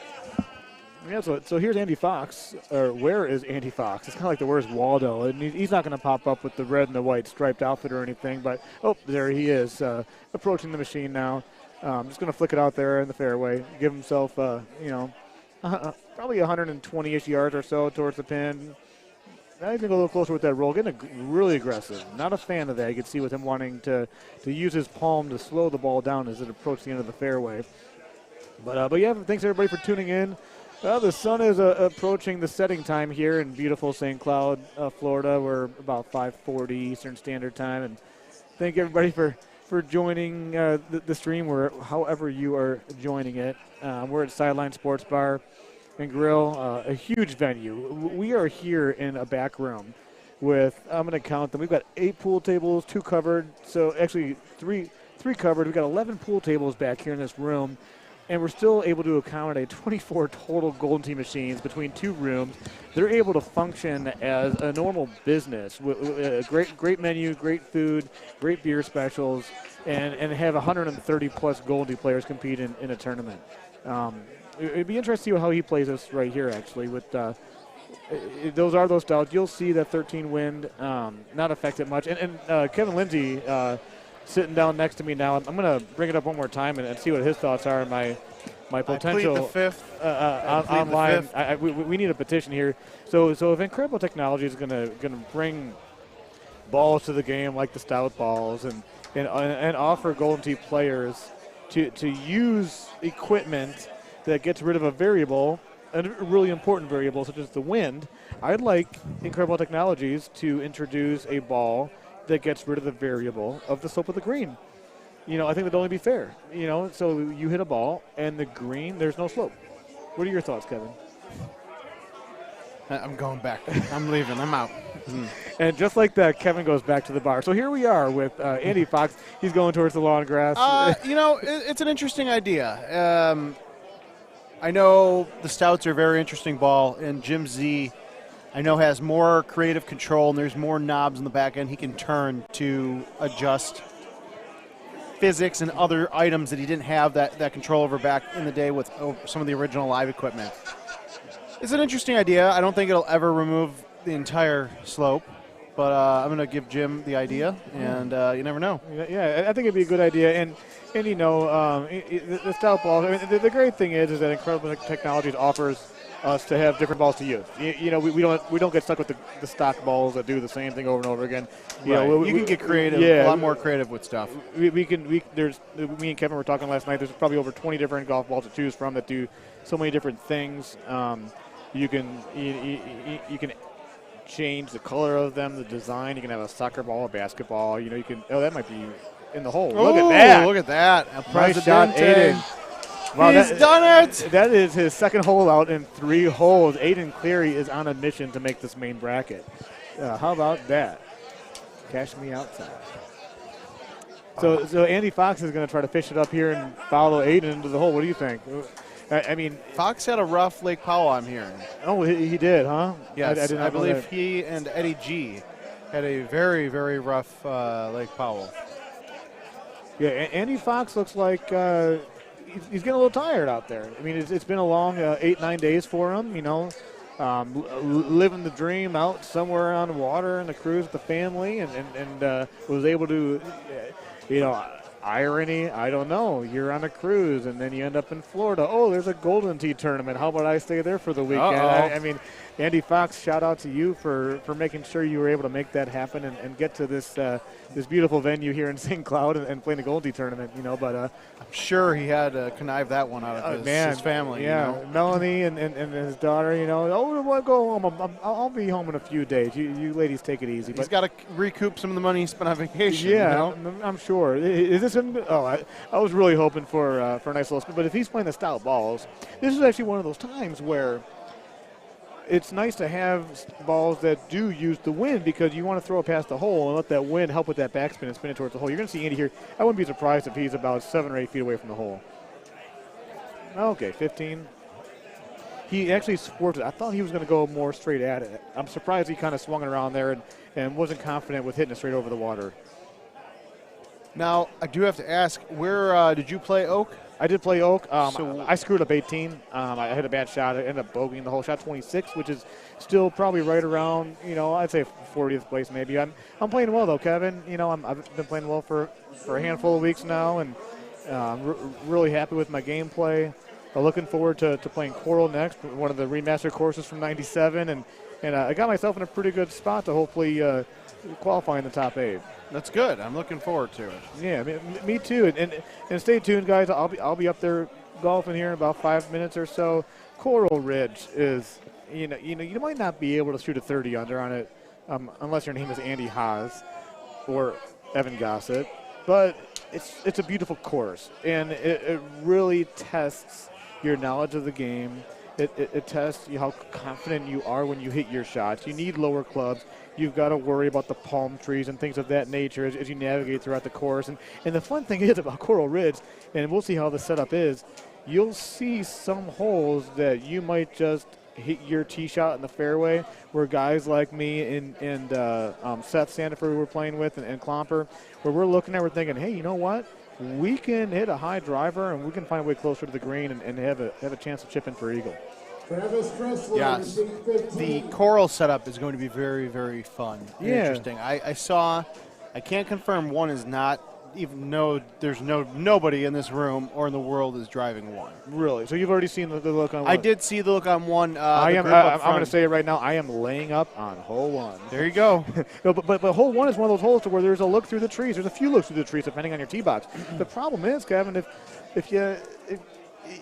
[SPEAKER 8] Yeah, so here's Andy Fox. Or where is Andy Fox? It's kind of like the where's Waldo. And he's not going to pop up with the red and the white striped outfit or anything. But, there he is, approaching the machine now. Just going to flick it out there in the fairway. Give himself, probably 120-ish yards or so towards the pin. I think a little closer with that roll. Getting really aggressive. Not a fan of that. You can see with him wanting to use his palm to slow the ball down as it approaches the end of the fairway. But yeah, thanks everybody for tuning in. The sun is approaching the setting time here in beautiful St. Cloud, Florida. We're about 5:40 Eastern Standard Time, and thank everybody for joining the stream, however you are joining it. We're at Sideline Sports Bar and Grill, a huge venue. We are here in a back room with, I'm going to count them. We've got 8 pool tables, 2 covered. So actually 3 covered. We've got 11 pool tables back here in this room. And we're still able to accommodate 24 total Golden Tee machines between 2 rooms. They're able to function as a normal business. A great menu, great food, great beer specials, and have 130-plus Golden Tee players compete in a tournament. It'd be interesting to see how he plays us right here, actually. With those are those styles. You'll see that 13 wind not affect it much. And Kevin Lindsay sitting down next to me now. I'm going to bring it up one more time and see what his thoughts are on my potential.
[SPEAKER 4] I plead the 5th.
[SPEAKER 8] Online. We need a petition here. So if Incredible Technology is going to bring balls to the game like the stout balls and offer Golden Tee players to use equipment that gets rid of a variable, a really important variable such as the wind, I'd like Incredible Technologies to introduce a ball that gets rid of the variable of the slope of the green. I think that'd only be fair. So you hit a ball and the green, there's no slope. What are your thoughts, Kevin?
[SPEAKER 4] I'm going back. I'm leaving. I'm out.
[SPEAKER 8] And just like that, Kevin goes back to the bar. So here we are with Andy Fox. He's going towards the lawn grass.
[SPEAKER 4] It's an interesting idea. I know the stouts are a very interesting ball, and Jim Z, I know, has more creative control, and there's more knobs in the back end he can turn to adjust physics and other items that he didn't have that control over back in the day with some of the original live equipment. It's an interesting idea. I don't think it'll ever remove the entire slope, but I'm going to give Jim the idea, and you never know.
[SPEAKER 8] Yeah, I think it'd be a good idea. And the stout balls, the great thing is that Incredible Technologies offers us to have different balls to use. We don't get stuck with the stock balls that do the same thing over and over again.
[SPEAKER 4] You can get creative, a lot more creative with stuff.
[SPEAKER 8] Me and Kevin were talking last night. There's probably over 20 different golf balls to choose from that do so many different things. You can change the color of them, the design. You can have a soccer ball, a basketball. You can. Oh, that might be in the hole. Look at that!
[SPEAKER 4] Look at that!
[SPEAKER 8] Nice shot, Aiden. Wow,
[SPEAKER 4] He's done it.
[SPEAKER 8] That is his second hole out in 3 holes. Aiden Cleary is on a mission to make this main bracket. How about that? Cash me outside. So Andy Fox is going to try to fish it up here and follow Aiden into the hole. What do you think? I mean,
[SPEAKER 4] Fox had a rough Lake Powell, I'm hearing.
[SPEAKER 8] Oh, he did, huh?
[SPEAKER 4] Yes,
[SPEAKER 8] I
[SPEAKER 4] I believe he and Eddie G had a very, very rough Lake Powell.
[SPEAKER 8] Yeah, Andy Fox looks like he's getting a little tired out there. I mean, it's been a long 8-9 days for him, you know. Living the dream out somewhere on the water and the cruise with the family and was able to, irony, I don't know. You're on a cruise and then you end up in Florida. Oh, there's a Golden Tee tournament. How about I stay there for the weekend? I mean, Andy Fox, shout out to you for making sure you were able to make that happen and get to this this beautiful venue here in St. Cloud and playing the Golden Tee tournament, you know. But I'm
[SPEAKER 4] sure he had to connive that one out of his family.
[SPEAKER 8] Yeah,
[SPEAKER 4] you know?
[SPEAKER 8] Melanie and his daughter, you know, we'll go home. I'll be home in a few days. You ladies take it easy.
[SPEAKER 4] He's got to recoup some of the money he spent on vacation.
[SPEAKER 8] Yeah,
[SPEAKER 4] you know?
[SPEAKER 8] I'm sure. Is this him? Oh, I was really hoping for a nice little spin. But if he's playing the stout balls, this is actually one of those times where it's nice to have balls that do use the wind because you want to throw it past the hole and let that wind help with that backspin and spin it towards the hole. You're going to see Andy here. I wouldn't be surprised if he's about 7 or 8 feet away from the hole. Okay, 15. He actually sported. I thought he was going to go more straight at it. I'm surprised he kind of swung it around there and wasn't confident with hitting it straight over the water.
[SPEAKER 4] Now, I do have to ask, where did you play Oak?
[SPEAKER 8] I did play Oak. I screwed up 18. I hit a bad shot. I ended up bogeying the whole shot 26, which is still probably right around, I'd say 40th place maybe. I'm playing well, though, Kevin. I've been playing well for a handful of weeks now, and I'm really happy with my gameplay. Looking forward to playing Coral next, one of the remastered courses from '97, and I got myself in a pretty good spot to hopefully qualify in the top 8.
[SPEAKER 4] That's good. I'm looking forward to it.
[SPEAKER 8] Yeah, me too. And stay tuned, guys. I'll be up there golfing here in about 5 minutes or so. Coral Ridge is, you might not be able to shoot a 30 under on it unless your name is Andy Haas or Evan Gossett. But it's a beautiful course, and it really tests your knowledge of the game. It tests how confident you are when you hit your shots. You need lower clubs. You've got to worry about the palm trees and things of that nature as you navigate throughout the course. And the fun thing is about Coral Ridge, and we'll see how the setup is, you'll see some holes that you might just hit your tee shot in the fairway where guys like me and Seth Sandiford we're playing with and Klomper, where we're looking at, we're thinking, hey, you know what? We can hit a high driver and we can find a way closer to the green and have a chance to chip in for eagle.
[SPEAKER 4] Yes, the Coral setup is going to be very, very fun.
[SPEAKER 8] Yeah.
[SPEAKER 4] Interesting. I saw, I can't confirm one is not, even though there's nobody in this room or in the world is driving one.
[SPEAKER 8] Really? So you've already seen the look on one?
[SPEAKER 4] I did see the look on one.
[SPEAKER 8] I'm going to say it right now. I am laying up on hole 1.
[SPEAKER 4] There you go.
[SPEAKER 8] No, but hole 1 is one of those holes to where there's a look through the trees. There's a few looks through the trees depending on your tee box. The problem is, Kevin,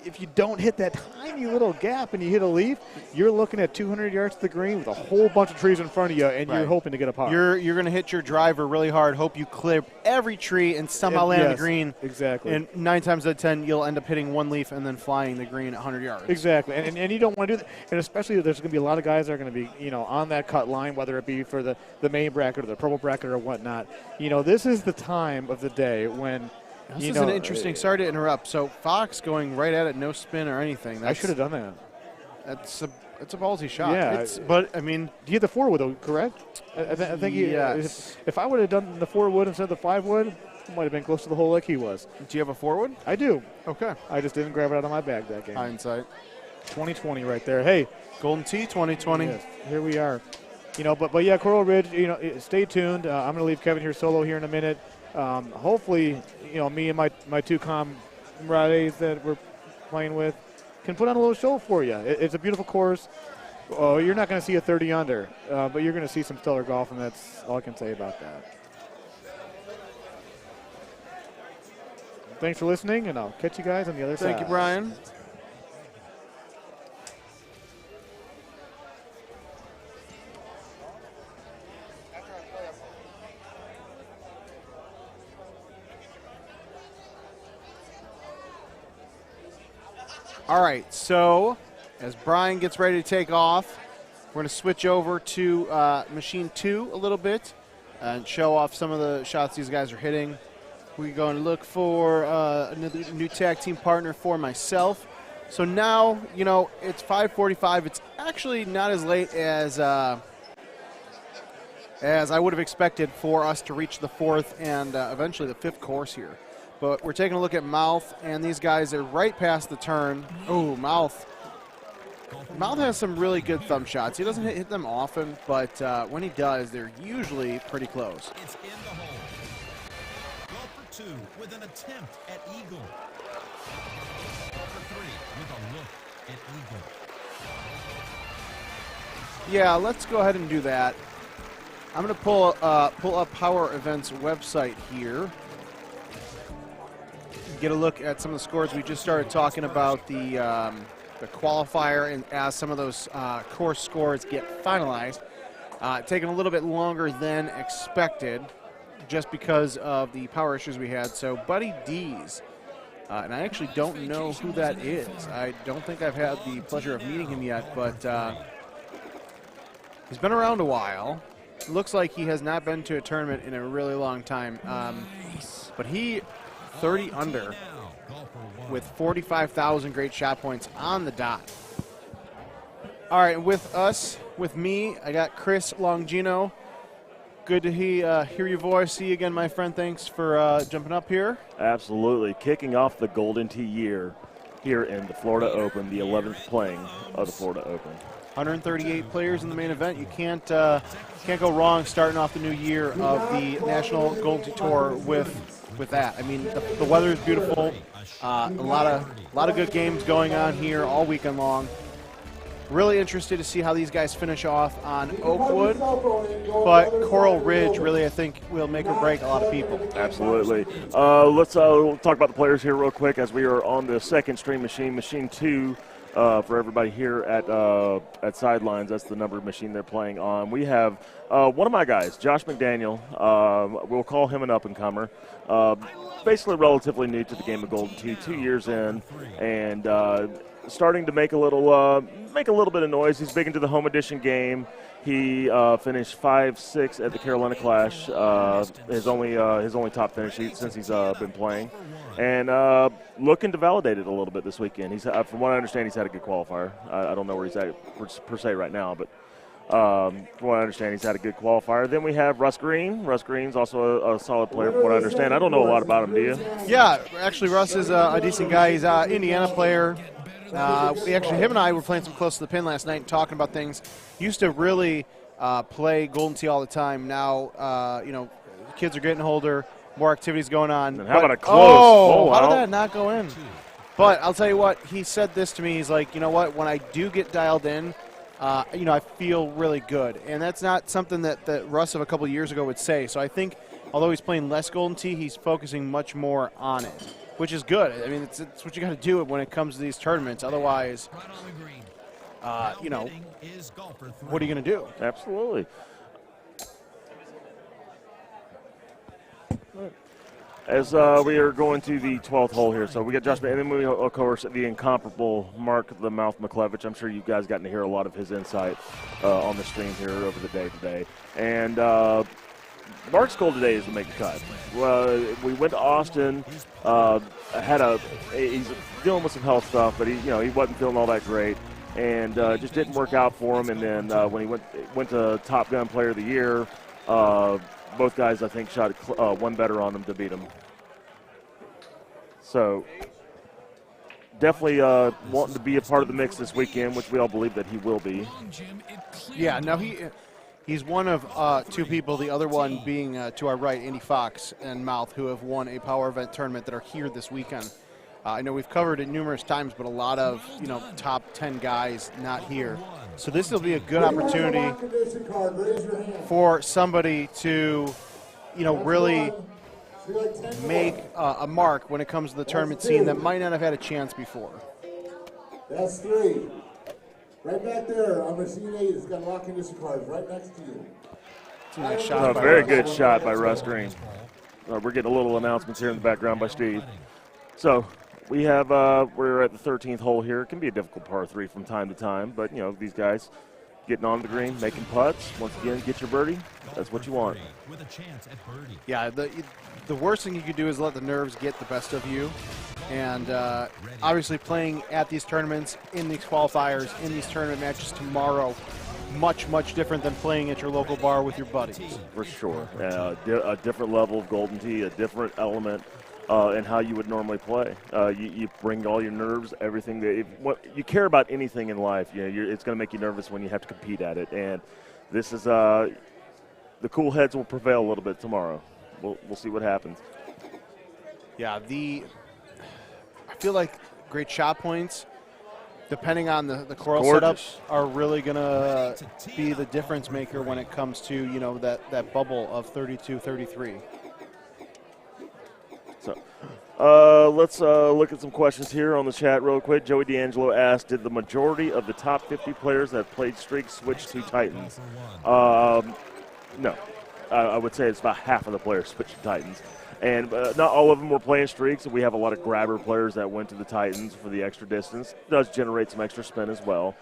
[SPEAKER 8] if you don't hit that tiny little gap and you hit a leaf, you're looking at 200 yards to the green with a whole bunch of trees in front of you, and you're hoping to get a par.
[SPEAKER 4] You're going to hit your driver really hard, hope you clear every tree and somehow land on the green.
[SPEAKER 8] Exactly.
[SPEAKER 4] And 9 times out of 10, you'll end up hitting one leaf and then flying the green at 100 yards.
[SPEAKER 8] Exactly. And you don't want to do that. And especially there's going to be a lot of guys that are going to be, on that cut line, whether it be for the main bracket or the purple bracket or whatnot. This is the time of the day when –
[SPEAKER 4] This is an interesting. Sorry to interrupt. So Fox going right at it, no spin or anything.
[SPEAKER 8] I should have done that.
[SPEAKER 4] It's a ballsy shot.
[SPEAKER 8] Yeah,
[SPEAKER 4] but I mean,
[SPEAKER 8] you hit the 4-wood though, correct? I think
[SPEAKER 4] yes.
[SPEAKER 8] If I would have done the 4-wood instead of the 5-wood, I might have been close to the hole like he was.
[SPEAKER 4] Do you have a 4-wood?
[SPEAKER 8] I do.
[SPEAKER 4] Okay.
[SPEAKER 8] I just didn't grab it out of my bag that game.
[SPEAKER 4] Hindsight.
[SPEAKER 8] 2020 right there. Hey,
[SPEAKER 4] Golden Tee 2020.
[SPEAKER 8] Yes, here we are. But yeah, Coral Ridge. Stay tuned. I'm going to leave Kevin here solo here in a minute. Hopefully, me and my two comrades that we're playing with can put on a little show for you. It's a beautiful course. You're not going to see a 30 under, but you're going to see some stellar golf, and that's all I can say about that. Thanks for listening, and I'll catch you guys on the other side.
[SPEAKER 4] Thank you, Brian. All right, so as Brian gets ready to take off, we're going to switch over to Machine 2 a little bit and show off some of the shots these guys are hitting. We're going to look for another new tag team partner for myself. So now, you know, it's 5:45. It's actually not as late as I would have expected for us to reach the fourth and eventually the fifth course here. But we're taking a look at Mouth, and these guys are right past the turn. Oh, Mouth. Mouth has some really good thumb shots. He doesn't hit them often, but when he does, they're usually pretty close.
[SPEAKER 2] It's in the hole. Golfer 2 with an attempt at eagle. Golfer 3 with a look at eagle.
[SPEAKER 4] Yeah, let's go ahead and do that. I'm going to pull up Power Events website here. Get a look at some of the scores. We just started talking about the qualifier, and as some of those course scores get finalized, taking a little bit longer than expected just because of the power issues we had. So Buddy D's, and I actually don't know who that is. I don't think I've had the pleasure of meeting him yet, but he's been around a while. Looks like he has not been to a tournament in a really long time, but he 30 under with 45,000 great shot points on the dot. All right, with me, I got Chris Longino. Good to hear your voice. See you again, my friend. Thanks for jumping up here.
[SPEAKER 10] Absolutely. Kicking off the Golden Tee year here in the Florida Open, the 11th playing of the Florida Open.
[SPEAKER 4] 138 players in the main event. You can't go wrong starting off the new year of the National Golden Tee Tour with that. I mean, the weather is beautiful. A lot of good games going on here all weekend long. Really interested to see how these guys finish off on Oakwood, but Coral Ridge really, I think, will make or break a lot of people.
[SPEAKER 10] Absolutely. Let's talk about the players here real quick as we are on the second stream machine, Machine 2. For everybody here at Sidelines, that's the numbered machine they're playing on. We have one of my guys, Josh McDaniel. We'll call him an up-and-comer. Basically relatively new to the game of Golden Tee, 2 years in, and starting to make a little bit of noise. He's big into the home edition game. He finished 5-6 at the Carolina Clash, his only top finish since he's been playing, and looking to validate it a little bit this weekend. He's from what I understand, he's had a good qualifier. I don't know where he's at per se right now, but from what I understand, he's had a good qualifier. Then we have Russ Green. Russ Green's also a solid player from what I understand. I don't know a lot about him, do you?
[SPEAKER 4] Yeah, actually, Russ is a decent guy. He's an Indiana player. Him and I were playing some close to the pin last night and talking about things. Used to really play Golden Tee all the time. Now, kids are getting older, more activities going on.
[SPEAKER 10] And how about a close?
[SPEAKER 4] How did that not go in? But I'll tell you what, he said this to me. He's like, you know what, when I do get dialed in, I feel really good. And that's not something that Russ of a couple of years ago would say. So I think, although he's playing less Golden Tee, he's focusing much more on it, which is good. I mean, it's what you got to do when it comes to these tournaments. Otherwise, what are you going to do?
[SPEAKER 10] Absolutely. As we are going to the 12th hole here, so we got Josh, and then we, of course, the incomparable Mark the Mouth McClevich. I'm sure you guys gotten to hear a lot of his insight on the stream here over the day today. And Mark's goal today is to make the cut. We went to Austin. He's dealing with some health stuff, but he wasn't feeling all that great, and just didn't work out for him. And then when he went to Top Gun Player of the Year, both guys I think shot one better on him to beat him. So definitely wanting to be a part of the mix this weekend, which we all believe that he will be.
[SPEAKER 4] Yeah, no, he's one of two people, the other one being to our right, Andy Fox and Mouth, who have won a power event tournament that are here this weekend. I know we've covered it numerous times, but a lot of top 10 guys not here. So this will be a good opportunity for somebody to really make a mark when it comes to the tournament scene that might not have had a chance before.
[SPEAKER 1] That's 3. Right back there on machine 8, it's got lock condition cards right next to you.
[SPEAKER 4] It's a nice shot.
[SPEAKER 10] Very good shot by Russ Green. We're getting a little announcements here in the background by Steve. So We have we're at the 13th hole here. It can be a difficult par 3 from time to time, but you know these guys getting on the green, making putts. Once again, get your birdie. That's what you want.
[SPEAKER 2] With a chance at birdie.
[SPEAKER 4] Yeah, the worst thing you could do is let the nerves get the best of you. And obviously playing at these tournaments, in these qualifiers, in these tournament matches tomorrow, much, much different than playing at your local bar with your buddies.
[SPEAKER 10] For sure. A different level of Golden Tee, a different element in how you would normally play. You bring all your nerves, everything. What you care about anything in life, it's going to make you nervous when you have to compete at it. And this is the cool heads will prevail a little bit tomorrow. We'll see what happens.
[SPEAKER 4] Yeah, I feel like great shot points, depending on the coral setups, are really going to be the difference maker when it comes to, that bubble of 32, 33.
[SPEAKER 10] So let's look at some questions here on the chat real quick. Joey D'Angelo asked, did the majority of the top 50 players that played streaks switch to Titans? No. I would say it's about half of the players switched to Titans. And not all of them were playing streaks. We have a lot of grabber players that went to the Titans for the extra distance. It does generate some extra spin as well.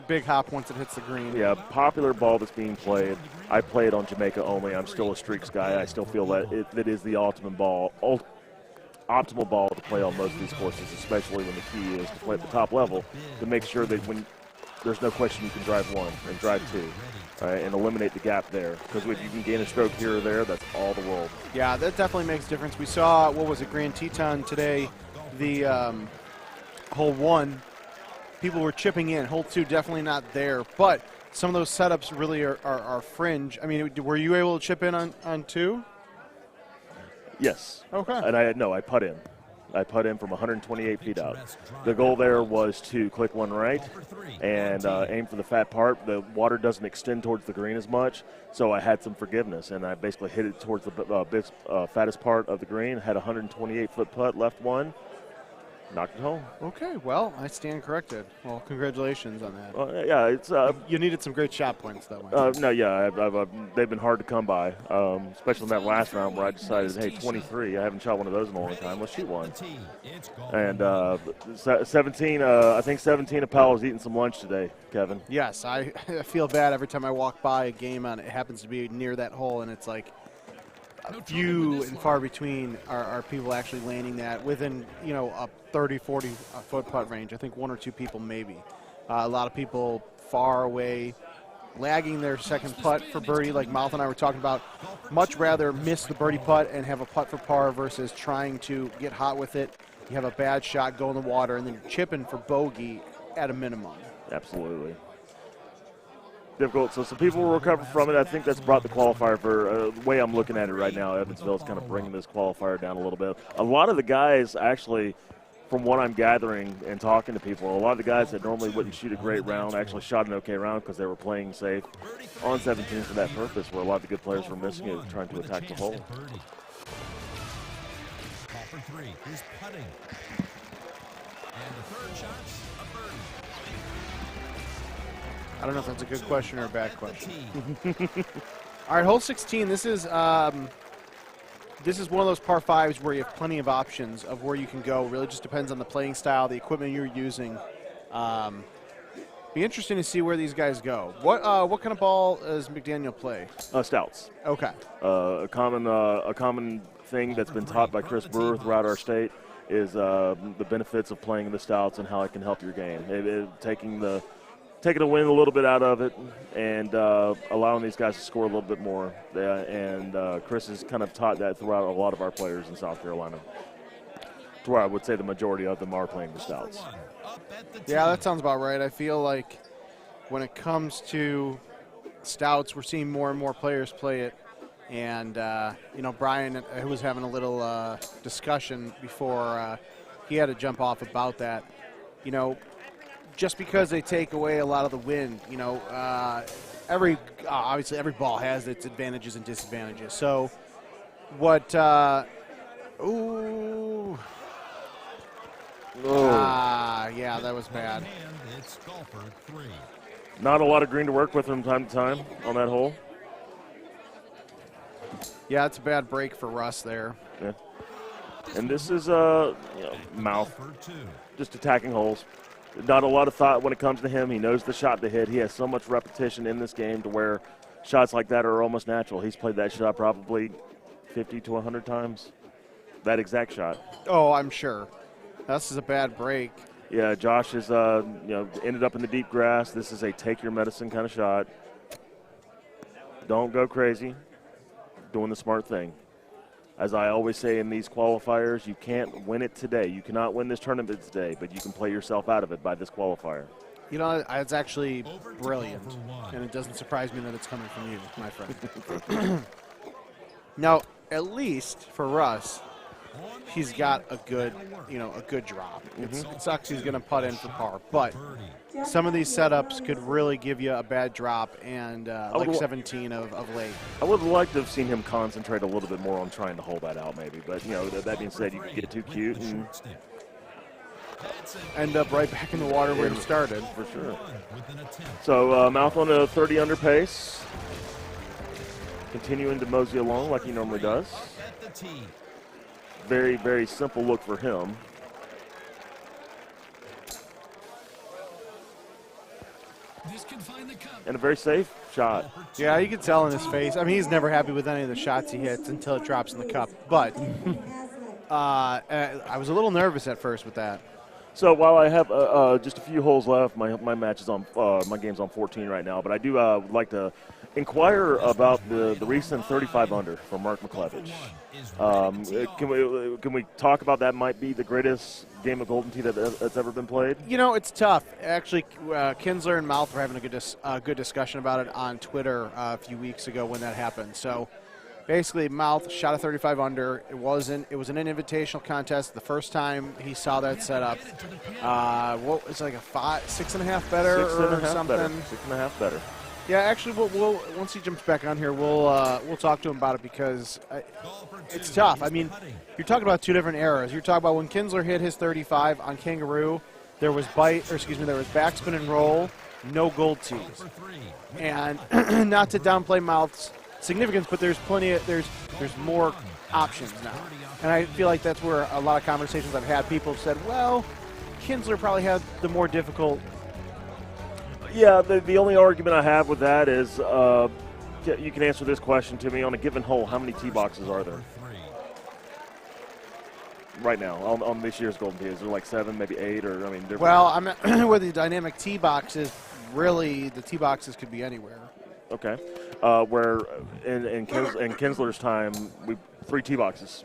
[SPEAKER 4] Big hop once it hits the green.
[SPEAKER 10] Yeah, popular ball that's being played. I play it on Jamaica only. I'm still a streaks guy. I still feel that it is the optimal ball to play on most of these courses, especially when the key is to play at the top level to make sure that when there's no question you can drive 1 and drive 2. And eliminate the gap there. Because if you can gain a stroke here or there, that's all the world.
[SPEAKER 4] Yeah, that definitely makes a difference. We saw, Grand Teton today, the hole 1, people were chipping in. Hole 2, definitely not there. But some of those setups really are fringe. I mean, were you able to chip in on 2?
[SPEAKER 10] Yes.
[SPEAKER 4] Okay.
[SPEAKER 10] And I putt in. I put in from 128 feet out. The goal there was to click 1 right and aim for the fat part. The water doesn't extend towards the green as much, so I had some forgiveness, and I basically hit it towards the fattest part of the green, had a 128-foot putt, left 1, knocked it home.
[SPEAKER 4] Okay, well, I stand corrected. Well, congratulations on that.
[SPEAKER 10] Yeah, it's
[SPEAKER 4] you needed some great shot points, though.
[SPEAKER 10] They've been hard to come by, especially in that last round where I decided, hey, 23, I haven't shot one of those in a long time. Let's shoot one. And 17, I think 17 of Powell's eating some lunch today, Kevin.
[SPEAKER 4] Yes, I feel bad every time I walk by a game on it happens to be near that hole, and it's like few and far between are people actually landing that within, a 30, 40 foot putt range. I think 1 or 2 people maybe. A lot of people far away, lagging their second putt for birdie, like Mouth and I were talking about. Much rather miss the birdie putt and have a putt for par versus trying to get hot with it. You have a bad shot, go in the water, and then chipping for bogey at a minimum.
[SPEAKER 10] Absolutely. Difficult. So some people will recover from it. I think that's brought the qualifier for the way I'm looking at it right now. Evansville is kind of bringing this qualifier down a little bit. A lot of the guys actually, from what I'm gathering and talking to people, a lot of the guys that normally wouldn't shoot a great round actually shot an okay round because they were playing safe on 17 for that purpose, where a lot of the good players were missing it, trying to attack the hole.
[SPEAKER 2] Call for 3 is putting. And the third shot's a birdie.
[SPEAKER 4] I don't know if that's a good question or a bad question. All right, hole 16. This is one of those par 5s where you have plenty of options of where you can go. Really just depends on the playing style, the equipment you're using. Be interesting to see where these guys go. What kind of ball does McDaniel play?
[SPEAKER 10] Stouts.
[SPEAKER 4] Okay.
[SPEAKER 10] A common thing that's been taught by Chris Brewer throughout our state is the benefits of playing the stouts and how it can help your game. Taking the wind a little bit out of it and allowing these guys to score a little bit more. And Chris has kind of taught that throughout a lot of our players in South Carolina, to where I would say the majority of them are playing the stouts.
[SPEAKER 4] Yeah, that sounds about right. I feel like when it comes to stouts, we're seeing more and more players play it. And, Brian, who was having a little discussion before he had to jump off about that, just because they take away a lot of the wind, obviously every ball has its advantages and disadvantages. So what yeah, that was bad.
[SPEAKER 10] Not a lot of green to work with from time to time on that hole.
[SPEAKER 4] Yeah, it's a bad break for Russ there.
[SPEAKER 10] Yeah. And this is Mouth just attacking holes. Not a lot of thought when it comes to him. He knows the shot to hit. He has so much repetition in this game to where shots like that are almost natural. He's played that shot probably 50 to 100 times, that exact shot.
[SPEAKER 4] Oh, I'm sure. This is a bad break.
[SPEAKER 10] Yeah, Josh is ended up in the deep grass. This is a take your medicine kind of shot. Don't go crazy. Doing the smart thing. As I always say in these qualifiers, you can't win it today. You cannot win this tournament today, but you can play yourself out of it by this qualifier.
[SPEAKER 4] You know, it's actually brilliant, and it doesn't surprise me that it's coming from you, my friend. Now, at least for Russ, he's got a good drop. It sucks he's going to putt in for par, but some of these setups could really give you a bad drop, and like 17 of late.
[SPEAKER 10] I would have liked to have seen him concentrate a little bit more on trying to hold that out, maybe. But that being said, you could get too cute and
[SPEAKER 4] end up right back in the water where he started.
[SPEAKER 10] For sure. So Mouth on a 30 under pace, continuing to mosey along like he normally does. Very, very simple look for him. And a very safe shot.
[SPEAKER 4] Yeah, you can tell in his face. I mean, he's never happy with any of the shots he hits until it drops in the cup. But I was a little nervous at first with that.
[SPEAKER 10] So while I have just a few holes left, my match is on my game's on 14 right now. But I do would like to inquire about the recent 35 under from Mark McClevich. Can we talk about that? Might be the greatest game of Golden Tee that's ever been played.
[SPEAKER 4] You know, it's tough. Actually, Kinsler and Mouth were having a good discussion about it on Twitter a few weeks ago when that happened. So basically, Mouth shot a 35 under. It was an invitational contest. The first time he saw that setup, what was like a 6.5 better or something?
[SPEAKER 10] 6.5 better.
[SPEAKER 4] Yeah, actually, we'll once he jumps back on here, we'll talk to him about it because it's tough. I mean, you're talking about two different eras. You're talking about when Kinsler hit his 35 on Kangaroo, there was backspin and roll, no gold tees, and not to downplay Mouth's significance, but there's more options now, and I feel like that's where a lot of conversations I've had. People have said, well, Kinsler probably had the more difficult.
[SPEAKER 10] Yeah, the only argument I have with that is you can answer this question to me. On a given hole, how many tee boxes are there? Right now, on this year's Golden Tee, is there like 7, maybe 8, or I mean?
[SPEAKER 4] Well, I'm with the dynamic tee boxes. Really, the tee boxes could be anywhere.
[SPEAKER 10] Okay, where in Kinsler's time, 3 tee boxes.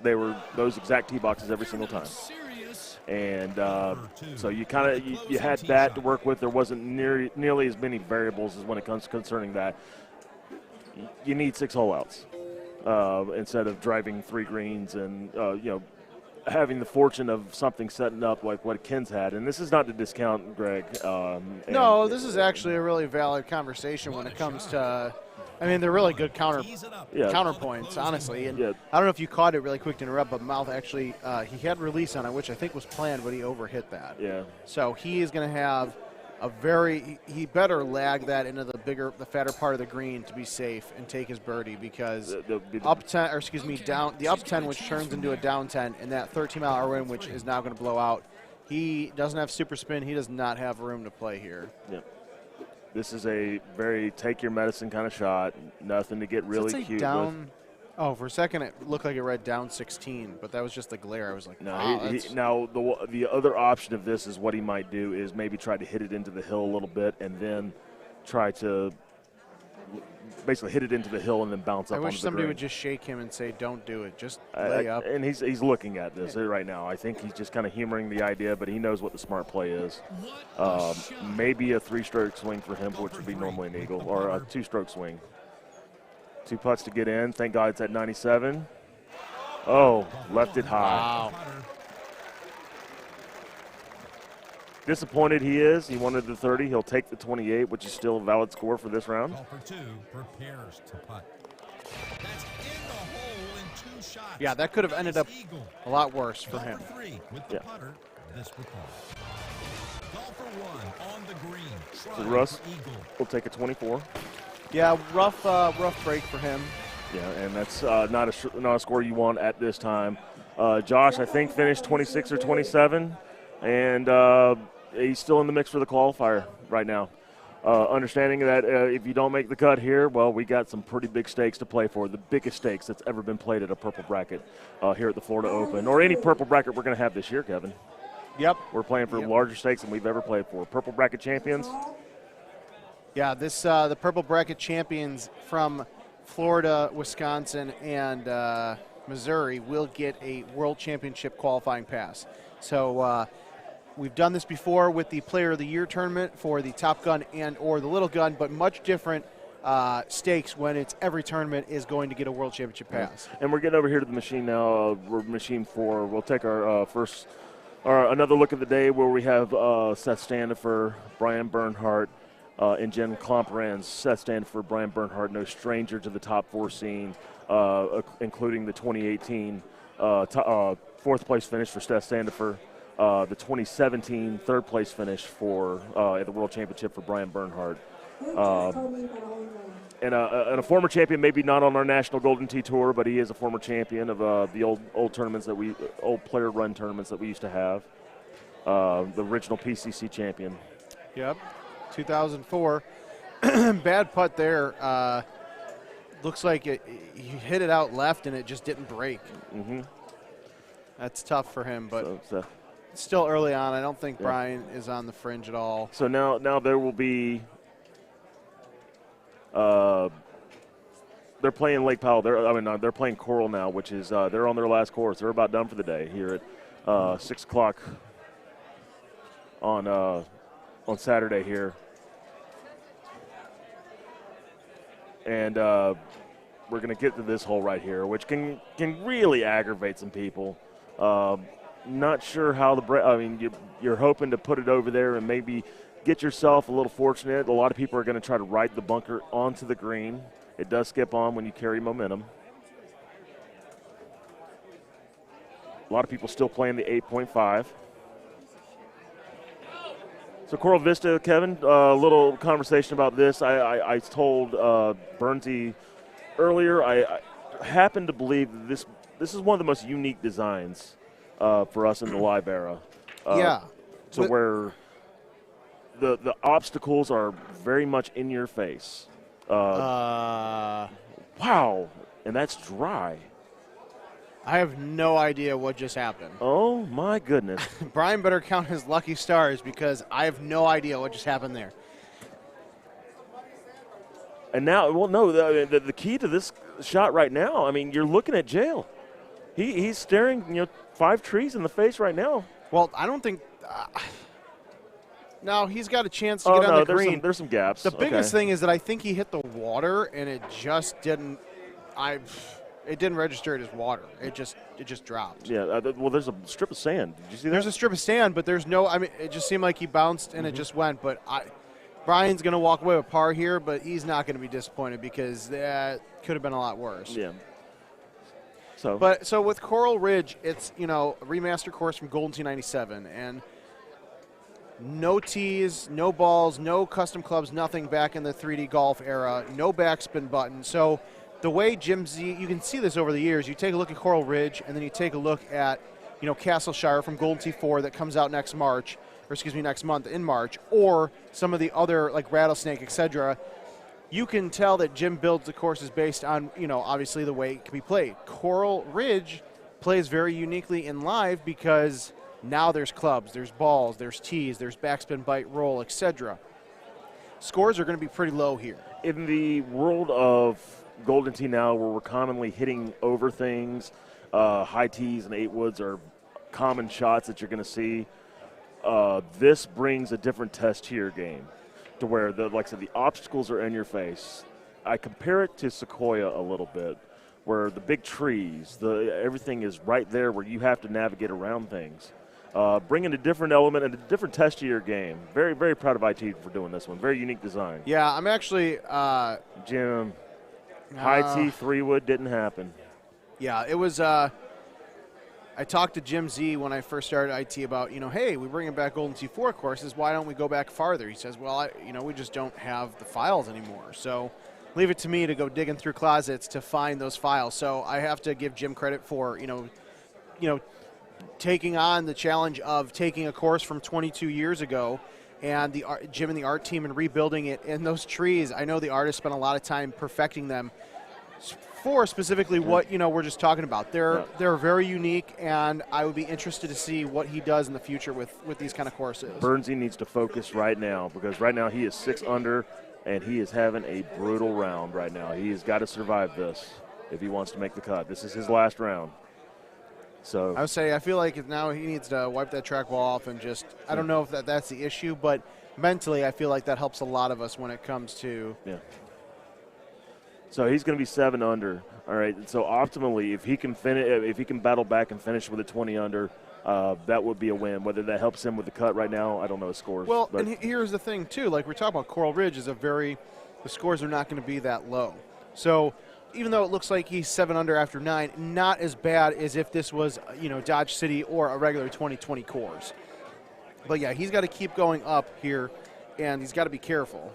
[SPEAKER 10] They were those exact tee boxes every single time. And so you had that to work with. There wasn't nearly as many variables as when it comes concerning that. You need 6 hole outs instead of driving 3 greens and having the fortune of something setting up like what Ken's had. And this is not to discount Greg.
[SPEAKER 4] No, this is actually a really valid conversation when it comes to. I mean, they're really good counterpoints, honestly. And I don't know if you caught it really quick to interrupt, but Mouth actually, he had release on it, which I think was planned, but he overhit that.
[SPEAKER 10] Yeah.
[SPEAKER 4] So he is going to have he better lag that into the fatter part of the green to be safe and take his birdie because the up 10, which turns into a down 10, and that 13-mile-hour wind, which is now going to blow out. He doesn't have super spin. He does not have room to play here.
[SPEAKER 10] Yeah. This is a very take-your-medicine kind of shot. Nothing to get really cute with.
[SPEAKER 4] Oh, for a second it looked like it read down 16, but that was just the glare. I was like,
[SPEAKER 10] no.
[SPEAKER 4] Wow,
[SPEAKER 10] Now, the other option of this is what he might do is maybe try to hit it into the hill a little bit and then try to basically hit it into the hill and then bounce up onto the green.
[SPEAKER 4] I wish somebody would just shake him and say, don't do it. Just lay up.
[SPEAKER 10] And he's looking at this right now. I think he's just kind of humoring the idea, but he knows what the smart play is. Maybe a 3-stroke swing for him, which would be normally an eagle, or a 2-stroke swing. 2 putts to get in. Thank God it's at 97. Oh, left it high.
[SPEAKER 4] Wow.
[SPEAKER 10] Disappointed he is. He wanted the 30. He'll take the 28, which is still a valid score for this round.
[SPEAKER 2] Golfer 2 prepares to putt. That's in the hole in 2 shots.
[SPEAKER 4] Yeah, that could have ended up a lot worse for him.
[SPEAKER 2] Golfer 3 with the putter. This will call. Golfer 1 on the green.
[SPEAKER 10] So Russ will take a 24.
[SPEAKER 4] Yeah, rough break for him.
[SPEAKER 10] Yeah, and that's not a score you want at this time. Josh, I think, finished 26 or 27, and he's still in the mix for the qualifier right now. Understanding that if you don't make the cut here, well, we got some pretty big stakes to play for, the biggest stakes that's ever been played at a purple bracket here at the Florida Open, or any purple bracket we're going to have this year, Kevin.
[SPEAKER 4] Yep.
[SPEAKER 10] We're playing for larger stakes than we've ever played for. Purple bracket champions.
[SPEAKER 4] Yeah, this the purple bracket champions from Florida, Wisconsin, and Missouri will get a World Championship qualifying pass. So we've done this before with the Player of the Year tournament for the Top Gun and or the Little Gun, but much different stakes when it's every tournament is going to get a World Championship pass.
[SPEAKER 10] And we're getting over here to the machine now. We're machine 4. We'll take our another look at the day where we have Seth Standifer, Brian Bernhardt, and Jen Klomperans. Seth Standifer, Brian Bernhardt, no stranger to the top 4 scene, including the 2018 fourth place finish for Seth Standifer, the 2017 third place finish for at the World Championship for Brian Bernhardt. And a former champion, maybe not on our National Golden Tee Tour, but he is a former champion of the old tournaments that old player-run tournaments that we used to have. The original PCC champion.
[SPEAKER 4] Yep, 2004. Bad putt there. Looks like you hit it out left and it just didn't break.
[SPEAKER 10] Mm-hmm.
[SPEAKER 4] That's tough for him, but
[SPEAKER 10] so.
[SPEAKER 4] It's still early on. I don't think Brian is on the fringe at all.
[SPEAKER 10] So now there will be. They're playing Lake Powell. They're playing Coral now, which is they're on their last course. They're about done for the day here at 6 o'clock on Saturday here, and we're gonna get to this hole right here, which can really aggravate some people. Not sure how you're hoping to put it over there and maybe get yourself a little fortunate. A lot of people are going to try to ride the bunker onto the green. It does skip on when you carry momentum. A lot of people still playing the 8.5. So Coral Vista, Kevin, a little conversation about this. I told Bernsey earlier, I happen to believe that this is one of the most unique designs for us in the live era. So where the obstacles are very much in your face. Wow, and that's dry.
[SPEAKER 4] I have no idea what just happened.
[SPEAKER 10] Oh, my goodness.
[SPEAKER 4] Brian better count his lucky stars because I have no idea what just happened there.
[SPEAKER 10] And now, well, no, the key to this shot right now, I mean, you're looking at jail. He's staring, 5 trees in the face right now.
[SPEAKER 4] Well, I don't think no, he's got a chance to get on the green.
[SPEAKER 10] There's some gaps.
[SPEAKER 4] The biggest thing is that I think he hit the water and it just didn't. It didn't register it as water. It just dropped.
[SPEAKER 10] Yeah. Well, there's a strip of sand. Did you see that?
[SPEAKER 4] There's a strip of sand, but there's no. I mean, it just seemed like he bounced and it just went. But Brian's going to walk away with par here, but he's not going to be disappointed because that could have been a lot worse.
[SPEAKER 10] Yeah.
[SPEAKER 4] So with Coral Ridge, it's a remaster course from Golden Tee 97 and. No tees, no balls, no custom clubs, nothing back in the 3D golf era, no backspin button. So the way Jim Z, you can see this over the years, you take a look at Coral Ridge and then you take a look at, Castleshire from Golden Tee 4 that comes out next month in March, or some of the other like Rattlesnake, etc. You can tell that Jim builds the courses based on, obviously the way it can be played. Coral Ridge plays very uniquely in live because now there's clubs, there's balls, there's tees, there's backspin, bite, roll, etc. Scores are going to be pretty low here.
[SPEAKER 10] In the world of Golden Tee now, where we're commonly hitting over things, high tees and 8 woods are common shots that you're going to see. This brings a different test to your game, to where like I said, the obstacles are in your face. I compare it to Sequoia a little bit, where the big trees, everything is right there, where you have to navigate around things. Bringing a different element and a different test to your game. Very, very proud of IT for doing this one. Very unique design.
[SPEAKER 4] Yeah, I'm actually
[SPEAKER 10] Jim, high tee 3-wood didn't happen.
[SPEAKER 4] Yeah, it was. I talked to Jim Z when I first started IT about, hey, we're bringing back Golden Tee 4 courses. Why don't we go back farther? He says, well, we just don't have the files anymore. So leave it to me to go digging through closets to find those files. So I have to give Jim credit for, taking on the challenge of taking a course from 22 years ago and the Jim and the art team and rebuilding it. And those trees, I know the artist spent a lot of time perfecting them for specifically what we're just talking about. They're very unique, and I would be interested to see what he does in the future with these kind of courses.
[SPEAKER 10] Burnsy needs to focus right now, because right now he is 6 under, and he is having a brutal round right now. He has got to survive this if he wants to make the cut. This is his last round. So
[SPEAKER 4] I would say I feel like now he needs to wipe that track ball off and just – I don't know if that's the issue, but mentally I feel like that helps a lot of us when it comes to –
[SPEAKER 10] yeah. So he's going to be 7 under. All right. So optimally, if he can battle back and finish with a 20 under, that would be a win. Whether that helps him with the cut right now, I don't know his scores.
[SPEAKER 4] Well, and here's the thing too. Like we're talking about, Coral Ridge is the scores are not going to be that low. So even though it looks like he's 7 under after 9, not as bad as if this was Dodge City or a regular 2020 course. But yeah, he's got to keep going up here, and he's got to be careful.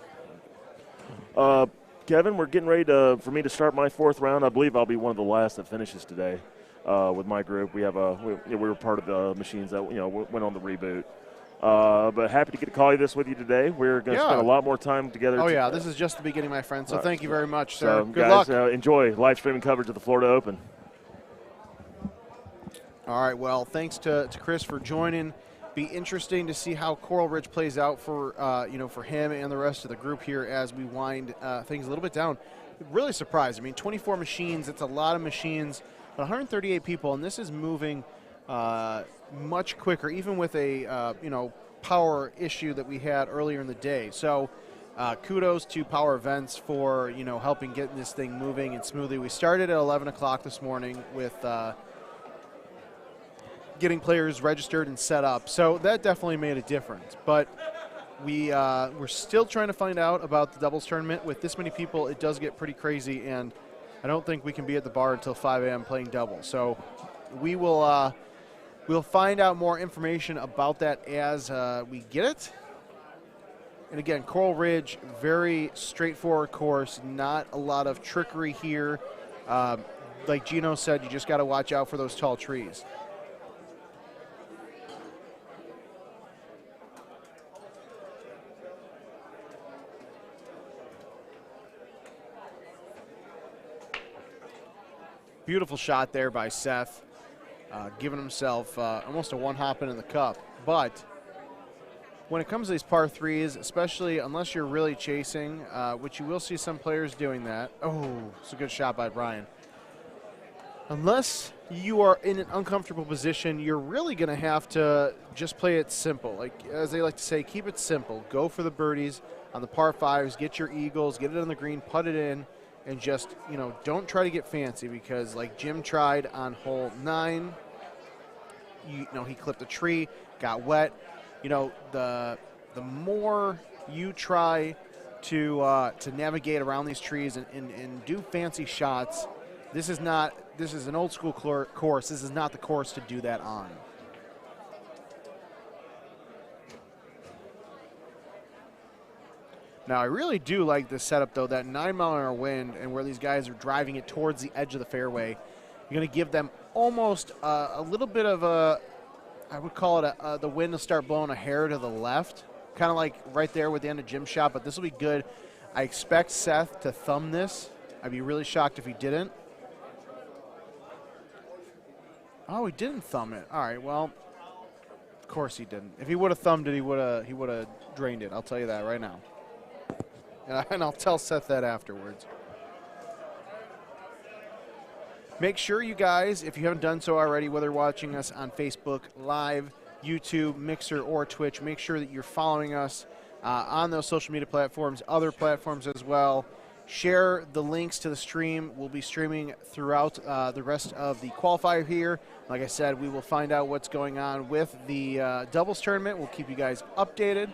[SPEAKER 10] Kevin, we're getting ready for me to start my 4th round. I believe I'll be one of the last that finishes today with my group. We were part of the machines that went on the reboot. But happy to get to call you this with you today. We're going to spend a lot more time together.
[SPEAKER 4] Oh yeah, this is just the beginning, my friend. So thank you very much, sir.
[SPEAKER 10] So,
[SPEAKER 4] Good
[SPEAKER 10] guys,
[SPEAKER 4] luck.
[SPEAKER 10] Enjoy live streaming coverage of the Florida Open.
[SPEAKER 4] All right. Well, thanks to Chris for joining. Be interesting to see how Coral Ridge plays out for for him and the rest of the group here as we wind things a little bit down. Really surprised. I mean, 24 machines. It's a lot of machines, but 138 people, and this is moving much quicker, even with a power issue that we had earlier in the day. So kudos to Power Events for helping get this thing moving and smoothly. We started at 11 o'clock this morning with getting players registered and set up, so that definitely made a difference. But we're still trying to find out about the doubles tournament. With this many people, it does get pretty crazy, and I don't think we can be at the bar until 5 a.m. playing doubles. So we will we'll find out more information about that as we get it. And again, Coral Ridge, very straightforward course, not a lot of trickery here. Like Gino said, you just got to watch out for those tall trees. Beautiful shot there by Seth, giving himself almost a one-hop in the cup. But when it comes to these par 3s, especially unless you're really chasing, which you will see some players doing that. Oh, it's a good shot by Brian. Unless you are in an uncomfortable position, you're really going to have to just play it simple. Like, as they like to say, keep it simple. Go for the birdies on the par 5s, get your eagles, get it on the green, putt it in. And just, don't try to get fancy, because like Jim tried on hole 9, he clipped a tree, got wet. The more you try to navigate around these trees and do fancy shots, this is an old school course. This is not the course to do that on. Now, I really do like this setup, though, that 9-mile-an-hour wind and where these guys are driving it towards the edge of the fairway. You're going to give them almost a little bit of I would call it the wind to start blowing a hair to the left, kind of like right there with the end of Jim's shot, but this will be good. I expect Seth to thumb this. I'd be really shocked if he didn't. Oh, he didn't thumb it. All right, well, of course he didn't. If he would have thumbed it, he would have drained it. I'll tell you that right now. And I'll tell Seth that afterwards. Make sure you guys, if you haven't done so already, whether you're watching us on Facebook Live, YouTube, Mixer, or Twitch, make sure that you're following us on those social media platforms, other platforms as well. Share the links to the stream. We'll be streaming throughout the rest of the qualifier here. Like I said, we will find out what's going on with the doubles tournament. We'll keep you guys updated.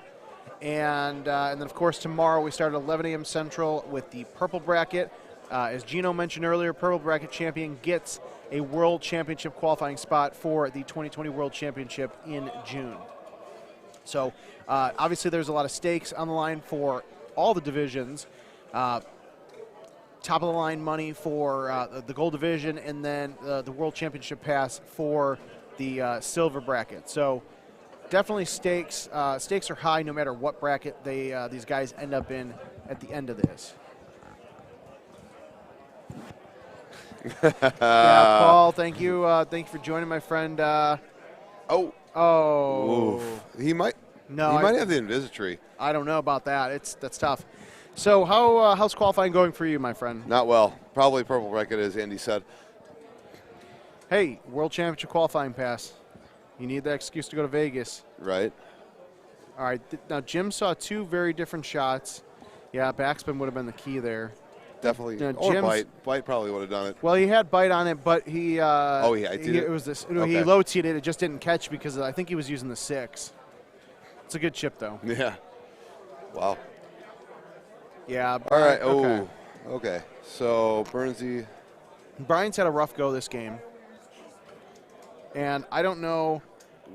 [SPEAKER 4] And then, of course, tomorrow we start at 11 a.m. Central with the purple bracket. As Gino mentioned earlier, purple bracket champion gets a World Championship qualifying spot for the 2020 World Championship in June. So, obviously, there's a lot of stakes on the line for all the divisions. top of the line money for the gold division, and then the World Championship pass for the silver bracket. So definitely stakes are high no matter what bracket these guys end up in at the end of this. Yeah, Paul, thank you for joining, my friend.
[SPEAKER 7] Oh. Oof. He might have the Invisitry.
[SPEAKER 4] I don't know about that. That's tough. So how's qualifying going for you, my friend?
[SPEAKER 7] Not well. Probably purple bracket, as Andy said.
[SPEAKER 4] Hey, World Championship qualifying pass. You need that excuse to go to Vegas.
[SPEAKER 7] Right.
[SPEAKER 4] All right. Now, Jim saw two very different shots. Yeah, backspin would have been the key there.
[SPEAKER 7] Definitely. Or bite. Bite probably would have done it.
[SPEAKER 4] Well, he had bite on it, but he.
[SPEAKER 7] It
[SPEAKER 4] was this.
[SPEAKER 7] Okay.
[SPEAKER 4] He low teed it. It just didn't catch because I think he was using the 6. It's a good chip, though.
[SPEAKER 7] Yeah. Wow.
[SPEAKER 4] Yeah.
[SPEAKER 7] All right. Oh. Okay. So Burnsy.
[SPEAKER 4] Brian's had a rough go this game, and I don't know.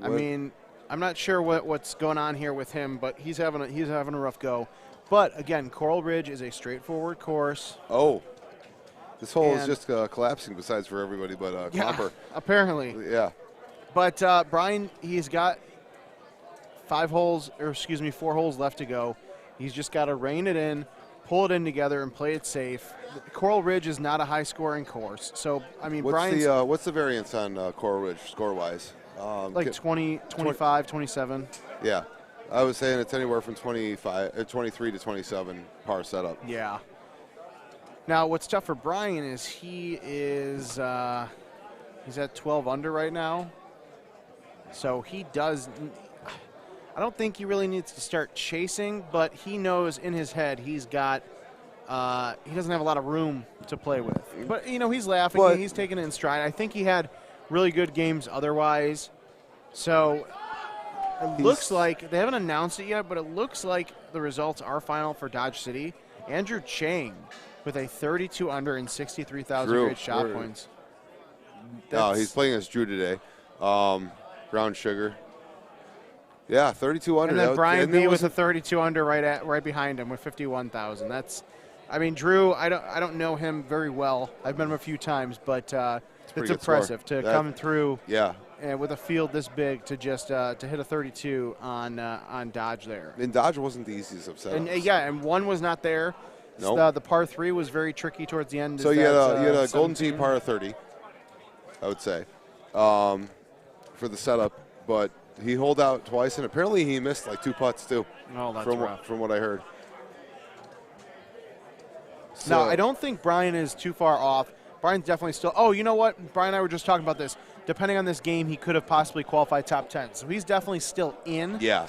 [SPEAKER 4] I mean, I'm not sure what's going on here with him, but he's having a rough go. But again, Coral Ridge is a straightforward course.
[SPEAKER 7] Oh. This hole is just collapsing. Besides for everybody, but Clopper.
[SPEAKER 4] Apparently.
[SPEAKER 7] Yeah.
[SPEAKER 4] But Brian, he's got 4 holes left to go. He's just got to rein it in, pull it in together, and play it safe. Coral Ridge is not a high-scoring course. So, I mean,
[SPEAKER 7] what's the variance on Coral Ridge score-wise?
[SPEAKER 4] Like 20, 25, 27.
[SPEAKER 7] Yeah. I was saying it's anywhere from 23 to 27 par setup.
[SPEAKER 4] Yeah. Now, what's tough for Brian is he's at 12 under right now. So he does. I don't think he really needs to start chasing, but he knows in his head he's got. He doesn't have a lot of room to play with. But he's laughing. He's taking it in stride. I think he had really good games otherwise. So it looks like they haven't announced it yet, but it looks like the results are final for Dodge City. Andrew Chang with a 32 under and 63,000 great shot points.
[SPEAKER 7] No, he's playing as Drew today. Brown Sugar. Yeah, 32 under.
[SPEAKER 4] And then Brian B with a 32 under right behind him with 51,000. Drew, I don't know him very well. I've met him a few times, but it's impressive to come through.
[SPEAKER 7] Yeah.
[SPEAKER 4] And with a field this big to just to hit a 32 on Dodge there.
[SPEAKER 7] And Dodge wasn't the easiest of setups.
[SPEAKER 4] And one was not there.
[SPEAKER 7] Nope.
[SPEAKER 4] The par 3 was very tricky towards the end.
[SPEAKER 7] So you had a Golden Tee par 30, I would say, for the setup. But he holed out twice, and apparently he missed like 2 putts too.
[SPEAKER 4] Oh, that's rough.
[SPEAKER 7] From what I heard.
[SPEAKER 4] So, now, I don't think Brian is too far off. Brian's definitely still – oh, you know what? Brian and I were just talking about this. Depending on this game, he could have possibly qualified top 10. So he's definitely still in.
[SPEAKER 7] Yeah.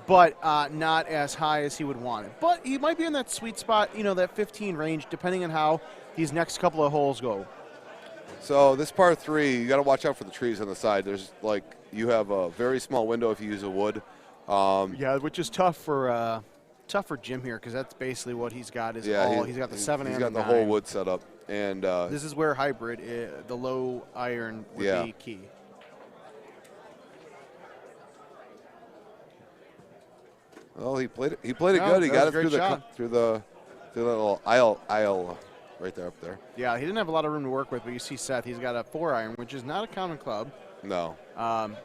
[SPEAKER 4] But not as high as he would want it. But he might be in that sweet spot, that 15 range, depending on how these next couple of holes go.
[SPEAKER 7] So this par 3, you got to watch out for the trees on the side. There's you have a very small window if you use a wood.
[SPEAKER 4] Yeah, which is tough for Jim here because that's basically what he's got. He's got the 7 and the 9.
[SPEAKER 7] He's got the whole wood set up, and
[SPEAKER 4] this is where hybrid, the low iron, would be key.
[SPEAKER 7] Well, he played it good. He got it through the little aisle right there up there.
[SPEAKER 4] Yeah, he didn't have a lot of room to work with, but you see Seth, he's got a 4 iron, which is not a common club.
[SPEAKER 7] No.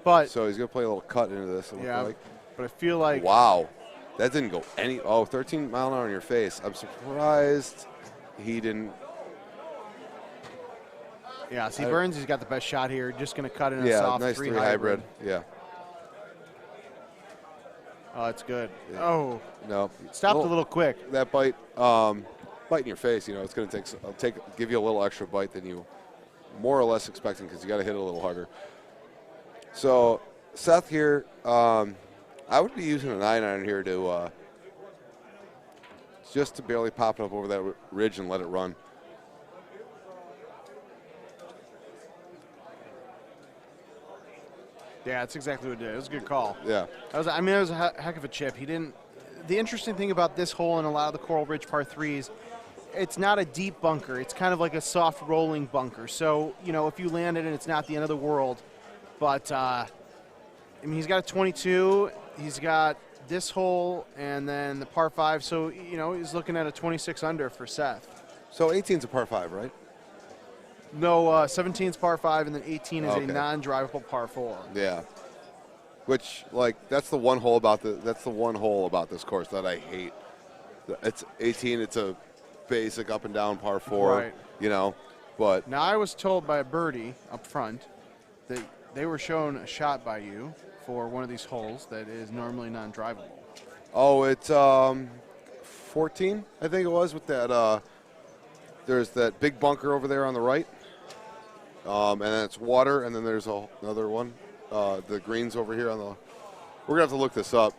[SPEAKER 4] But
[SPEAKER 7] so he's going to play a little cut into this.
[SPEAKER 4] But I feel like.
[SPEAKER 7] Wow. That didn't go 13 mile an hour in your face. I'm surprised he didn't.
[SPEAKER 4] Yeah, see, Burns, he's got the best shot here. Just going to cut in a soft
[SPEAKER 7] nice
[SPEAKER 4] 3
[SPEAKER 7] hybrid. Yeah.
[SPEAKER 4] Oh, it's good. Yeah. Oh.
[SPEAKER 7] No.
[SPEAKER 4] Stopped a little quick.
[SPEAKER 7] That bite in your face, it's going to give you a little extra bite than you more or less expecting because you got to hit it a little harder. So, Seth here, I would be using a 9 iron here to just to barely pop it up over that ridge and let it run.
[SPEAKER 4] Yeah, that's exactly what it did. It was a good call.
[SPEAKER 7] Yeah.
[SPEAKER 4] It was a heck of a chip. He didn't. The interesting thing about this hole and a lot of the Coral Ridge par 3s, it's not a deep bunker. It's kind of like a soft rolling bunker. So, if you land it and it's not the end of the world. But, he's got a 22. He's got this hole and then the par 5. So, he's looking at a 26 under for Seth.
[SPEAKER 7] So 18's a par 5, right?
[SPEAKER 4] No, 17 is par 5, and then 18 is
[SPEAKER 7] Okay.
[SPEAKER 4] a non-drivable par 4.
[SPEAKER 7] Yeah. Which, like, that's the one hole about this course that I hate. It's 18. It's a basic up and down par 4.
[SPEAKER 4] Right.
[SPEAKER 7] You know, but
[SPEAKER 4] Now, I was told by a birdie up front that they were shown a shot by you for one of these holes that is normally non-drivable.
[SPEAKER 7] oh, it's 14, I think it was, with that. There's that big bunker over there on the right, and then it's water, and then there's another one. The greens over here on the. We're gonna have to look this up.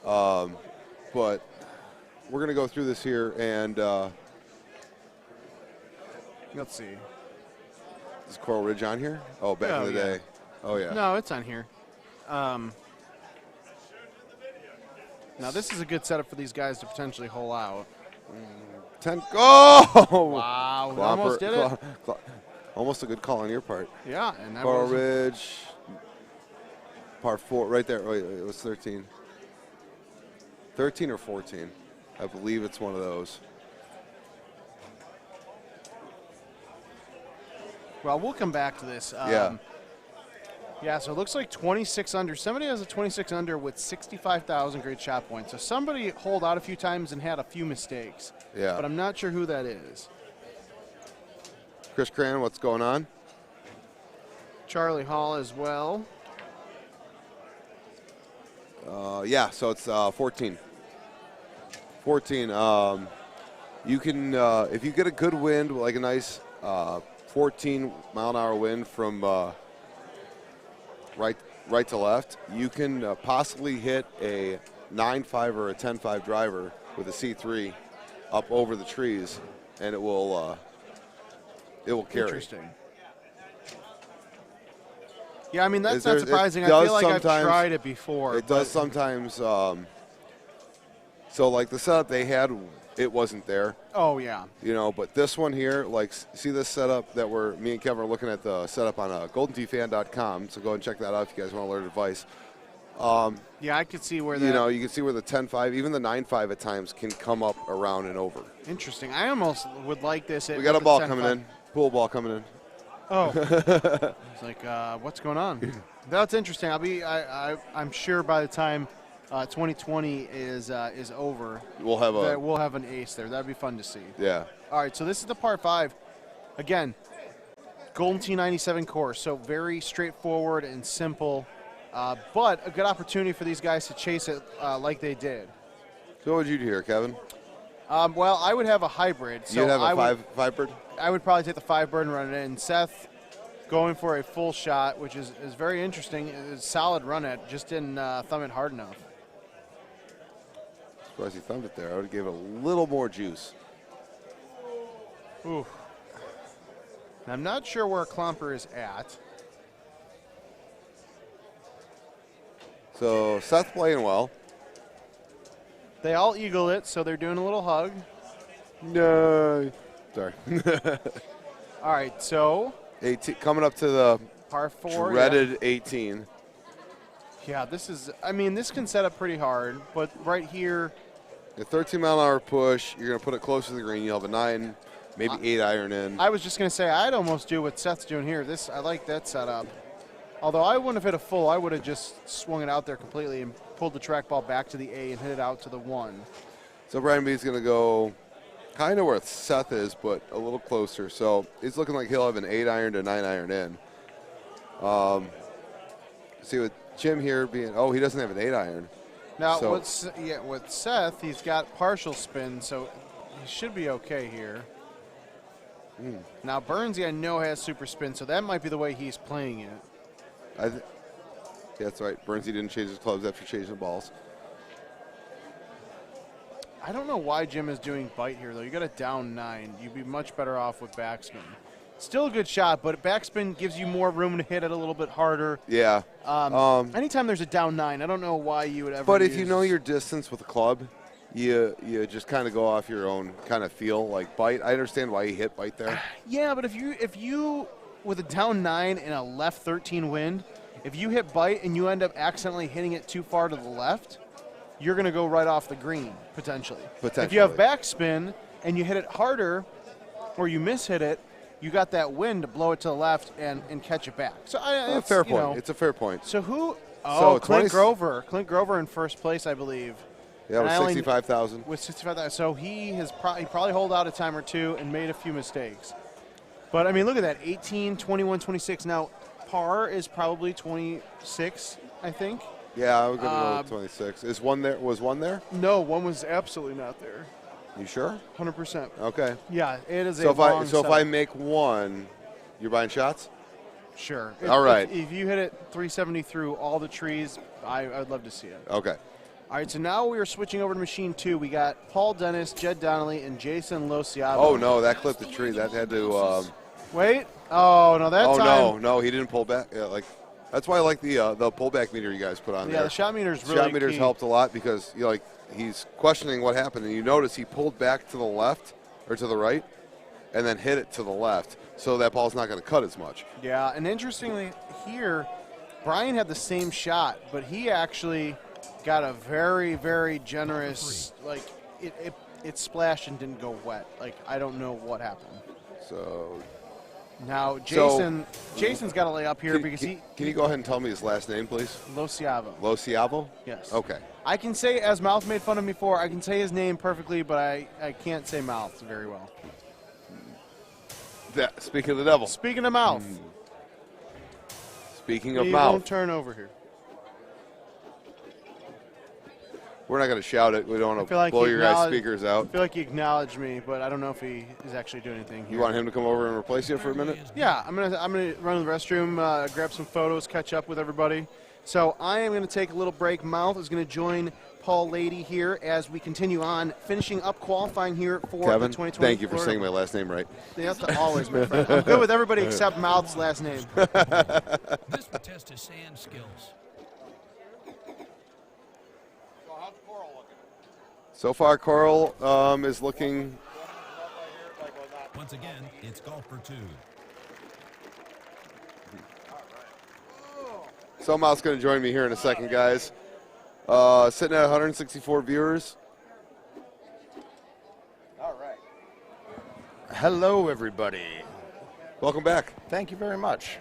[SPEAKER 7] But we're gonna go through this here, and
[SPEAKER 4] Let's see.
[SPEAKER 7] is Coral Ridge on here? Oh, back
[SPEAKER 4] Oh,
[SPEAKER 7] in the
[SPEAKER 4] yeah.
[SPEAKER 7] day. Oh yeah.
[SPEAKER 4] No, it's on here. Now, this is a good setup for these guys to potentially hole out.
[SPEAKER 7] 10. Oh!
[SPEAKER 4] Wow, we almost did it.
[SPEAKER 7] Almost a good call on your part.
[SPEAKER 4] Yeah, and that
[SPEAKER 7] Coral
[SPEAKER 4] was
[SPEAKER 7] Ridge, par 4, right there. Wait, it was 13. 13 or 14. I believe it's one of those.
[SPEAKER 4] Well, we'll come back to this.
[SPEAKER 7] Yeah.
[SPEAKER 4] Yeah, so it looks like 26 under. Somebody has a 26 under with 65,000 great shot points. So somebody holed out a few times and had a few mistakes.
[SPEAKER 7] Yeah.
[SPEAKER 4] But I'm not sure who that is.
[SPEAKER 7] Chris Cran, what's going on?
[SPEAKER 4] Charlie Hall as well.
[SPEAKER 7] Yeah, so it's 14. 14. You can, if you get a good wind, like a nice 14-mile-an-hour wind from right to left, you can possibly hit a 9.5 or a 10.5 driver with a C3 up over the trees, and it will carry.
[SPEAKER 4] Interesting. Yeah, I mean, that's not
[SPEAKER 7] It
[SPEAKER 4] surprising. I
[SPEAKER 7] does
[SPEAKER 4] feel like I've
[SPEAKER 7] sometimes-
[SPEAKER 4] tried it before.
[SPEAKER 7] It does sometimes. So, like the setup they had, it wasn't there.
[SPEAKER 4] Oh, yeah.
[SPEAKER 7] You know, but this one here, like, see this setup that me and Kevin are looking at the setup on GoldenTeeFan.com. So go and check that out if you guys want to learn advice.
[SPEAKER 4] Yeah, I could see where that.
[SPEAKER 7] You know, you can see where the 10.5, even the 9.5 at times can come up around and over.
[SPEAKER 4] Interesting. I almost would like this.
[SPEAKER 7] We got a ball coming in, pool ball coming in.
[SPEAKER 4] Oh, it's like, what's going on? That's interesting. I'm sure by the time 2020 is over,
[SPEAKER 7] We'll have
[SPEAKER 4] an ace there. That'd be fun to see.
[SPEAKER 7] Yeah.
[SPEAKER 4] All right, so this is the par 5. Again, Golden Tee 97 course, so very straightforward and simple, but a good opportunity for these guys to chase it like they did.
[SPEAKER 7] So what would you do here, Kevin?
[SPEAKER 4] Well, I would have a hybrid. So
[SPEAKER 7] You'd have
[SPEAKER 4] a
[SPEAKER 7] five bird?
[SPEAKER 4] I would probably take the 5 bird and run it in. Seth going for a full shot, which is very interesting. It's a solid run it, just didn't thumb it hard enough.
[SPEAKER 7] Surprised he thumbed it there. I would have gave it a little more juice.
[SPEAKER 4] Ooh. I'm not sure where Klomper is at.
[SPEAKER 7] So Seth playing well.
[SPEAKER 4] They all eagle it, so they're doing a little hug.
[SPEAKER 7] No. Sorry.
[SPEAKER 4] All right, so
[SPEAKER 7] 18, coming up to the
[SPEAKER 4] par 4.
[SPEAKER 7] dreaded 18.
[SPEAKER 4] Yeah, this can set up pretty hard, but right here.
[SPEAKER 7] A 13-mile-an-hour push. You're going to put it close to the green. You'll have a 9, maybe 8 iron in.
[SPEAKER 4] I was just going to say, I'd almost do what Seth's doing here. I like that setup. Although I wouldn't have hit a full, I would have just swung it out there completely and pulled the trackball back to the A and hit it out to the 1.
[SPEAKER 7] So Brian B's going to go kind of where Seth is, but a little closer. So it's looking like he'll have an 8 iron to 9 iron in. See with Jim here being, he doesn't have an 8 iron.
[SPEAKER 4] Now,
[SPEAKER 7] So-
[SPEAKER 4] with Seth, he's got partial spin, so he should be okay here. Now, Burnsy, I know, has super spin, so that might be the way he's playing it.
[SPEAKER 7] Yeah, that's right. Burnsy didn't change his clubs after changing the balls.
[SPEAKER 4] I don't know why Jim is doing bite here, though. You got a down 9. You'd be much better off with backspin. Still a good shot, but backspin gives you more room to hit it a little bit harder.
[SPEAKER 7] Yeah.
[SPEAKER 4] Anytime there's a down 9, I don't know why you would ever.
[SPEAKER 7] But if you know your distance with a club, you just kind of go off your own kind of feel. Like bite, I understand why you hit bite there.
[SPEAKER 4] Yeah, but if you with a down 9 and a left 13 wind, if you hit bite and you end up accidentally hitting it too far to the left, you're going to go right off the green potentially. If you have backspin and you hit it harder, or you mishit it, you got that wind to blow it to the left and catch it back. So it's
[SPEAKER 7] fair point.
[SPEAKER 4] You know,
[SPEAKER 7] It's a fair point.
[SPEAKER 4] So who?
[SPEAKER 7] So
[SPEAKER 4] Oh, Clint Grover. Clint Grover in first place, I believe.
[SPEAKER 7] Yeah, with 65,000.
[SPEAKER 4] With 65,000. So he probably holed out a time or two and made a few mistakes. But, I mean, look at that. 18, 21, 26. Now, par is probably 26, I think.
[SPEAKER 7] Yeah, I would go with 26. Was one there?
[SPEAKER 4] No, one was absolutely not there.
[SPEAKER 7] You sure?
[SPEAKER 4] 100%.
[SPEAKER 7] Okay.
[SPEAKER 4] Yeah, it is
[SPEAKER 7] so
[SPEAKER 4] a long
[SPEAKER 7] if I make one, you're buying shots?
[SPEAKER 4] Sure.
[SPEAKER 7] All right.
[SPEAKER 4] If you hit it 370 through all the trees, I'd love to see it.
[SPEAKER 7] Okay.
[SPEAKER 4] All right, so now we are switching over to machine 2. We got Paul Dennis, Jed Donnelly, and Jason Lociavo.
[SPEAKER 7] Oh, no, that clipped the tree. That had to
[SPEAKER 4] wait. Oh, no, that time.
[SPEAKER 7] No, he didn't pull back. Yeah, that's why I like the pullback meter you guys put on there.
[SPEAKER 4] Yeah, the shot meter's really
[SPEAKER 7] shot meter's
[SPEAKER 4] key.
[SPEAKER 7] helped a lot because he's questioning what happened, and you notice he pulled back to the left or to the right, and then hit it to the left, so that ball's not going to cut as much.
[SPEAKER 4] Yeah, and interestingly here, Brian had the same shot, but he actually got a very, very generous. It splashed and didn't go wet. I don't know what happened.
[SPEAKER 7] So.
[SPEAKER 4] Now, Jason's got to lay up here because
[SPEAKER 7] Can you go ahead and tell me his last name, please?
[SPEAKER 4] Lociavo.
[SPEAKER 7] Lociavo?
[SPEAKER 4] Yes.
[SPEAKER 7] Okay.
[SPEAKER 4] I can say, as Mouth made fun of me for, I can say his name perfectly, but I can't say Mouth very well.
[SPEAKER 7] Speaking of the devil.
[SPEAKER 4] Speaking of Mouth.
[SPEAKER 7] Speaking of
[SPEAKER 4] he
[SPEAKER 7] mouth.
[SPEAKER 4] Won't turn over here.
[SPEAKER 7] We're not going to shout it. We don't want to blow your guys' speakers out.
[SPEAKER 4] I feel like he acknowledged me, but I don't know if he is actually doing anything here.
[SPEAKER 7] You want him to come over and replace you for a minute?
[SPEAKER 4] Yeah, I'm gonna run to the restroom, grab some photos, catch up with everybody. So I am going to take a little break. Mouth is going to join Paul Lady here as we continue on, finishing up qualifying here for
[SPEAKER 7] Kevin,
[SPEAKER 4] the 2020
[SPEAKER 7] thank you for
[SPEAKER 4] Florida.
[SPEAKER 7] saying my last name right.
[SPEAKER 4] That's always, my friend. I'm good with everybody except Mouth's last name.
[SPEAKER 6] This will test his sand skills.
[SPEAKER 7] So far, Coral is looking.
[SPEAKER 2] Once again, it's golf for 2.
[SPEAKER 7] So Mouth's going to join me here in a second, guys. Sitting at 164 viewers.
[SPEAKER 3] All right. Hello, everybody.
[SPEAKER 7] Welcome back.
[SPEAKER 3] Thank you very much.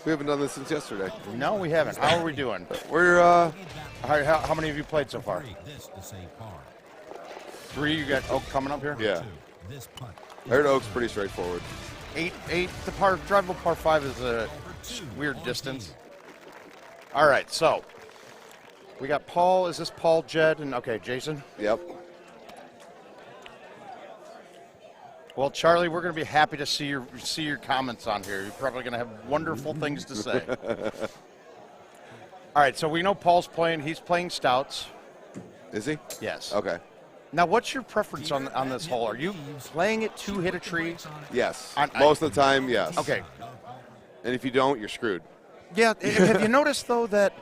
[SPEAKER 7] We haven't done this since yesterday.
[SPEAKER 3] No, we haven't. How are we doing?
[SPEAKER 7] We're.
[SPEAKER 3] How many of you played so far?
[SPEAKER 2] This to save par.
[SPEAKER 3] 3. You got Oak coming up here?
[SPEAKER 7] Yeah.
[SPEAKER 2] This putt.
[SPEAKER 7] I heard Oak's pretty straightforward.
[SPEAKER 3] 8. The drivable par 5 is a weird distance. All right, so we got Paul. Is this Paul, Jed, and okay, Jason?
[SPEAKER 7] Yep.
[SPEAKER 3] Well, Charlie, we're going to be happy to see your comments on here. You're probably going to have wonderful things to say. All right, so we know Paul's playing. He's playing stouts.
[SPEAKER 7] Is he?
[SPEAKER 3] Yes.
[SPEAKER 7] Okay.
[SPEAKER 3] Now, what's your preference on this hole? Are you playing it to hit a tree?
[SPEAKER 7] Yes. Most of the time, yes.
[SPEAKER 3] Okay.
[SPEAKER 7] And if you don't, you're screwed.
[SPEAKER 3] Yeah. Have you noticed, though, that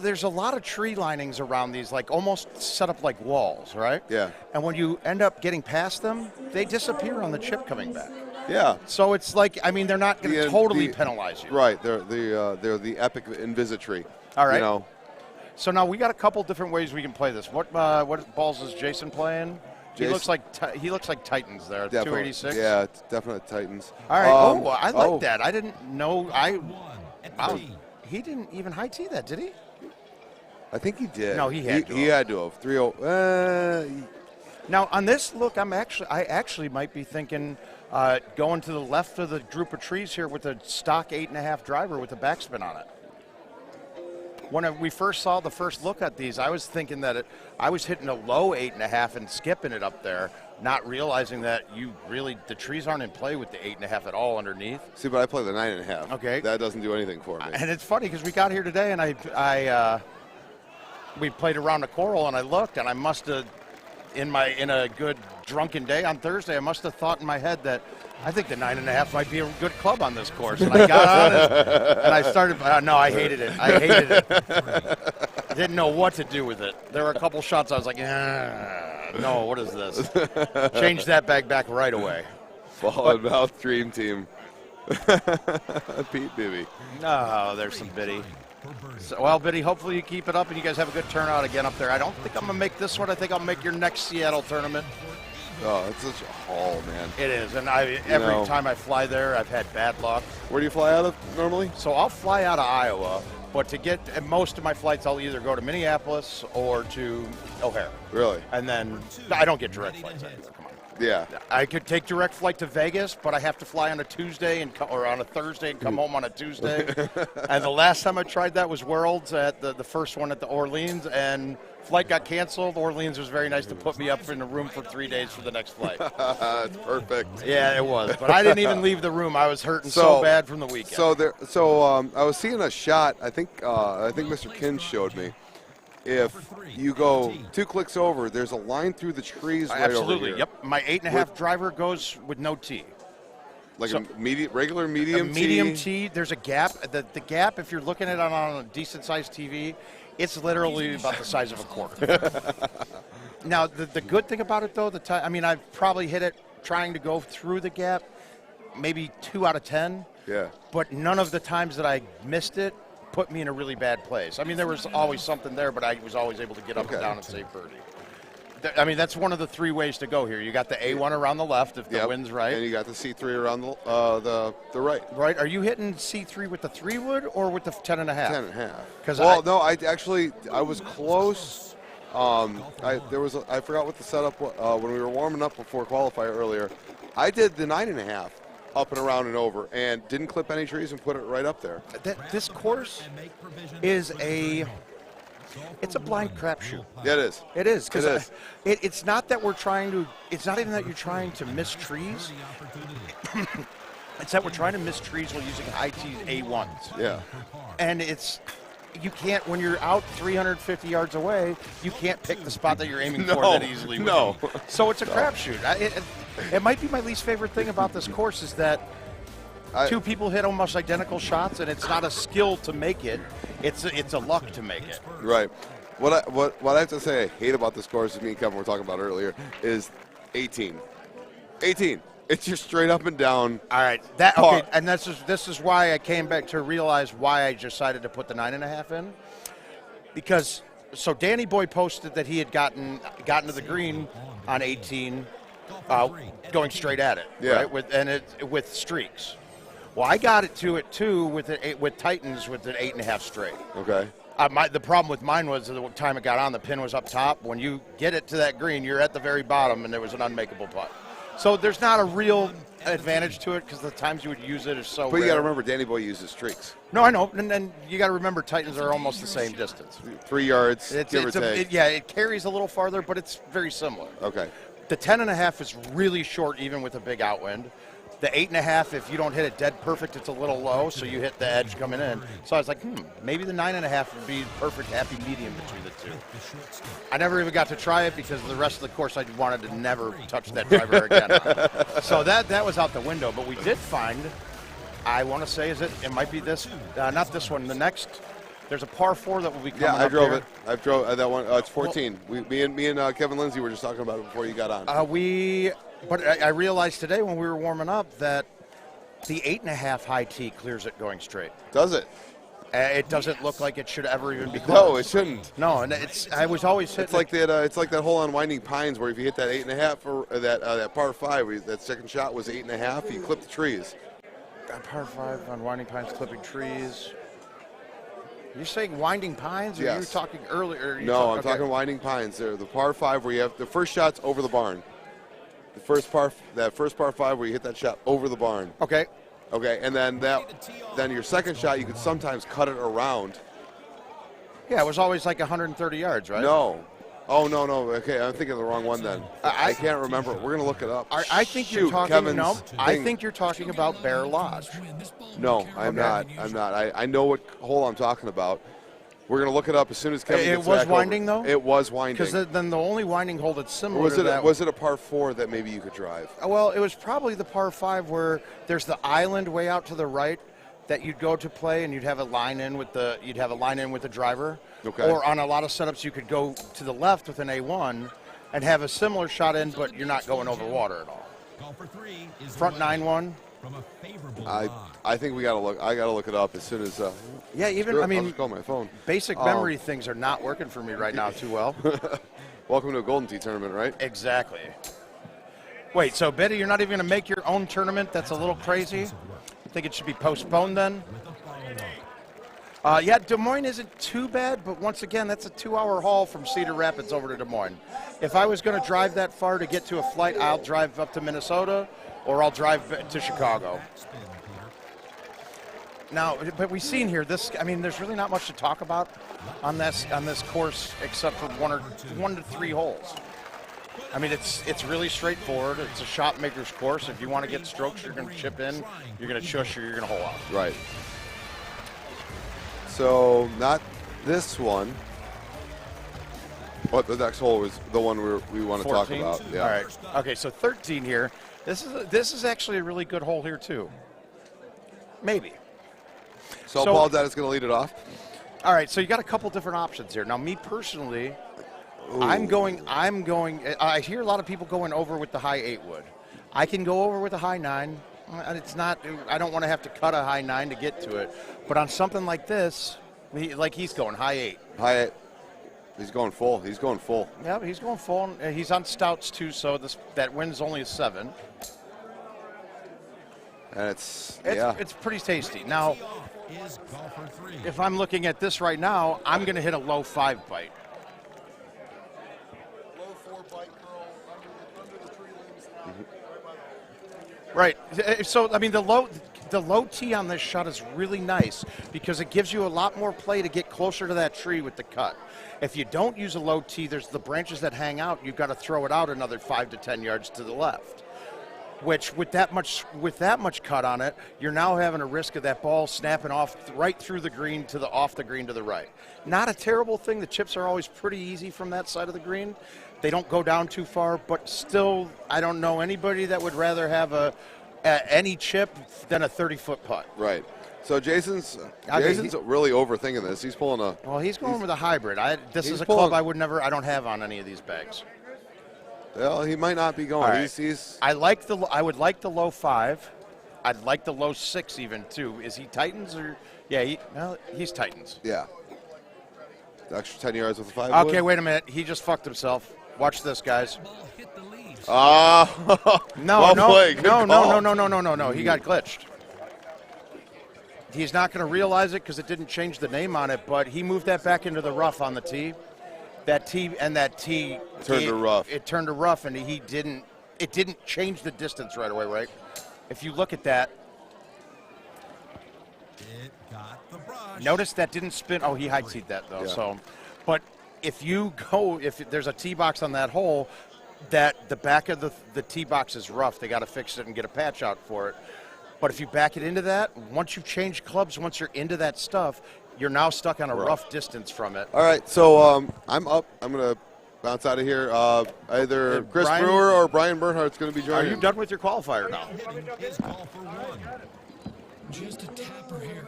[SPEAKER 3] there's a lot of tree linings around these, like almost set up like walls, right?
[SPEAKER 7] Yeah.
[SPEAKER 3] And when you end up getting past them, they disappear on the chip coming back.
[SPEAKER 7] Yeah.
[SPEAKER 3] So it's like, I mean, they're not going to totally penalize you.
[SPEAKER 7] Right. They're the epic invisitry.
[SPEAKER 3] All right.
[SPEAKER 7] You know.
[SPEAKER 3] So now we got a couple different ways we can play this. What balls is Jason playing? He looks like Titans there. 286.
[SPEAKER 7] Yeah, it's definitely Titans.
[SPEAKER 3] All right. I like that. I didn't know. He didn't even high tee that, did he?
[SPEAKER 7] I think he did.
[SPEAKER 3] No, he had to.
[SPEAKER 7] He had to have 3-0.
[SPEAKER 3] Now on this look, I actually might be thinking going to the left of the group of trees here with a stock 8.5 driver with a backspin on it. When we first saw the first look at these, I was thinking that I was hitting a low 8.5 and skipping it up there, not realizing that the trees aren't in play with the 8.5 at all underneath.
[SPEAKER 7] See, but I play the 9.5.
[SPEAKER 3] Okay.
[SPEAKER 7] That doesn't do anything for me.
[SPEAKER 3] And it's funny because we got here today and we played around the Coral and I looked and I must have, in a good drunken day on Thursday, I must have thought in my head that I think the 9.5 might be a good club on this course. And I got on it, and I started. No, I hated it. I didn't know what to do with it. There were a couple shots I was like, no, what is this? Change that bag back right away.
[SPEAKER 7] Ball and Mouth Dream Team. Pete Bibby.
[SPEAKER 3] No, there's some Biddy. So, well, Biddy, hopefully you keep it up and you guys have a good turnout again up there. I don't think I'm going to make this one. I think I'll make your next Seattle tournament.
[SPEAKER 7] Oh, it's such a haul, man.
[SPEAKER 3] It is, and every time I fly there, I've had bad luck.
[SPEAKER 7] Where do you fly out of normally?
[SPEAKER 3] So I'll fly out of Iowa, but most of my flights, I'll either go to Minneapolis or to O'Hare.
[SPEAKER 7] Really?
[SPEAKER 3] And then I don't get direct flights anywhere. Come on.
[SPEAKER 7] Yeah.
[SPEAKER 3] I could take direct flight to Vegas, but I have to fly on a Tuesday or on a Thursday and come home on a Tuesday. And the last time I tried that was Worlds at the first one at the Orleans, and flight got canceled. Orleans was very nice to put me up in a room for 3 days for the next flight.
[SPEAKER 7] It's perfect.
[SPEAKER 3] Yeah, it was. But I didn't even leave the room. I was hurting so bad from the weekend.
[SPEAKER 7] So I was seeing a shot. I think Mr. Kin showed me. If you go 2 clicks over, there's a line through the trees right
[SPEAKER 3] Absolutely.
[SPEAKER 7] over here.
[SPEAKER 3] Yep. My 8.5 driver goes with no tee.
[SPEAKER 7] Like a regular medium tee?
[SPEAKER 3] Medium tee. There's a gap. The gap, if you're looking at it on a decent-sized TV, it's literally about the size of a quarter. Now, the good thing about it, though, I've probably hit it trying to go through the gap, maybe 2 out of 10.
[SPEAKER 7] Yeah.
[SPEAKER 3] But none of the times that I missed it put me in a really bad place. I mean, there was always something there, but I was always able to get up and down and save birdie. I mean, that's one of the 3 ways to go here. You got the A1 around the left if the wind's right.
[SPEAKER 7] And you got the C3 around the right.
[SPEAKER 3] Right. Are you hitting C3 with the 3-wood or with the 10.5?
[SPEAKER 7] 10.5. I was close. I forgot what the setup was when we were warming up before qualifier earlier. I did the 9.5. Up and around and over, and didn't clip any trees and put it right up there.
[SPEAKER 3] This course is it's a blind crapshoot.
[SPEAKER 7] Yeah, it is.
[SPEAKER 3] It is, because it's not that we're trying to. It's not even that you're trying to miss trees. It's that we're trying to miss trees while using high tee A1s.
[SPEAKER 7] Yeah.
[SPEAKER 3] And you can't, when you're out 350 yards away, you can't pick the spot that you're aiming for that easily.
[SPEAKER 7] No.
[SPEAKER 3] So it's a crapshoot. It might be my least favorite thing about this course is that 2 people hit almost identical shots, and it's not a skill to make it. It's a luck to make it.
[SPEAKER 7] Right. What I have to say I hate about this course, as me and Kevin were talking about earlier, is 18. 18. It's just straight up and down.
[SPEAKER 3] All right. Okay, and this is why I came back to realize why I decided to put the 9.5 in. Because Danny Boy posted that he had gotten to the green on 18, going straight at it.
[SPEAKER 7] Yeah.
[SPEAKER 3] Right? With streaks. Well, I got it too with Titans with an 8.5 straight.
[SPEAKER 7] Okay.
[SPEAKER 3] The problem with mine was the time it got on, the pin was up top. When you get it to that green, you're at the very bottom, and there was an unmakeable putt. So there's not a real advantage to it because the times you would use it is so
[SPEAKER 7] But
[SPEAKER 3] rare.
[SPEAKER 7] you got to remember, Danny Boy uses streaks.
[SPEAKER 3] No, I know. And then you got to remember Titans are almost the same distance.
[SPEAKER 7] 3 yards, give or take.
[SPEAKER 3] It carries a little farther, but it's very similar.
[SPEAKER 7] Okay.
[SPEAKER 3] The 10.5 is really short even with a big outwind. The 8.5, if you don't hit it dead perfect, it's a little low, so you hit the edge coming in. So I was like, maybe the 9.5 would be perfect happy medium between the 2. I never even got to try it because the rest of the course I wanted to never touch that driver again. So that was out the window. But we did find, I want to say, it might be this, not this one, the next. There's a par 4 that will be coming up.
[SPEAKER 7] Yeah, I drove
[SPEAKER 3] here.
[SPEAKER 7] it. I drove that one. It's 14. Me and Kevin Lindsay were just talking about it before you got on.
[SPEAKER 3] But I realized today when we were warming up that the 8.5 high tee clears it going straight.
[SPEAKER 7] Does it?
[SPEAKER 3] It doesn't look like it should ever even be close.
[SPEAKER 7] No, it shouldn't.
[SPEAKER 3] No, and I was always hitting.
[SPEAKER 7] It's like that hole on Winding Pines where if you hit that 8.5 or that par 5, that second shot was 8.5, you clip the trees.
[SPEAKER 3] Par 5 on Winding Pines, clipping trees. You're saying Winding Pines, or
[SPEAKER 7] yes.
[SPEAKER 3] you were talking earlier?
[SPEAKER 7] I'm talking Winding Pines. There, the par 5 where you have the first shot's over the barn. That first par 5 where you hit that shot over the barn.
[SPEAKER 3] Okay.
[SPEAKER 7] Okay, and then your second shot you could sometimes cut it around.
[SPEAKER 3] Yeah, it was always like 130 yards, right?
[SPEAKER 7] No. Oh no. Okay, I'm thinking of the wrong one then. I can't remember. We're gonna look it up.
[SPEAKER 3] I think you're talking. I think you're talking about Bear Lodge.
[SPEAKER 7] No, I'm not. I know what hole I'm talking about. We're going to look it up as soon as Kevin gets back.
[SPEAKER 3] It was winding, though?
[SPEAKER 7] It was winding.
[SPEAKER 3] Because then the only winding hole that's similar
[SPEAKER 7] was
[SPEAKER 3] to that...
[SPEAKER 7] Was it a par 4 that maybe you could drive?
[SPEAKER 3] Well, it was probably the par 5 where there's the island way out to the right that you'd go to play, and you'd have a line in with the driver.
[SPEAKER 7] Okay.
[SPEAKER 3] Or on a lot of setups, you could go to the left with an A1 and have a similar shot in, but you're not going over water at all. Front 9-1.
[SPEAKER 7] I think we got to look. I got to look it up as soon as.
[SPEAKER 3] Yeah,
[SPEAKER 7] I'll just call my phone.
[SPEAKER 3] Basic memory things are not working for me right now too well.
[SPEAKER 7] Welcome to a Golden Tee tournament, right?
[SPEAKER 3] Exactly. Wait, so Betty, you're not even going to make your own tournament? That's a little crazy. I think it should be postponed then. Yeah, Des Moines isn't too bad, but once again, that's a 2-hour haul from Cedar Rapids over to Des Moines. If I was going to drive that far to get to a flight, I'll drive up to Minnesota or I'll drive to Chicago. Now, but we've seen here this. I mean, there's really not much to talk about on this course except for 1 to 3 holes. I mean, it's really straightforward. It's a shot maker's course. If you want to get strokes, you're going to chip in, you're going to shush, or you're going to hole out.
[SPEAKER 7] Right. So not this one, but the next hole was the one we want to
[SPEAKER 3] 14?
[SPEAKER 7] talk about. Yeah.
[SPEAKER 3] All right. Okay, so 13 here. This is actually a really good hole here too. Maybe.
[SPEAKER 7] So Paul Dennis going to lead it off.
[SPEAKER 3] All right. So you got a couple different options here. Now, me personally, I'm going. I hear a lot of people going over with the high 8 wood. I can go over with a high 9. It's not. I don't want to have to cut a high 9 to get to it. But on something like this, he's going high 8.
[SPEAKER 7] High 8. He's going full. He's going full.
[SPEAKER 3] Yeah, he's going full. He's on stouts too, so that wind's only a 7.
[SPEAKER 7] And it's
[SPEAKER 3] pretty tasty. Now, if I'm looking at this right now, I'm going to hit a low 5 bite.
[SPEAKER 5] Low 4 bite curl under the tree limbs.
[SPEAKER 3] Right. So, I mean, the low tee on this shot is really nice because it gives you a lot more play to get closer to that tree with the cut. If you don't use a low tee, there's the branches that hang out. You've got to throw it out another 5 to 10 yards to the left. Which, with that much cut on it, you're now having a risk of that ball snapping off right through the green off the green to the right. Not a terrible thing. The chips are always pretty easy from that side of the green. They don't go down too far, but still, I don't know anybody that would rather have any chip than a 30-foot putt.
[SPEAKER 7] Right. So Jason's really overthinking this. He's pulling a.
[SPEAKER 3] Well, he's going with a hybrid. This is a club I don't have on any of these bags.
[SPEAKER 7] Well, he might not be going.
[SPEAKER 3] Right. I would like the low 5. I'd like the low 6 even too. Is he Titans or? Yeah, he's Titans.
[SPEAKER 7] Yeah. Extra 10 yards with a 5.
[SPEAKER 3] Okay, wait a minute. He just fucked himself. Watch this, guys.
[SPEAKER 7] No.
[SPEAKER 3] No. He got glitched. He's not going to realize it because it didn't change the name on it, but he moved that back into the rough on the tee. That tee
[SPEAKER 7] turned to rough.
[SPEAKER 3] It turned to rough, and it didn't change the distance right away, right? If you look at that,
[SPEAKER 2] it got the brush.
[SPEAKER 3] Notice that didn't spin. Oh, he high teed that though.
[SPEAKER 7] Yeah.
[SPEAKER 3] So, but if there's a tee box on that hole, that the back of the tee box is rough. They got to fix it and get a patch out for it. But if you back it into that, once you change clubs, once you're into that stuff, you're now stuck on a rough distance from it.
[SPEAKER 7] All right, so I'm up. I'm going to bounce out of here. Either Chris Brewer or Brian Bernhardt's going to be joining.
[SPEAKER 3] Are you done with your qualifier now?
[SPEAKER 2] His call for 1.
[SPEAKER 6] Just a tapper here.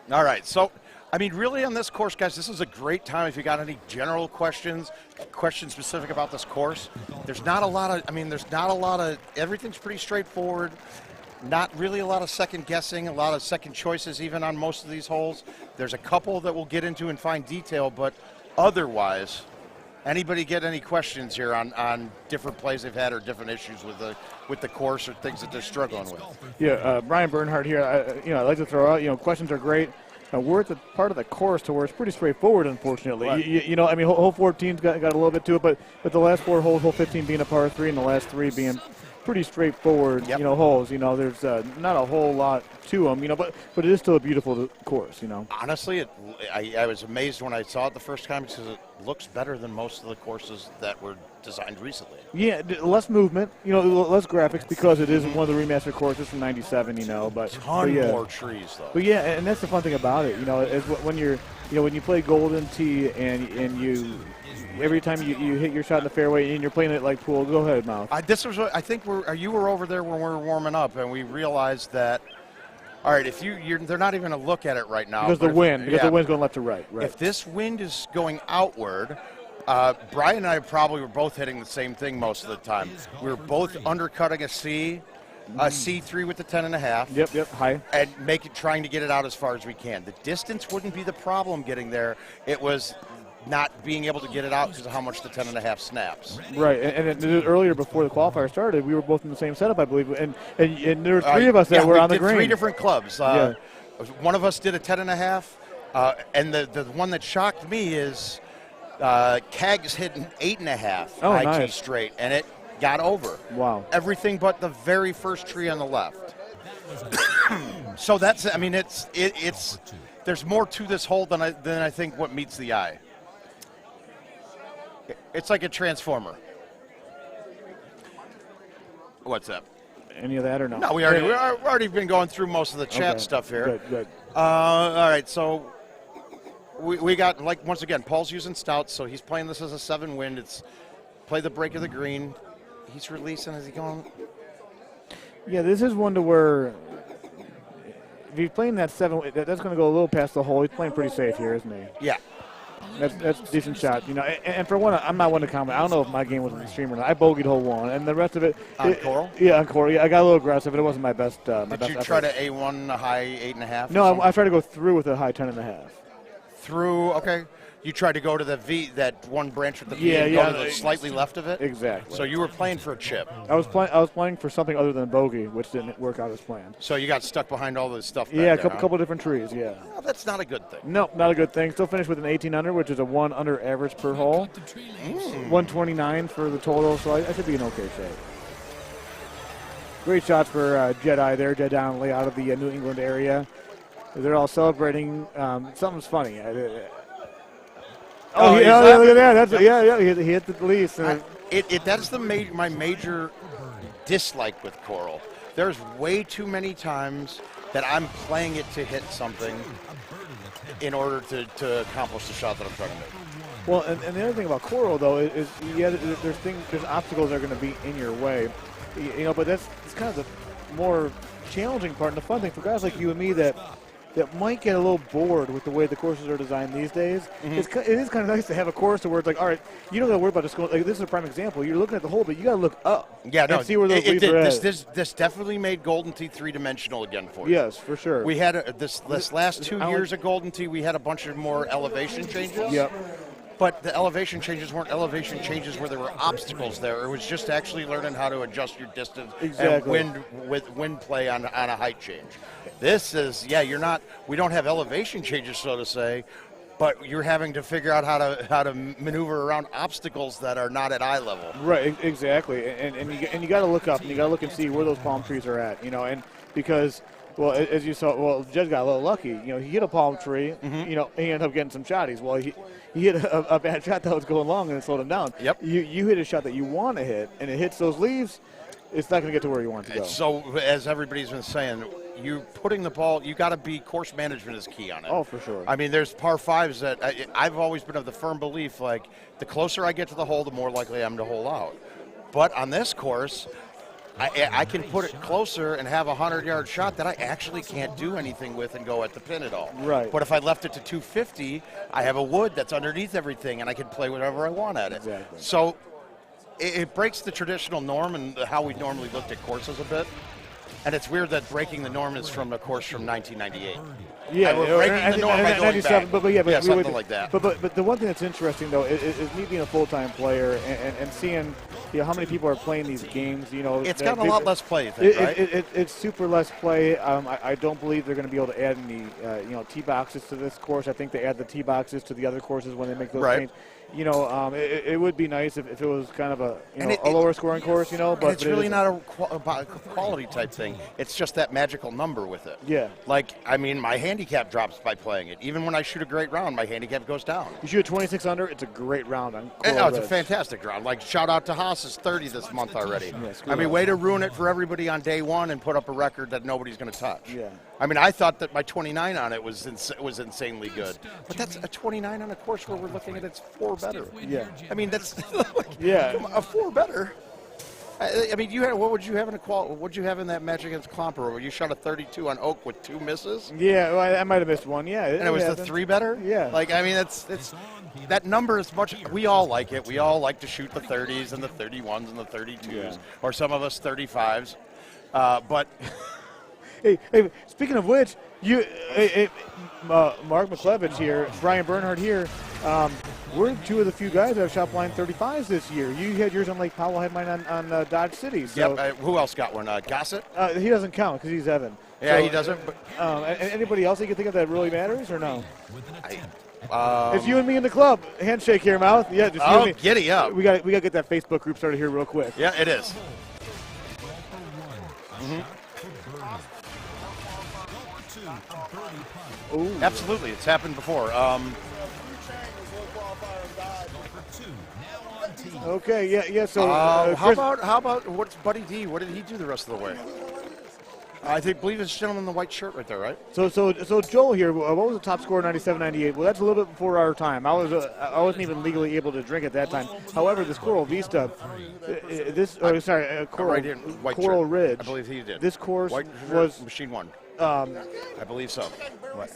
[SPEAKER 3] All right, so I mean, really on this course, guys, this is a great time if you got any general questions specific about this course. There's not a lot of, everything's pretty straightforward. Not really a lot of second guessing, a lot of second choices even on most of these holes. There's a couple that we'll get into in fine detail, but otherwise, anybody get any questions here on different plays they've had or different issues with the course or things that they're struggling with?
[SPEAKER 8] Yeah, Brian Bernhardt here. I'd like to throw out, questions are great. We're at the part of the course to where it's pretty straightforward, unfortunately. Right. Hole 14's got a little bit to it, but the last 4 holes, hole 15 being a par 3 and the last 3 being pretty straightforward, holes. There's not a whole lot to them, but it is still a beautiful course,
[SPEAKER 3] Honestly, I was amazed when I saw it the first time because it looks better than most of the courses that were designed recently.
[SPEAKER 8] Yeah, less movement, less graphics because it is one of the remastered courses from '97, but
[SPEAKER 3] ton more trees though.
[SPEAKER 8] But yeah, and that's the fun thing about it, is when you're, when you play Golden Tee and you. Every time you hit your shot in the fairway and you're playing it like pool, go ahead, Mouth.
[SPEAKER 3] You were over there when we were warming up, and we realized that. All right, they're not even going to look at it right now
[SPEAKER 8] because the wind's going left to right. Right.
[SPEAKER 3] If this wind is going outward, Brian and I probably were both hitting the same thing most of the time. We were both undercutting a C3 with the 10.5.
[SPEAKER 8] Yep, high.
[SPEAKER 3] And trying to get it out as far as we can. The distance wouldn't be the problem getting there. It was not being able to get it out because of how much the 10.5 snaps.
[SPEAKER 8] Right, and earlier before the qualifier started, we were both in the same setup, I believe, and there were three of us that were on the green.
[SPEAKER 3] 3 different clubs. One of us did a 10.5, and the one that shocked me is Kag's hitting 8.5 IT straight, and it got over.
[SPEAKER 8] Wow.
[SPEAKER 3] Everything but the very first tree on the left. So that's, I mean, it's there's more to this hole than I think what meets the eye. It's like a transformer. What's up?
[SPEAKER 8] Any of that or not?
[SPEAKER 3] No, we've already been going through most of the chat stuff here.
[SPEAKER 8] Good.
[SPEAKER 3] All right, so we got, like, once again, Paul's using stouts, so he's playing this as a 7 wind. It's play the break of the green. He's releasing as he going.
[SPEAKER 8] Yeah, this is one to where if he's playing that 7, that's going to go a little past the hole. He's playing pretty safe here, isn't he?
[SPEAKER 3] Yeah.
[SPEAKER 8] That's a decent shot, you know. And for one, I'm not one to comment. I don't know if my game was in the stream or not. I bogeyed hole 1, and the rest of it.
[SPEAKER 3] On Coral?
[SPEAKER 8] Yeah, on Coral. Yeah, I got a little aggressive, but it wasn't my best.
[SPEAKER 3] Did you try to A1 a high 8.5?
[SPEAKER 8] No, I tried to go through with a high 10.5.
[SPEAKER 3] Through, okay. You tried to go to the V, that one branch with the V, and go to the slightly left of it?
[SPEAKER 8] Exactly.
[SPEAKER 3] So you were playing for a chip.
[SPEAKER 8] I was playing for something other than bogey, which didn't work out as planned.
[SPEAKER 3] So you got stuck behind all this stuff back
[SPEAKER 8] Yeah, a
[SPEAKER 3] there,
[SPEAKER 8] couple different trees, yeah.
[SPEAKER 3] Well, that's not a good thing.
[SPEAKER 8] No, not a good thing. Still finished with an 18 under, which is a 1 under average per hole. 129 for the total, so I should be in okay shape. Great shots for Jedi there, Jedi Donnelly out of the New England area. They're all celebrating. Something's funny. Look at that. He hit the lease.
[SPEAKER 3] That's my major dislike with Coral. There's way too many times that I'm playing it to hit something in order to accomplish the shot that I'm trying to make.
[SPEAKER 8] Well, and the other thing about Coral, though, is there's obstacles that are going to be in your way. You know, but it's kind of the more challenging part and the fun thing for guys like you and me that might get a little bored with the way the courses are designed these days. Mm-hmm. It is kind of nice to have a course where it's like, all right, you don't got to worry about just going. Like, this is a prime example. You're looking at the hole, but you got to look up.
[SPEAKER 3] Yeah, no,
[SPEAKER 8] and see where those leaves are at.
[SPEAKER 3] This definitely made Golden Tee 3-dimensional again for you.
[SPEAKER 8] Yes, for sure.
[SPEAKER 3] We had this last 2 years of Golden Tee. We had a bunch of more elevation changes.
[SPEAKER 8] Yep.
[SPEAKER 3] But the elevation changes weren't elevation changes where there were obstacles there. It was just actually learning how to adjust your distance and wind play on a height change. This is, we don't have elevation changes, so to say, but you're having to figure out how to maneuver around obstacles that are not at eye level.
[SPEAKER 8] Right, exactly. And you got to look up and you got to look and see where those palm trees are at, you know, and because – well, as you saw, Jed got a little lucky. You know, he hit a palm tree. Mm-hmm. You know, he ended up getting some shotties. Well, he hit a bad shot that was going long and it slowed him down.
[SPEAKER 3] Yep.
[SPEAKER 8] You hit a shot that you want to hit, and it hits those leaves. It's not going to get to where you want to go.
[SPEAKER 3] So, as everybody's been saying, you putting the ball, you got to be course management is key on it.
[SPEAKER 8] Oh, for sure.
[SPEAKER 3] I mean, there's par 5s that I've always been of the firm belief, like the closer I get to the hole, the more likely I am to hole out. But on this course, I can put it closer and have a 100-yard shot that I actually can't do anything with and go at the pin at all.
[SPEAKER 8] Right.
[SPEAKER 3] But if I left it to 250, I have a wood that's underneath everything, and I can play whatever I want at it.
[SPEAKER 8] Exactly.
[SPEAKER 3] So it breaks the traditional norm and how we normally looked at courses a bit. And it's weird that breaking the norm is from a course from 1998.
[SPEAKER 8] Yeah,
[SPEAKER 3] we're breaking the norm by going back.
[SPEAKER 8] But
[SPEAKER 3] something like that.
[SPEAKER 8] But the one thing that's interesting though is me being a full-time player and seeing how many people are playing these games. You know,
[SPEAKER 3] it's gotten a lot less play. Right?
[SPEAKER 8] It's super less play. I don't believe they're going to be able to add any tee boxes to this course. I think they add the tee boxes to the other courses when they make those changes. You know, it would be nice if it was kind of a lower scoring course, you know. But
[SPEAKER 3] it's really not a quality type thing. It's just that magical number with it.
[SPEAKER 8] Yeah.
[SPEAKER 3] Like, I mean, my handicap drops by playing it. Even when I shoot a great round, my handicap goes down.
[SPEAKER 8] You shoot a 26 under, it's a great round on Coral
[SPEAKER 3] Ridge. It's a fantastic round. Like, shout out to Haas's 30 this month already.
[SPEAKER 8] Yeah,
[SPEAKER 3] way to ruin it for everybody on day one and put up a record that nobody's going to touch.
[SPEAKER 8] Yeah.
[SPEAKER 3] I mean, I thought that my 29 on it was insanely good. But that's a 29 on a course where we're looking at it's 4 better.
[SPEAKER 8] Yeah.
[SPEAKER 3] I mean, that's
[SPEAKER 8] a
[SPEAKER 3] 4 better. I mean, what would you have in what'd you have in that match against Klomper where you shot a 32 on Oak with 2 misses?
[SPEAKER 8] Yeah, well, I might have missed one. Yeah,
[SPEAKER 3] and it was the 3 better.
[SPEAKER 8] Yeah,
[SPEAKER 3] like I mean, it's that number is much. We all like it. We all like to shoot the 30s and the 31s and the 32s, or some of us 35s. But
[SPEAKER 8] hey, speaking of which, Mark McClevich here, Brian Bernhardt here. We're two of the few guys that have shot blind 35s this year. You had yours on Lake Powell, I had mine on Dodge City. So,
[SPEAKER 3] Yep. Who else got one? Gossett?
[SPEAKER 8] he doesn't count because he's Evan.
[SPEAKER 3] Yeah,
[SPEAKER 8] So,
[SPEAKER 3] he doesn't. But
[SPEAKER 8] anybody else you can think of that really matters or no? It's you and me in the club. Handshake here, Mouth. Yeah, just you and me.
[SPEAKER 3] Giddy up.
[SPEAKER 8] We got to get that Facebook group started here real quick.
[SPEAKER 3] Yeah, it is. Absolutely, it's happened before.
[SPEAKER 8] Okay, yeah. So
[SPEAKER 3] how about what's Buddy D? What did he do the rest of the way? I believe it's the gentleman in the white shirt right there, right?
[SPEAKER 8] So Joel here. What was the top score? 97-98. Well, that's a little bit before our time. I wasn't even legally able to drink at that time. However, this Coral Vista, Coral Ridge.
[SPEAKER 3] I believe he did.
[SPEAKER 8] This course
[SPEAKER 3] was Machine One. I believe so. Right.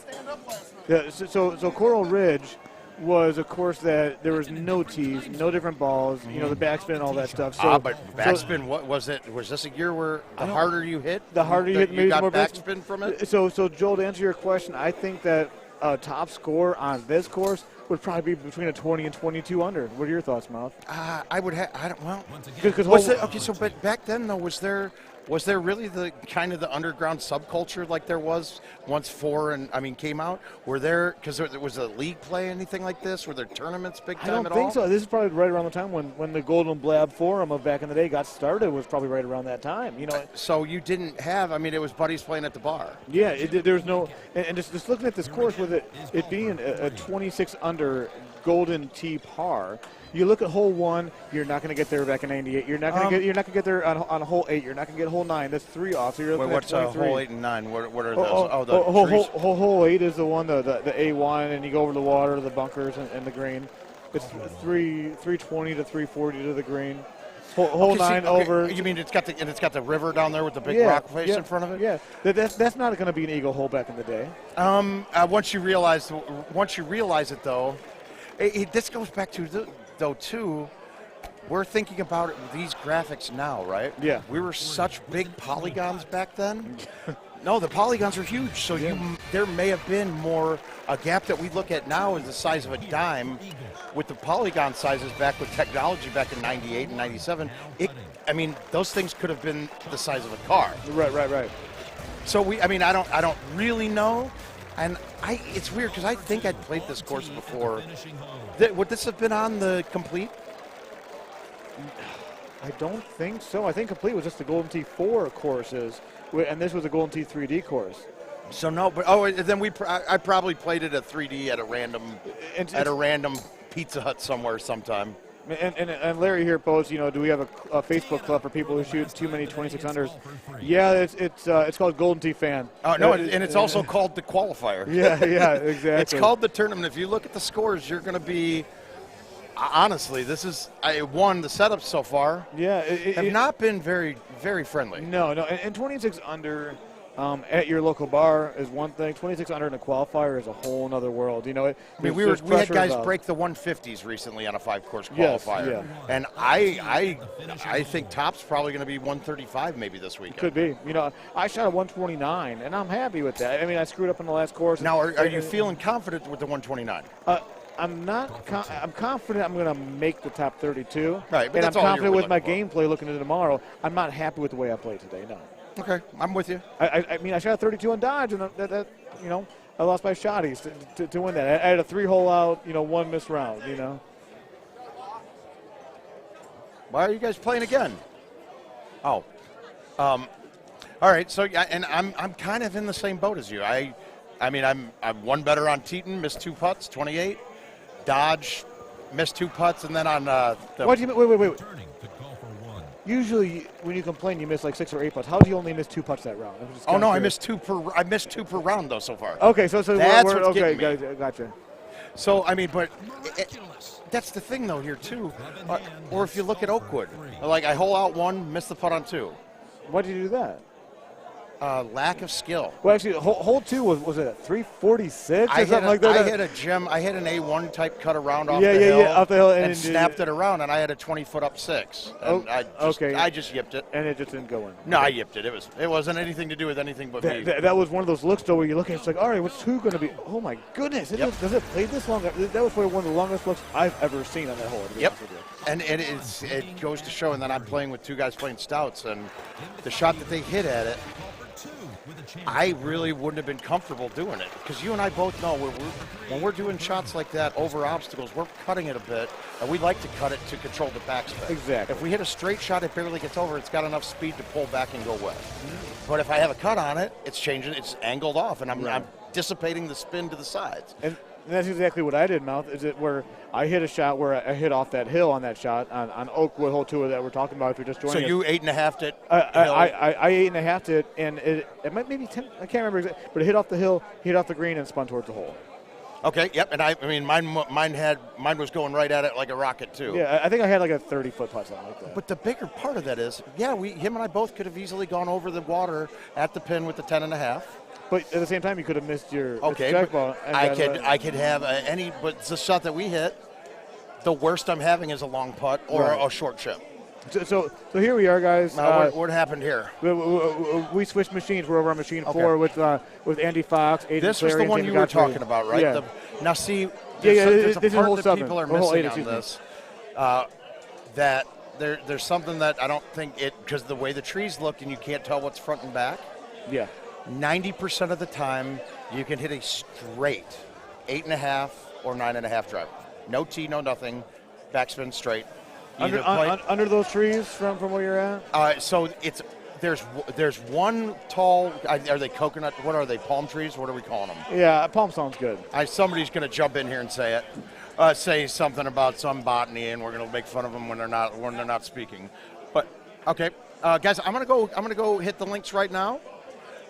[SPEAKER 8] Yeah. So Coral Ridge was a course that there was no tees, no different balls, the backspin, all that stuff. So,
[SPEAKER 3] but backspin, what was it? Was this a year where the harder you hit,
[SPEAKER 8] maybe
[SPEAKER 3] you got
[SPEAKER 8] more
[SPEAKER 3] backspin from it?
[SPEAKER 8] So Joel, to answer your question, I think that top score on this course would probably be between a 20 and 22 under. What are your thoughts, Mouth?
[SPEAKER 3] I would have. I don't. Well, but back then though, was there really the kind of the underground subculture like there was once came out? Were there, because there was a league play, anything like this? Were there tournaments big time at all?
[SPEAKER 8] I don't think so. This is probably right around the time when the Golden Blab Forum of back in the day got started. Was probably right around that time.
[SPEAKER 3] So you didn't have. It was buddies playing at the bar.
[SPEAKER 8] Yeah, there's no. And just looking at this course with it being a 26 under Golden Tee par. You look at hole 1, you're not going to get there back in '98. You're not going to get there on hole 8. You're not going to get hole 9. That's 3 off. So you're looking
[SPEAKER 3] what's
[SPEAKER 8] at
[SPEAKER 3] hole 8 and 9? What are those?
[SPEAKER 8] Hole 8 is the one, the A1, and you go over the water, the bunkers, and the green. It's 320 to 340 to the green. Hole 9 over.
[SPEAKER 3] You mean it's got the river down there with the big rock face in front of it?
[SPEAKER 8] Yeah, that's not going to be an eagle hole back in the day.
[SPEAKER 3] Once you realize it though, this goes back to too, we're thinking about these graphics now, right?
[SPEAKER 8] Yeah.
[SPEAKER 3] We were such big polygons back then. No, the polygons are huge. So there may have been more. A gap that we look at now is the size of a dime. With the polygon sizes back with technology back in '98 and '97, those things could have been the size of a car.
[SPEAKER 8] Right.
[SPEAKER 3] So I don't really know. And it's weird because I think I'd played this course before. Would this have been on the Complete?
[SPEAKER 8] I don't think so. I think Complete was just the Golden Tee 4 courses, and this was a Golden Tee 3D course.
[SPEAKER 3] So no, but then I probably played it at 3D at a random Pizza Hut somewhere sometime.
[SPEAKER 8] And Larry here posed, do we have a Facebook club for people who shoot too many 26 unders? Yeah, it's called Golden Tee Fan.
[SPEAKER 3] Oh no, and it's also called the qualifier.
[SPEAKER 8] Yeah, exactly.
[SPEAKER 3] It's called the tournament. If you look at the scores, you're going to be. Honestly, this is the setups so far.
[SPEAKER 8] Yeah,
[SPEAKER 3] have not been very, very friendly.
[SPEAKER 8] No, and 26 under. At your local bar is one thing. 26 under in a qualifier is a whole other world. We
[SPEAKER 3] had guys break the 150s recently on a 5-course qualifier.
[SPEAKER 8] Yes, yeah.
[SPEAKER 3] And I think top's probably going to be 135 maybe this weekend.
[SPEAKER 8] Could be. I shot a 129, and I'm happy with that. I screwed up in the last course.
[SPEAKER 3] Now, are you feeling confident with the 129?
[SPEAKER 8] I'm not. I'm confident I'm going to make the top 32.
[SPEAKER 3] Right, but
[SPEAKER 8] and I'm confident with my gameplay looking into tomorrow. I'm not happy with the way I played today. No.
[SPEAKER 3] Okay, I'm with you.
[SPEAKER 8] I shot a 32 on Dodge, and I lost by shotties to win that. I had a 3-hole out, 1 missed round,
[SPEAKER 3] Why are you guys playing again? Oh, all right. So and I'm kind of in the same boat as you. I'm one better on Teton, missed 2 putts, 28. Dodge, missed 2 putts, and then on
[SPEAKER 8] What do you mean? Wait. Usually, when you complain, you miss like 6 or 8 putts. How do you only miss 2 putts that round?
[SPEAKER 3] I missed 2 per. I missed 2 per round though so far.
[SPEAKER 8] Okay, so
[SPEAKER 3] that's
[SPEAKER 8] what's
[SPEAKER 3] okay.
[SPEAKER 8] Gotcha.
[SPEAKER 3] So but that's the thing though here too. Or if you look at Oakwood, like I hole out 1, missed the putt on 2.
[SPEAKER 8] Why did you do that?
[SPEAKER 3] Lack of skill.
[SPEAKER 8] Well, actually, hole 2 was it a 346 or
[SPEAKER 3] I
[SPEAKER 8] something like that?
[SPEAKER 3] I hit a gem. I hit an A1 type cut around off
[SPEAKER 8] Yeah,
[SPEAKER 3] the
[SPEAKER 8] yeah,
[SPEAKER 3] hill.
[SPEAKER 8] yeah, off the hill,
[SPEAKER 3] and
[SPEAKER 8] and
[SPEAKER 3] snapped it around, and I had a 20-foot up 6. And I just yipped it.
[SPEAKER 8] And it just didn't go in.
[SPEAKER 3] No, I yipped it. It wasn't anything to do with anything but me.
[SPEAKER 8] That was one of those looks, though, where you look at it, it's like, all right, what's 2 going to be? Oh, my goodness. Does it play this long? That was probably one of the longest looks I've ever seen on that hole.
[SPEAKER 3] Yep. And it goes to show, and then I'm playing with 2 guys playing stouts, and the shot that they hit at it, I really wouldn't have been comfortable doing it, because you and I both know when we're doing shots like that over obstacles, we're cutting it a bit, and we like to cut it to control the backspin.
[SPEAKER 8] Exactly.
[SPEAKER 3] If we hit a straight shot, it barely gets over. It's got enough speed to pull back and go wet. But if I have a cut on it, it's changing. It's angled off, and I'm dissipating the spin to the sides.
[SPEAKER 8] And that's exactly what I did, Mouth, is it where I hit a shot where I hit off that hill on that shot on Oakwood hole 2 that we're talking about if you're just joining
[SPEAKER 3] So you
[SPEAKER 8] us.
[SPEAKER 3] 8.5'd it?
[SPEAKER 8] I 8.5'd it, and it might maybe 10, I can't remember exactly, but it hit off the hill, hit off the green, and spun towards the hole.
[SPEAKER 3] Okay, yep, and I mean mine was going right at it like a rocket too.
[SPEAKER 8] Yeah, I think I had like a 30-foot putt, something like that.
[SPEAKER 3] But the bigger part of that is, him and I both could have easily gone over the water at the pin with the 10.5.
[SPEAKER 8] But at the same time, you could have missed your
[SPEAKER 3] strike
[SPEAKER 8] ball.
[SPEAKER 3] I could have any, but the shot that we hit, the worst I'm having is a long putt or a short chip.
[SPEAKER 8] So here we are, guys.
[SPEAKER 3] What happened here?
[SPEAKER 8] We switched machines. We're over on machine 4 with Andy Fox. Aiden
[SPEAKER 3] This
[SPEAKER 8] Clary,
[SPEAKER 3] was the one you were talking about, right?
[SPEAKER 8] Yeah.
[SPEAKER 3] Now see,
[SPEAKER 8] there's
[SPEAKER 3] a
[SPEAKER 8] whole
[SPEAKER 3] part that
[SPEAKER 8] 7,
[SPEAKER 3] people are
[SPEAKER 8] whole
[SPEAKER 3] missing
[SPEAKER 8] 8,
[SPEAKER 3] on this. That there's something that I don't think because the way the trees look and you can't tell what's front and back.
[SPEAKER 8] Yeah.
[SPEAKER 3] 90% of the time, you can hit a straight 8.5 or 9.5 driver. No tee, no nothing, backspin straight.
[SPEAKER 8] Under those trees from where you're at?
[SPEAKER 3] So there's one tall. Are they coconut? What are they? Palm trees? What are we calling them?
[SPEAKER 8] Yeah, palm sounds good.
[SPEAKER 3] Somebody's going to jump in here and say it. Say something about some botany, and we're going to make fun of them when they're not speaking. But okay, guys, I'm gonna go hit the links right now.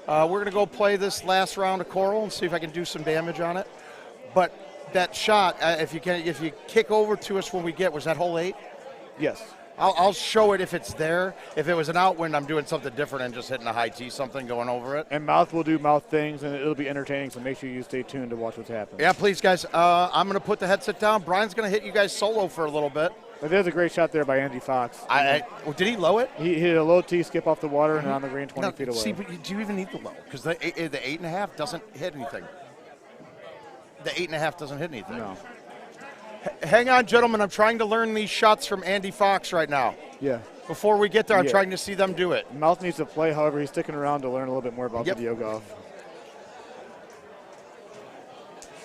[SPEAKER 3] We're going to go play this last round of Coral and see if I can do some damage on it. But that shot, if you kick over to us when we was that hole 8?
[SPEAKER 8] Yes.
[SPEAKER 3] I'll show it if it's there. If it was an outwind, I'm doing something different and just hitting a high tee something, going over it.
[SPEAKER 8] And Mouth will do Mouth things, and it'll be entertaining, so make sure you stay tuned to watch what's happening.
[SPEAKER 3] Yeah, please, guys. I'm going to put the headset down. Brian's going to hit you guys solo for a little bit.
[SPEAKER 8] But there's a great shot there by Andy Fox.
[SPEAKER 3] Did he low it?
[SPEAKER 8] He hit a low tee, skip off the water, and on the green 20 feet away.
[SPEAKER 3] See, but do you even need the low? Because the 8.5 doesn't hit anything. The 8.5 doesn't hit anything.
[SPEAKER 8] No.
[SPEAKER 3] Hang on, gentlemen. I'm trying to learn these shots from Andy Fox right now.
[SPEAKER 8] Yeah.
[SPEAKER 3] Before we get there, I'm trying to see them do it.
[SPEAKER 8] Mouth needs to play, however, he's sticking around to learn a little bit more about video golf.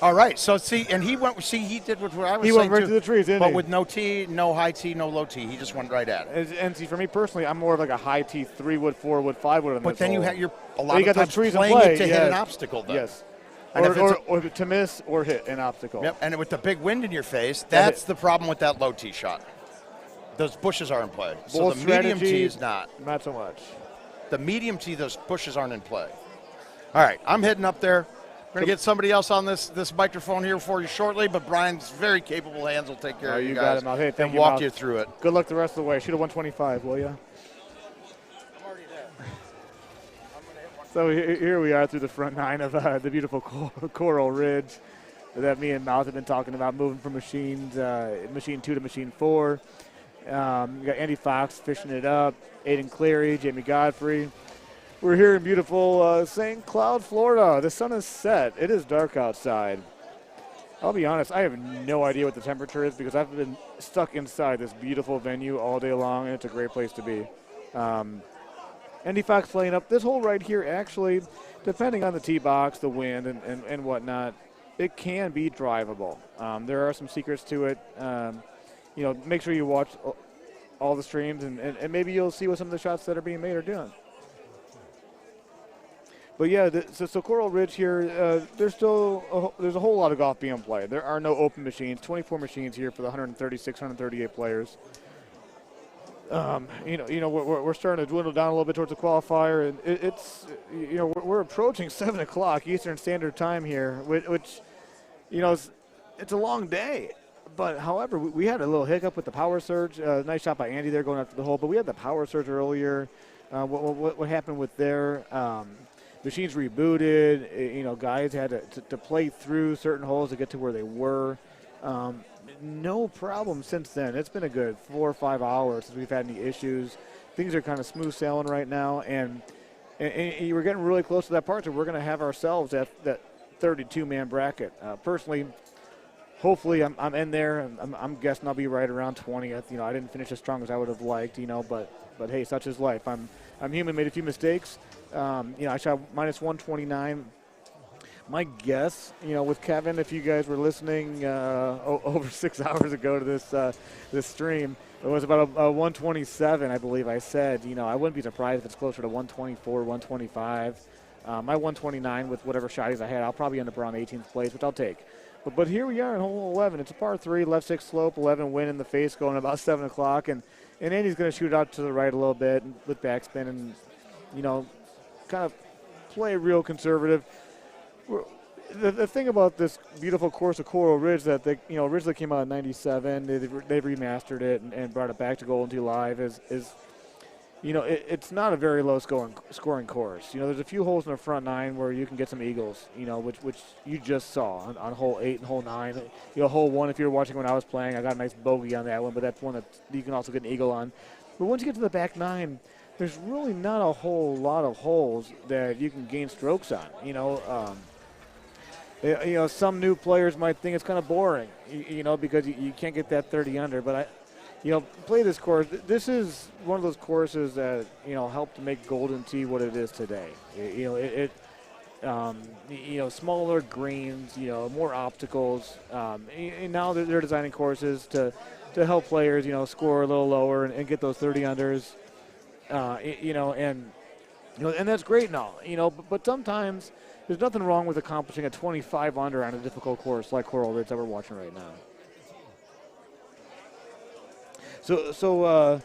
[SPEAKER 3] All right, so see, and he went. See, he did what I was saying.
[SPEAKER 8] He went right
[SPEAKER 3] too,
[SPEAKER 8] to the trees, didn't
[SPEAKER 3] but
[SPEAKER 8] he?
[SPEAKER 3] with no tee, no high tee, no low tee. He just went right at it.
[SPEAKER 8] And see, for me personally, I'm more of like a high tee 3-wood, 4-wood, 5-wood.
[SPEAKER 3] But then you're a lot
[SPEAKER 8] you
[SPEAKER 3] of
[SPEAKER 8] got
[SPEAKER 3] times
[SPEAKER 8] the trees
[SPEAKER 3] playing
[SPEAKER 8] in play.
[SPEAKER 3] it to hit an obstacle. Then.
[SPEAKER 8] Yes.
[SPEAKER 3] And
[SPEAKER 8] Or to miss or hit an obstacle.
[SPEAKER 3] Yep. And with the big wind in your face, that's the problem with that low tee shot. Those bushes are in play. So the medium tee is not.
[SPEAKER 8] Not so much.
[SPEAKER 3] The medium tee, those bushes aren't in play. All right, I'm heading up there. We're going to get somebody else on this microphone here for you shortly, but Brian's very capable hands will take care of you guys
[SPEAKER 8] got it, hey, thank
[SPEAKER 3] and
[SPEAKER 8] you,
[SPEAKER 3] walk
[SPEAKER 8] Mouth.
[SPEAKER 3] you through it.
[SPEAKER 8] Good luck the rest of the way. Shoot a 125, will you?
[SPEAKER 3] I'm already there.
[SPEAKER 8] So here we are through the front 9 of the beautiful Coral Ridge that me and Mouth have been talking about, moving from machine 2 to machine 4. You got Andy Fox fishing it up, Aiden Clary, Jamie Godfrey. We're here in beautiful St. Cloud, Florida. The sun is set. It is dark outside. I'll be honest, I have no idea what the temperature is because I've been stuck inside this beautiful venue all day long, and it's a great place to be. Andy Fox playing up this hole right here, actually, depending on the tee box, the wind, and whatnot, it can be drivable. There are some secrets to it. Make sure you watch all the streams, and maybe you'll see what some of the shots that are being made are doing. But yeah, so Coral Ridge here, there's a whole lot of golf being played. There are no open machines, 24 machines here for the 136, 138 players. We're starting to dwindle down a little bit towards the qualifier, and we're approaching 7 o'clock Eastern Standard Time here, which it's a long day. But however, we had a little hiccup with the power surge. Nice shot by Andy there going after the hole, but we had the power surge earlier. what happened with their machines rebooted. Guys had to play through certain holes to get to where they were. No problem since then. It's been a good 4 or 5 hours since we've had any issues. Things are kind of smooth sailing right now, and we're getting really close to that part, so we're going to have ourselves that 32-man bracket. Personally, hopefully I'm in there, and I'm guessing I'll be right around 20th. I didn't finish as strong as I would have liked, but hey, such is life. I'm human, made a few mistakes. I shot minus 129. My guess, with Kevin, if you guys were listening over 6 hours ago to this stream, it was about a 127, I believe I said. I wouldn't be surprised if it's closer to 124, 125. My 129 with whatever shotties I had, I'll probably end up around 18th place, which I'll take. But here we are in hole 11. It's a par 3, left 6 slope, 11 wind in the face going about 7 o'clock. And Andy's going to shoot out to the right a little bit with backspin and, kind of play real conservative. The thing about this beautiful course of Coral Ridge that they, originally came out in '97, they've remastered it and brought it back to Golden Tee Live is it's not a very low scoring course. There's a few holes in the front 9 where you can get some eagles, which you just saw on hole 8 and hole 9. Hole 1, if you were watching when I was playing, I got a nice bogey on that one, but that's one that you can also get an eagle on. But once you get to the back 9, there's really not a whole lot of holes that you can gain strokes on. Some new players might think it's kind of boring, because you can't get that 30 under. But play this course. This is one of those courses that helped to make Golden Tee what it is today. Smaller greens, more obstacles. And now they're designing courses to help players, score a little lower and get those 30 unders. And that's great now. But sometimes there's nothing wrong with accomplishing a 25 under on a difficult course like Coral Ridge that we're watching right now. So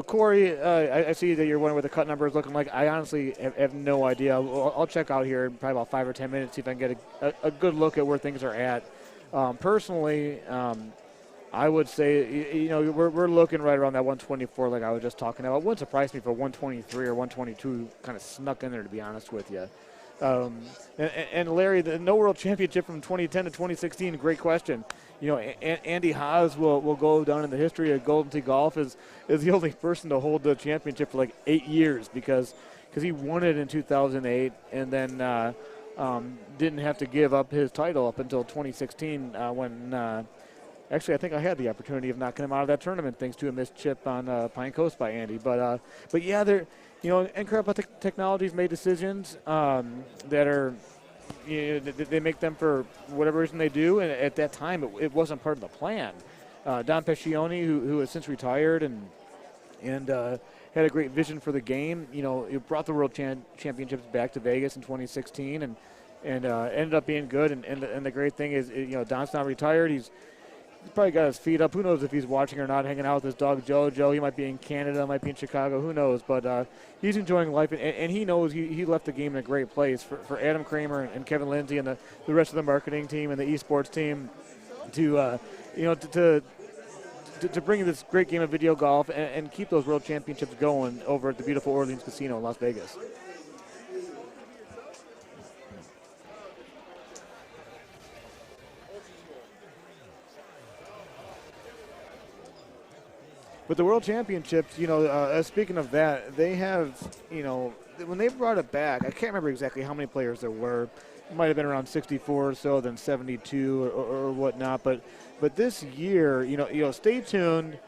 [SPEAKER 8] Corey, I see that you're wondering what the cut number is looking like. I honestly have no idea. I'll check out here in probably about 5 or 10 minutes, see if I can get a good look at where things are at. Personally, I would say, we're looking right around that 124 like I was just talking about. It wouldn't surprise me if a 123 or 122 kind of snuck in there, to be honest with you. And Larry, the No World Championship from 2010 to 2016, great question. Andy Haas will go down in the history of Golden Tee Golf as the only person to hold the championship for like 8 years because he won it in 2008 and then didn't have to give up his title up until 2016 when actually I think I had the opportunity of knocking him out of that tournament thanks to a missed chip on Pine Coast by Andy. But yeah, they're Incredible Technologies made decisions that are, they make them for whatever reason they do, and at that time it wasn't part of the plan. Don Pescioni, who has since retired and had a great vision for the game, it brought the World Championships back to Vegas in 2016 and ended up being good. And the great thing is, Don's not retired. He's probably got his feet up. Who knows if he's watching or not, hanging out with his dog Joe. He might be in Canada, might be in Chicago. Who knows? But he's enjoying life, and he knows he left the game in a great place. For Adam Kramer and Kevin Lindsay and the rest of the marketing team and the esports team to bring this great game of video golf and keep those World Championships going over at the beautiful Orleans Casino in Las Vegas. But the World Championships, speaking of that, they have, when they brought it back, I can't remember exactly how many players there were. It might have been around 64 or so, then 72 or whatnot. But this year, stay tuned.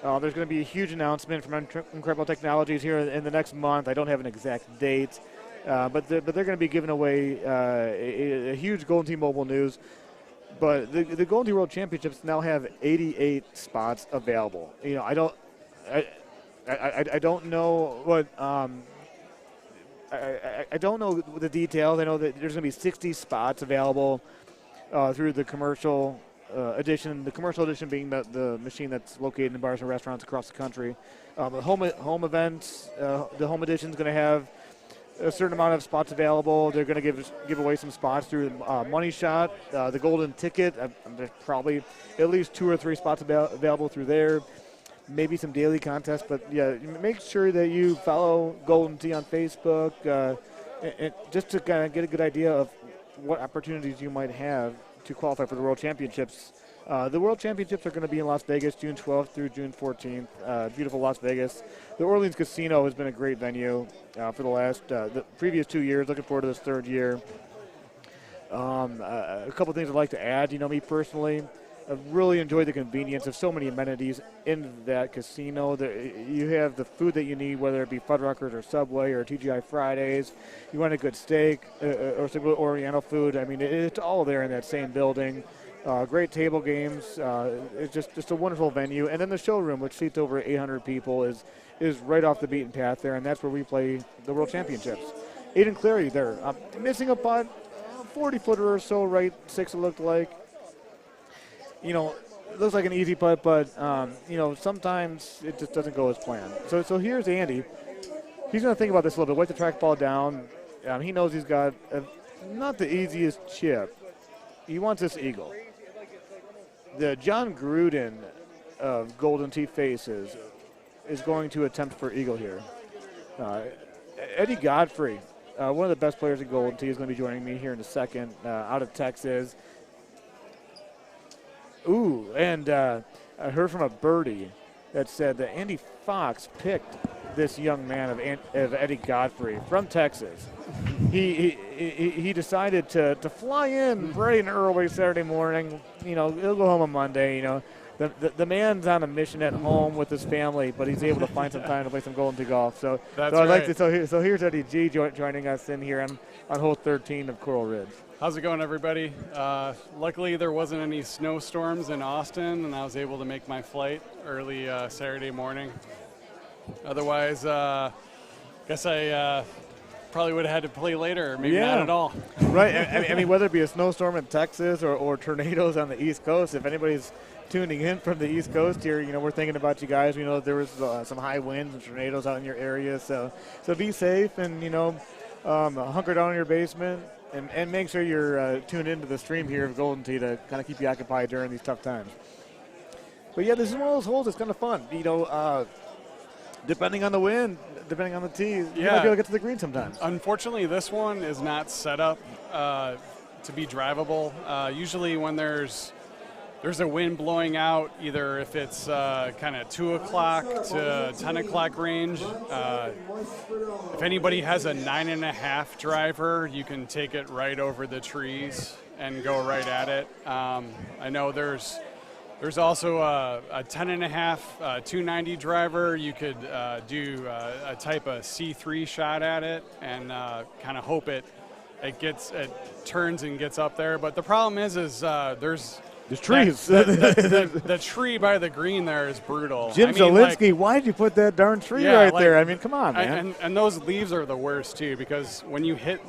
[SPEAKER 8] There's going to be a huge announcement from Incredible Technologies here in the next month. I don't have an exact date, but they're going to be giving away a huge Golden Tee Mobile News. But the Golden Tee World Championships now have 88 spots available. I don't know what I don't know the details. I know that there's going to be 60 spots available through the commercial edition. The commercial edition being the machine that's located in bars and restaurants across the country. The home events, the home edition is going to have a certain amount of spots available. They're going to give away some spots through Money Shot, the Golden Ticket. There's probably at least 2 or 3 spots available through there. maybe some daily contests. But yeah, make sure that you follow Golden Tee on Facebook, and just to kind of get a good idea of what opportunities you might have to qualify for the World Championships. The World Championships are going to be in Las Vegas, June 12th through June 14th. Beautiful Las Vegas. The Orleans Casino has been a great venue for the previous 2 years. Looking forward to this third year. A couple things I'd like to add. Me personally, I've really enjoyed the convenience of so many amenities in that casino. You have the food that you need, whether it be Fuddruckers or Subway or TGI Fridays. You want a good steak or some good Oriental food. I mean, it's all there in that same building. Great table games. It's just a wonderful venue. And then the showroom, which seats over 800 people, is right off the beaten path there, and that's where we play the World Championships. Aiden Clary there, missing a putt, 40-footer or so, right 6 it looked like. It looks like an easy putt, but sometimes it just doesn't go as planned. So here's Andy. He's going to think about this a little bit. Wipe the trackball down. He knows he's got not the easiest chip. He wants this eagle. The John Gruden of Golden Tee Faces is going to attempt for eagle here. Eddie Godfrey, one of the best players at Golden Tee, is going to be joining me here in a second, out of Texas. Ooh, and I heard from a birdie that said that Andy Fox picked this young man of Eddie Godfrey from Texas. He decided to fly in bright and early Saturday morning. He'll go home on Monday. The man's on a mission at home with his family, but he's able to find some time to play some Golden Tee golf. So
[SPEAKER 13] that's
[SPEAKER 8] so I'd
[SPEAKER 13] right.
[SPEAKER 8] like to. So here's Eddie G joining us in here on hole 13 of Coral Ridge.
[SPEAKER 13] How's it going, everybody? Luckily, there wasn't any snowstorms in Austin, and I was able to make my flight early Saturday morning. Otherwise, guess I probably would have had to play later, or maybe not at all.
[SPEAKER 8] Right. I mean, whether it be a snowstorm in Texas or tornadoes on the East Coast, if anybody's tuning in from the East Coast here, we're thinking about you guys. We know there was some high winds and tornadoes out in your area, so be safe and hunker down in your basement and make sure you're tuned into the stream here of Golden Tee to kind of keep you occupied during these tough times. But yeah, this is one of those holes that's kind of fun. Depending on the wind, depending on the tee, you might be able to get to the green sometimes.
[SPEAKER 13] Unfortunately, this one is not set up to be drivable. Usually when there's a wind blowing out, either if it's kind of 2 o'clock to 10 o'clock range. If anybody has a 9.5 driver, you can take it right over the trees and go right at it. I know there's also a 10.5 290 driver. You could do a type of C3 shot at it and kind of hope it turns and gets up there. But the problem is there's
[SPEAKER 8] trees.
[SPEAKER 13] The tree by the green there is brutal.
[SPEAKER 8] Jim Zielinski, why did you put that darn tree right there? I mean, come on, man.
[SPEAKER 13] And those leaves are the worst too, because when you hit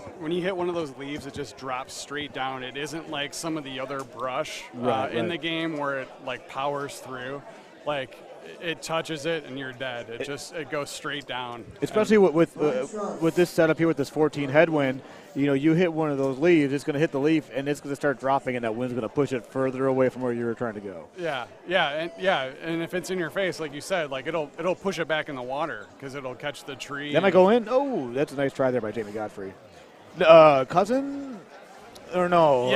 [SPEAKER 13] one of those leaves, it just drops straight down. It isn't like some of the other brush in the game where it powers through. It touches it and you're dead. It goes straight down.
[SPEAKER 8] Especially with this setup here with this 14 headwind, you hit one of those leaves, it's going to hit the leaf and it's going to start dropping, and that wind's going to push it further away from where you were trying to go.
[SPEAKER 13] And if it's in your face, like you said, it'll push it back in the water because it'll catch the tree.
[SPEAKER 8] Then I go in. Oh, that's a nice try there by Jamie Godfrey. Cousin. Or no?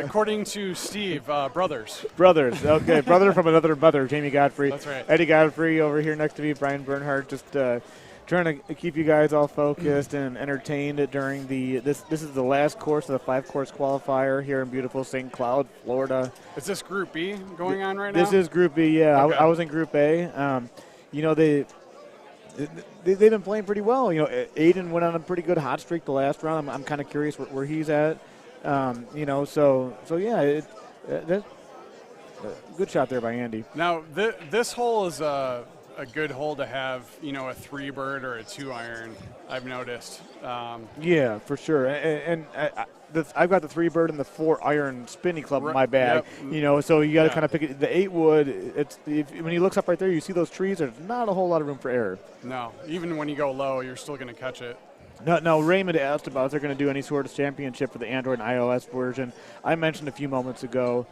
[SPEAKER 13] According to Steve, brothers.
[SPEAKER 8] Brothers, okay. Brother from another mother, Jamie Godfrey.
[SPEAKER 13] That's right.
[SPEAKER 8] Eddie Godfrey over here next to me, Brian Bernhardt, just trying to keep you guys all focused and entertained during this is the last course of the 5-course qualifier here in beautiful St. Cloud, Florida.
[SPEAKER 13] Is this Group B going on right now?
[SPEAKER 8] This is Group B, yeah. Okay. I was in Group A. They've been playing pretty well. Aiden went on a pretty good hot streak the last round. I'm kind of curious where he's at. Good shot there by Andy.
[SPEAKER 13] Now, this hole is a good hole to have, a 3-bird or a 2-iron, I've noticed.
[SPEAKER 8] Yeah, for sure. And I've got the 3-bird and the 4-iron spinny club in my bag. Yep. So you got to kind of pick it. The 8-wood, when he looks up right there, you see those trees. There's not a whole lot of room for error.
[SPEAKER 13] No, even when you go low, you're still going to catch it.
[SPEAKER 8] No, Raymond asked about if they're going to do any sort of championship for the Android and iOS version. I mentioned a few moments ago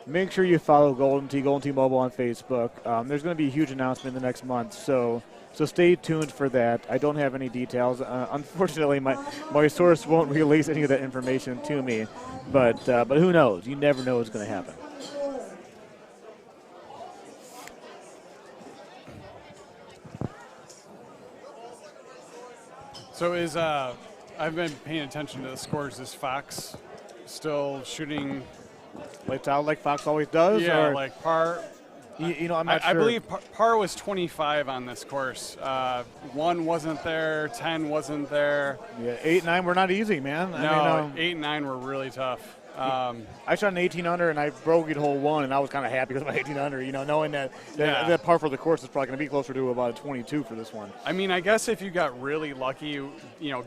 [SPEAKER 8] make sure you follow Golden Tee Mobile on Facebook. There's going to be a huge announcement in the next month, so stay tuned for that. I don't have any details. Unfortunately, my source won't release any of that information to me, but who knows? You never know what's going to happen.
[SPEAKER 13] So I've been paying attention to the scores. Is Fox still shooting
[SPEAKER 8] lights out like Fox always does?
[SPEAKER 13] Yeah,
[SPEAKER 8] or?
[SPEAKER 13] like par.
[SPEAKER 8] I'm not sure.
[SPEAKER 13] I believe par was 25 on this course. 1 wasn't there, 10 wasn't there.
[SPEAKER 8] Yeah, 8 and 9 were not easy, man.
[SPEAKER 13] No, 8 and 9 were really tough.
[SPEAKER 8] I shot an 18 under and I bogeyed hole 1, and I was kind of happy with my 18 under. Knowing that par for the course is probably going to be closer to about a 22 for this one.
[SPEAKER 13] I mean, I guess if you got really lucky,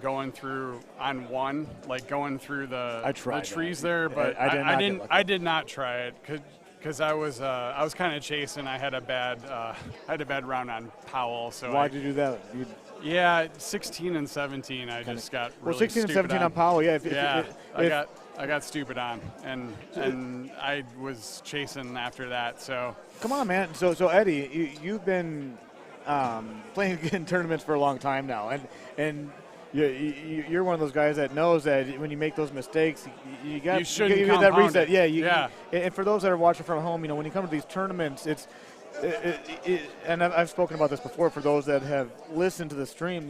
[SPEAKER 13] going through on 1, like going through the trees there, but I did not try it because I was kind of chasing. I had a bad round on Powell. So
[SPEAKER 8] why'd you do that?
[SPEAKER 13] Yeah, 16 and 17. I just got really
[SPEAKER 8] 16 and 17 on Powell. Yeah,
[SPEAKER 13] I got stupid on, and I was chasing after that. So
[SPEAKER 8] come on, man. So Eddie, you've been playing in tournaments for a long time now, and you're one of those guys that knows that when you make those mistakes, you get that reset. Yeah. And for those that are watching from home, when you come to these tournaments, and I've spoken about this before. For those that have listened to the stream,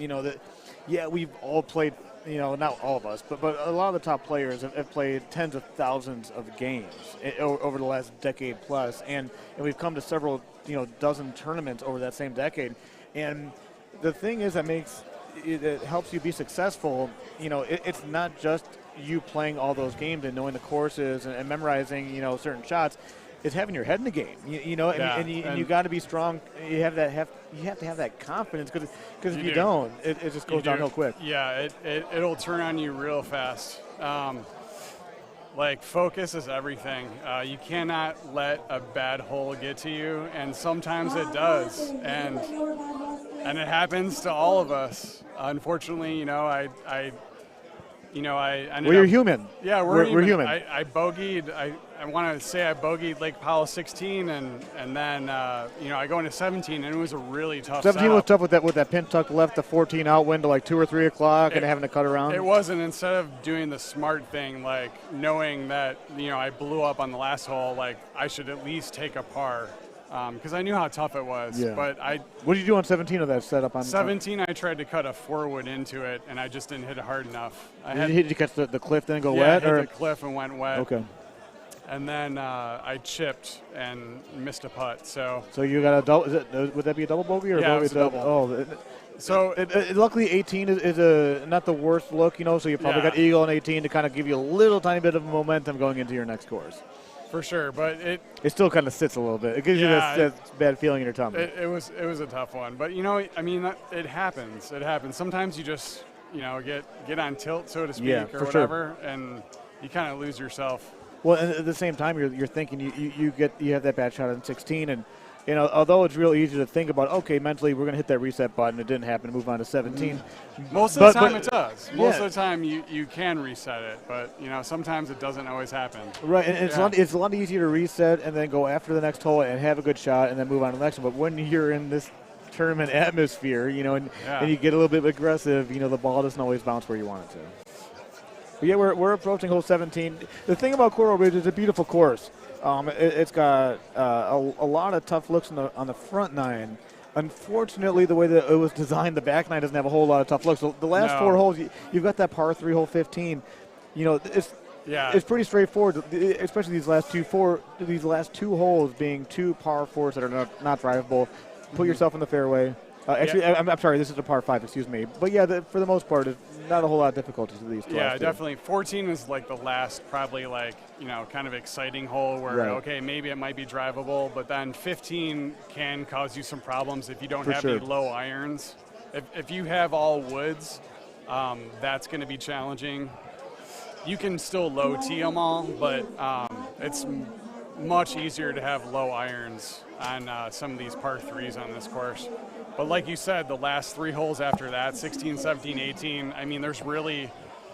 [SPEAKER 8] we've all played. Not all of us, but a lot of the top players have played tens of thousands of games over the last decade plus, and we've come to several, dozen tournaments over that same decade. And the thing is that it helps you be successful. It's not just you playing all those games and knowing the courses and memorizing, certain shots. It's having your head in the game, and you got to be strong. You have to have that confidence because if you don't, it just goes downhill quick.
[SPEAKER 13] Yeah, it'll turn on you real fast. Focus is everything. You cannot let a bad hole get to you, and sometimes it does, and it happens to all of us. Unfortunately, I ended
[SPEAKER 8] you're
[SPEAKER 13] up,
[SPEAKER 8] human.
[SPEAKER 13] Yeah, we're
[SPEAKER 8] human.
[SPEAKER 13] I bogeyed. I want to say I bogeyed Lake Powell 16, and then I go into 17, and it was a really tough.
[SPEAKER 8] 17
[SPEAKER 13] setup.
[SPEAKER 8] was tough with that pin tuck left, the 14 out wind to like 2 or 3 o'clock, and having to cut around.
[SPEAKER 13] It wasn't. Instead of doing the smart thing, like knowing that I blew up on the last hole, like I should at least take a par. Because I knew how tough it was.
[SPEAKER 8] Yeah.
[SPEAKER 13] But
[SPEAKER 8] what did you do on 17 of that setup? On
[SPEAKER 13] 17, I tried to cut a 4-wood into it, and I just didn't hit it hard enough.
[SPEAKER 8] Did you catch the cliff then and go
[SPEAKER 13] wet?
[SPEAKER 8] Yeah,
[SPEAKER 13] hit the cliff and went wet.
[SPEAKER 8] Okay.
[SPEAKER 13] And then I chipped and missed a putt. So
[SPEAKER 8] you got a double? Would that be a double bogey or
[SPEAKER 13] yeah,
[SPEAKER 8] bogey?
[SPEAKER 13] It was a double.
[SPEAKER 8] Oh.
[SPEAKER 13] So
[SPEAKER 8] luckily 18 is not the worst look, so you probably got eagle on 18 to kind of give you a little tiny bit of momentum going into your next course.
[SPEAKER 13] For sure, but it
[SPEAKER 8] still kind of sits a little bit. It gives you that bad feeling in your tummy.
[SPEAKER 13] It was a tough one, but it happens. It happens. Sometimes you just get on tilt, so to speak, or whatever, and you kind of lose yourself.
[SPEAKER 8] Well, and at the same time, you're thinking you have that bad shot on 16, and although it's real easy to think about, okay, mentally we're going to hit that reset button, it didn't happen, move on to 17.
[SPEAKER 13] Most of the time it does. Most of the time you can reset it, but sometimes it doesn't always happen.
[SPEAKER 8] Right, and it's a lot easier to reset and then go after the next hole and have a good shot and then move on to the next one. But when you're in this tournament atmosphere, and you get a little bit aggressive, the ball doesn't always bounce where you want it to. But yeah, we're approaching hole 17. The thing about Coral Ridge is it's a beautiful course. It's got a lot of tough looks on the front 9. Unfortunately, the way that it was designed, the back 9 doesn't have a whole lot of tough looks. So the last 4 holes, you've got that par 3 hole 15. It's pretty straightforward, especially these last two holes being 2 par 4s that are not drivable. Put yourself in the fairway. I'm sorry, this is a par 5, excuse me. But for the most part, it's not a whole lot of difficulties with these.
[SPEAKER 13] Yeah, definitely. 14 is like the last, probably kind of exciting hole where, okay, maybe it might be drivable, but then 15 can cause you some problems if you don't have any low irons. If you have all woods, that's going to be challenging. You can still low tee them all, but it's much easier to have low irons on some of these par 3s on this course. But like you said, the last 3 holes after that, 16, 17, 18,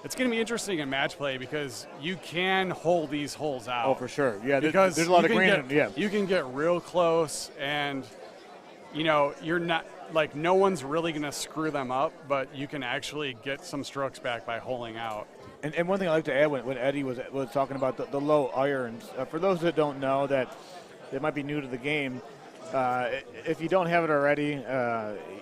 [SPEAKER 13] it's it's going to be interesting in match play because you can hold these holes out.
[SPEAKER 8] Oh, for sure. Yeah,
[SPEAKER 13] because
[SPEAKER 8] there's a lot of
[SPEAKER 13] you can
[SPEAKER 8] green.
[SPEAKER 13] get, you can get real close, and you're not like no one's really going to screw them up, but you can actually get some strokes back by holing out.
[SPEAKER 8] And one thing I like to add when Eddie was talking about the low irons, for those that don't know that might be new to the game, if you don't have it already,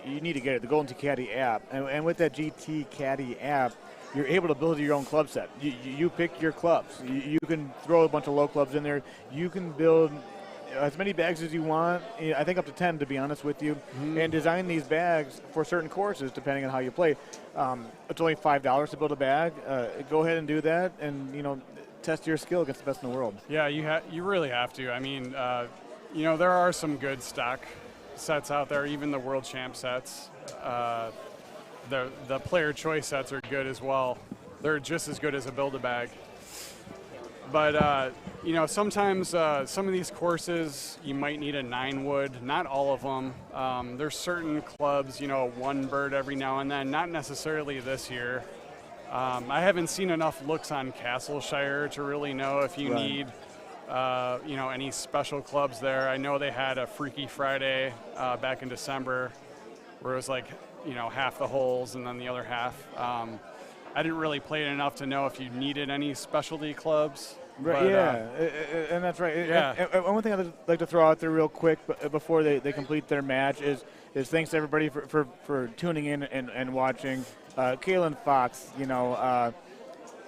[SPEAKER 8] you need to get it, the Golden Tee Caddy app. And with that GT Caddy app, you're able to build your own club set. You pick your clubs. You can throw a bunch of low clubs in there. You can build as many bags as you want, I think up to 10 to be honest with you, and design these bags for certain courses depending on how you play. It's only $5 to build a bag. Go ahead and do that and test your skill against the best in the world.
[SPEAKER 13] Yeah, you really have to. I mean, there are some good stock sets out there, even the World Champ sets. The player choice sets are good as well. They're just as good as a Build-A-Bag. But, sometimes some of these courses you might need a 9-wood, not all of them. There's certain clubs, one bird every now and then, not necessarily this year. I haven't seen enough looks on Castleshire to really know if you need, any special clubs there. I know they had a Freaky Friday back in December where it was like, half the holes and then the other half. I didn't really play it enough to know if you needed any specialty clubs.
[SPEAKER 8] Right,
[SPEAKER 13] but,
[SPEAKER 8] and that's right.
[SPEAKER 13] Yeah.
[SPEAKER 8] And one thing I'd like to throw out there real quick before they complete their match is thanks to everybody for tuning in and watching. Kaylin Fox,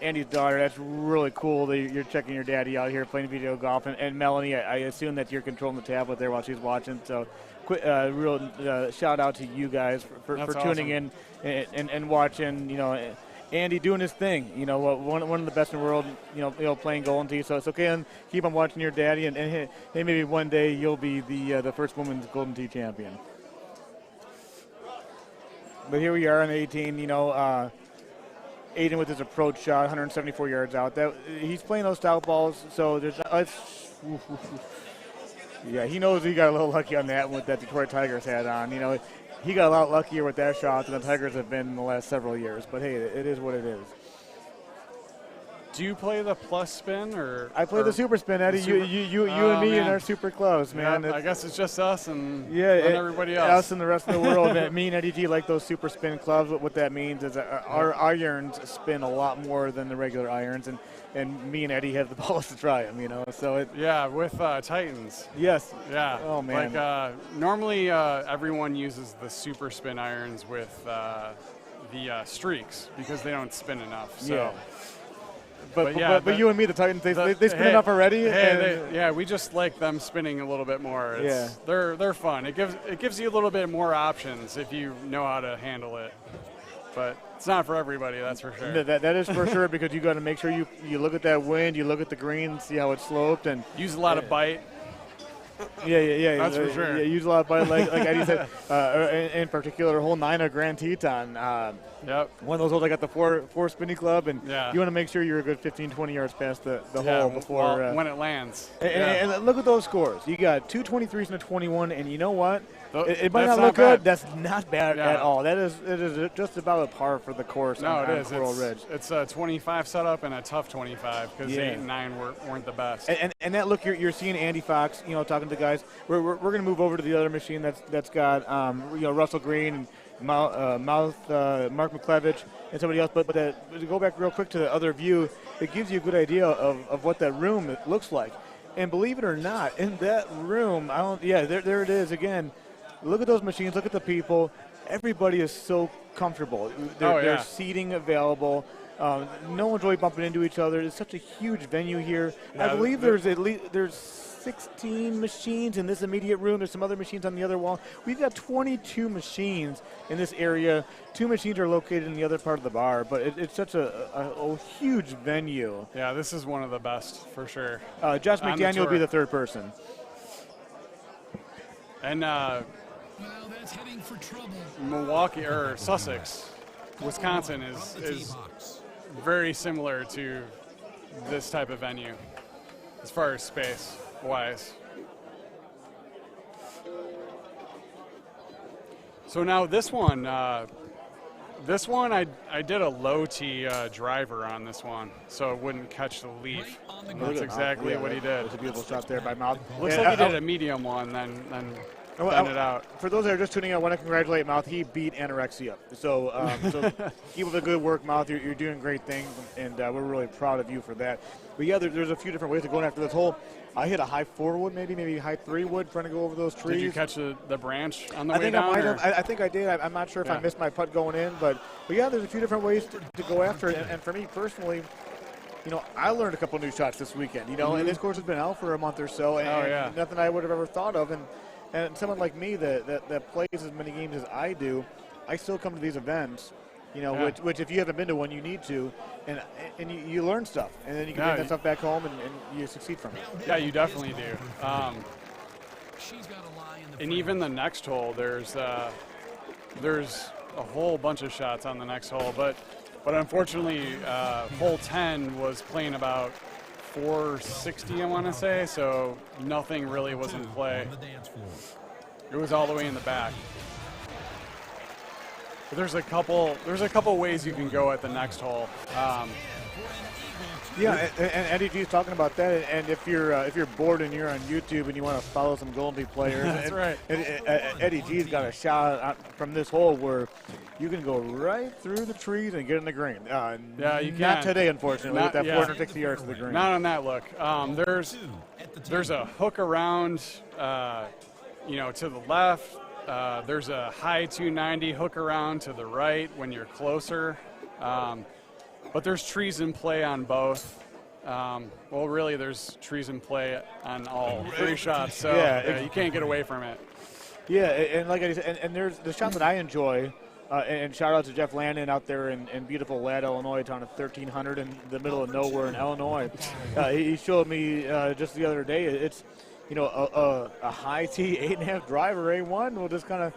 [SPEAKER 8] Andy's daughter, that's really cool that you're checking your daddy out here playing video golf. And Melanie, I assume that you're controlling the tablet there while she's watching. So real shout out to you guys for tuning in and watching, Andy doing his thing, one of the best in the world, playing Golden Tee. So it's okay, and keep on watching your daddy, and hey, maybe one day you'll be the first women's Golden Tee champion. But here we are on 18, Aiden with his approach shot, 174 yards out. He's playing those stout balls, so there's yeah, he knows he got a little lucky on that with that Detroit Tigers hat on. He got a lot luckier with that shot than the Tigers have been in the last several years. But, hey, it is what it is.
[SPEAKER 13] Do you play the plus spin or?
[SPEAKER 8] I play the super spin, Eddie. You and me and our super clubs, man.
[SPEAKER 13] Yeah, I guess it's just us and everybody else.
[SPEAKER 8] Us and the rest of the world. Me and Eddie G like those super spin clubs. What that means is our irons spin a lot more than the regular irons, and me and Eddie have the balls to try them, So
[SPEAKER 13] with Titans.
[SPEAKER 8] Yes.
[SPEAKER 13] Yeah.
[SPEAKER 8] Oh man.
[SPEAKER 13] Like normally everyone uses the super spin irons with the streaks because they don't spin enough. So.
[SPEAKER 8] Yeah. But you and me, the Titans, they spin enough already.
[SPEAKER 13] We just like them spinning a little bit more.
[SPEAKER 8] Yeah.
[SPEAKER 13] They're fun. It gives you a little bit more options if you know how to handle it. But it's not for everybody, that's for sure.
[SPEAKER 8] That is for sure, because you got to make sure you look at that wind, you look at the green, see how it's sloped, and
[SPEAKER 13] use a lot of bite.
[SPEAKER 8] Yeah.
[SPEAKER 13] That's for sure.
[SPEAKER 8] Yeah, use a lot of bite, like Eddie said. In particular, hole 9 of Grand Teton.
[SPEAKER 13] Yep.
[SPEAKER 8] One of those holes I got the four spinny club, and you want to make sure you're a good 15, 20 yards past the hole before
[SPEAKER 13] when it lands.
[SPEAKER 8] And look at those scores. You got 2 23s and a 21, and you know what? It might not look good. That's not bad at all. It is just about a par for the course.
[SPEAKER 13] No, it is.
[SPEAKER 8] Coral Ridge.
[SPEAKER 13] It's a 25 setup and a tough 25 because 8 and 9 weren't the best.
[SPEAKER 8] And that look, you're seeing Andy Fox, talking to the guys. We're going to move over to the other machine that's got Russell Green and Mark McClevich and somebody else. But to go back real quick to the other view, it gives you a good idea of what that room looks like. And believe it or not, in that room, there it is again. Look at those machines. Look at the people. Everybody is so comfortable. There's seating available. No one's really bumping into each other. It's such a huge venue here. I believe there's 16 machines in this immediate room. There's some other machines on the other wall. We've got 22 machines in this area. 2 machines are located in the other part of the bar, but it's such a huge venue.
[SPEAKER 13] Yeah, this is one of the best for sure.
[SPEAKER 8] Josh McDaniel will be the third person.
[SPEAKER 13] And
[SPEAKER 6] that's heading for trouble.
[SPEAKER 13] Milwaukee or Sussex, Wisconsin is very similar to this type of venue as far as space wise. So now this one, This one, I did a low tee driver on this one, so it wouldn't catch the leaf. That's exactly what he did.
[SPEAKER 8] It's a beautiful shot there by Mouth.
[SPEAKER 13] Looks like he did a medium one, then bend it out.
[SPEAKER 8] For those that are just tuning in, I want to congratulate Mouth. He beat anorexia. So, keep up the good work, Mouth. You're doing great things, and we're really proud of you for that. But yeah, there's a few different ways of going after this hole. I hit a high 4 wood, maybe high 3 wood, trying to go over those trees.
[SPEAKER 13] Did you catch the branch on the way
[SPEAKER 8] think
[SPEAKER 13] down?
[SPEAKER 8] I think I did. I'm not sure if I missed my putt going in, but yeah, there's a few different ways to go after it. And for me personally, I learned a couple new shots this weekend. And this course has been out for a month or so, and nothing I would have ever thought of. And someone like me that plays as many games as I do, I still come to these events. Which if you haven't been to one, you need to, and you learn stuff, and then you can bring that stuff back home, and you succeed from it.
[SPEAKER 13] Yeah, you definitely do. And even the next hole, there's a whole bunch of shots on the next hole, but unfortunately, hole 10 was playing about 460, I want to say, so nothing really was in play. It was all the way in the back. But there's a couple ways you can go at the next hole.
[SPEAKER 8] And Eddie G's talking about that. And if you're bored and you're on YouTube and you want to follow some Golden Tee players,
[SPEAKER 13] that's right.
[SPEAKER 8] Eddie G's got a shot from this hole where you can go right through the trees and get in the green.
[SPEAKER 13] Yeah, you can.
[SPEAKER 8] Not today, unfortunately, with that 460 yards to the green.
[SPEAKER 13] Not on that look. There's a hook around, to the left. There's a high 290 hook around to the right when you're closer. But there's trees in play on both. Well, really, there's trees in play on all 3 shots, so you can't get away from it.
[SPEAKER 8] Yeah, and like I said, and there's the shot that I enjoy, and shout out to Jeff Landon out there in beautiful Ladd, Illinois, town of 1,300 in the middle of nowhere in Illinois. He showed me just the other day. It's a high tee 8.5 driver A1 will just kind of,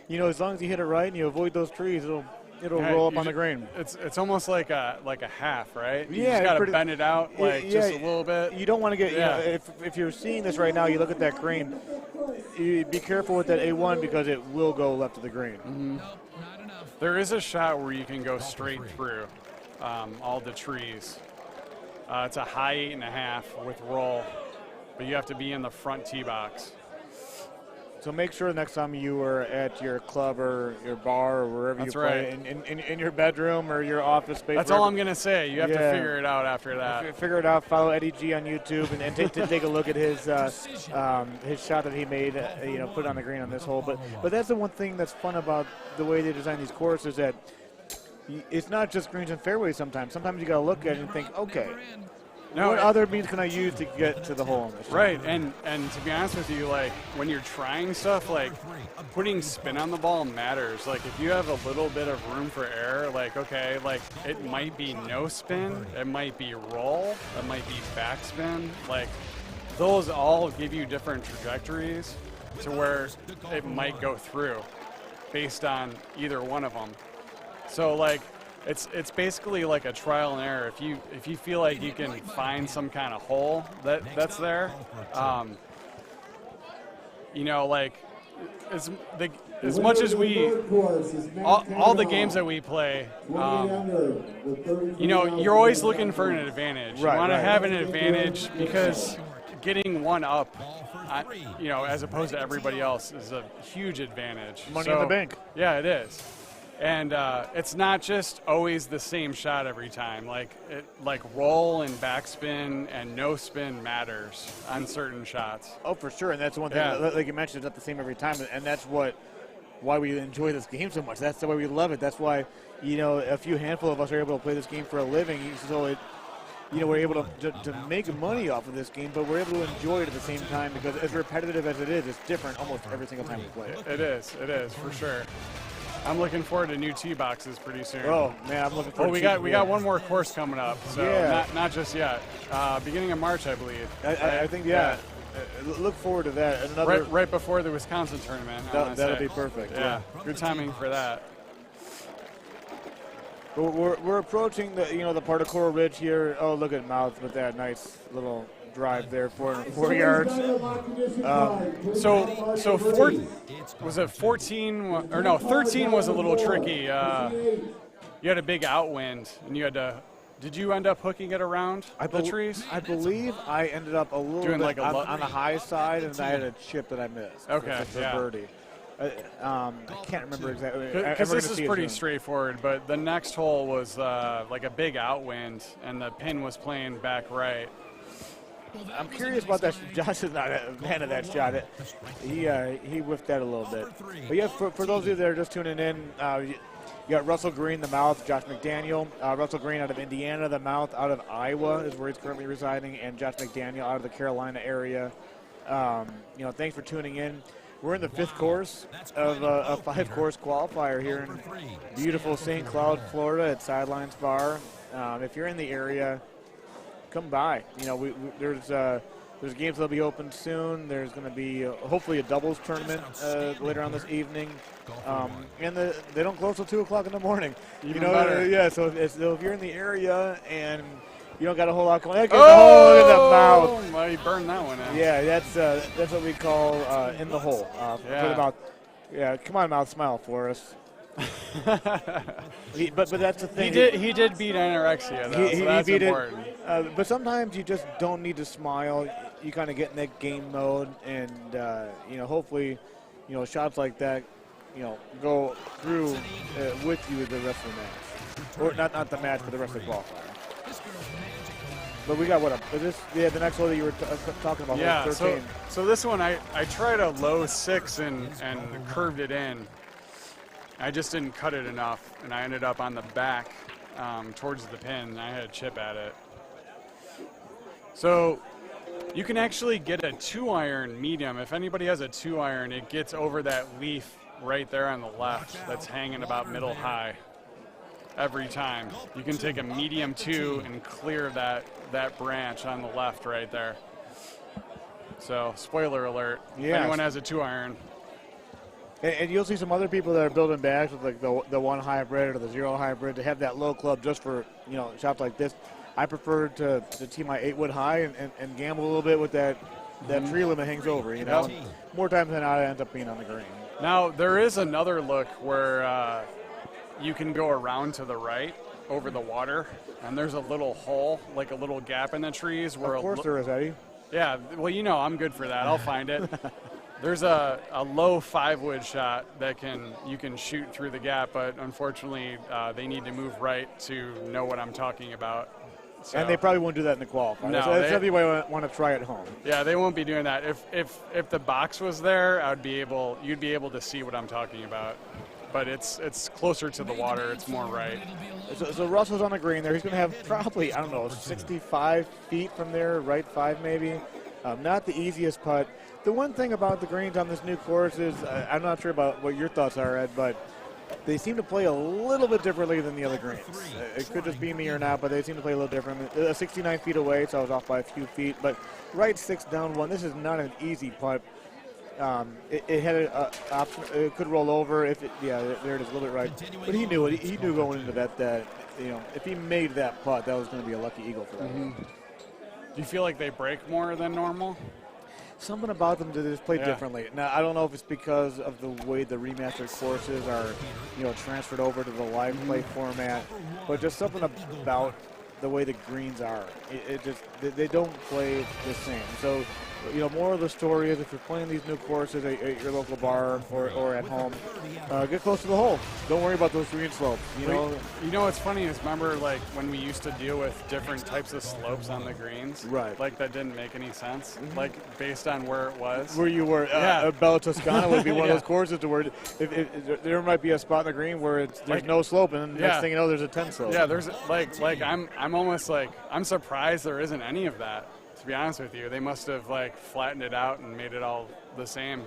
[SPEAKER 8] as long as you hit it right and you avoid those trees, it'll roll up on the green.
[SPEAKER 13] It's almost like a half, right? You
[SPEAKER 8] just
[SPEAKER 13] got to bend it out just a little bit.
[SPEAKER 8] You don't want to get, if you're seeing this right now, you look at that green, you be careful with that A1 because it will go left of the green.
[SPEAKER 13] Mm-hmm. There is a shot where you can go straight through all the trees. It's a high 8.5 with roll, but you have to be in the front tee box.
[SPEAKER 8] So make sure next time you are at your club or your bar or wherever you play, in your bedroom or your office space.
[SPEAKER 13] That's all I'm going to say. You have to figure it out after that.
[SPEAKER 8] Figure it out. Follow Eddie G on YouTube and take a look at his shot that he made, put on the green on this hole. But that's the one thing that's fun about the way they design these courses, that it's not just greens and fairways sometimes. Sometimes you got to look at it and think, okay, what other means can I use to get to the hole in this?
[SPEAKER 13] Right, and to be honest with you, like when you're trying stuff, like putting spin on the ball matters. Like if you have a little bit of room for error, like okay, like it might be no spin, it might be roll, it might be backspin. Like those all give you different trajectories to where it might go through based on either one of them. So like it's basically like a trial and error. If you feel like you can find some kind of hole that's there, like as much as all the games that we play, you're always looking for an advantage. You want to have an advantage because getting one up, as opposed to everybody else, is a huge advantage.
[SPEAKER 8] Money in the bank.
[SPEAKER 13] Yeah, it is. And it's not just always the same shot every time. Like roll and backspin and no spin matters on certain shots.
[SPEAKER 8] Oh, for sure. And that's one thing, like you mentioned, it's not the same every time. And that's why we enjoy this game so much. That's the way we love it. That's why, a few handful of us are able to play this game for a living. So we're able to make money off of this game, but we're able to enjoy it at the same time because as repetitive as it is, it's different almost every single time we play it.
[SPEAKER 13] It is, for sure. I'm looking forward to new tee boxes pretty soon.
[SPEAKER 8] Oh man, I'm looking forward.
[SPEAKER 13] We got one more course coming up, so not just yet. Beginning of March, I believe.
[SPEAKER 8] I think look forward to that.
[SPEAKER 13] Right before the Wisconsin tournament.
[SPEAKER 8] That'll be perfect.
[SPEAKER 13] Yeah, good timing for that.
[SPEAKER 8] We're approaching the part of Coral Ridge here. Oh, look at Mouth with that nice little drive there, 404 yards.
[SPEAKER 13] So was it 14 or no? 13 was a little tricky. You had a big outwind, and you had to. Did you end up hooking it around the trees?
[SPEAKER 8] I believe I ended up a little
[SPEAKER 13] Doing
[SPEAKER 8] bit
[SPEAKER 13] like
[SPEAKER 8] on the high side, and I had a chip that I missed.
[SPEAKER 13] Okay,
[SPEAKER 8] for
[SPEAKER 13] yeah.
[SPEAKER 8] birdie. I can't remember exactly.
[SPEAKER 13] Because this is pretty straightforward, but the next hole was like a big outwind, and the pin was playing back right.
[SPEAKER 8] I'm curious about that. Josh is not a fan of that shot. He whiffed that a little bit. But yeah, for those of you that are just tuning in, you got Russell Green, the mouth, Josh McDaniel. Russell Green out of Indiana, the mouth out of Iowa is where he's currently residing, and Josh McDaniel out of the Carolina area. Thanks for tuning in. We're in the 5th course of a 5-course qualifier here in beautiful St. Cloud, Florida at Sidelines Bar. If you're in the area, come by. There's games that'll be open soon. There's going to be hopefully a doubles tournament later on this evening. And they don't close till 2 o'clock in the morning.
[SPEAKER 13] Even better.
[SPEAKER 8] Yeah. So if you're in the area and you don't got a whole lot going, hole in the mouth.
[SPEAKER 13] Well, you burned that one in.
[SPEAKER 8] Yeah, that's what we call in the hole. For the mouth. Yeah, come on, mouth, smile for us. But that's the thing.
[SPEAKER 13] He did beat anorexia, though, so that's
[SPEAKER 8] beat
[SPEAKER 13] important.
[SPEAKER 8] But sometimes you just don't need to smile. You kind of get in that game mode, and hopefully, shots like that, go through with you the rest of the match, or not the match, but the rest of the qualifier. But we got the next hole that you were talking about.
[SPEAKER 13] Yeah,
[SPEAKER 8] 13.
[SPEAKER 13] so this one I tried a low 6 and curved it in. I just didn't cut it enough, and I ended up on the back towards the pin, and I had a chip at it. So you can actually get a 2-iron medium. If anybody has a 2-iron, it gets over that leaf right there on the left that's hanging about middle high every time. You can take a medium 2 and clear that branch on the left right there. So spoiler alert, if anyone has a 2-iron.
[SPEAKER 8] And you'll see some other people that are building bags with like the 1 hybrid or the 0 hybrid to have that low club just for shots like this. I prefer to tee my 8-wood high and gamble a little bit with that tree limit hangs over. More times than not, it ends up being on the green.
[SPEAKER 13] Now there is another look where you can go around to the right over the water, and there's a little hole, like a little gap in the trees. Where
[SPEAKER 8] of course there is, Eddie.
[SPEAKER 13] Yeah, well, I'm good for that. I'll find it. There's a low 5-wood shot that you can shoot through the gap, but unfortunately they need to move right to know what I'm talking about. So,
[SPEAKER 8] and they probably won't do that in the qualifier.
[SPEAKER 13] No,
[SPEAKER 8] that's something you want to try at home.
[SPEAKER 13] Yeah, they won't be doing that. If the box was there, you'd be able to see what I'm talking about. But it's closer to the water. It's more right.
[SPEAKER 8] So Russell's on the green there. He's going to have probably, 65 feet from there, right 5 maybe. Not the easiest putt. The one thing about the greens on this new course is, I'm not sure about what your thoughts are, Ed, but they seem to play a little bit differently than the other greens. It could just be me or not, but they seem to play a little different. 69 feet away, so I was off by a few feet. But right 6 down 1, this is not an easy putt. It had an option. It could roll over if there it is, a little bit right. But he knew it. He knew going into that if he made that putt, that was going to be a lucky eagle for that.
[SPEAKER 13] Mm-hmm. Do you feel like they break more than normal?
[SPEAKER 8] Something about them that just play differently. Now, I don't know if it's because of the way the remastered courses are, transferred over to the live play format, but just something about the way the greens are. They don't play the same. So, more of the story is if you're playing these new courses at your local bar or at home, get close to the hole. Don't worry about those green slopes.
[SPEAKER 13] You know what's funny is remember like when we used to deal with different types of slopes on the greens,
[SPEAKER 8] right?
[SPEAKER 13] Like that didn't make any sense, like based on where it was.
[SPEAKER 8] Where you were, Bella Toscana would be one of those courses to where if there might be a spot in the green where there's no slope, and next thing you know, there's a 10 slope.
[SPEAKER 13] Yeah, there's I'm almost like I'm surprised there isn't any of that. To be honest with you, they must have flattened it out and made it all the same.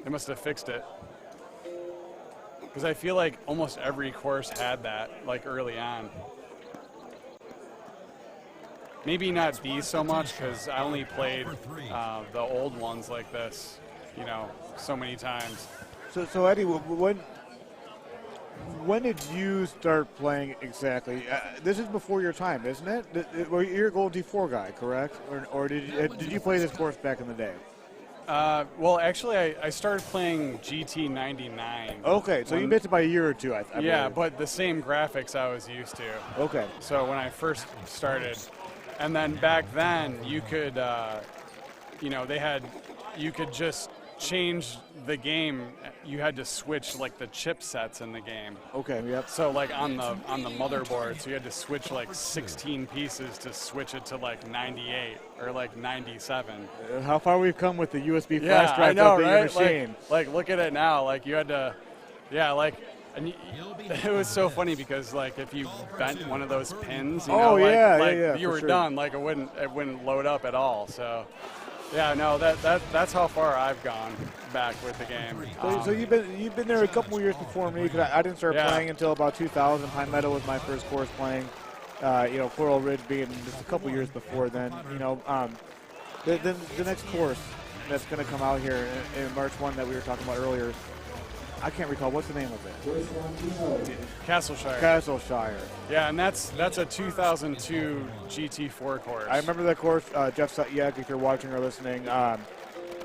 [SPEAKER 13] They must have fixed it. Because I feel like almost every course had that early on. Maybe not these so much because I only played the old ones like this, so many times.
[SPEAKER 8] So Eddie, when when did you start playing exactly? This is before your time, isn't it? You're a Gold D4 guy, correct? Or did you play this course back in the day?
[SPEAKER 13] Well, actually, I started playing GT 99.
[SPEAKER 8] Okay, so you missed it by a year or two, I
[SPEAKER 13] yeah,
[SPEAKER 8] believe.
[SPEAKER 13] but the same graphics I was used to.
[SPEAKER 8] Okay.
[SPEAKER 13] So when I first started, and then back then you could, you could just change the game. You had to switch like the chipsets in the game.
[SPEAKER 8] Okay. Yep.
[SPEAKER 13] So like on the motherboard, so you had to switch like 16 pieces to switch it to like 98 or like 97.
[SPEAKER 8] How far we've come with the USB flash drive to update your machine.
[SPEAKER 13] Like look at it now. Like you had to, and it was so funny because like if you bent one of those pins, you were done. Like it wouldn't load up at all. So. Yeah, no, that's how far I've gone back with the game.
[SPEAKER 8] So you've been there a couple years before me, because I didn't start playing until about 2000. Pine Meadow was my first course playing. Coral Ridge being just a couple years before then. The next course that's going to come out here in March 1 that we were talking about earlier, I can't recall. What's the name of it?
[SPEAKER 13] Castleshire. Yeah, and that's a 2002 GT4 course.
[SPEAKER 8] I remember that course. Jeff Sutyak, if you're watching or listening,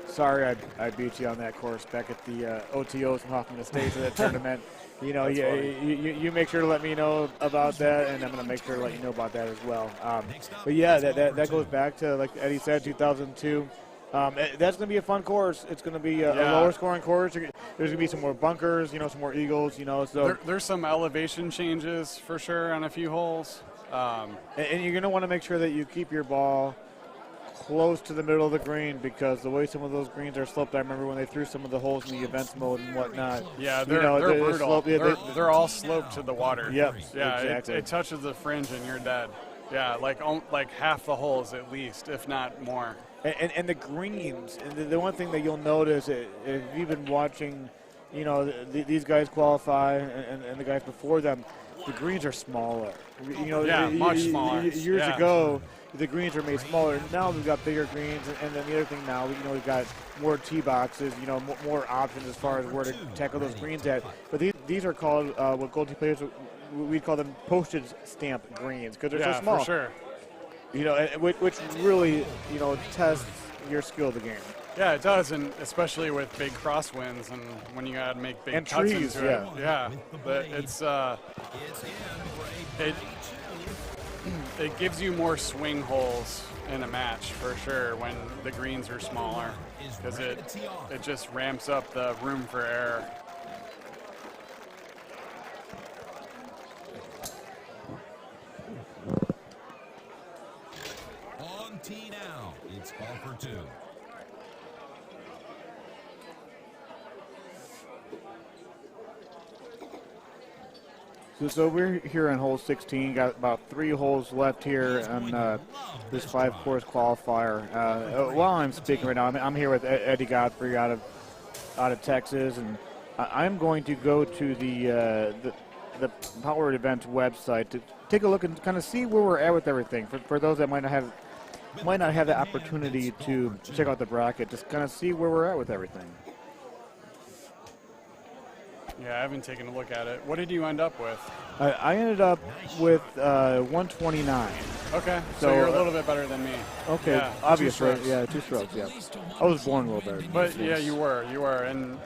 [SPEAKER 8] sorry I beat you on that course back at the OTOs in Hoffman Estates at that tournament. You make sure to let me know about that, and I'm going to make sure to let you know about that as well. But yeah, that goes back to, like Eddie said, 2002. That's going to be a fun course. It's going to be a lower scoring course. There's going to be some more bunkers, some more eagles, So
[SPEAKER 13] there's some elevation changes for sure on a few holes.
[SPEAKER 8] And you're going to want to make sure that you keep your ball close to the middle of the green, because the way some of those greens are sloped, I remember when they threw some of the holes in the events mode and whatnot.
[SPEAKER 13] Yeah, they're brutal. They're all sloped to the water.
[SPEAKER 8] Yep.
[SPEAKER 13] Yeah,
[SPEAKER 8] exactly.
[SPEAKER 13] it touches the fringe and you're dead. Yeah, like half the holes at least, if not more.
[SPEAKER 8] And the greens, and the one thing that you'll notice, if you've been watching, these guys qualify and the guys before them, the greens are smaller.
[SPEAKER 13] Much smaller.
[SPEAKER 8] Years ago, the greens are made smaller. Now we've got bigger greens, and then the other thing now, we've got more tee boxes, more options as far as where to tackle those greens at. But these are called what Gold Tee players, we call them postage stamp greens, because they're so small.
[SPEAKER 13] For sure.
[SPEAKER 8] Which really, tests your skill of the game.
[SPEAKER 13] Yeah, it does, and especially with big crosswinds and when you gotta make big cuts
[SPEAKER 8] trees,
[SPEAKER 13] into it. Yeah, but it gives you more swing holes in a match for sure when the greens are smaller, because it just ramps up the room for error.
[SPEAKER 2] On tee now, it's ball for two.
[SPEAKER 8] So we're here on hole 16. Got about 3 holes left here on this 5-course qualifier. While I'm speaking right now, I'm here with Eddie Godfrey out of Texas, and I'm going to go to the Powered Events website to take a look and kind of see where we're at with everything. For those that might not have the opportunity to check out the bracket, just kind of see where we're at with everything.
[SPEAKER 13] Yeah, I haven't taken a look at it. What did you end up with?
[SPEAKER 8] I ended up with 129.
[SPEAKER 13] Okay, so you're a little bit better than me.
[SPEAKER 8] Okay,
[SPEAKER 13] yeah,
[SPEAKER 8] obviously, 2 strokes, yeah. I was born a little better.
[SPEAKER 13] But yeah, you were, and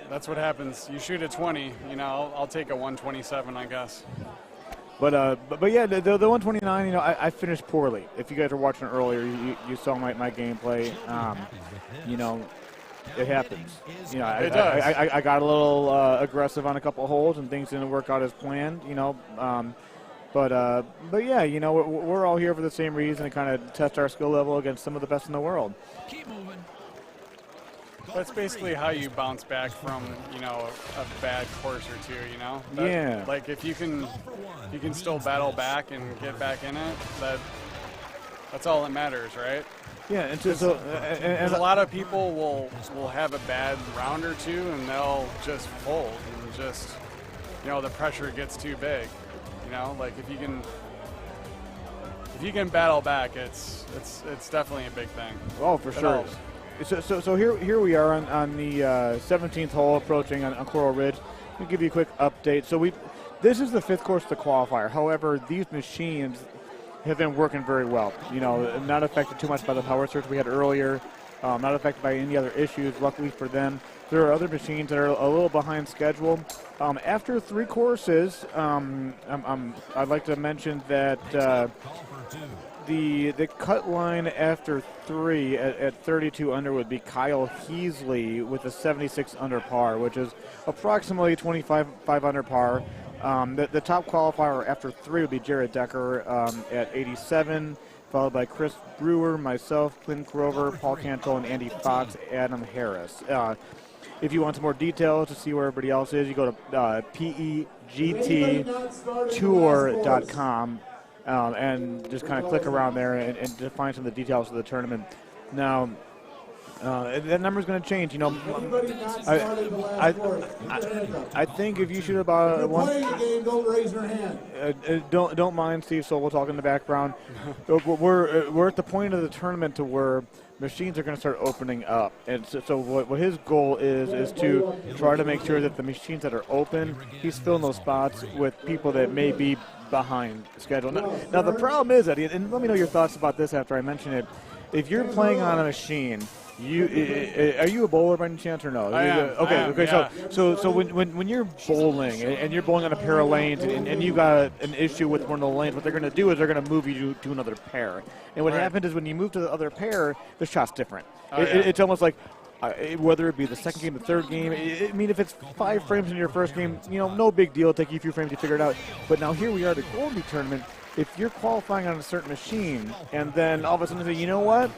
[SPEAKER 13] that's what happens. You shoot a 20, I'll take a 127, I guess.
[SPEAKER 8] But yeah, the 129, I finished poorly. If you guys were watching earlier, you saw my gameplay. It happens.
[SPEAKER 13] It does.
[SPEAKER 8] I got a little aggressive on a couple of holes, and things didn't work out as planned. But yeah, we're all here for the same reason, to kind of test our skill level against some of the best in the world.
[SPEAKER 6] Keep moving.
[SPEAKER 13] That's basically how you bounce back from a bad course or two.
[SPEAKER 8] Yeah.
[SPEAKER 13] Like if you can still battle back and get back in it, that's all that matters, right?
[SPEAKER 8] Yeah, and
[SPEAKER 13] a lot of people will have a bad round or two, and they'll just fold and just the pressure gets too big. Like if you can battle back, it's definitely a big thing.
[SPEAKER 8] Oh, for sure. So here we are on the 17th hole, approaching on Coral Ridge. Let me give you a quick update. So this is the 5th course of the qualifier. However, these machines have been working very well. You know, not affected too much by the power surge we had earlier. Not affected by any other issues, luckily for them. There are other machines that are a little behind schedule. After 3 courses, I'd like to mention that the cut line after 3 at 32 under would be Kyle Heasley with a 76 under par, which is approximately 25 under par. The top qualifier after 3 would be Jared Decker at 87, followed by Chris Brewer, myself, Clint Grover, Paul Cantrell, and Andy Fox, Adam Harris. If you want some more details to see where everybody else is, you go to PEGTtour.com and just kind of click around there and to find some of the details of the tournament. Now, that number's going to change. You know, I think if you shoot about one,
[SPEAKER 1] don't raise your hand.
[SPEAKER 8] Don't mind Steve Sobel talking in the background. We're at the point of the tournament to where machines are going to start opening up, and so what his goal is to try to make sure that the machines that are open, he's filling those spots with people that may be behind schedule. Now the problem is, Eddie, and let me know your thoughts about this after I mention it. If you're playing on a machine, are you a bowler by any chance or no?
[SPEAKER 13] I am.
[SPEAKER 8] Okay.
[SPEAKER 13] Yeah.
[SPEAKER 8] So when you're bowling and you're bowling on a pair of lanes and you got an issue with one of the lanes, what they're going to do is they're going to move you to another pair. And what happens is when you move to the other pair, the shot's different. It's almost like whether it be the second game, the third game. I mean, if it's 5 frames in your first game, you know, no big deal. It'll take you a few frames to figure it out. But now here we are at the Goldie tournament. If you're qualifying on a certain machine and then all of a sudden say, you know what?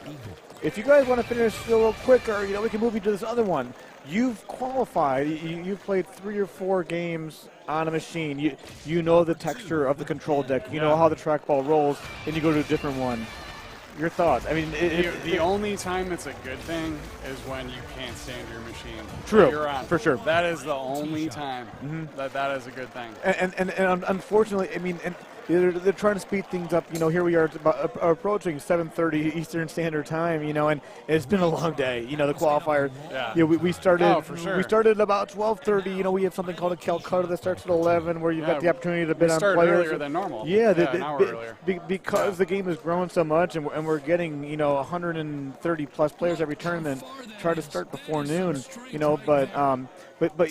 [SPEAKER 8] If you guys want to finish a little quicker, you know, we can move you to this other one. You've qualified. You've played 3 or 4 games on a machine. You know the texture of the control deck. You know how the trackball rolls, and you go to a different one. Your thoughts? I mean,
[SPEAKER 13] the only time it's a good thing is when you can't stand your machine.
[SPEAKER 8] True,
[SPEAKER 13] You're on.
[SPEAKER 8] for sure.
[SPEAKER 13] That is the only time that is a good thing.
[SPEAKER 8] And unfortunately, I mean, and they're trying to speed things up. You know, here we are approaching 7:30 Eastern Standard Time. You know, and it's been a long day. You know, the qualifier.
[SPEAKER 13] Yeah.
[SPEAKER 8] You know, we started.
[SPEAKER 13] Oh, for sure.
[SPEAKER 8] We started at about 12:30. You know, we have something called a Calcutta that starts at 11, where you've got the opportunity to bid on players.
[SPEAKER 13] We started earlier than normal.
[SPEAKER 8] Yeah,
[SPEAKER 13] an hour earlier.
[SPEAKER 8] Because the game has grown so much, and we're getting 130 plus players every tournament. Try to start before noon. You know, but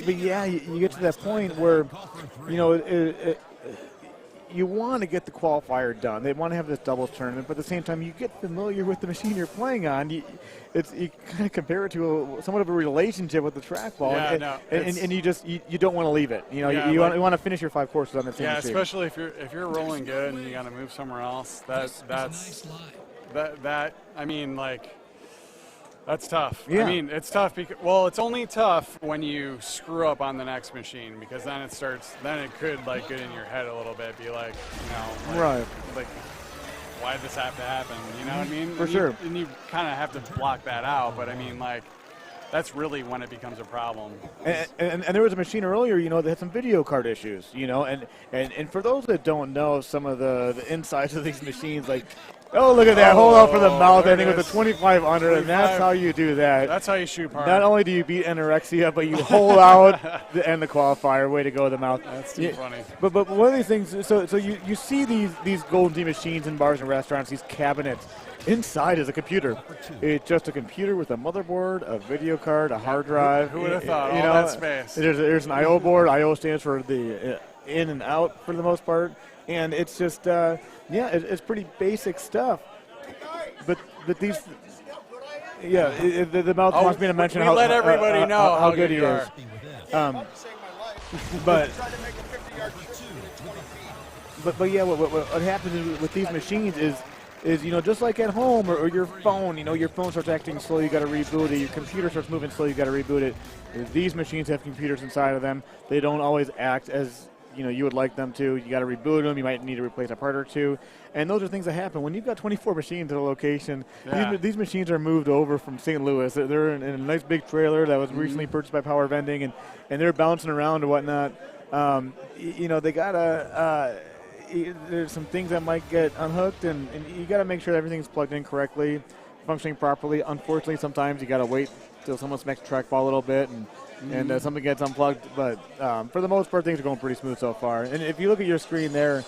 [SPEAKER 8] yeah, you get to that point where, you know, you want to get the qualifier done. They want to have this doubles tournament, but at the same time, you get familiar with the machine you're playing on. You kind of compare it to somewhat of a relationship with the trackball, and you don't want to leave it. You know, you want to finish your 5 courses on the same machine.
[SPEAKER 13] Yeah, especially if you're rolling good and you got to move somewhere else. I mean, like, that's tough.
[SPEAKER 8] Yeah.
[SPEAKER 13] I mean, it's tough because, well, it's only tough when you screw up on the next machine, because then it could like get in your head a little bit, be like, you know, like why did this have to happen? You know what I mean?
[SPEAKER 8] For sure.
[SPEAKER 13] And you kind of have to block that out, but I mean, like, that's really when it becomes a problem.
[SPEAKER 8] And there was a machine earlier, you know, that had some video card issues, you know, and for those that don't know some of the insides of these machines, like, oh, look at that. Hold out for the mouth ending with a 25 under, and that's how you do that.
[SPEAKER 13] That's how you shoot par.
[SPEAKER 8] Not only do you beat anorexia, but you hold out the end the qualifier. Way to go, the mouth.
[SPEAKER 13] That's too funny.
[SPEAKER 8] But one of these things, so you see these Golden Tee machines in bars and restaurants, these cabinets. Inside is a computer. It's just a computer with a motherboard, a video card, a hard drive.
[SPEAKER 13] Who would have thought?
[SPEAKER 8] You
[SPEAKER 13] All
[SPEAKER 8] know,
[SPEAKER 13] that space.
[SPEAKER 8] There's an I/O board. I/O stands for the in and out for the most part. And it's just, it's pretty basic stuff. But these, the mouth wants me to mention how
[SPEAKER 13] let everybody know
[SPEAKER 8] how good he is. But yeah, what happens with these machines is, you know, just like at home or your phone, you know, your phone starts acting slow, you got to reboot it. Your computer starts moving slow, you got to reboot it. These machines have computers inside of them. They don't always act as, you know, you would like them to. You got to reboot them. You might need to replace a part or two. And those are things that happen. When you've got 24 machines at a location, these machines are moved over from St. Louis. They're in a nice big trailer that was recently purchased by Power Vending, and they're bouncing around and whatnot. You know, they got to there's some things that might get unhooked, and you got to make sure everything's plugged in correctly, functioning properly. Unfortunately, sometimes you got to wait till someone smacks the trackball a little bit, and and something gets unplugged. But for the most part, things are going pretty smooth so far. And if you look at your screen there,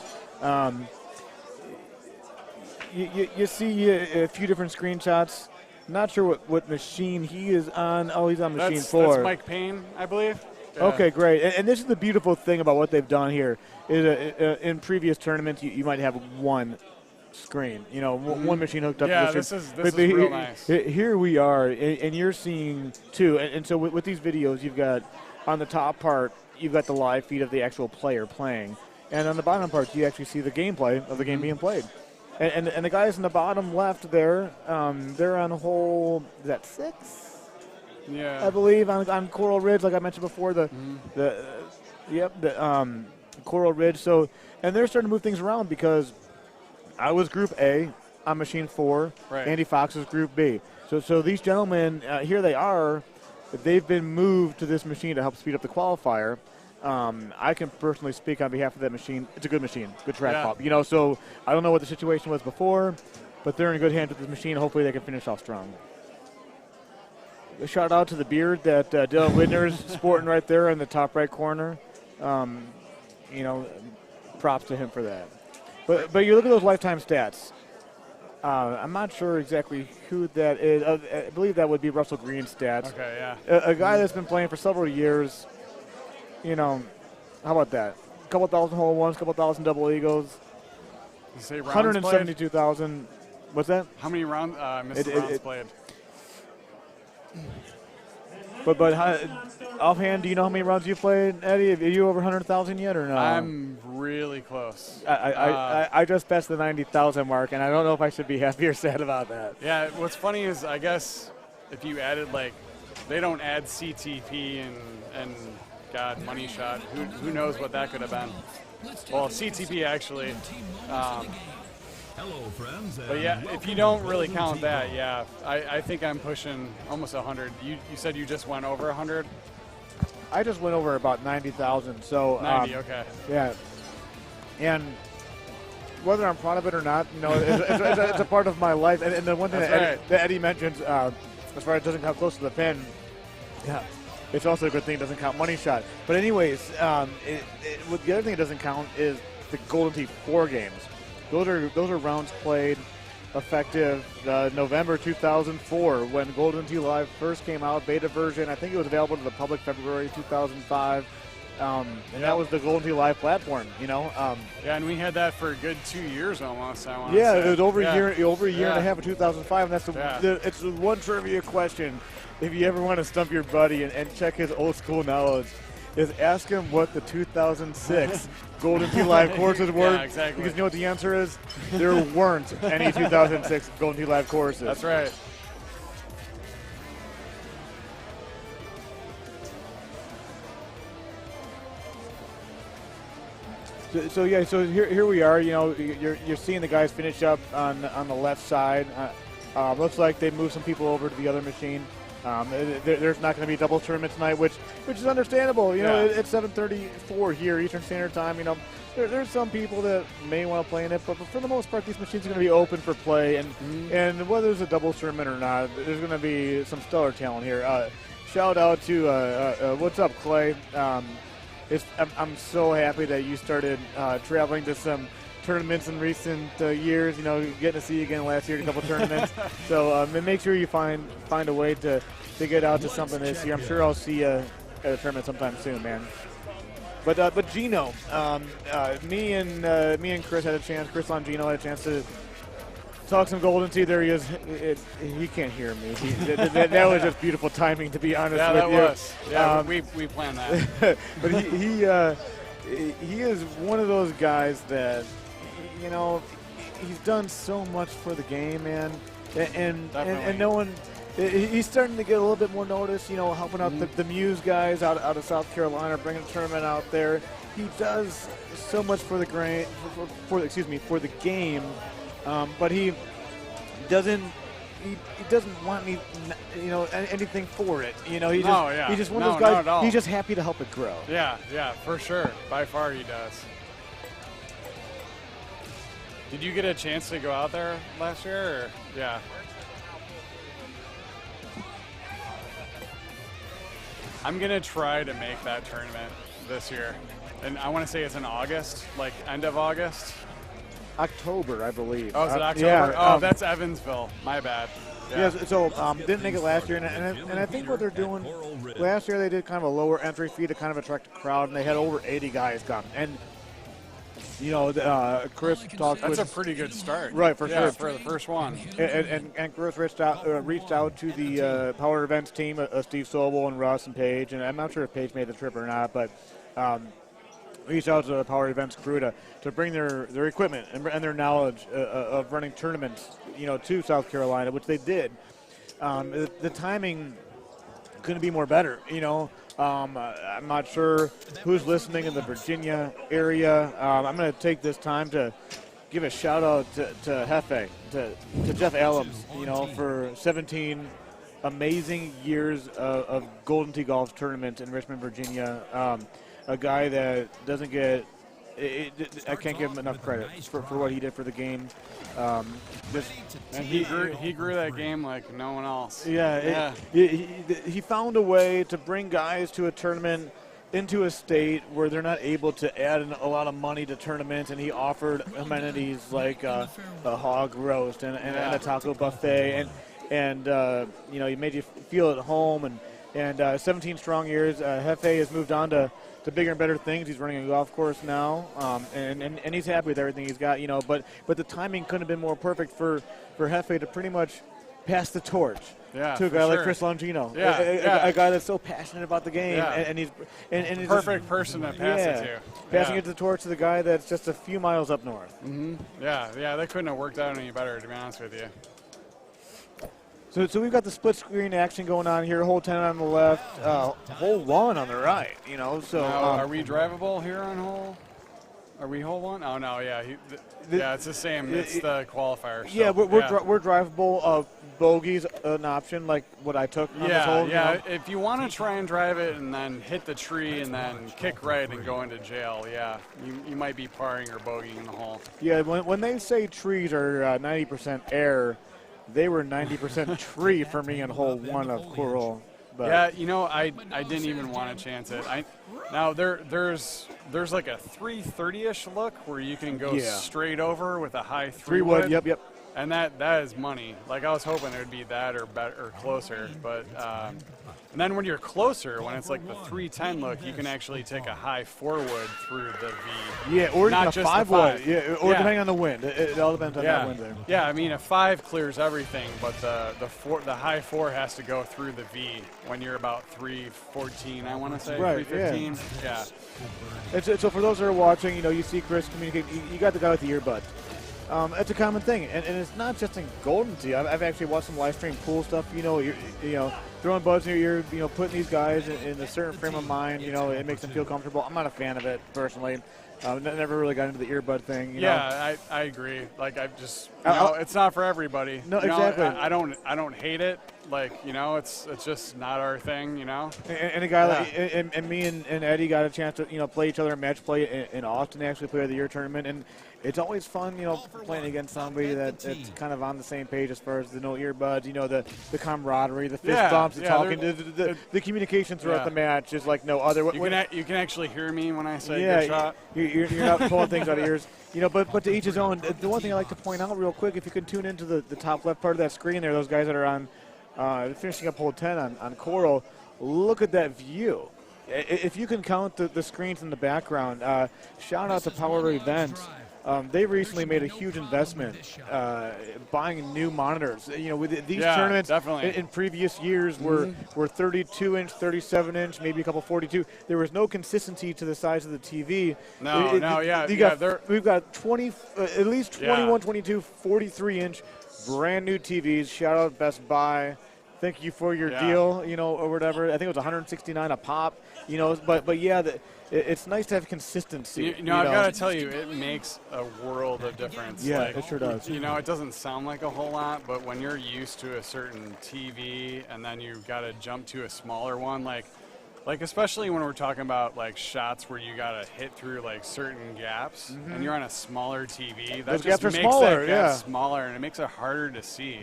[SPEAKER 8] you see a few different screenshots. Not sure what machine he is on. Oh, he's on machine 4.
[SPEAKER 13] That's Mike Payne, I believe. Yeah.
[SPEAKER 8] Okay, great. And this is the beautiful thing about what they've done here. Is in previous tournaments, you might have one screen, one machine hooked up
[SPEAKER 13] yeah,
[SPEAKER 8] to the
[SPEAKER 13] this is real nice.
[SPEAKER 8] Here we are, and you're seeing two. And so with these videos, you've got on the top part, you've got the live feed of the actual player playing. And on the bottom part, you actually see the gameplay of the game being played. And the guys in the bottom left there, they're on hole, is that 6?
[SPEAKER 13] Yeah.
[SPEAKER 8] I believe on Coral Ridge, like I mentioned before, the Coral Ridge. So, and they're starting to move things around because I was Group A on Machine 4.
[SPEAKER 13] Right.
[SPEAKER 8] Andy Fox was Group B. So these gentlemen, here they are. They've been moved to this machine to help speed up the qualifier. I can personally speak on behalf of that machine. It's a good machine, good track pop. So I don't know what the situation was before, but they're in good hands with this machine. Hopefully they can finish off strong. A shout out to the beard that Dylan Widner's sporting right there in the top right corner. Props to him for that. But you look at those lifetime stats. I'm not sure exactly who that is. I believe that would be Russell Green's stats.
[SPEAKER 13] Okay, yeah.
[SPEAKER 8] A guy that's been playing for several years. How about that? A couple thousand hole ones, a couple thousand double eagles.
[SPEAKER 13] You say rounds
[SPEAKER 8] 172,000. What's that?
[SPEAKER 13] How many rounds? Rounds played.
[SPEAKER 8] But offhand, do you know how many rounds you played, Eddie? Are you over 100,000 yet or no?
[SPEAKER 13] I'm really close.
[SPEAKER 8] I just passed the 90,000 mark, and I don't know if I should be happy or sad about that.
[SPEAKER 13] Yeah, what's funny is I guess if you added they don't add CTP and God, money shot. Who knows what that could have been? Well, CTP actually.
[SPEAKER 6] Hello, friends.
[SPEAKER 13] But yeah, if you don't really count that, yeah, I think I'm pushing almost 100. You said you just went over 100?
[SPEAKER 8] I just went over about 90,000. So
[SPEAKER 13] 90, okay.
[SPEAKER 8] Yeah. And whether I'm proud of it or not, it's a part of my life. And the one thing that Eddie mentions, as far as it doesn't come close to the pin, yeah, it's also a good thing it doesn't count money shot. But anyways, the other thing it doesn't count is the Golden Tee 4 games. Those are rounds played effective November 2004 when Golden Tee Live first came out, beta version. I think it was available to the public February 2005. And that was the Golden Tee Live platform, Yeah,
[SPEAKER 13] and we had that for a good 2 years almost, I want
[SPEAKER 8] to say.
[SPEAKER 13] It
[SPEAKER 8] was over a year and a half of 2005, and that's it's the one trivia question. If you ever want to stump your buddy and check his old school knowledge, is ask him what the 2006 Golden Tee Live courses were.
[SPEAKER 13] Yeah, exactly.
[SPEAKER 8] Because you know what the answer is? There weren't any 2006 Golden Tee Live courses.
[SPEAKER 13] That's right.
[SPEAKER 8] So here we are. You're seeing the guys finish up on the left side. Looks like they moved some people over to the other machine. There's not going to be a double tournament tonight, which is understandable. It's 7:34 here Eastern Standard Time. There's some people that may want to play in it, but for the most part, these machines are going to be open for play. And whether there's a double tournament or not, there's going to be some stellar talent here. Shout out to what's up, Clay? I'm so happy that you started traveling to some tournaments in recent years. Getting to see you again last year at a couple tournaments. So make sure you find a way to get out to something this year. I'm sure I'll see you at a tournament sometime soon, man. But Gino, me and Chris had a chance. Chris Longino had a chance to talk some Golden Tee. There he is. He can't hear me. That was just beautiful timing, to be honest with you.
[SPEAKER 13] Yeah, that was. Yeah, we planned that.
[SPEAKER 8] But he is one of those guys that, he's done so much for the game, man. And no one, he's starting to get a little bit more notice, helping out the Muse guys out of South Carolina, bringing a tournament out there. He does so much for the for the game, but he doesn't want anything for it. He's just one of those guys. He's just happy to help it grow.
[SPEAKER 13] Yeah, for sure. By far, he does. Did you get a chance to go out there last year? Or? Yeah. I'm going to try to make that tournament this year. And I want to say it's in August, like end of August.
[SPEAKER 8] October, I believe.
[SPEAKER 13] Oh, is it October?
[SPEAKER 8] Yeah,
[SPEAKER 13] that's Evansville. My bad.
[SPEAKER 8] Yeah, so didn't make it last year, and I think what they're doing, last year they did kind of a lower entry fee to kind of attract a crowd, and they had over 80 guys come. And, Chris talked
[SPEAKER 13] That's a pretty good start.
[SPEAKER 8] Right, for sure.
[SPEAKER 13] For the first one.
[SPEAKER 8] And Chris reached out to the Power Events team, Steve Sobel and Russ and Paige, and I'm not sure if Paige made the trip or not, but reached out to the Power Events crew to bring their equipment and their knowledge of running tournaments, to South Carolina, which they did. The timing couldn't be more better, I'm not sure who's listening in the Virginia area. I'm going to take this time to give a shout out to Hefe, to Jeff Allums, for 17 amazing years of Golden Tee Golf tournament in Richmond, Virginia. A guy that doesn't get I can't give him enough credit for what he did for the game.
[SPEAKER 13] And he grew that game like no one else.
[SPEAKER 8] Yeah. He found a way to bring guys to a tournament into a state where they're not able to add a lot of money to tournaments, and he offered amenities like a hog roast and a taco buffet, and he made you feel at home. And 17 strong years, Hefe has moved on to bigger and better things. He's running a golf course now, and he's happy with everything he's got. But the timing couldn't have been more perfect for Hefe to pretty much pass the torch to a guy like Chris Longino, a guy that's so passionate about the game, and he's
[SPEAKER 13] perfect person to pass it to.
[SPEAKER 8] Passing it the torch to the guy that's just a few miles up north.
[SPEAKER 13] Mm-hmm. Yeah, they couldn't have worked out any better, to be honest with you.
[SPEAKER 8] So we've got the split screen action going on here. Hole 10 on the left, hole 1 on the right. So
[SPEAKER 13] now, are we drivable here on hole? Are we hole 1? Oh no, yeah, it's the same. It's the qualifier. So,
[SPEAKER 8] yeah, we're drivable. Bogey's an option, like what I took on this hole.
[SPEAKER 13] Yeah. If you want to try and drive it and then hit the tree and then kick right and go into jail, you might be parring or bogeying the hole.
[SPEAKER 8] Yeah, when they say trees are 90% air. They were 90% tree for me in hole 1 of Coral. But
[SPEAKER 13] I didn't even want to chance it. Now there's like a 330-ish look where you can go straight over with a high 3-wood.
[SPEAKER 8] Yep.
[SPEAKER 13] And that is money. Like I was hoping it would be that or better or closer, but and then when you're closer, when it's like the 310 look, you can actually take a high 4-wood through the V.
[SPEAKER 8] Yeah, or
[SPEAKER 13] not
[SPEAKER 8] even a
[SPEAKER 13] just
[SPEAKER 8] 5-wood. Yeah, or depending on the wind. It all depends on that wind there.
[SPEAKER 13] Yeah, I mean a 5 clears everything, but the high 4 has to go through the V when you're about 314. I want to say 315. Yeah.
[SPEAKER 8] So for those that are watching, you see Chris communicate. You got the guy with the earbuds. It's a common thing, and it's not just in Golden Tee. I've actually watched some live stream pool stuff. You're throwing buds in your ear. Putting these guys in a certain frame of mind. It makes them feel comfortable. I'm not a fan of it personally. Never really got into the earbud thing.
[SPEAKER 13] I agree. Like I just, it's not for everybody.
[SPEAKER 8] No, exactly.
[SPEAKER 13] I don't hate it. Like it's just not our thing.
[SPEAKER 8] And a guy like and me and Eddie got a chance to play each other in match play in Austin. Actually, play the year tournament, and it's always fun playing against somebody that's kind of on the same page as far as the no earbuds. The camaraderie, the fist bumps, the talking, the communication throughout the match is like no other.
[SPEAKER 13] You can actually hear me when I say good shot.
[SPEAKER 8] You're not pulling things out of ears. But to each his own. The one thing I like to point out real quick, if you can tune into the top left part of that screen there, those guys that are on finishing up hole 10 on Coral, look at that view. If you can count the screens in the background, shout out to Power Events. They recently made a huge investment buying new monitors. With these tournaments in previous years were 32-inch, 7-inch, maybe a couple 42. There was no consistency to the size of the TV. We've got 20, at least 21, 22, 43-inch brand new TVs. Shout out Best Buy. Thank you for your deal, or whatever. I think it was $169 a pop, but it's nice to have consistency.
[SPEAKER 13] I've got to tell you, it makes a world of difference.
[SPEAKER 8] Yeah, it sure does.
[SPEAKER 13] It doesn't sound like a whole lot, but when you're used to a certain TV and then you've got to jump to a smaller one, like especially when we're talking about like shots where you got to hit through like certain gaps, and you're on a smaller TV, that just makes that gap smaller, and it makes it harder to see.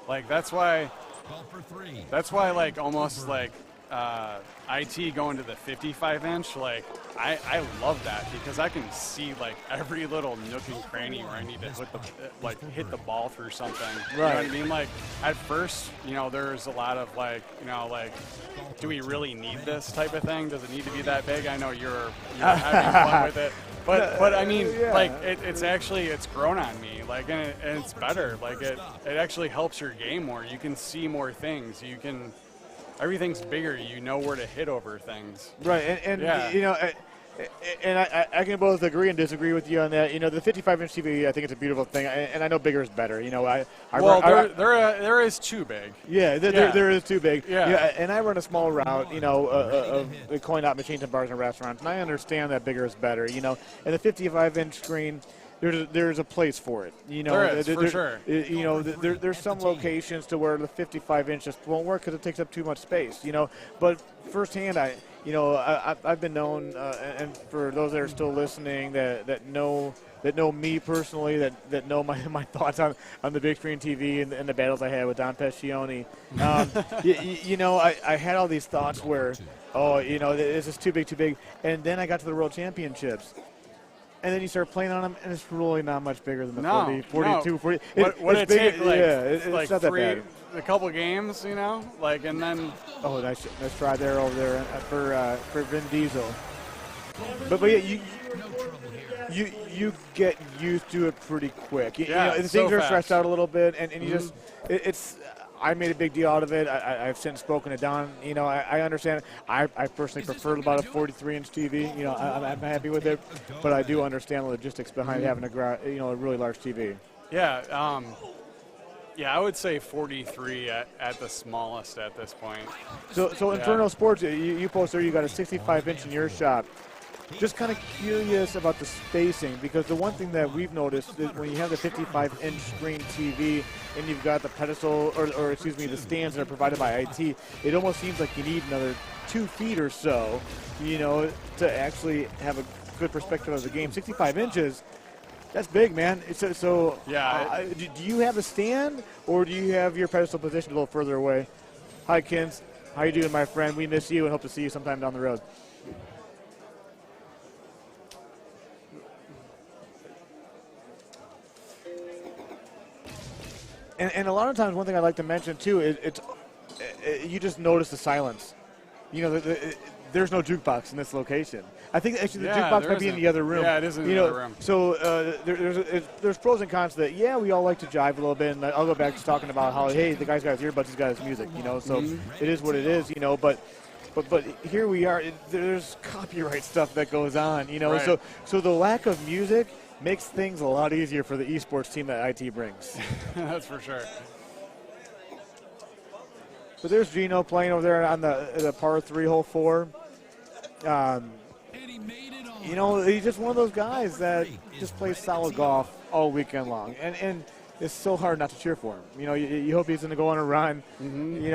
[SPEAKER 13] Like that's why like almost like IT going to the 55-inch, like I love that because I can see like every little nook and cranny where I need to hit the ball through something. You know what I mean? Like at first, there's a lot of like, do we really need this type of thing? Does it need to be that big? I know you're having fun with it. But I mean, like it's grown on me, like, and it's better. Like it actually helps your game more. You can see more things. Everything's bigger. You know where to hit over things.
[SPEAKER 8] Right, and I can both agree and disagree with you on that. The 55-inch TV, I think it's a beautiful thing, and I know bigger is better.
[SPEAKER 13] There is too big.
[SPEAKER 8] Yeah, there is too big.
[SPEAKER 13] Yeah.
[SPEAKER 8] And I run a small route, of coin op machines and bars and restaurants, and I understand that bigger is better. And the 55-inch screen, there's a place for it.
[SPEAKER 13] For sure.
[SPEAKER 8] There's some locations to where the 55-inch just won't work because it takes up too much space. But firsthand, I've been known, and for those that are still listening that know me personally, that know my thoughts on the big screen TV and the battles I had with Don Pescioni. I had all these thoughts where, this is too big, and then I got to the World Championships. And then you start playing on them, and it's really not much bigger than the 42, 40.
[SPEAKER 13] What it take,
[SPEAKER 8] it's not that bad.
[SPEAKER 13] A couple games, and then.
[SPEAKER 8] Oh, nice try there over there for Vin Diesel. But yeah, you get used to it pretty quick. Things are stretched out a little bit, and you just it's. I made a big deal out of it. I've since spoken to Don. I understand it. I personally prefer about a 43-inch TV. I'm happy with it, but I do understand the logistics behind having a really large TV.
[SPEAKER 13] Yeah, I would say 43 at the smallest at this point.
[SPEAKER 8] So Inferno Sports, you post there. You got a 65-inch in your shop. Just kind of curious about the spacing, because the one thing that we've noticed is when you have the 55-inch screen TV and you've got the pedestal, or excuse me, the stands that are provided by IT, it almost seems like you need another 2 feet or so, to actually have a good perspective of the game. 65 inches, that's big, man. Do you have a stand, or do you have your pedestal positioned a little further away? Hi, Kins. How you doing, my friend? We miss you and hope to see you sometime down the road. And a lot of times, one thing I like to mention too is you just notice the silence. There's no jukebox in this location. I think actually the jukebox might be in the other room.
[SPEAKER 13] Yeah, it is in the other room.
[SPEAKER 8] So there's pros and cons to that. Yeah, we all like to jive a little bit, and I'll go back to talking about how, hey, the guy's got his earbuds, he's got his music. So it is what it is. But here we are. There's copyright stuff that goes on.
[SPEAKER 13] Right.
[SPEAKER 8] So the lack of music makes things a lot easier for the esports team that IT brings.
[SPEAKER 13] That's for sure.
[SPEAKER 8] So there's Gino playing over there on the par 3, hole 4. He's just one of those guys that just plays solid golf all weekend long. And it's so hard not to cheer for him. You hope he's going to go on a run. He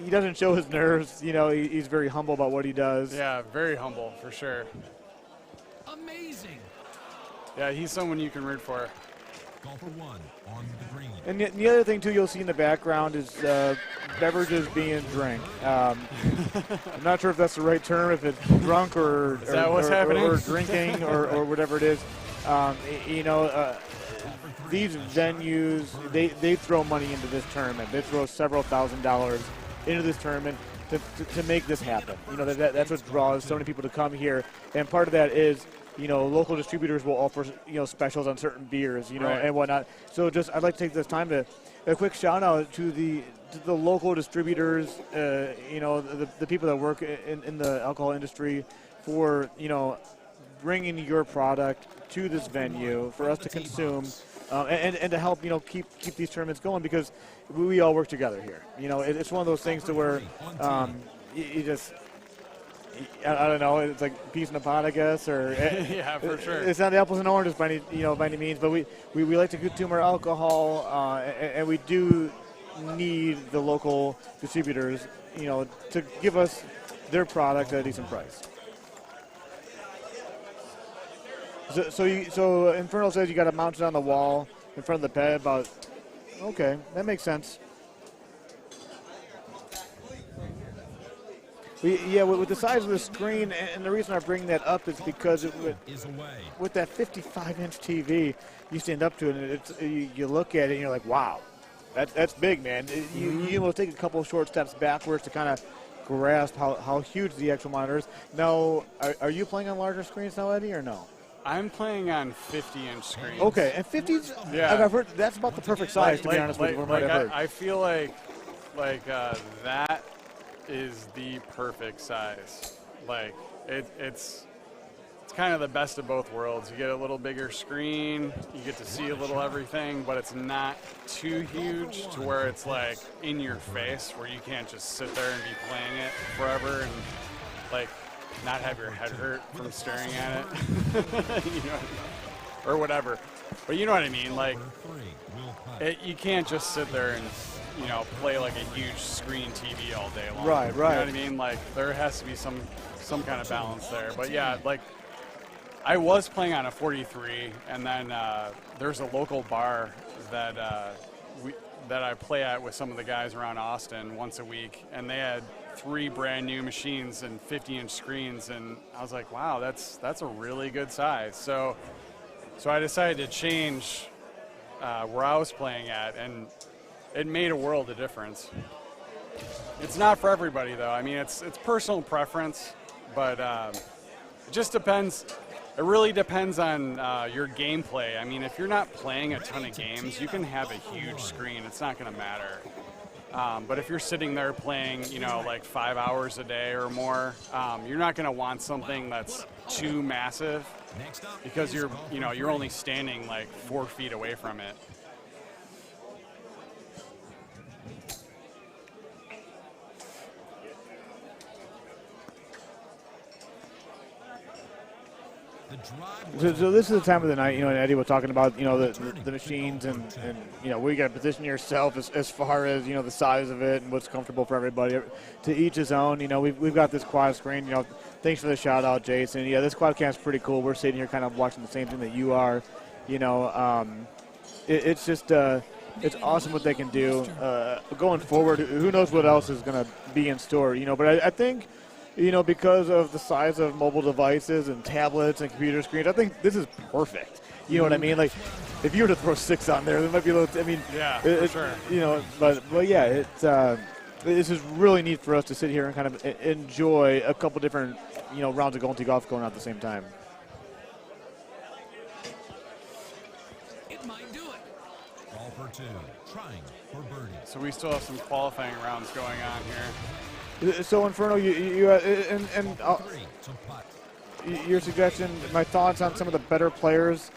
[SPEAKER 8] doesn't show his nerves. He's very humble about what he does.
[SPEAKER 13] Yeah, very humble, for sure.
[SPEAKER 6] Amazing.
[SPEAKER 13] Yeah, he's someone you can root for.
[SPEAKER 2] Golfer 1 on the green.
[SPEAKER 8] And the other thing, too, you'll see in the background is beverages being drank. I'm not sure if that's the right term, if it's drunk or drinking or whatever it is. These venues, they throw money into this tournament. They throw several $1,000s into this tournament to make this happen. That's what draws so many people to come here. And part of that is, local distributors will offer, specials on certain beers,
[SPEAKER 13] right,
[SPEAKER 8] and whatnot. So I'd like to take this time to a quick shout out to the local distributors, the people that work in the alcohol industry for, bringing your product to this venue for us to consume, and to help, keep these tournaments going, because we all work together here. It's one of those things to where you just, I don't know, it's like peas in a pot, I guess, or
[SPEAKER 13] yeah, for sure.
[SPEAKER 8] It's not apples and oranges by any means, but we like to consume our alcohol, and we do need the local distributors, to give us their product at a decent price. So Inferno says you got to mount it on the wall in front of the pad. Okay, that makes sense. With the size of the screen, and the reason I bring that up is because with that 55-inch TV, you stand up to it, and you look at it, and you're like, wow, that's big, man. You will take a couple of short steps backwards to kind of grasp how huge the actual monitor is. Now, are you playing on larger screens now, Eddie, or no?
[SPEAKER 13] I'm playing on 50-inch screens.
[SPEAKER 8] Okay, and 50's,
[SPEAKER 13] yeah.
[SPEAKER 8] I've heard that's about the perfect size, to be honest with you, from what I've heard.
[SPEAKER 13] I feel like that is the perfect size. Like, it's kind of the best of both worlds. You get a little bigger screen, you get to see a little everything, but it's not too huge to where it's like in your face, where you can't just sit there and be playing it forever and like not have your head hurt from staring at it. You know what I mean? Or whatever. But you know what I mean? Like, you can't just sit there and, you know, play like a huge screen TV all day long.
[SPEAKER 8] Right.
[SPEAKER 13] You know what I mean? Like, there has to be some kind of balance there. But yeah, like, I was playing on a 43, and then there's a local bar that I play at with some of the guys around Austin once a week, and they had 3 brand new machines and 50-inch screens, and I was like, wow, that's a really good size. So I decided to change where I was playing at, and it made a world of difference. It's not for everybody, though. I mean, it's personal preference, but it just depends. It really depends on your gameplay. I mean, if you're not playing a ton of games, you can have a huge screen. It's not going to matter. But if you're sitting there playing, you know, like 5 hours a day or more, you're not going to want something that's too massive because you're only standing like 4 feet away from it.
[SPEAKER 8] So this is the time of the night, you know, and Eddie was talking about, you know, the machines and you know, we got to position yourself as far as, you know, the size of it and what's comfortable for everybody. To each his own. You know, we've got this quad screen. You know, thanks for the shout out, Jason. Yeah, this quad cam's pretty cool. We're sitting here kind of watching the same thing that you are. You know, it's just it's awesome what they can do. Going forward, who knows what else is going to be in store, you know, but I think, you know, because of the size of mobile devices and tablets and computer screens, I think this is perfect. You know what I mean? Like, if you were to throw 6 on there, there might be a little. I mean,
[SPEAKER 13] yeah, for sure.
[SPEAKER 8] You know, but yeah, this is really neat for us to sit here and kind of enjoy a couple different, you know, rounds of Golden Golf going on at the same time.
[SPEAKER 6] It might do it.
[SPEAKER 2] Ball for 2, trying for birdie.
[SPEAKER 13] So we still have some qualifying rounds going on here.
[SPEAKER 8] So Inferno, your suggestion, my thoughts on some of the better players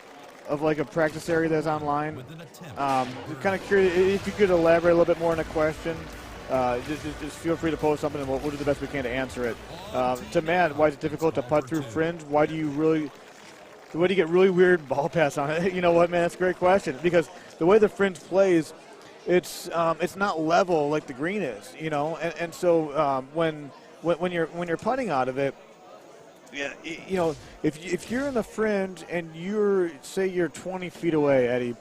[SPEAKER 8] of like a practice area that's online. Kind of curious if you could elaborate a little bit more on the question. Just feel free to post something, and we'll do the best we can to answer it. To Matt, why is it difficult to putt through fringe? Why do you get really weird ball pass on it? You know what, man? That's a great question, because the way the fringe plays, it's not level like the green is, you know, and so when you're putting out of it, yeah, you know, if you're in the fringe and you're 20 feet away, Eddie,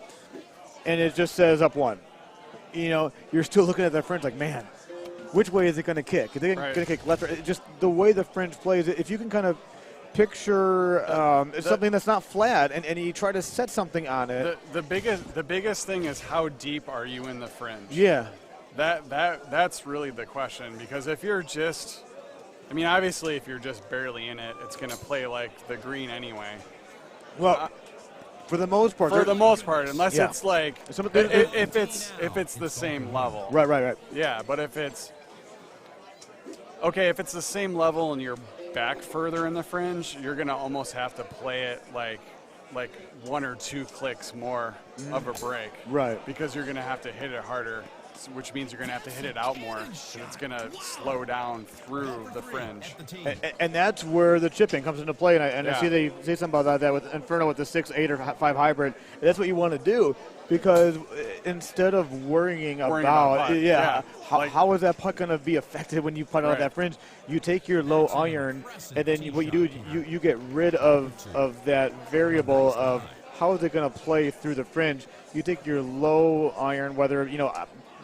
[SPEAKER 8] and it just says up 1, you know, you're still looking at that fringe like, man, which way is it going to kick? Is it going to kick left or right? Just the way the fringe plays, if you can kind of picture something that's not flat and you try to set something on it.
[SPEAKER 13] The biggest thing is how deep are you in the fringe?
[SPEAKER 8] Yeah.
[SPEAKER 13] That's really the question, because if you're just, I mean, obviously if you're just barely in it, it's going to play like the green anyway.
[SPEAKER 8] Well, for the most part.
[SPEAKER 13] Unless it's like if it's the same level.
[SPEAKER 8] Right.
[SPEAKER 13] Yeah, but if it's the same level and you're back further in the fringe, you're gonna almost have to play it like 1 or 2 clicks more of a break.
[SPEAKER 8] Right.
[SPEAKER 13] Because you're gonna have to hit it harder, which means you're gonna have to hit it out more, and it's gonna slow down through the fringe.
[SPEAKER 8] And that's where the chipping comes into play. And I see they say something about that with Inferno with the 6, 8, or 5 hybrid. That's what you want to do, because instead of worrying about how is that putt going to be affected when you putt out that fringe, you take your low iron, and then what you do is you get rid of that variable of how is it going to play through the fringe. You take your low iron, whether, you know,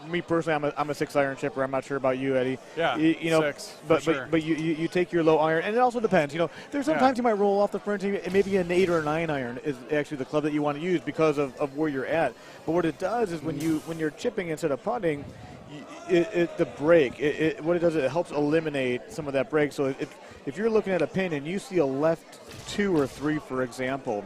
[SPEAKER 8] me personally, I'm a 6-iron chipper. I'm not sure about you, Eddie.
[SPEAKER 13] Yeah,
[SPEAKER 8] you know,
[SPEAKER 13] 6,
[SPEAKER 8] but
[SPEAKER 13] for sure.
[SPEAKER 8] but you take your low iron, and it also depends. You know, there's sometimes you might roll off the front, and maybe an 8 or a 9 iron is actually the club that you want to use because of where you're at. But what it does is when you're chipping instead of putting, the break, what it does is it helps eliminate some of that break. So if you're looking at a pin and you see a left 2 or 3, for example,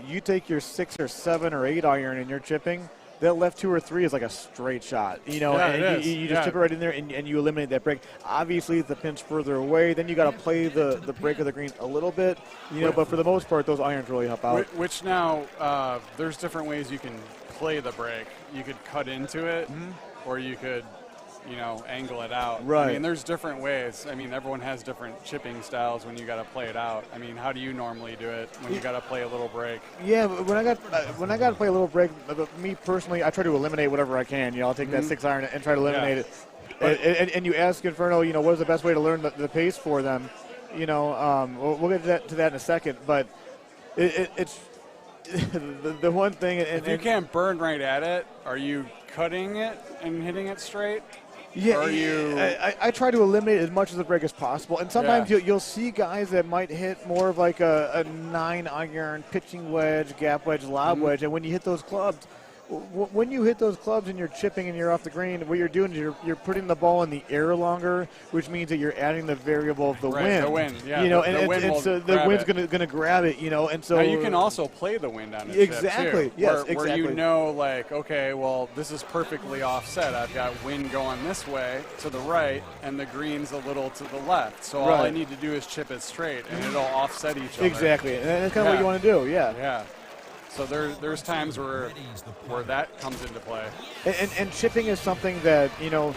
[SPEAKER 8] you take your 6 or 7 or 8 iron and you're chipping, that left 2 or 3 is like a straight shot, you know, and you just chip it right in there and you eliminate that break. Obviously, if the pin's further away, then you got to play the break of the green a little bit, you know, but for the most part, those irons really help out.
[SPEAKER 13] Which now, there's different ways you can play the break. You could cut into it, or you could, you know, angle it out.
[SPEAKER 8] Right.
[SPEAKER 13] I mean, there's different ways. I mean, everyone has different chipping styles when you got to play it out. I mean, how do you normally do it when you got to play a little break?
[SPEAKER 8] Yeah, when I got to play a little break, me personally, I try to eliminate whatever I can. You know, I'll take that 6 iron and try to eliminate it. And you ask Inferno, you know, what is the best way to learn the pace for them? You know, we'll get to that in a second, but it's the one thing. And
[SPEAKER 13] if you can't burn right at it, are you cutting it and hitting it straight?
[SPEAKER 8] Yeah, I try to eliminate as much of the break as possible, and sometimes you'll see guys that might hit more of like a 9 iron pitching wedge, gap wedge, lob wedge, and when you hit those clubs, when you hit those clubs and you're chipping and you're off the green, what you're doing is you're putting the ball in the air longer, which means that you're adding the variable of the wind.
[SPEAKER 13] The wind, yeah.
[SPEAKER 8] You know,
[SPEAKER 13] and
[SPEAKER 8] so the wind's going to grab it, you know, and so.
[SPEAKER 13] Now you can also play the wind on it.
[SPEAKER 8] Exactly.
[SPEAKER 13] Too,
[SPEAKER 8] yes.
[SPEAKER 13] Where you know, like, okay, well, this is perfectly offset. I've got wind going this way to the right, and the green's a little to the left. So all I need to do is chip it straight, and it'll offset each other.
[SPEAKER 8] Exactly, and that's kind of what you want to do. Yeah.
[SPEAKER 13] Yeah. So there's times where that comes into play.
[SPEAKER 8] And chipping is something that, you know,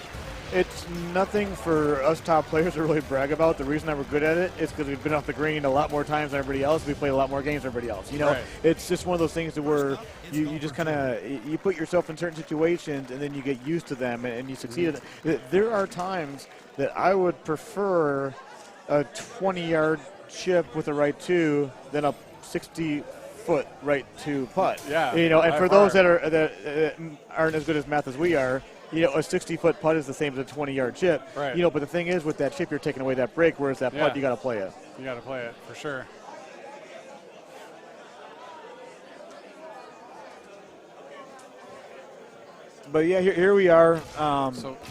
[SPEAKER 8] it's nothing for us top players to really brag about. The reason that we're good at it is because we've been off the green a lot more times than everybody else. We played a lot more games than everybody else. You know, it's just one of those things where you just kind of you put yourself in certain situations and then you get used to them and you succeed. There are times that I would prefer a 20-yard chip with a right 2 than a 60-foot right 2 putt.
[SPEAKER 13] Yeah,
[SPEAKER 8] you know, and for those that aren't as good as math as we are, you know, a 60-foot putt is the same as a 20-yard chip.
[SPEAKER 13] Right.
[SPEAKER 8] You know, but the thing is, with that chip, you're taking away that break, whereas that putt, you got to play it.
[SPEAKER 13] You got to play it for sure.
[SPEAKER 8] But yeah, here we are,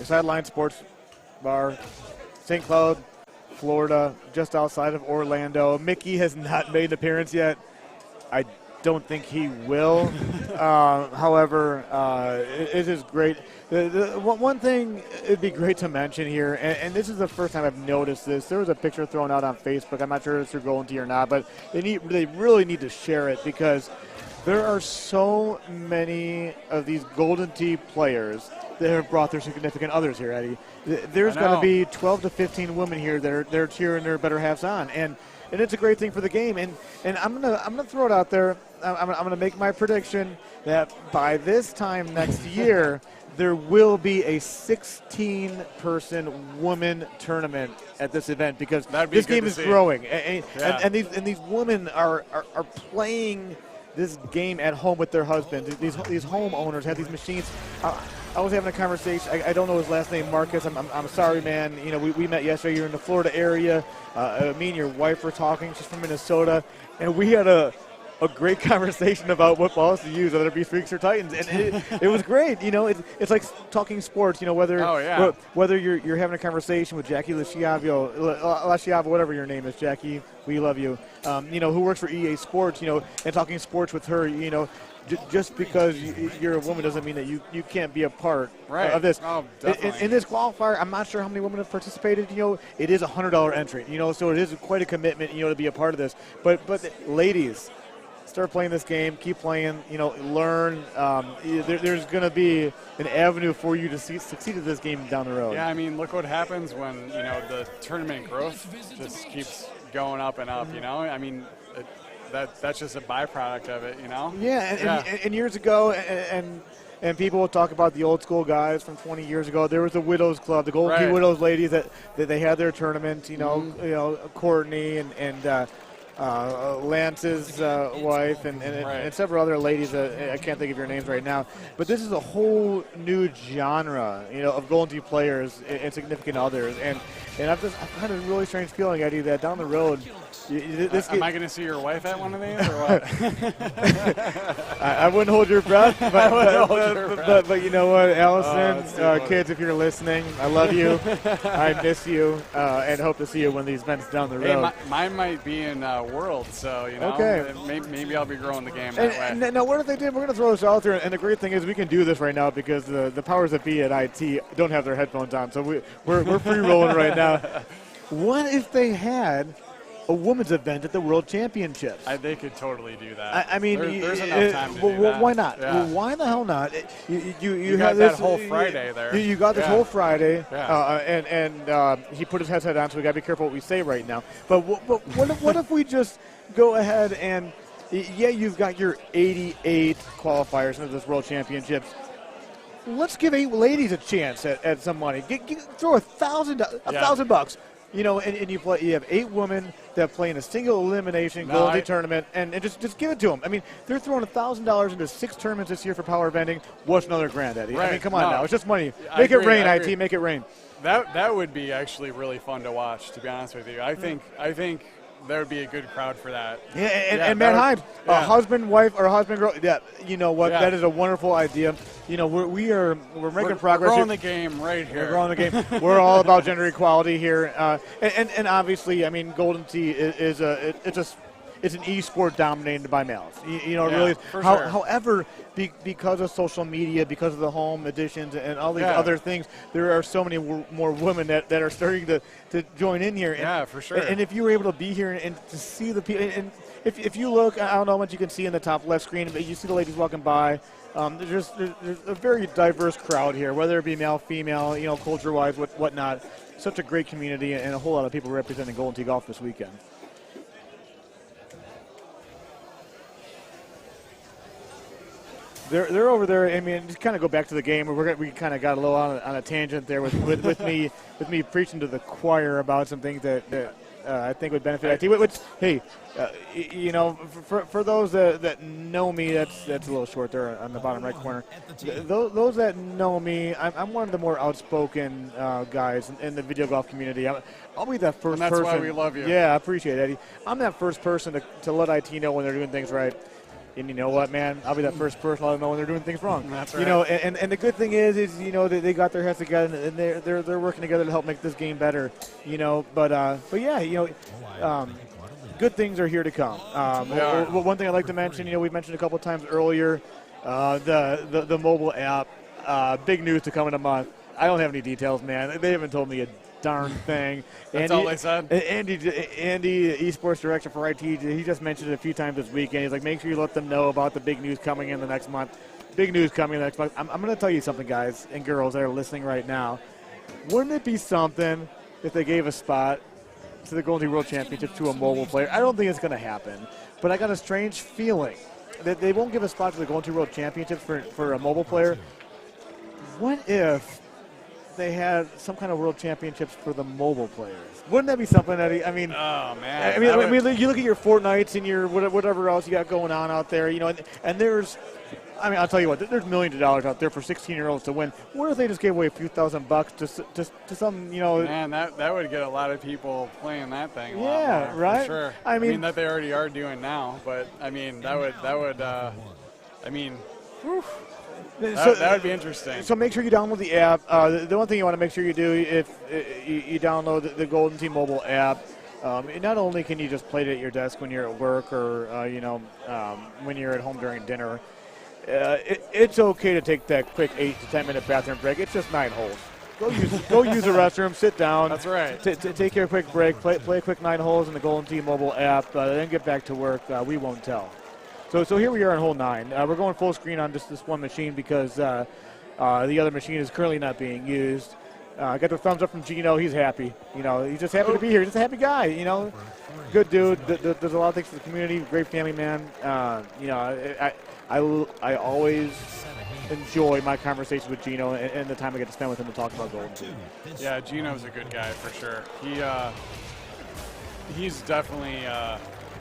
[SPEAKER 8] Sideline Sports Bar, St. Cloud, Florida, just outside of Orlando. Mickey has not made an appearance yet. I don't think he will. However, it is great. One thing it'd be great to mention here, and this is the first time I've noticed this. There was a picture thrown out on Facebook. I'm not sure if you're going to or not, but they really need to share it because there are so many of these Golden Tee players that have brought their significant others here, Eddie. There's going to be 12 to 15 women here that are cheering their better halves on, and it's a great thing for the game. And I'm gonna throw it out there. I'm gonna make my prediction that by this time next year, there will be a 16-person women tournament at this event because this game is growing, and these women are playing this game at home with their husbands. These homeowners have these machines. I was having a conversation. I don't know his last name, Marcus. I'm sorry, man. You know, we met yesterday. You're in the Florida area. Me and your wife were talking. She's from Minnesota, and we had a great conversation about what balls to use, whether it be Freaks or Titans, and it was great. You know, it's like talking sports. You know, whether you're having a conversation with Jackie Lasciavo, whatever your name is, Jackie, we love you. You know, who works for EA Sports. You know, and talking sports with her. You know, just because you're a woman doesn't mean that you can't be a part of this.
[SPEAKER 13] Oh, definitely.
[SPEAKER 8] In this qualifier, I'm not sure how many women have participated. You know, it is a $100 entry. You know, so it is quite a commitment. You know, to be a part of this. But ladies, start playing this game. Keep playing. You know, learn. There's going to be an avenue for you to succeed at this game down the road.
[SPEAKER 13] Yeah, I mean, look what happens when the tournament growth just keeps going up and up. You know, I mean. That's just a byproduct of it, you know?
[SPEAKER 8] Yeah, and years ago, and people will talk about the old school guys from 20 years ago. There was the Widows Club, the Golden Tee Widows ladies that they had their tournaments, you know, Courtney and Lance's wife, and several other ladies. I can't think of your names right now. But this is a whole new genre, of Golden Tee players and significant others. And I've had a really strange feeling, Eddie, that down the road.
[SPEAKER 13] Am I going to see your wife at one of these, or what?
[SPEAKER 8] I wouldn't hold your breath, but you know what, Allison, kids, if you're listening, I love you, I miss you, and hope to see you one of these events down the road.
[SPEAKER 13] Hey, mine might be in World, so
[SPEAKER 8] okay.
[SPEAKER 13] Maybe I'll be growing the game that way.
[SPEAKER 8] Now, what if they did? We're going to throw this out there, and the great thing is we can do this right now because the powers that be at IT don't have their headphones on, so we're free rolling right now. What if they had a women's event at the World Championships?
[SPEAKER 13] They could totally do that.
[SPEAKER 8] I mean,
[SPEAKER 13] there's enough time to do that.
[SPEAKER 8] Why not?
[SPEAKER 13] Yeah.
[SPEAKER 8] Well, why the hell not? You
[SPEAKER 13] got
[SPEAKER 8] have
[SPEAKER 13] that
[SPEAKER 8] this,
[SPEAKER 13] whole Friday there.
[SPEAKER 8] You got this whole Friday,
[SPEAKER 13] Yeah.
[SPEAKER 8] and he put his headset on, so we got to be careful what we say right now. But what if we just go ahead and, you've got your 88 qualifiers into this World Championships. Let's give 8 ladies a chance at some money. Throw $1,000. And you have 8 women that play in a single elimination Golden Tee tournament, and just give it to them. I mean, they're throwing $1,000 into 6 tournaments this year for power vending. What's another grand, Eddie?
[SPEAKER 13] Right.
[SPEAKER 8] I mean, come on now. It's just money.
[SPEAKER 13] I
[SPEAKER 8] Make
[SPEAKER 13] agree,
[SPEAKER 8] it rain,
[SPEAKER 13] I
[SPEAKER 8] IT.
[SPEAKER 13] agree.
[SPEAKER 8] Make it rain.
[SPEAKER 13] That would be actually really fun to watch, to be honest with you. I think there would be a good crowd for that.
[SPEAKER 8] Yeah, and Matt Hyde, husband, wife, or husband, girl. Yeah, you know what?
[SPEAKER 13] Yeah.
[SPEAKER 8] That is a wonderful idea. We're making progress.
[SPEAKER 13] We're growing the game right here.
[SPEAKER 8] We're growing the game. We're all about gender equality here, and obviously, I mean, Golden Tee is it's an e-sport dominated by males. Really.
[SPEAKER 13] For sure.
[SPEAKER 8] However, because of social media, because of the home editions and all these other things, there are so many more women that are starting to join in here.
[SPEAKER 13] Yeah, for sure.
[SPEAKER 8] And if you were able to be here and to see the people, and if you look, I don't know what you can see in the top left screen, but you see the ladies walking by. There's a very diverse crowd here, whether it be male, female, culture-wise, whatnot. Such a great community and a whole lot of people representing Golden Tee Golf this weekend. They're over there. I mean, just kind of go back to the game. We kind of got a little on a tangent there with me preaching to the choir about some things that I think would benefit IT. Which, hey, for those that know me, that's a little short there on the bottom right corner. Those that know me, I'm one of the more outspoken guys in the video golf community. I'll be that first person.
[SPEAKER 13] And that's why we love you.
[SPEAKER 8] Yeah, I appreciate it, Eddie. I'm that first person to let IT know when they're doing things right. And you know what, man? I'll be that first person to let them know when they're doing things wrong.
[SPEAKER 13] That's right.
[SPEAKER 8] And the good thing is they got their heads together and they're working together to help make this game better. But yeah, good things are here to come. One thing I'd like to mention, we mentioned a couple of times earlier, the mobile app. Big news to come in a month. I don't have any details, man. They haven't told me a darn thing.
[SPEAKER 13] That's all they said.
[SPEAKER 8] Andy, esports director for IT, he just mentioned it a few times this weekend. He's like, make sure you let them know about the big news coming in the next month. Big news coming in the next month. I'm going to tell you something, guys and girls that are listening right now. Wouldn't it be something if they gave a spot to the Golden Tee World Championship to a mobile player? I don't think it's going to happen, but I got a strange feeling that they won't give a spot to the Golden Tee World Championships for a mobile player. What if they had some kind of World Championships for the mobile players? Wouldn't that be something, Eddie? I mean,
[SPEAKER 13] oh man!
[SPEAKER 8] I mean, you look at your Fortnites and your whatever else you got going on out there, and there's, I mean, I'll tell you what, there's millions of dollars out there for 16-year-olds to win. What if they just gave away a few $1,000 to some,
[SPEAKER 13] Man, that would get a lot of people playing that thing. A lot more,
[SPEAKER 8] right.
[SPEAKER 13] For sure. I mean that they already are doing now, but I mean that would. Whew. That would be interesting.
[SPEAKER 8] So make sure you download the app. The one thing you want to make sure you do if you download the Golden Tee mobile app, not only can you just play it at your desk when you're at work or when you're at home during dinner, it's okay to take that quick 8 to 10 minute bathroom break. It's just 9 holes. Go use the restroom. Sit down.
[SPEAKER 13] That's right.
[SPEAKER 8] Take your quick break. Play a quick 9 holes in the Golden Tee mobile app. Then get back to work. We won't tell. So here we are on hole 9. We're going full screen on just this one machine because the other machine is currently not being used. Got the thumbs up from Gino. He's happy. He's just happy to be here. He's just a happy guy. Good dude. Does a lot of things for the community. Great family man. I always enjoy my conversations with Gino and the time I get to spend with him to talk about Golden Tee.
[SPEAKER 13] Yeah, Gino's a good guy for sure. He's definitely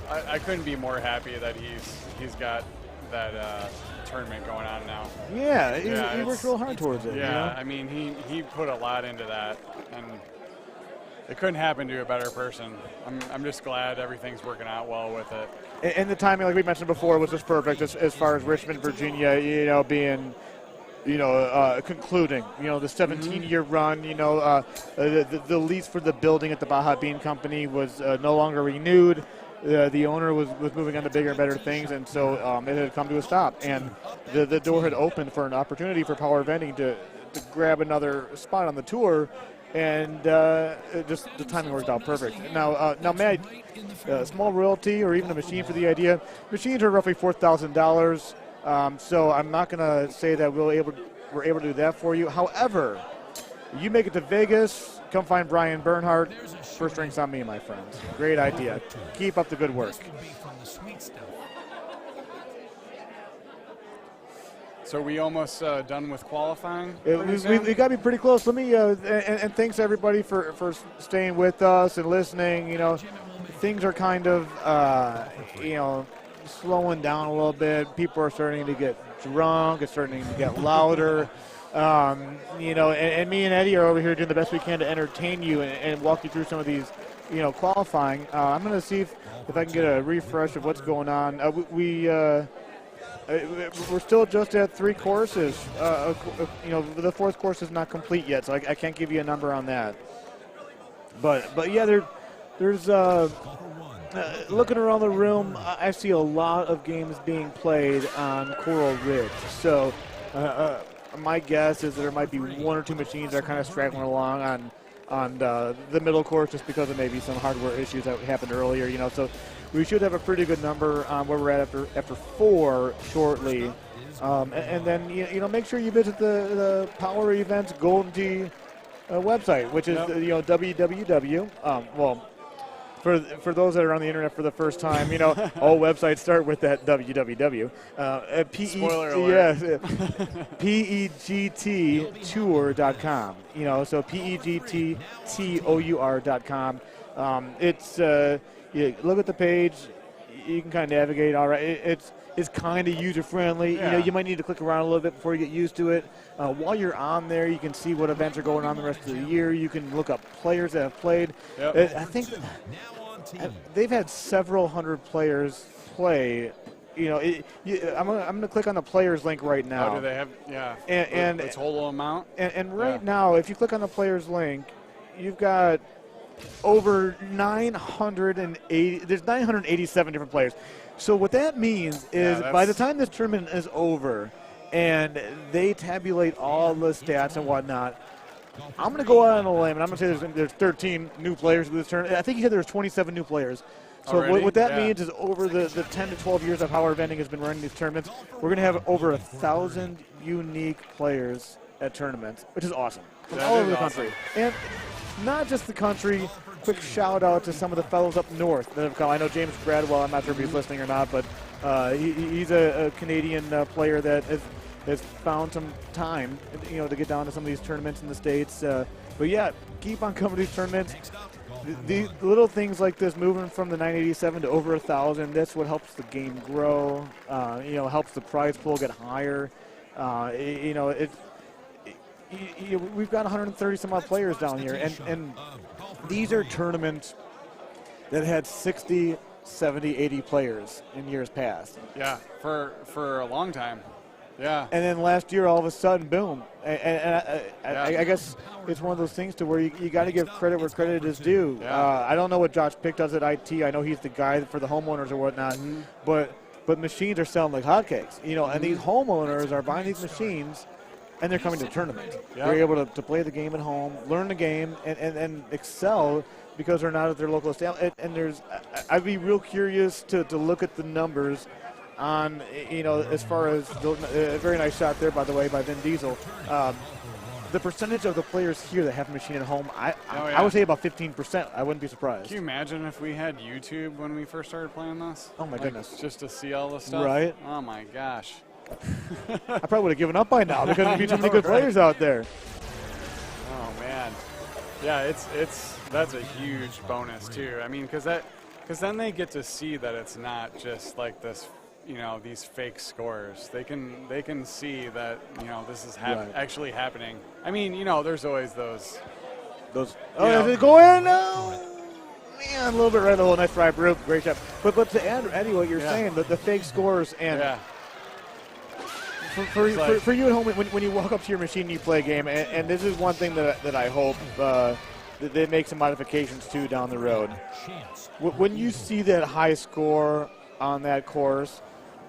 [SPEAKER 13] I couldn't be more happy that he's got that tournament going on now.
[SPEAKER 8] Yeah, he worked real hard towards it.
[SPEAKER 13] Yeah,
[SPEAKER 8] you know?
[SPEAKER 13] I mean, he put a lot into that, and it couldn't happen to a better person. I'm just glad everything's working out well with it.
[SPEAKER 8] And the timing, like we mentioned before, was just perfect as far as Richmond, Virginia, being, concluding, the 17-year run, the lease for the building at the Baja Bean Company was no longer renewed. The owner was moving on to bigger and better things, and so it had come to a stop. And the door had opened for an opportunity for Power Vending to grab another spot on the tour, and just the timing worked out perfect. Now, Matt, small royalty or even a machine for the idea. Machines are roughly $4,000, so I'm not going to say that we're able to do that for you. However, you make it to Vegas, come find Brian Bernhardt. First drinks on me, my friends. Great idea. Keep up the good work.
[SPEAKER 13] So we almost done with qualifying?
[SPEAKER 8] We got to be pretty close. Let me and thanks to everybody for staying with us and listening. Things are kind of slowing down a little bit. People are starting to get drunk. It's starting to get louder. And me and Eddie are over here doing the best we can to entertain you and walk you through some of these, qualifying. I'm going to see if I can get a refresh of what's going on. We're still just at 3 courses. The 4th course is not complete yet, so I can't give you a number on that. But yeah, there's looking around the room, I see a lot of games being played on Coral Ridge. So my guess is there might be 1 or 2 machines that are kind of straggling along on the middle course just because of maybe some hardware issues that happened earlier. So we should have a pretty good number on where we're at after 4 shortly. And then, make sure you visit the Power Events Golden Tee website, which is, www. For those that are on the internet for the first time, all websites start with that www.
[SPEAKER 13] Spoiler alert.
[SPEAKER 8] Yes, PEGTtour.com. So PEGTTOUR.com. It's look at the page. You can kind of navigate all right. It's kind of user-friendly.
[SPEAKER 13] Yeah.
[SPEAKER 8] You might need to click around a little bit before you get used to it. While you're on there, you can see what events are going on the rest of the year. You can look up players that have played.
[SPEAKER 13] Yep.
[SPEAKER 8] I think they've had several hundred players play. I'm going to click on the players link right now.
[SPEAKER 13] Oh, do they have? Yeah.
[SPEAKER 8] And
[SPEAKER 13] the total amount.
[SPEAKER 8] And right now, if you click on the players link, you've got over 980. There's 987 different players. So what that means is by the time this tournament is over and they tabulate all the stats and whatnot, I'm going to go out on a limb, and I'm going to say there's 13 new players with this tournament. I think you said there's 27 new players. So what that means is over the 10 to 12 years that Power Vending has been running these tournaments, we're going to have over 1,000 unique players at tournaments, which is awesome. From all over the country. And not just the country. Quick shout out to some of the fellows up north that have come. I know James Bradwell, I'm not sure if he's listening or not, but he's a Canadian player that has found some time, to get down to some of these tournaments in the States. But yeah, keep on coming to these tournaments. The little things like this, moving from the 987 to over 1,000, that's what helps the game grow. Helps the prize pool get higher. We've got 130 some odd players down here, and these are tournaments that had 60, 70, 80 players in years past.
[SPEAKER 13] Yeah, for a long time. Yeah.
[SPEAKER 8] And then last year, all of a sudden, boom. I guess it's one of those things to where you got to give credit where credit is due.
[SPEAKER 13] Yeah.
[SPEAKER 8] I don't know what Josh Pick does at IT. I know he's the guy for the homeowners or whatnot. But machines are selling like hotcakes. And these homeowners are buying these machines, and they're coming to the tournament.
[SPEAKER 13] Yep.
[SPEAKER 8] They're able to play the game at home, learn the game, and excel because they're not at their local establishment. And I'd be real curious to look at the numbers on, as far as a very nice shot there, by the way, by Vin Diesel. The percentage of the players here that have a machine at home, I would say about 15%. I wouldn't be surprised.
[SPEAKER 13] Can you imagine if we had YouTube when we first started playing this?
[SPEAKER 8] Oh, my goodness.
[SPEAKER 13] Just to see all the stuff?
[SPEAKER 8] Right.
[SPEAKER 13] Oh, my gosh.
[SPEAKER 8] I probably would have given up by now because there'd be too many good players out there.
[SPEAKER 13] Oh, man. Yeah, that's a huge bonus, too. I mean, because Because then they get to see that it's not just like this, these fake scores. They can see that this is actually happening. I mean, there's always those.
[SPEAKER 8] They go in. Man, a little bit right in the hole. Nice drive, Rube. Great job. But to add, Eddie, what you're saying, the fake scores and for you at home, when you walk up to your machine and you play a game, and this is one thing that I hope that they make some modifications to down the road. When you see that high score on that course,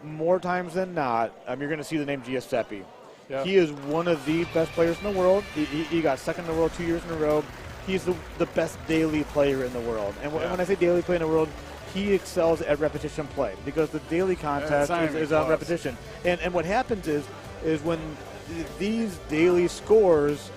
[SPEAKER 8] more times than not, you're going to see the name Giuseppe.
[SPEAKER 13] Yep.
[SPEAKER 8] He is one of the best players in the world. He got second in the world 2 years in a row. He's the best daily player in the world. And when I say daily play in the world, he excels at repetition play because the daily contest is on repetition. And what happens is when these daily scores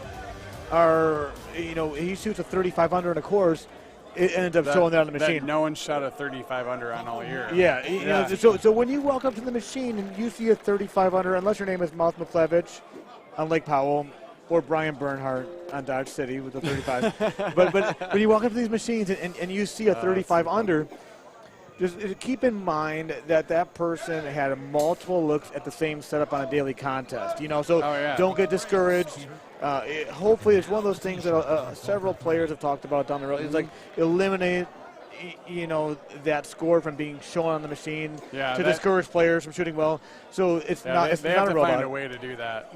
[SPEAKER 8] are, he shoots a 35 under in a course, it ends up showing that on the machine.
[SPEAKER 13] No one shot a 35 under on all year.
[SPEAKER 8] Yeah. So when you walk up to the machine and you see a 35 under, unless your name is Mouth McClevich on Lake Powell, or Brian Bernhardt on Dodge City with the 35. but when you walk up to these machines and you see a 35 under, just keep in mind that person had multiple looks at the same setup on a daily contest. Don't get discouraged. Hopefully, it's one of those things that several players have talked about down the road. It's like eliminate that score from being shown on the machine to discourage players from shooting well. So it's not a robot.
[SPEAKER 13] They have to find a way to do that.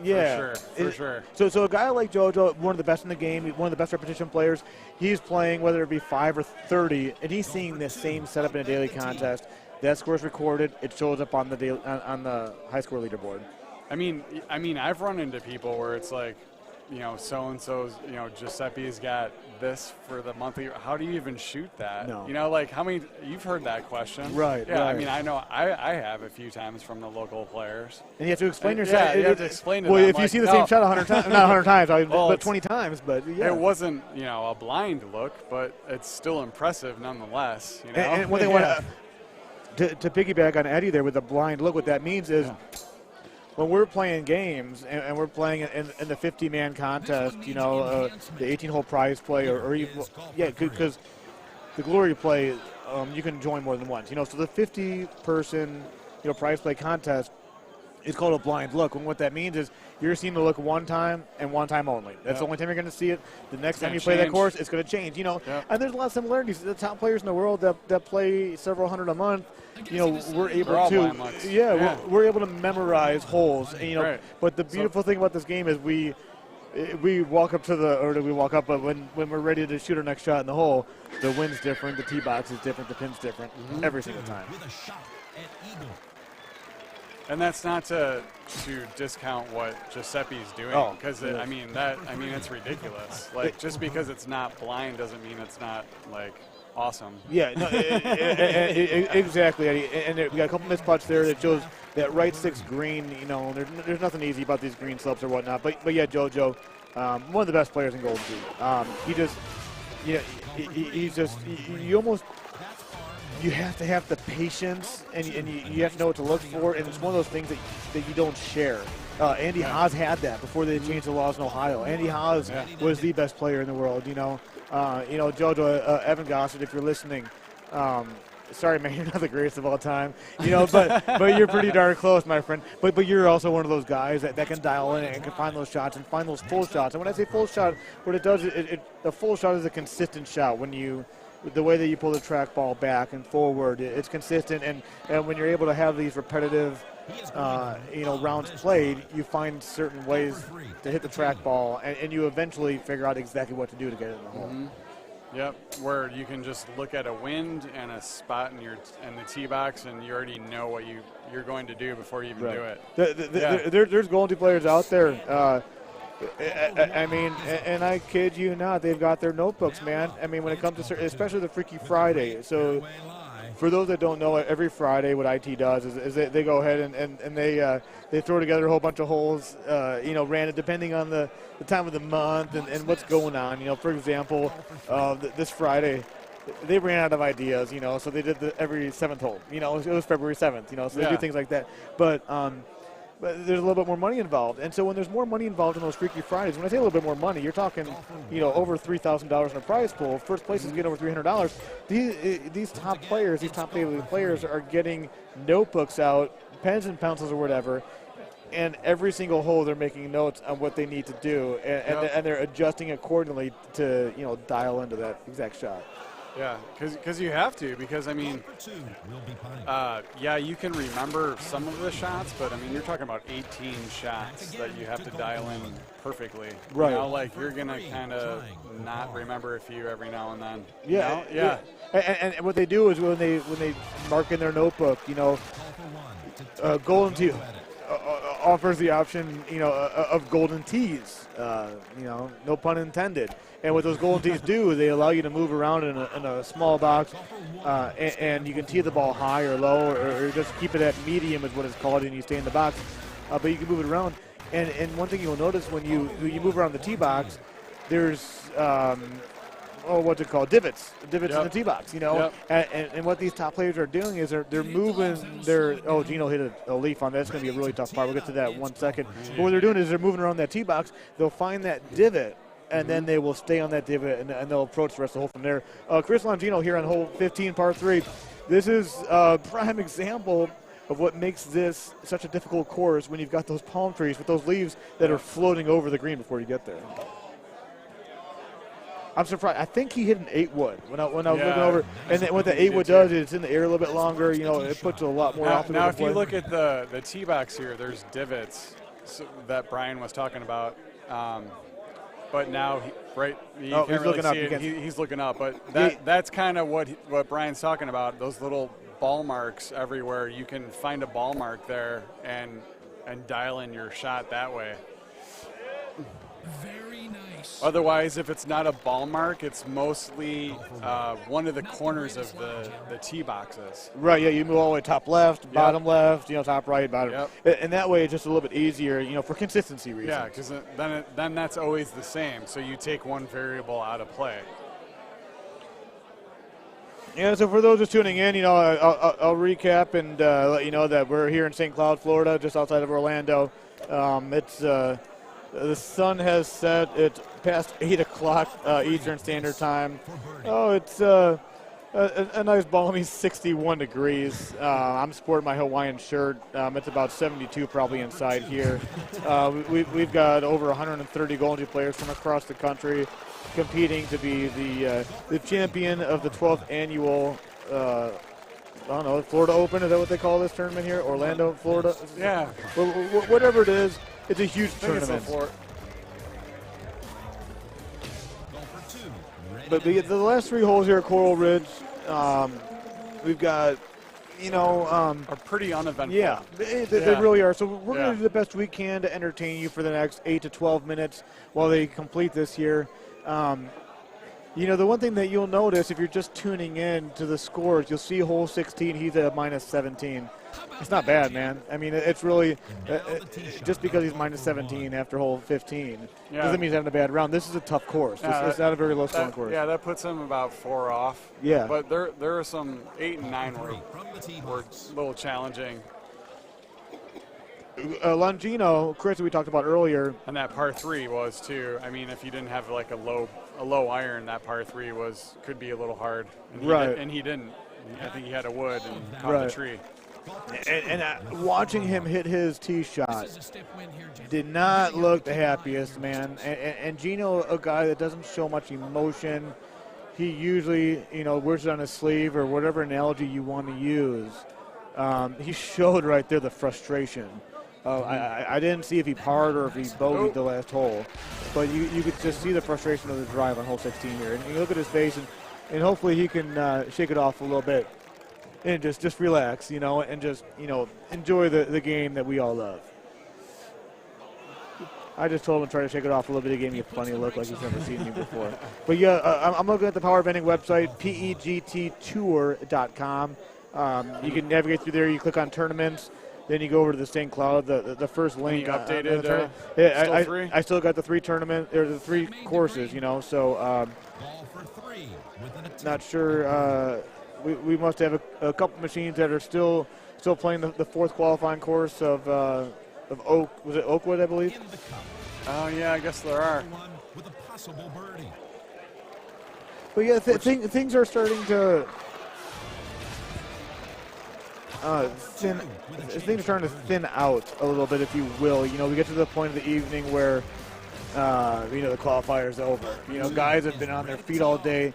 [SPEAKER 13] For sure.
[SPEAKER 8] So a guy like JoJo, one of the best in the game, one of the best repetition players, he's playing whether it be 5 or 30, and he's seeing the same setup in a daily contest. That score is recorded. It shows up on the high score leaderboard.
[SPEAKER 13] I mean, I've run into people where it's like, so-and-so's, Giuseppe's got this for the monthly. How do you even shoot that?
[SPEAKER 8] No.
[SPEAKER 13] How many, you've heard that question.
[SPEAKER 8] Right.
[SPEAKER 13] Yeah,
[SPEAKER 8] right.
[SPEAKER 13] I mean, I know I have a few times from the local players.
[SPEAKER 8] And you have to explain yourself.
[SPEAKER 13] Yeah, you have to explain it.
[SPEAKER 8] Well, if you see the same shot 100 times, not 100 times, but 20 times, but yeah.
[SPEAKER 13] It wasn't, a blind look, but it's still impressive nonetheless,
[SPEAKER 8] And one thing to piggyback on Eddie there with the blind look, what that means is when we're playing games and we're playing in the 50-man contest, the 18-hole prize play or even, because the glory play, you can join more than once. So the 50-person, prize play contest is called a blind look. And what that means is you're seeing the look one time and one time only. That's the only time you're going to see it. The next time you play that course, it's going to change. And there's a lot of similarities. The top players in the world that play several hundred a month, we're able to, we're able to memorize holes. But the beautiful thing about this game is we walk up but when we're ready to shoot our next shot in the hole, the wind's different, the tee box is different, the pin's different every single time.
[SPEAKER 13] And that's not to discount what Giuseppe's doing, because it's ridiculous. Like, just because it's not blind doesn't mean it's not awesome.
[SPEAKER 8] Yeah, no, exactly, Eddie. And we got a couple missed putts there that shows that right six green. There's nothing easy about these green slopes or whatnot. But yeah, JoJo, one of the best players in Golden Tee. You have to have the patience, and you have to know what to look for, and it's one of those things that you don't share. Andy Haas had that before they changed the laws in Ohio. Andy Haas was the best player in the world. JoJo, Evan Gossett, if you're listening, sorry, man, you're not the greatest of all time, but you're pretty darn close, my friend. But you're also one of those guys that can dial in and can find those shots and find those full shots. And when I say full shot, what it does, the full shot is a consistent shot. The way that you pull the trackball back and forward, it's consistent, and when you're able to have these repetitive, rounds played, you find certain ways to hit the trackball, and you eventually figure out exactly what to do to get it in the hole.
[SPEAKER 13] Yep, where you can just look at a wind and a spot in the tee box, and you already know what you're going to do before you even do it.
[SPEAKER 8] There's Golden Tee players out there. And I kid you not, they've got their notebooks, man. When it comes to, especially the Freaky Friday. So for those that don't know, every Friday what IT does is they go ahead and they throw together a whole bunch of holes, random, depending on the time of the month and what's going on. For example, this Friday, they ran out of ideas, so they did every seventh hole. It was February 7th, so they do things like that. But but there's a little bit more money involved. And so when there's more money involved in those Freaky Fridays, when I say a little bit more money, you're talking, over $3,000 in a prize pool. First place is getting over $300. These top players, these top daily players are getting notebooks out, pens and pencils or whatever, and every single hole they're making notes on what they need to do, and they're adjusting accordingly to, dial into that exact shot.
[SPEAKER 13] Yeah, because you have to, because, I mean, you can remember some of the shots, but, I mean, you're talking about 18 shots that you have to dial in perfectly.
[SPEAKER 8] Right.
[SPEAKER 13] You're going to kind of not remember a few every now and then.
[SPEAKER 8] Yeah.
[SPEAKER 13] Yeah.
[SPEAKER 8] And what they do is when they mark in their notebook, golden tee offers the option, of golden tees, no pun intended. And what those golden tees do, they allow you to move around in a small box, and you can tee the ball high or low, or just keep it at medium is what it's called, and you stay in the box. But you can move it around. And one thing you'll notice when you move around the tee box, there's what's it called? Divots in the tee box, And what these top players are doing is they're moving their. Oh, Gino hit a leaf on that. That's going to be a really tough part. We'll get to that in 1 second. But what they're doing is they're moving around that tee box. They'll find that divot, and then they will stay on that divot, and they'll approach the rest of the hole from there. Chris Longino here on hole 15, par 3. This is a prime example of what makes this such a difficult course when you've got those palm trees with those leaves that are floating over the green before you get there. I'm surprised. I think he hit an 8-wood when I was looking over. And then what the 8-wood does is it's in the air a little bit longer. It puts a lot more off.
[SPEAKER 13] Now, if you look at the tee box here, there's divots that Brian was talking about. But now, you can't really see it. He's looking up. But that's kind of what Brian's talking about, those little ball marks everywhere. You can find a ball mark there and dial in your shot that way.
[SPEAKER 6] Very nice.
[SPEAKER 13] Otherwise, if it's not a ball mark, it's mostly one of the corners of the tee boxes.
[SPEAKER 8] Right, yeah, you move all the way top left, bottom left, top right, bottom. Yep. And that way it's just a little bit easier, for consistency reasons.
[SPEAKER 13] Yeah, because then that's always the same. So you take one variable out of play.
[SPEAKER 8] Yeah, so for those just tuning in, I'll recap and let you know that we're here in St. Cloud, Florida, just outside of Orlando. The sun has set. It's past 8 o'clock Eastern Standard Time. Oh, it's a nice balmy 61 degrees. I'm sporting my Hawaiian shirt. It's about 72 probably inside here. We've got over 130 Golden Tee players from across the country competing to be the champion of the 12th annual Florida Open. Is that what they call this tournament here? Orlando, Florida?
[SPEAKER 13] Yeah.
[SPEAKER 8] Whatever it is. It's a huge tournament. But the last 3 holes here at Coral Ridge, we've got,
[SPEAKER 13] are pretty uneventful.
[SPEAKER 8] Yeah, they really are. So we're going to do the best we can to entertain you for the next 8 to 12 minutes while they complete this here. The one thing that you'll notice if you're just tuning in to the scores, you'll see hole 16, he's at a minus 17. It's not bad, man. I mean, it's really just because he's minus 17 after hole 15 doesn't mean he's having a bad round. This is a tough course. It's not a very low-scoring course.
[SPEAKER 13] Yeah, that puts him about 4 off.
[SPEAKER 8] Yeah.
[SPEAKER 13] But there are some 8 and 9 were a little challenging.
[SPEAKER 8] Longino, Chris, we talked about earlier.
[SPEAKER 13] And that par 3 was, too. I mean, if you didn't have like a low iron, that par 3 could be a little hard. And he didn't. I think he had a wood and caught the tree.
[SPEAKER 8] And watching him hit his tee shot did not look the happiest, man. And Gino, a guy that doesn't show much emotion, he usually, wears it on his sleeve or whatever analogy you want to use. He showed right there the frustration. I didn't see if he parred or if he bogeyed the last hole, but you could just see the frustration of the drive on hole 16 here. And you look at his face, and hopefully he can shake it off a little bit. And just relax, and just, enjoy the game that we all love. I just told him to try to shake it off a little bit. He gave me a funny look like he's never seen me before. But yeah, I'm looking at the Power Vending website, PEGTtour.com. You can navigate through there. You click on tournaments. Then you go over to the St. Cloud, the first link.
[SPEAKER 13] Updated.
[SPEAKER 8] I still got the 3 tournament. There's the 3 courses, So not sure. We must have a couple machines that are still playing the 4th qualifying course of was it Oakwood, I believe?
[SPEAKER 13] Oh yeah, I guess there are.
[SPEAKER 2] With a possible birdie.
[SPEAKER 8] But yeah, things are starting to things are starting to thin out a little bit, if you will. You know, we get to the point of the evening where the qualifier's over. You know, guys have been on their feet all day.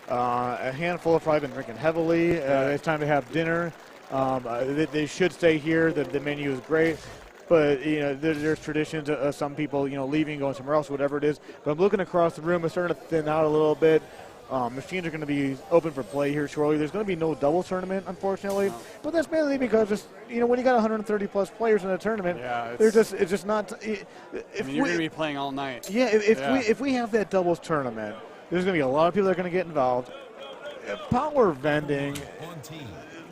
[SPEAKER 8] A handful have probably been drinking heavily. It's time to have dinner. They should stay here. The menu is great. But, you know, there's traditions of some people, you know, leaving, going somewhere else, whatever it is. But I'm looking across the room. It's starting to thin out a little bit. Machines are going to be open for play here shortly. There's going to be no double tournament, unfortunately. But that's mainly because, when you got 130-plus players in a tournament, it's just not.
[SPEAKER 13] You're going to be playing all night.
[SPEAKER 8] Yeah, if we have that doubles tournament, there's going to be a lot of people that are going to get involved. Power vending,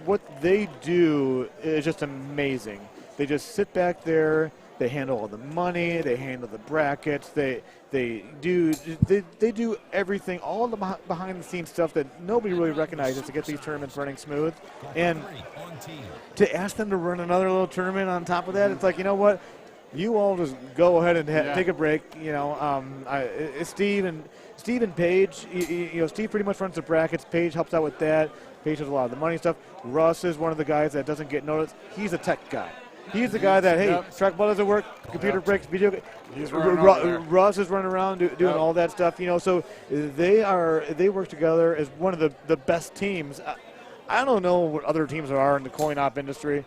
[SPEAKER 8] what they do is just amazing. They just sit back there. They handle all the money. They handle the brackets. They do everything, all the behind-the-scenes stuff that nobody really recognizes to get these tournaments running smooth. And to ask them to run another little tournament on top of that, it's like, you know what? You all just go ahead and take a break. You know, Steve and Paige. Steve pretty much runs the brackets. Paige helps out with that. Paige does a lot of the money stuff. Russ is one of the guys that doesn't get noticed. He's a tech guy. He's the guy that, trackball doesn't work, computer breaks, video. Russ is running around doing all that stuff, you know. So they work together as one of the best teams. I don't know what other teams there are in the coin op industry.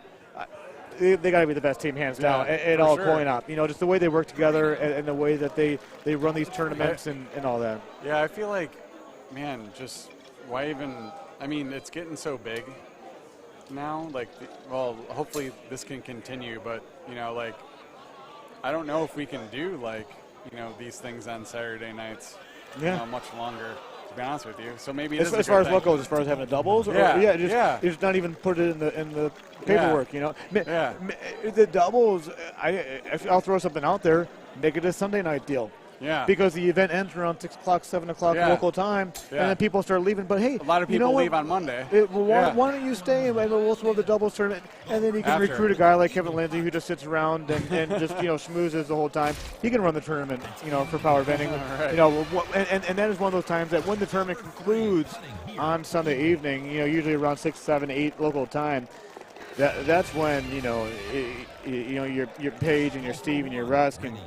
[SPEAKER 8] They got to be the best team, hands down, at all coin op. You know, just the way they work together and the way that they run these tournaments and all that.
[SPEAKER 13] Yeah, I feel like, man, just why even? I mean, it's getting so big now, hopefully this can continue, but I don't know if we can do these things on Saturday nights much longer, to be honest with you. So maybe
[SPEAKER 8] as far as what goes, as far as having doubles, just not even put it in the paperwork, you know. The doubles, I'll throw something out there, make it a Sunday night deal.
[SPEAKER 13] Yeah.
[SPEAKER 8] Because the event ends around 6 o'clock, 7 o'clock local time, and then people start leaving. But hey,
[SPEAKER 13] a lot of people leave on Monday.
[SPEAKER 8] Why don't you stay and we'll throw the doubles tournament, and then you can recruit a guy like Kevin Lindsay who just sits around and just schmoozes the whole time. He can run the tournament, for power vending.
[SPEAKER 13] Right.
[SPEAKER 8] And that is one of those times that when the tournament concludes on Sunday evening, usually around 6, 7, 8 local time. That's when your Paige and your Steve and your Russ can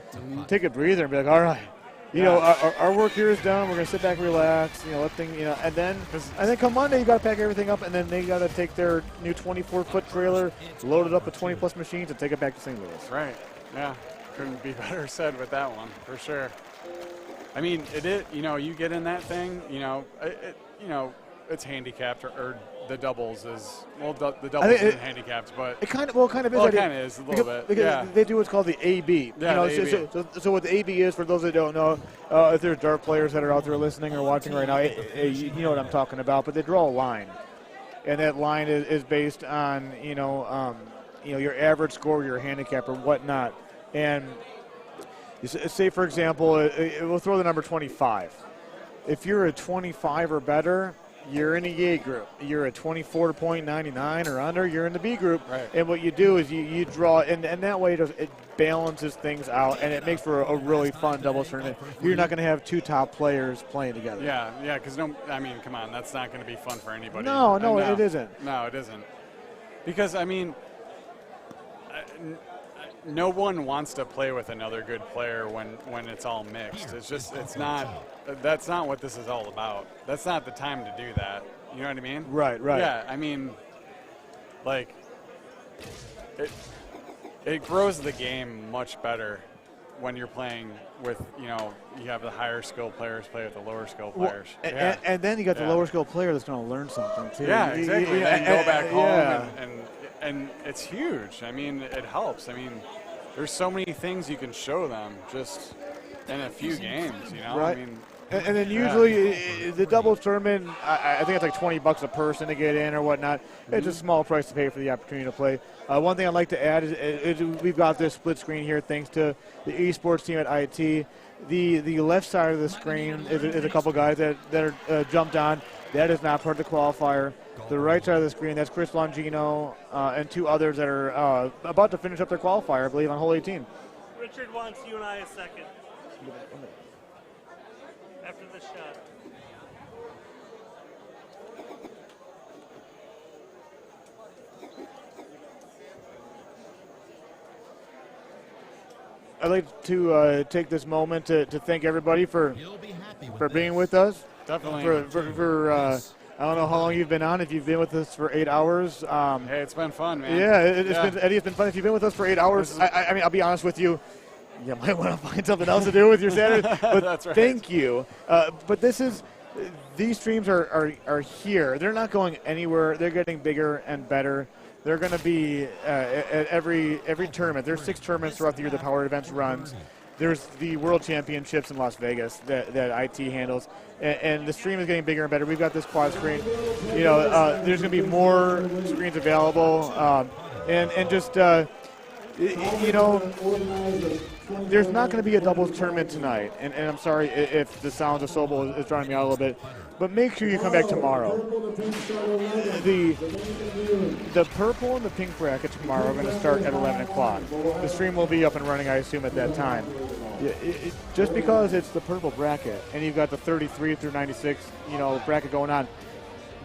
[SPEAKER 8] take a breather and be like, all right, our work here is done. We're gonna sit back, and relax, let things, and then come Monday you got to pack everything up, and then they got to take their new 24-foot trailer, load it up with 20+ machines, and take it back to St. Louis.
[SPEAKER 13] Right. Yeah. Couldn't be better said with that one for sure. I mean, you get in that thing, it's handicapped or the doubles is the doubles isn't handicapped, but
[SPEAKER 8] it kind of is.
[SPEAKER 13] Well, it kind of is a little bit.
[SPEAKER 8] Because they do what's called the AB. So what the AB is, for those that don't know, if there's dart players that are out there listening or watching right now, you know what I'm talking about. But they draw a line, and that line is based on your average score, your handicap, or whatnot. And say, for example, we'll throw the number 25. If you're a 25 or better, you're in a A group. You're at 24.99 or under, you're in the B group.
[SPEAKER 13] Right.
[SPEAKER 8] And what you do is you draw, and that way it balances things out, and it makes for a really fun doubles tournament. You're not going to have two top players playing together.
[SPEAKER 13] Yeah, because come on, that's not going to be fun for anybody.
[SPEAKER 8] No, it isn't.
[SPEAKER 13] No, it isn't. Because, no one wants to play with another good player when it's all mixed. That's not what this is all about. That's not the time to do that. You know what I mean?
[SPEAKER 8] Right.
[SPEAKER 13] Yeah, it grows the game much better when you're playing with, you have the higher skill players play with the lower skill players.
[SPEAKER 8] And then you got the lower skill player that's going to learn something too.
[SPEAKER 13] Yeah, exactly. And go back home and it's huge. It helps. There's so many things you can show them just in a few games,
[SPEAKER 8] Right. And then usually the doubles tournament, I think it's like $20 a person to get in or whatnot. It's a small price to pay for the opportunity to play. One thing I'd like to add is we've got this split screen here thanks to the esports team at IT. The left side of the screen is a couple guys that are jumped on. That is not part of the qualifier. the right side of the screen, that's Chris Longino and 2 others that are about to finish up their qualifier, I believe, on hole 18.
[SPEAKER 14] Richard wants you and I a second. After the shot.
[SPEAKER 8] I'd like to take this moment to thank everybody for being with us.
[SPEAKER 13] Definitely.
[SPEAKER 8] For I don't know how long you've been on. If you've been with us for 8 hours.
[SPEAKER 13] Hey, it's been fun, man.
[SPEAKER 8] Yeah, Eddie, it's been fun. If you've been with us for 8 hours, I mean, I'll be honest with you. You might want to find something else to do with your Saturday. But
[SPEAKER 13] That's right.
[SPEAKER 8] Thank you. But these streams are here. They're not going anywhere. They're getting bigger and better. They're going to be at every tournament. There's 6 tournaments throughout the year the Power Events runs. There's the World Championships in Las Vegas that IT handles, and the stream is getting bigger and better. We've got this quad screen. There's going to be more screens available, and just there's not going to be a doubles tournament tonight. And I'm sorry if the sounds of Sobel is drawing me out a little bit. But make sure you come back tomorrow. The purple and the pink brackets tomorrow are going to start at 11 o'clock. The stream will be up and running, I assume, at that time. Just because it's the purple bracket and you've got the 33 through 96, bracket going on,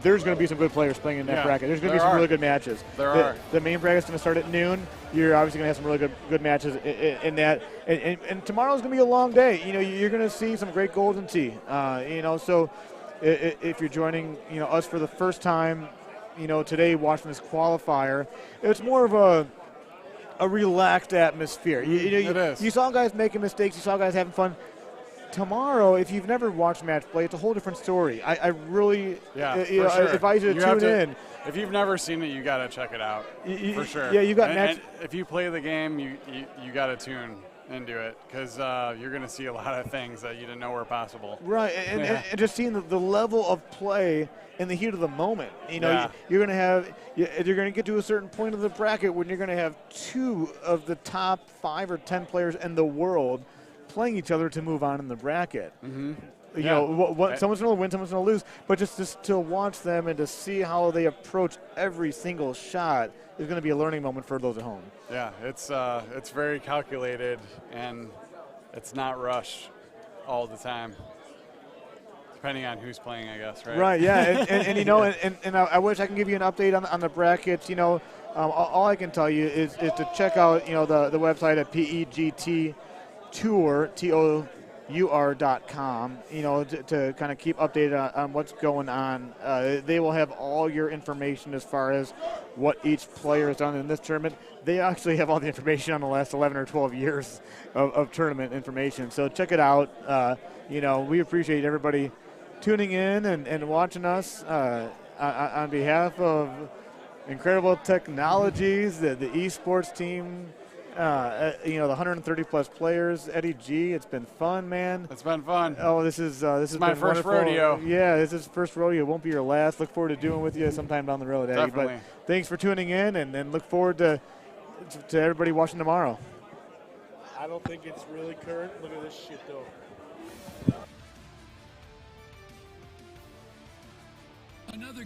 [SPEAKER 8] there's going to be some good players playing in that bracket. There's going to be some really good matches. The main bracket's going to start at noon. You're obviously going to have some really good matches in that. And tomorrow's going to be a long day. You're going to see some great Golden Tee. So if you're joining, us for the first time, today watching this qualifier, it's more of a relaxed atmosphere.
[SPEAKER 13] It is.
[SPEAKER 8] You saw guys making mistakes. You saw guys having fun. Tomorrow, if you've never watched match play, it's a whole different story. I really advise you to tune in.
[SPEAKER 13] If you've never seen it, you got to check it out for sure.
[SPEAKER 8] Yeah, you got match.
[SPEAKER 13] And if you play the game, you got to tune into it because you're going to see a lot of things that you didn't know were possible.
[SPEAKER 8] Right, and just seeing the level of play in the heat of the moment. You're going to get to a certain point of the bracket when you're going to have 2 of the top 5 or 10 players in the world playing each other to move on in the bracket.
[SPEAKER 13] Mm-hmm.
[SPEAKER 8] Someone's going to win, someone's going to lose, but just to watch them and to see how they approach every single shot is going to be a learning moment for those at home.
[SPEAKER 13] Yeah, it's very calculated and it's not rush all the time. Depending on who's playing, I guess, right?
[SPEAKER 8] Right, yeah, and I wish I can give you an update on the brackets. All I can tell you is to check out the website at PEGTtour.com, to kind of keep updated on what's going on. They will have all your information as far as what each player has done in this tournament. They actually have all the information on the last 11 or 12 years of tournament information. So check it out. We appreciate everybody tuning in and watching us on behalf of Incredible Technologies, the esports team. The 130-plus players, Eddie G. It's been fun, man.
[SPEAKER 13] It's been fun.
[SPEAKER 8] Oh, this is
[SPEAKER 13] my first rodeo.
[SPEAKER 8] Yeah, this is first rodeo. It won't be your last. Look forward to doing with you sometime down the road, Eddie.
[SPEAKER 13] Definitely.
[SPEAKER 8] But thanks for tuning in, and look forward to everybody watching tomorrow.
[SPEAKER 14] I don't think it's really current. Look at this shit, though.
[SPEAKER 6] Another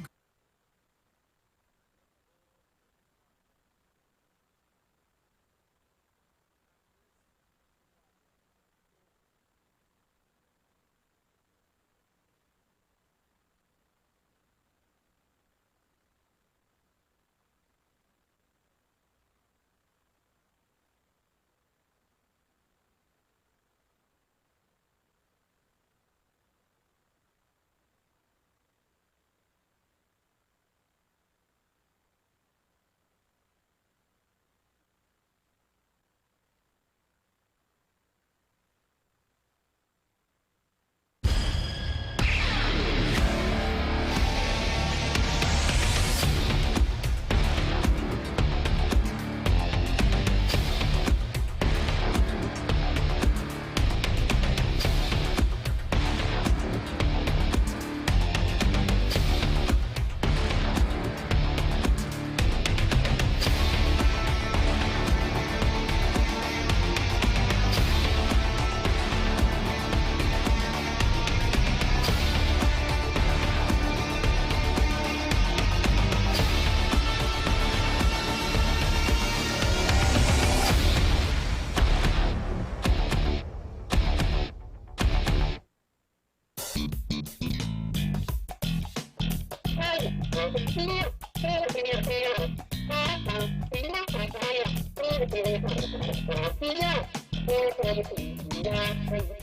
[SPEAKER 15] Yeah.